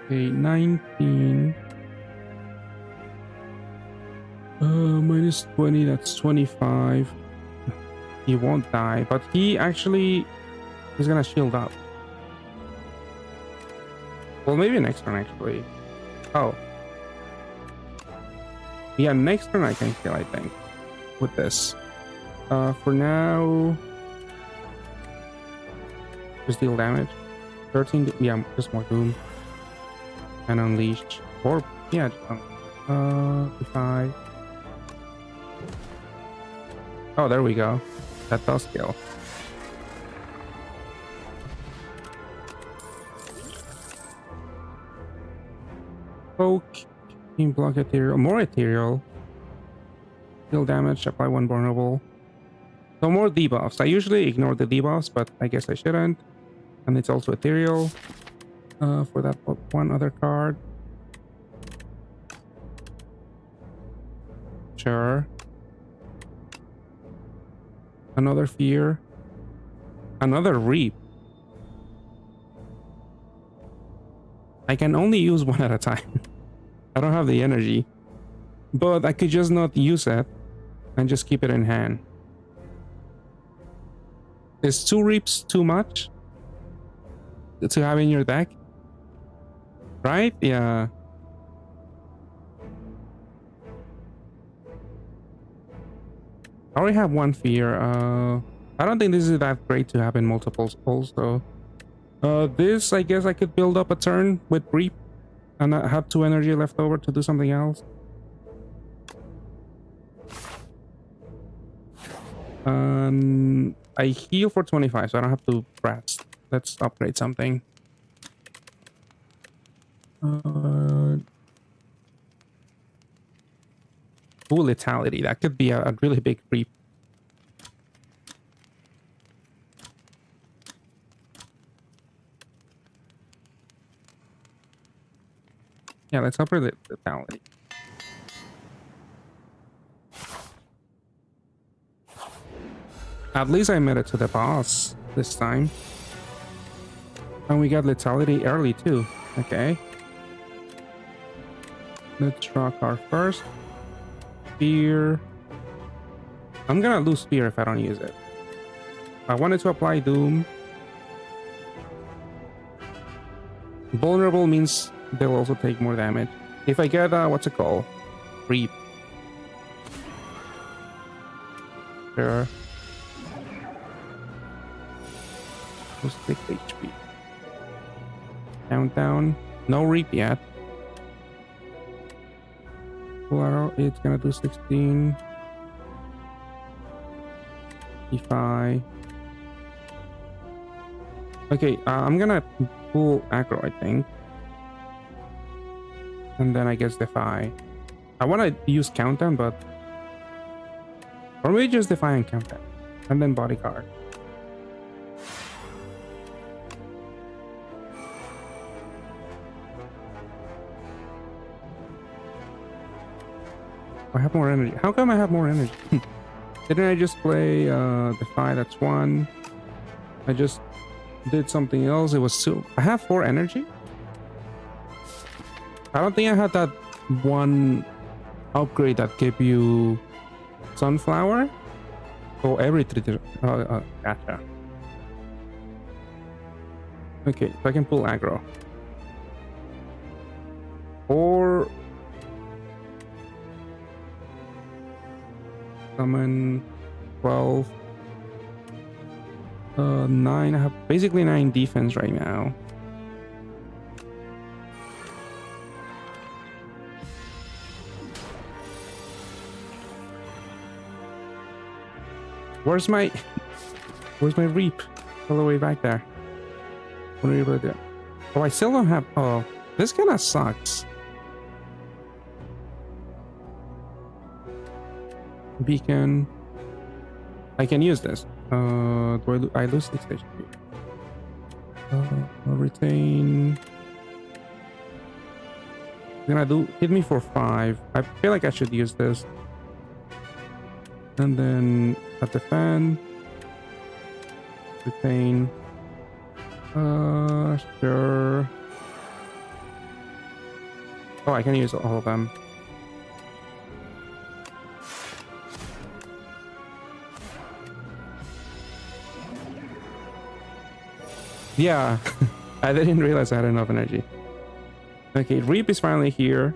Okay, 19. Minus 20, that's 25. He won't die, but he actually is gonna shield up. Well, maybe next turn, actually. Oh. Yeah, next turn I can kill, I think, with this. For now, just deal damage. 13, yeah, just more Doom. And Unleash. Or, yeah, if I... Oh, there we go. That does kill. Okay. Block ethereal. More ethereal. Deal damage. Apply 1 vulnerable. So more debuffs. I usually ignore the debuffs, but I guess I shouldn't. And it's also ethereal. For that 1 other card. Sure. Another fear. Another reap. I can only use 1 at a time. I don't have the energy. But I could just not use it and just keep it in hand. Is 2 reaps too much to have in your deck? Right? Yeah. I already have 1 fear. I don't think this is that great to have in multiple spells, though. This, I guess I could build up a turn with Reap, and I have 2 energy left over to do something else. I heal for 25, so I don't have to rest. Let's upgrade something. Ooh, lethality. That could be a really big creep. Yeah, let's upgrade the vitality. At least I made it to the boss this time. And we got lethality early too. Okay. Let's draw a card first. Spear. I'm gonna lose spear if I don't use it. I wanted to apply doom. Vulnerable means they'll also take more damage. If I get what's it called? Reap. Sure. Just take HP. Countdown. No reap yet. Full arrow. It's gonna do 16. 55. Okay, I'm gonna pull aggro, I think. And then I guess defy. I want to use countdown, but... Or maybe just defy and countdown. And then bodyguard. I have more energy. How come I have more energy? Didn't I just play defy? That's one. I just did something else. It was two. I have 4 energy. I don't think I had that one upgrade that gave you sunflower. Oh, every 3. Gotcha. Okay, so I can pull aggro. Or summon 12. 9. I have basically 9 defense right now. Where's my reap? All the way back there. What are you able to do? Oh, I still don't have. Oh, this kind of sucks. Beacon. I can use this. Do I lose 6 HP? I'll retain. Gonna hit me for 5. I feel like I should use this. And then at the fan. Retain. Sure. Oh, I can use all of them. Yeah, I didn't realize I had enough energy. Okay, Reap is finally here.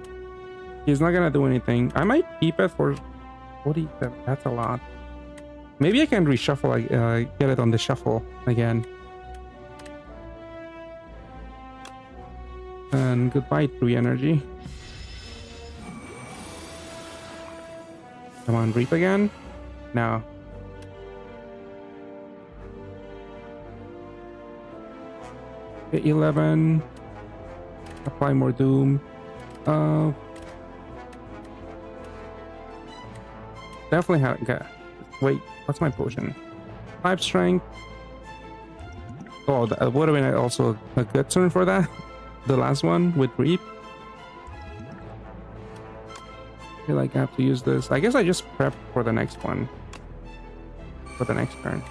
He's not gonna do anything. I might keep it for 40. That's a lot. Maybe I can reshuffle, get it on the shuffle again. And goodbye, 3 energy. Come on, Reap again? No. Okay, 11. Apply more Doom. Definitely have. Okay. Wait, what's my potion? 5 strength. Oh, that would have been also a good turn for that. The last one with Reap. I feel like I have to use this. I guess I just prep for the next one. For the next turn.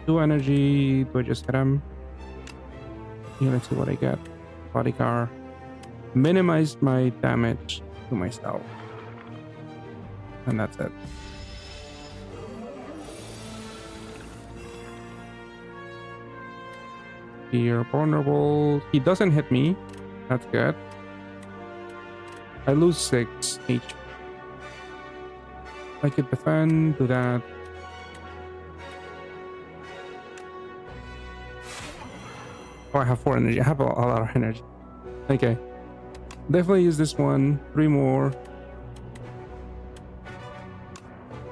2 energy. Do I just hit him? Yeah, let's see what I get. Bodyguard. Minimize my damage to myself. And that's it. You're vulnerable. He doesn't hit me. That's good. I lose 6 HP. I could defend, do that. Oh, I have 4 energy. I have a lot of energy. Okay. Definitely use this one. 3 more.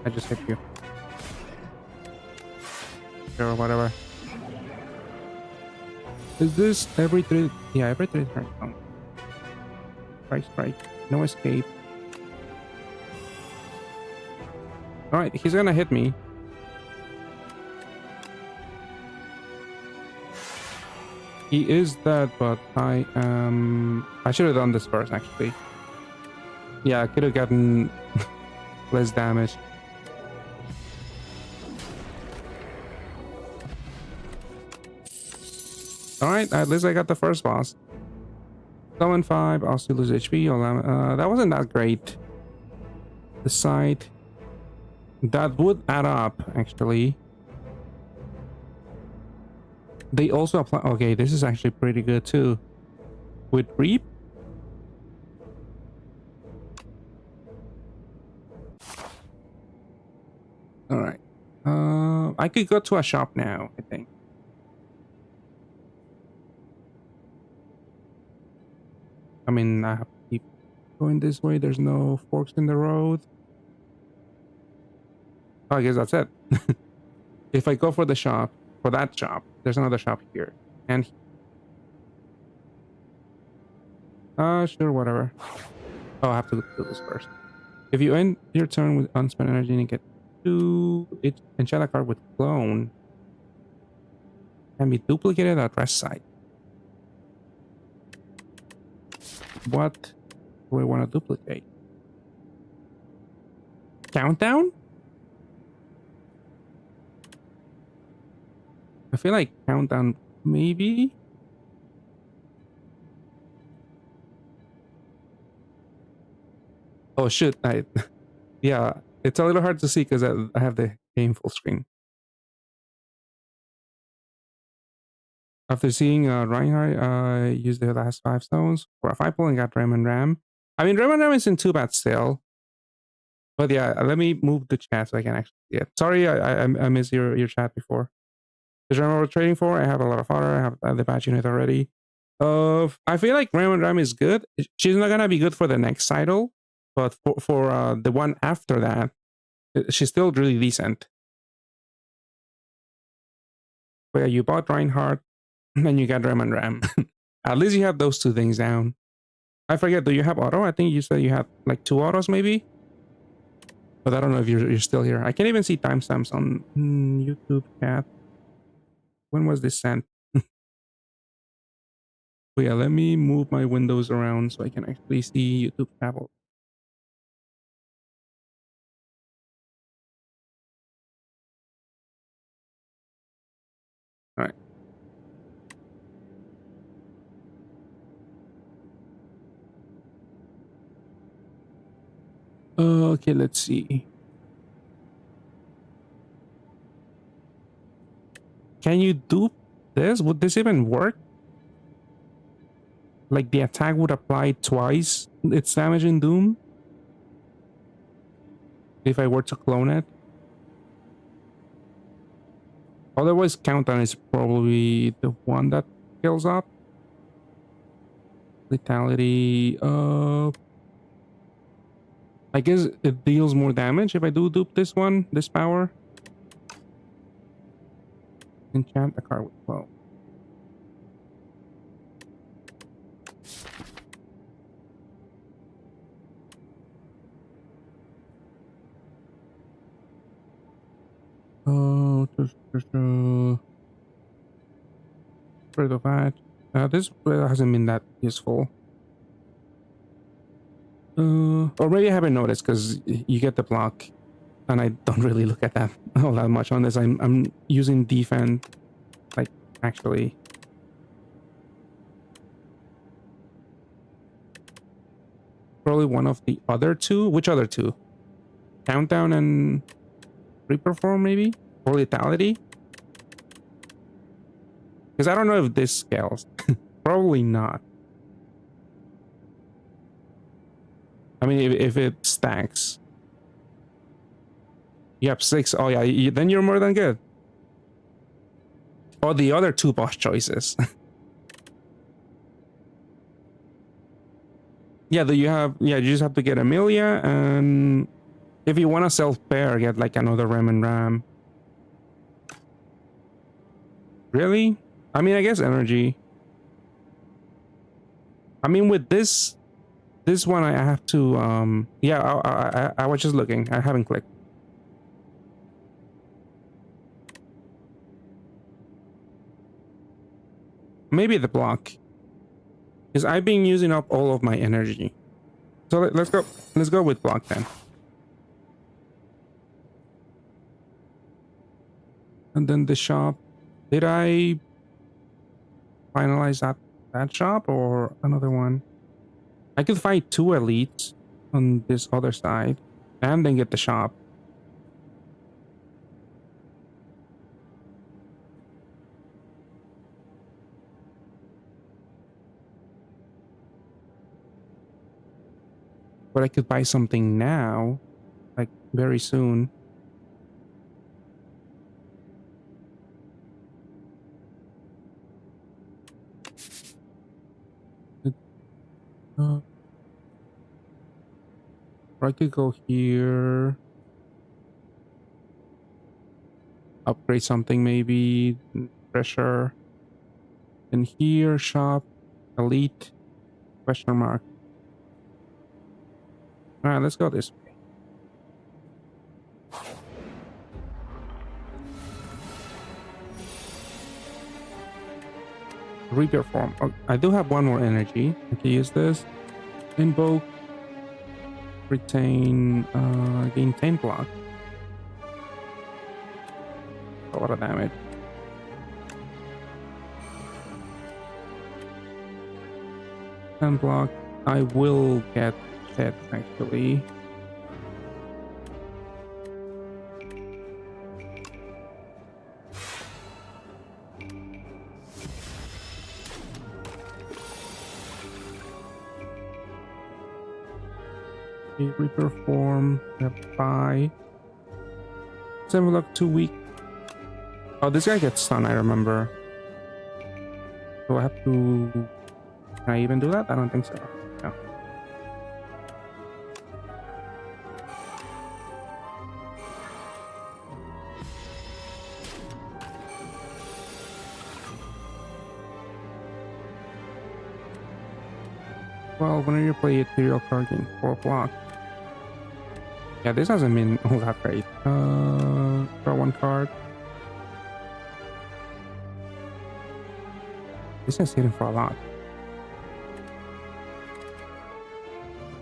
I just hit you. Sure, whatever. Is this every 3? Yeah, every 3 turns. Oh. Strike. No escape. Alright, he's gonna hit me. He is dead, but I should have done this first, actually. Yeah, I could have gotten less damage. Alright, at least I got the first boss. Summon 5, I'll still lose HP. That wasn't that great. The side. That would add up, actually. They also apply... Okay, this is actually pretty good, too. With Reap? Alright. I could go to a shop now, I think. I mean, I have to keep going this way. There's no forks in the road. Oh, I guess that's it. If I go for the shop, for that shop, there's another shop here. And... sure, whatever. Oh, I have to do this first. If you end your turn with unspent energy and you get enchant a card with clone, can be duplicated at rest site. What do I want to duplicate? Countdown? I feel like countdown, maybe? Oh shit, yeah, it's a little hard to see because I have the game full screen. After seeing Reinhardt use the last 5 stones for a 5 pull and got Rem and Ram. I mean, Rem and Ram isn't too bad still. But yeah, let me move the chat so I can actually see it. Sorry, I missed your chat before. Because remember what we're trading for? I have a lot of fodder. I have the batch unit already. I feel like Rem and Ram is good. She's not gonna be good for the next cycle, but for the one after that, she's still really decent. But yeah, you bought Reinhardt, and you got Rem and Ram. At least you have those 2 things down. I forget, do you have auto? I think you said you had like 2 autos maybe? But I don't know if you're still here. I can't even see timestamps on YouTube chat. When was this sent? But yeah, let me move my windows around so I can actually see YouTube travel. All right. Okay, let's see. Can you dupe this? Would this even work? Like the attack would apply twice its damage in Doom? If I were to clone it? Otherwise, Countdown is probably the one that kills up. Lethality, I guess it deals more damage if I do dupe this one, this power. Enchant a card with flow. Oh, rid of that. This hasn't been that useful. Or maybe I haven't noticed because you get the block, and I don't really look at that all that much on this. I'm using defend, like actually. Probably one of the other 2. Which other 2? Countdown and Reperform maybe, or Lethality. Because I don't know if this scales. Probably not. I mean, if it stacks. You have 6. Oh yeah, then you're more than good. Or the other 2 boss choices. Yeah, you just have to get Amelia, and if you want to self-pair, get like another Rem and Ram. Really? I mean, I guess energy. I mean, with this one, I have to, yeah, I was just looking. I haven't clicked. Maybe the block. Because I've been using up all of my energy. So let's go. Let's go with block then. And then the shop. Did I finalize that shop or another one? I could fight 2 elites on this other side and then get the shop. But I could buy something now, like very soon. Or I could go here. Upgrade something maybe. Pressure. And here, shop. Elite. Question mark. Alright, let's go this way. Repair form. Oh, I do have one more energy. I can use this. Invoke. Retain. Gain 10 block. A lot of damage. And block. I will get hit actually. Reaper form, buy. 7 luck, 2 weak. Oh, this guy gets stunned, I remember. Do I have to... Can I even do that? I don't think so. No. Well, whenever you play Ethereal card game 4 block. Yeah, this hasn't been all that great. Draw 1 card. This is hitting for a lot.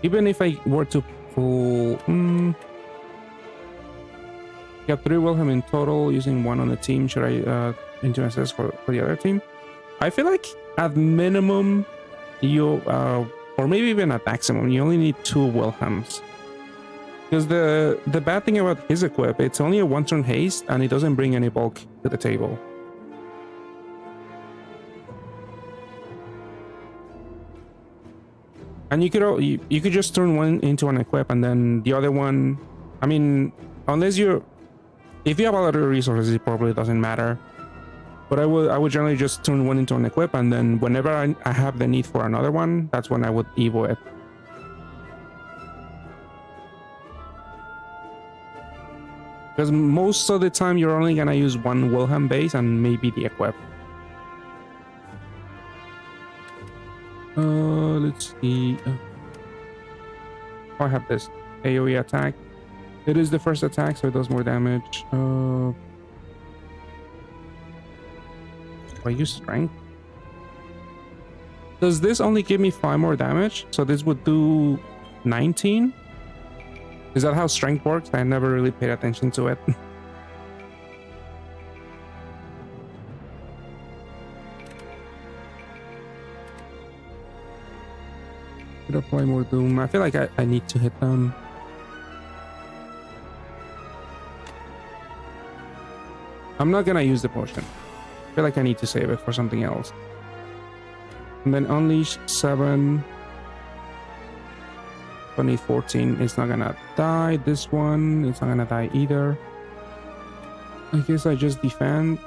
Even if I were to pull... You have 3 Wilhelm in total, using 1 on the team. Should I into SS for the other team? I feel like at minimum, you... or maybe even at maximum, you only need 2 Wilhelms. Because the bad thing about his equip, it's only a 1-turn haste, and it doesn't bring any bulk to the table. And you could just turn 1 into an equip, and then the other one... I mean, unless you're... If you have a lot of resources, it probably doesn't matter. But I would generally just turn 1 into an equip, and then whenever I have the need for another one, that's when I would evo it. Because most of the time you're only gonna use 1 Wilhelm base and maybe the equip. Let's see. I have this AoE attack. It is the first attack, so it does more damage. I use strength. Does this only give me 5 more damage? So this would do 19? Is that how strength works? I never really paid attention to it. Could apply more doom. I feel like I need to hit them. I'm not gonna use the potion. I feel like I need to save it for something else. And then unleash 7. 2014 is not gonna die. This one is not gonna die either. I guess I just defend.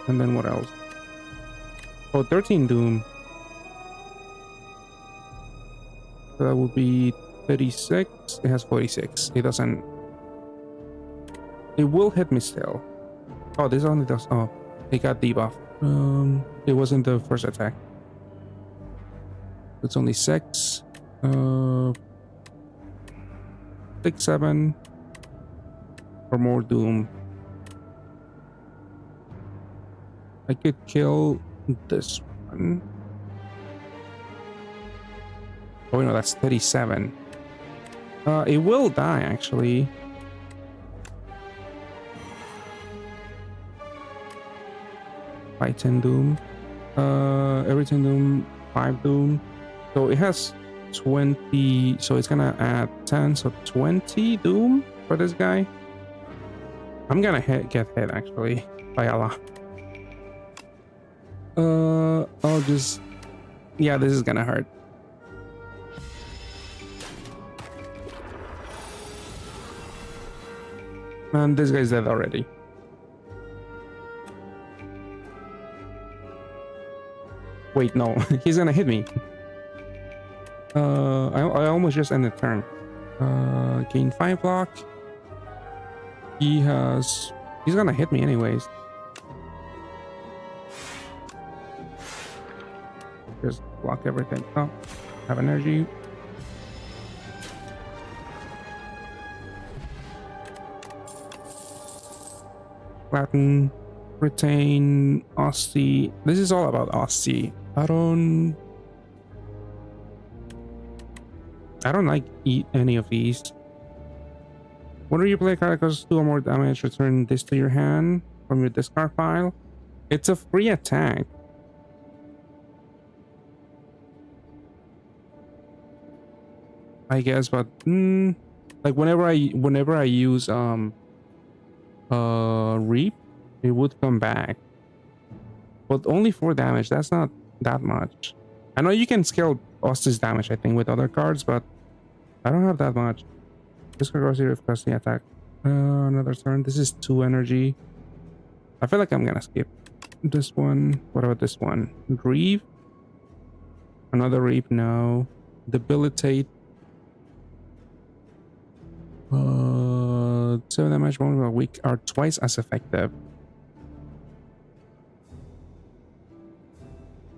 And then what else? Oh, 13 doom. So that would be 36. It has 46. It doesn't... It will hit me still. Oh, this only does... Oh, it got debuff. It wasn't the first attack. It's only 6. 6, 7. For more doom. I could kill this one. Oh no, that's 37. It will die actually. By 10 doom. Every 10 doom, 5 doom. So it has 20. So it's gonna add 10, so 20 doom for this guy. I'm gonna get hit actually by a lot. I'll just. Yeah, this is gonna hurt. And this guy's dead already. Wait, no, he's gonna hit me. I almost just ended turn. Gain 5 block. He's gonna hit me anyways. Just block everything. Oh, have energy. Flatten, retain, Aussie. This is all about Aussie. I don't like any of these. Whenever you play a card that causes 2 or more damage, return this to your hand from your discard pile. It's a free attack. I guess, but like whenever I use reap, it would come back, but only 4 damage. That's not that much. I know you can scale Osti's damage, I think, with other cards, but I don't have that much. This card goes here if casting attack. Another turn. This is 2 energy. I feel like I'm gonna skip this one. What about this one? Reap. Another reap. No. Debilitate. 7 damage, 1 per week are twice as effective.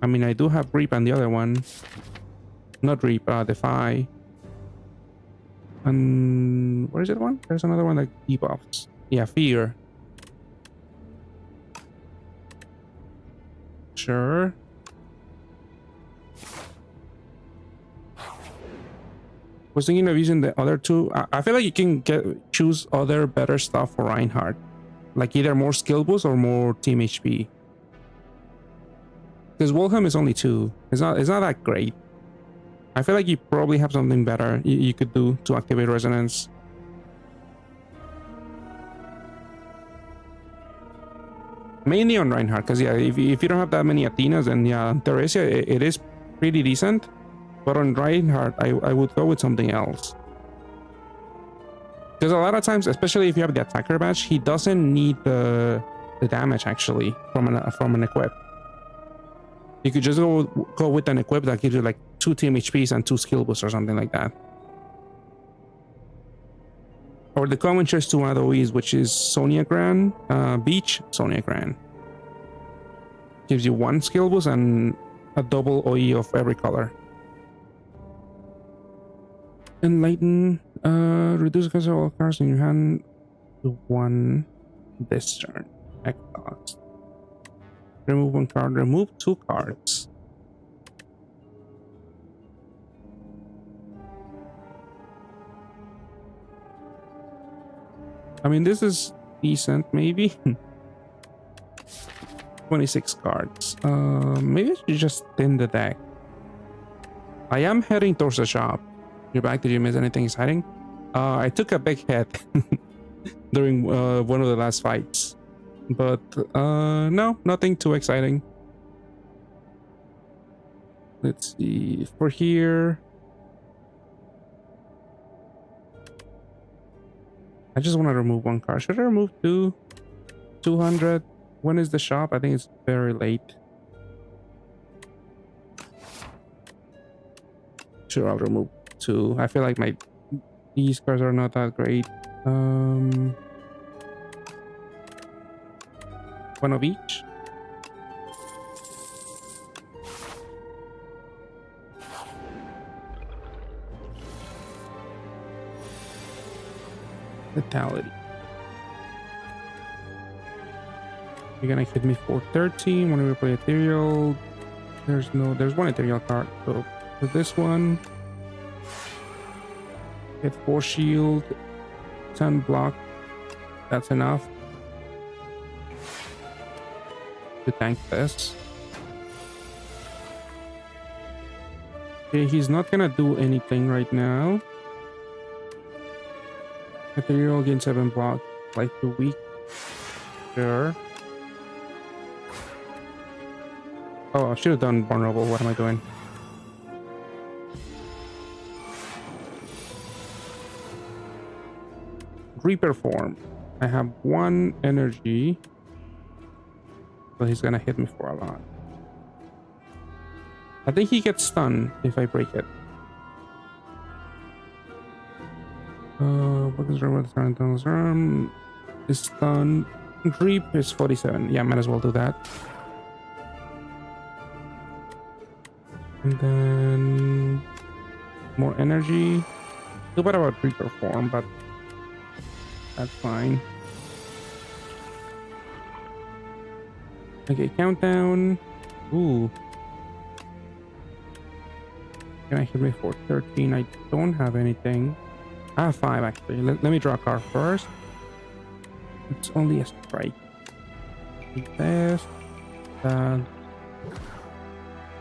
I mean, I do have Reap and the other one. Not Reap, Defy. And where is it one? There's another one that debuffs. Yeah, Fear. Sure. Was thinking of using the other 2. I feel like you can choose other better stuff for Reinhardt, like either more skill boost or more team HP. Because Wilhelm is only 2. It's not that great. I feel like you probably have something better you could do to activate Resonance. Mainly on Reinhardt, because yeah, if you don't have that many Athenas, then yeah, Theresia it is pretty decent. But on Reinhardt, I would go with something else. Because a lot of times, especially if you have the attacker badge, he doesn't need the damage actually from an equip. You could just go with an equip that gives you like 2 team HPs and 2 skill boosts or something like that. Or the common choice to one of the OEs, which is Sonia Gran, Beach Sonia Gran. Gives you 1 skill boost and a double OE of every color. Enlighten, reduce the cost of all cards in your hand to 1 this turn. Cost. Remove 1 card, remove 2 cards. I mean, this is decent, maybe. 26 cards. Maybe I should just thin the deck. I am heading towards the shop. You're back. Did you miss anything exciting? I took a big hit during one of the last fights. But no, nothing too exciting. Let's see. For here, I just want to remove 1 card. Should I remove 2? 200. When is the shop? I think it's very late. Sure, I'll remove 2. I feel like these cards are not that great. 1 of each. Vitality. You're gonna hit me for 13. When we play ethereal, there's one ethereal card. So with this one, hit 4 shield, 10 block. That's enough to tank this. Okay, he's not gonna do anything right now. Ethereal gain 7 block, like too weak. Sure. Oh, I should have done vulnerable. What am I doing? Reaper form. I have 1 energy. So he's gonna hit me for a lot. I think he gets stunned if I break it. What is arm? Is stunned. Creep is 47. Yeah, might as well do that. And then more energy. Too bad about Reaper form, but that's fine. Okay, countdown. Ooh. Can I hit me for 13? I don't have anything. I have 5 actually. Let me draw a card first. It's only a strike. This, that,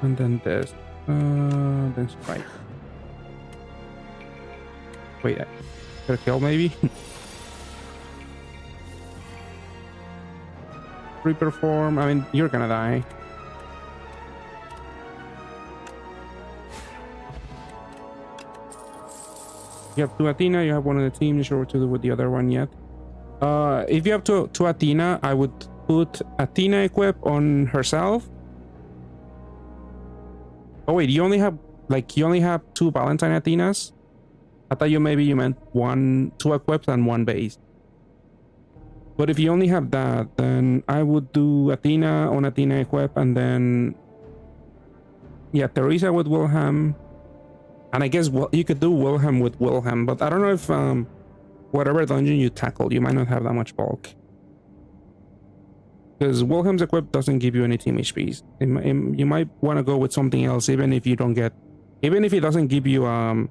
and then this. Then strike. Wait, I could kill maybe? Reaper form. I mean, you're gonna die. You have 2 Athena, you have 1 on the team, you're sure what to do with the other one yet. If you have 2 Athena, I would put Athena equip on herself. Oh wait, you only have 2 Valentine Athenas? I thought you meant 2 equipped and 1 base. But if you only have that, then I would do Athena on Athena equip, and then yeah, Teresa with Wilhelm. And I guess you could do Wilhelm with Wilhelm, but I don't know if whatever dungeon you tackle, you might not have that much bulk. Because Wilhelm's equip doesn't give you any team HPs. You might want to go with something else, even if it doesn't give you a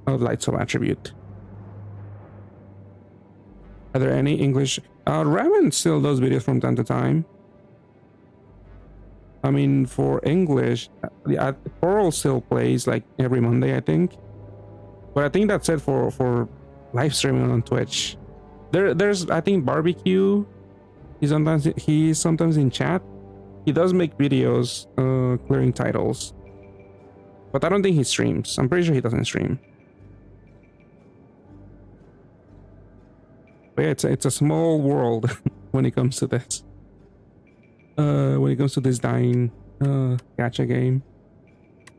light soul attribute. Are there any English? Raven still does videos from time to time. I mean, for English, Coral still plays like every Monday, I think. But I think that's it for live streaming on Twitch. There's I think Barbecue. He's sometimes in chat. He does make videos clearing titles, but I don't think he streams. I'm pretty sure he doesn't stream. But yeah, it's a small world when it comes to this. When it comes to this dying gacha game.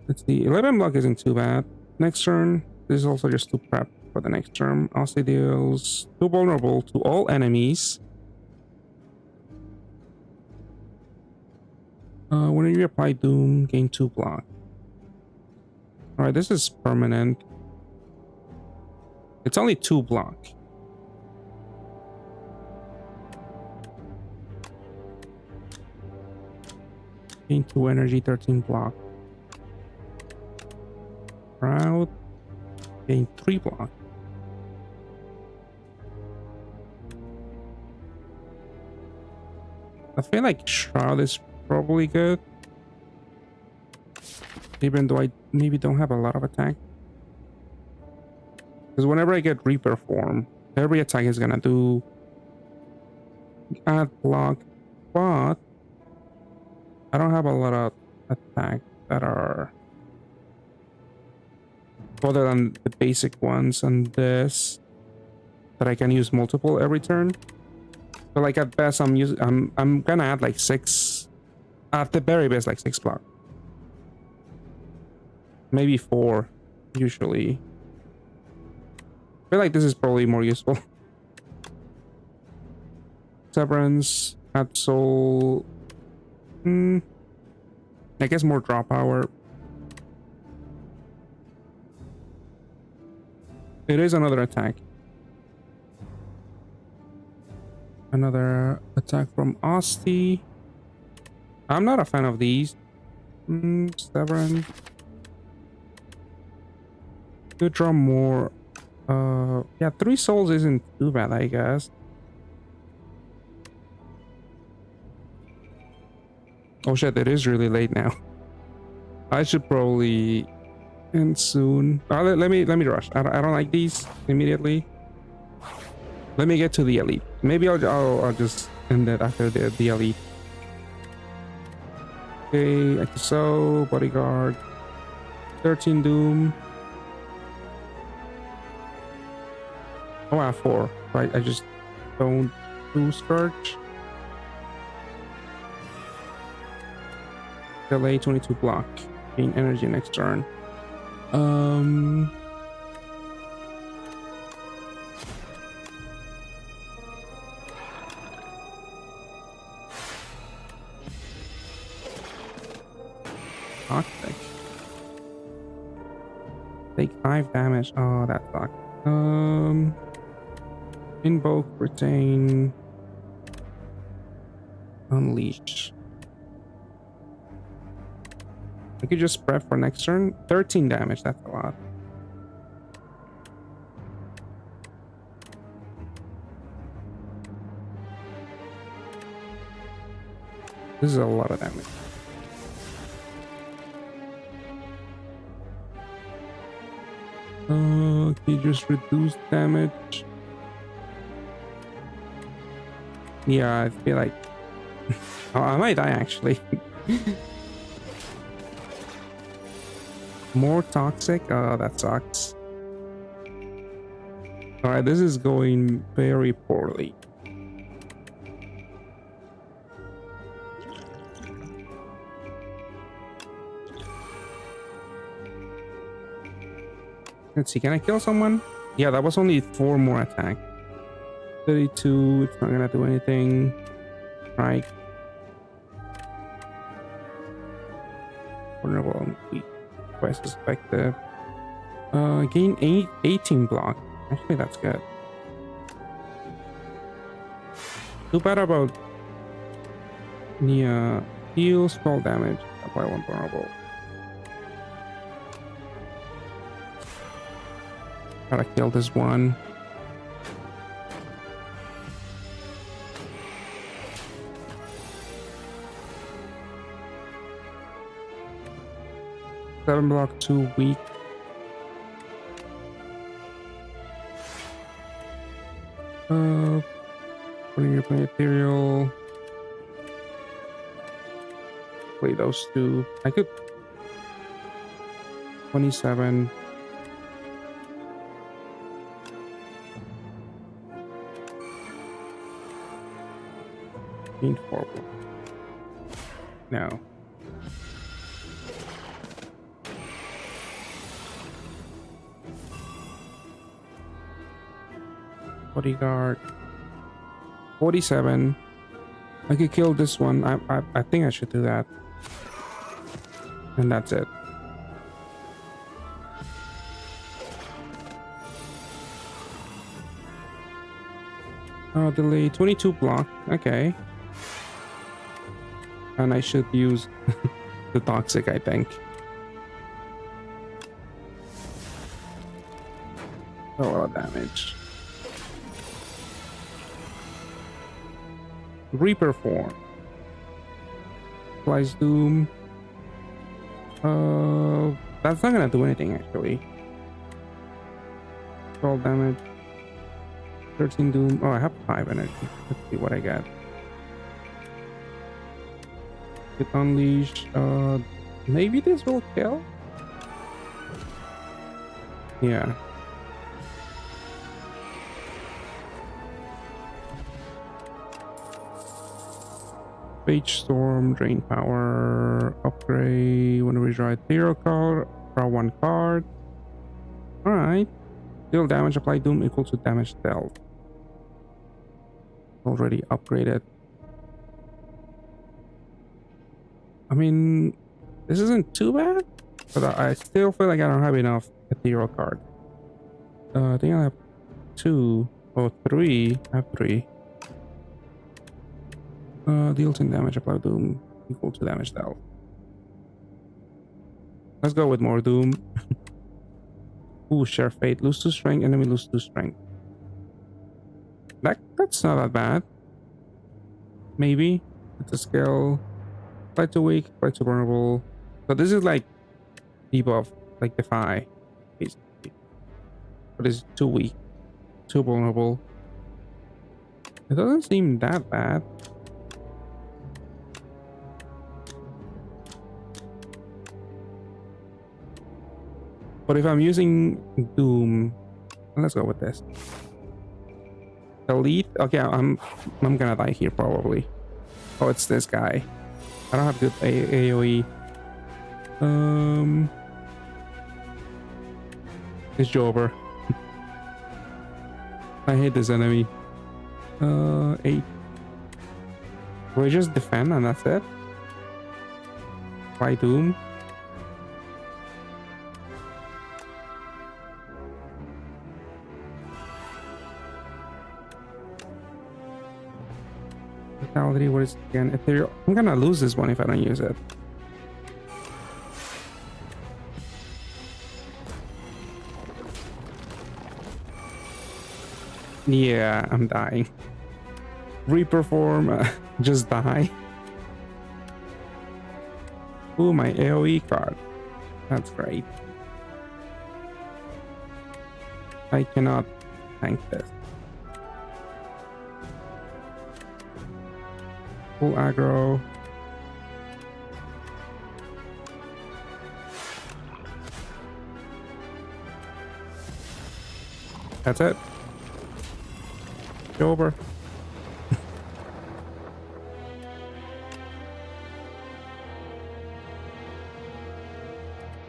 Let's see. 11 block isn't too bad. Next turn, this is also just to prep for the next turn. Also deals 2 vulnerable to all enemies. When you apply Doom, gain 2 block. Alright, this is permanent. It's only 2 block. Gain 2 energy, 13 block. Proud. Gain 3 block. I feel like Shroud is probably good. Even though I maybe don't have a lot of attack. Because whenever I get Reaper form, every attack is gonna do add block, but I don't have a lot of attack that are other than the basic ones and this that I can use multiple every turn. So like at best I'm gonna add like 6, at the very best like 6 block. Maybe 4 usually. I feel like this is probably more useful. Severance, add soul. I guess more draw power. It is another attack. Another attack from Asti. I'm not a fan of these. Severance. Could draw more. Yeah, 3 souls isn't too bad, I guess. Oh shit, it is really late now. I should probably end soon. Let me rush. I don't like these immediately. Let me get to the elite. Maybe I'll just end it after the elite. Okay, so bodyguard, 13 doom. Oh, I have 4. Right, I just don't do scourge. Delay 22 block. Gain energy next turn. Toxic. Take 5 damage. Oh, that sucks. Invoke, retain, unleash. I could just prep for next turn. 13 damage, that's a lot. This is a lot of damage. Can you just reduce damage? Yeah, I feel like oh, I might die actually. More toxic? Oh, that sucks. Alright, this is going very poorly. Let's see, can I kill someone? Yeah, that was only 4 more attack. 32, it's not gonna do anything. Right. Vulnerable and weak. Twice as effective. Gain 18 block. Actually, that's good. Too bad about the heal spell damage. Apply 1 vulnerable. Gotta kill this one. Seven block, 2 weak. Putting your play ethereal. Play those 2. I could 27. Gain 4 block. No. Bodyguard 47. I could kill this one. I think I should do that, and that's it. Delay 22 block. Okay, and I should use the toxic, I think. A lot of damage. Reaper form. Applies doom. That's not gonna do anything actually. 12 damage. 13 doom. Oh, I have 5 energy. Let's see what I get. With unleash. Maybe this will kill. Yeah. Page Storm, drain power, upgrade. When we draw a hero card, draw 1 card. Alright. Deal damage, apply doom equal to damage dealt. Already upgraded. I mean, this isn't too bad, but I still feel like I don't have enough ethereal card. I think I have 2 or 3. I have 3. Deal 10 damage, apply doom equal to damage dealt. Let's go with more doom. Ooh, share fate. Lose 2 strength, enemy lose 2 strength. That's not that bad. Maybe. It's a skill. Apply to weak, apply to vulnerable. So this is like debuff, like defy, basically. But it's too weak, too vulnerable. It doesn't seem that bad. But if I'm using Doom, let's go with this. Elite. Okay, I'm gonna die here probably. Oh, it's this guy. I don't have good AoE. It's Jover. I hate this enemy. 8. We just defend and that's it. Why Doom? Vitality, what is it again? Ethereal. I'm gonna lose this one if I don't use it. Yeah, I'm dying. Reperform, just die. Ooh, my AoE card. That's great. I cannot tank this. Full aggro. That's it. Over.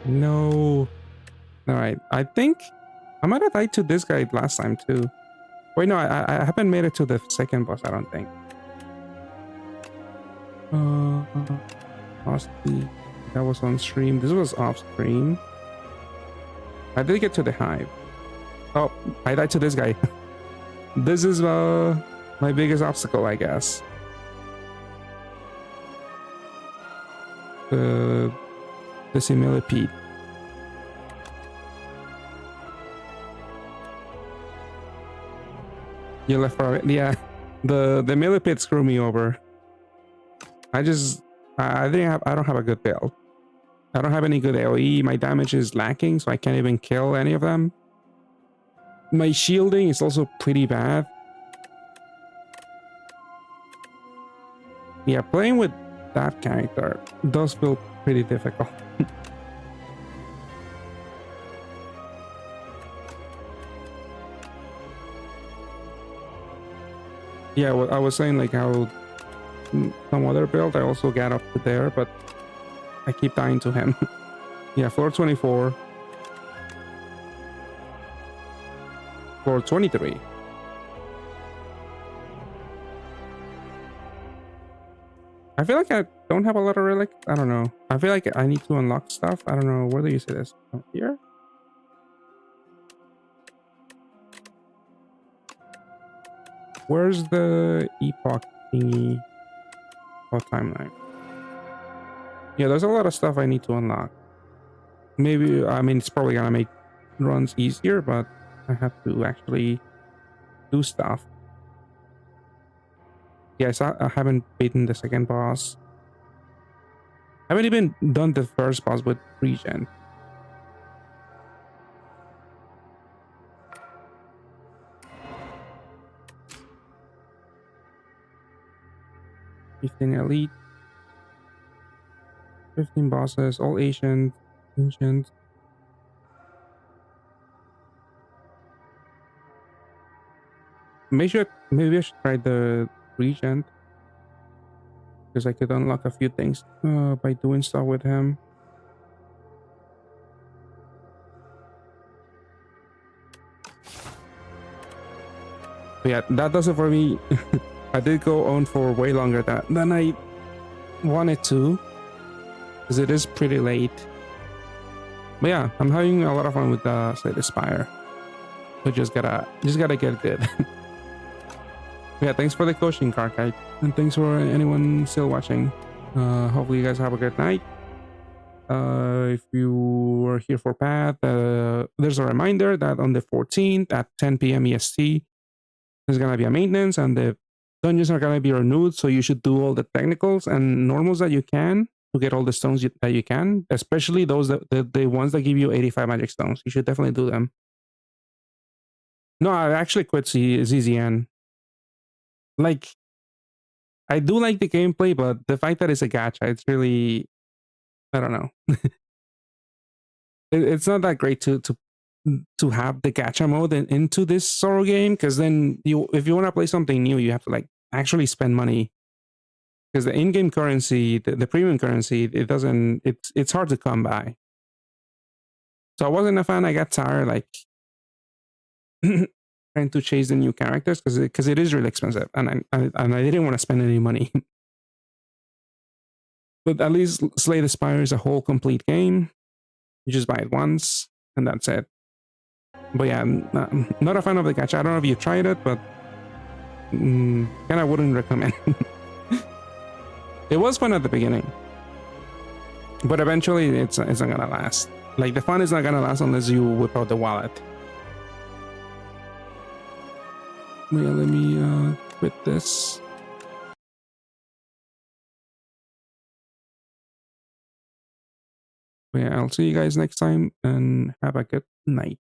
No. Alright, I think I might have died to this guy last time too. Wait, no, I haven't made it to the second boss, I don't think. That was on stream. This was off stream. I did get to the hive. Oh, I died to this guy. This is my biggest obstacle, I guess. The similipede. You left for it, yeah. The millipede screwed me over. I don't have a good build. I don't have any good AoE. My damage is lacking, so I can't even kill any of them. My shielding is also pretty bad. Yeah, playing with that character does feel pretty difficult. Yeah, well, I was saying like how some other build I also got up to there, but I keep dying to him. Yeah, floor 24. Floor 23. I feel like I don't have a lot of relics. I don't know. I feel like I need to unlock stuff. I don't know. Where do you see this? Oh, here? Where's the epoch thingy? Oh, timeline. Yeah, there's a lot of stuff I need to unlock. Maybe, I mean, it's probably gonna make runs easier, but I have to actually do stuff. Yes, I haven't beaten the second boss. I haven't even done the first boss with regen. $15 elite. 15 bosses, all ancient. Maybe I should try the regent, because I could unlock a few things by doing stuff with him. But yeah, that does it for me. I did go on for way longer than I wanted to, because it is pretty late. But yeah, I'm having a lot of fun with Slay the Spire. So just gotta get good. Yeah, thanks for the coaching, Karkite. And thanks for anyone still watching. Hopefully you guys have a good night. If you are here for Path, there's a reminder that on the 14th at 10 p.m. EST, there's gonna be a maintenance, and the dungeons are gonna be renewed. So you should do all the technicals and normals that you can to get all the stones that you can, especially those the ones that give you 85 magic stones. You should definitely do them. No, I actually quit ZZN. Like, I do like the gameplay, but the fact that it's a gacha, it's really, I don't know. It's not that great to have the gacha mode into this Sorrow game, because then if you want to play something new, you have to like actually spend money, because the in-game currency, the premium currency, it's hard to come by. So I wasn't a fan. I got tired like trying to chase the new characters because it is really expensive, and I didn't want to spend any money. But at least Slay the Spire is a whole complete game. You just buy it once, and that's it. But yeah, I'm not a fan of the gacha. I don't know if you tried it, but kind of wouldn't recommend. It was fun at the beginning, but eventually it's not gonna last. Like, the fun is not gonna last unless you whip out the wallet. But yeah, let me quit this. But yeah, I'll see you guys next time, and have a good night.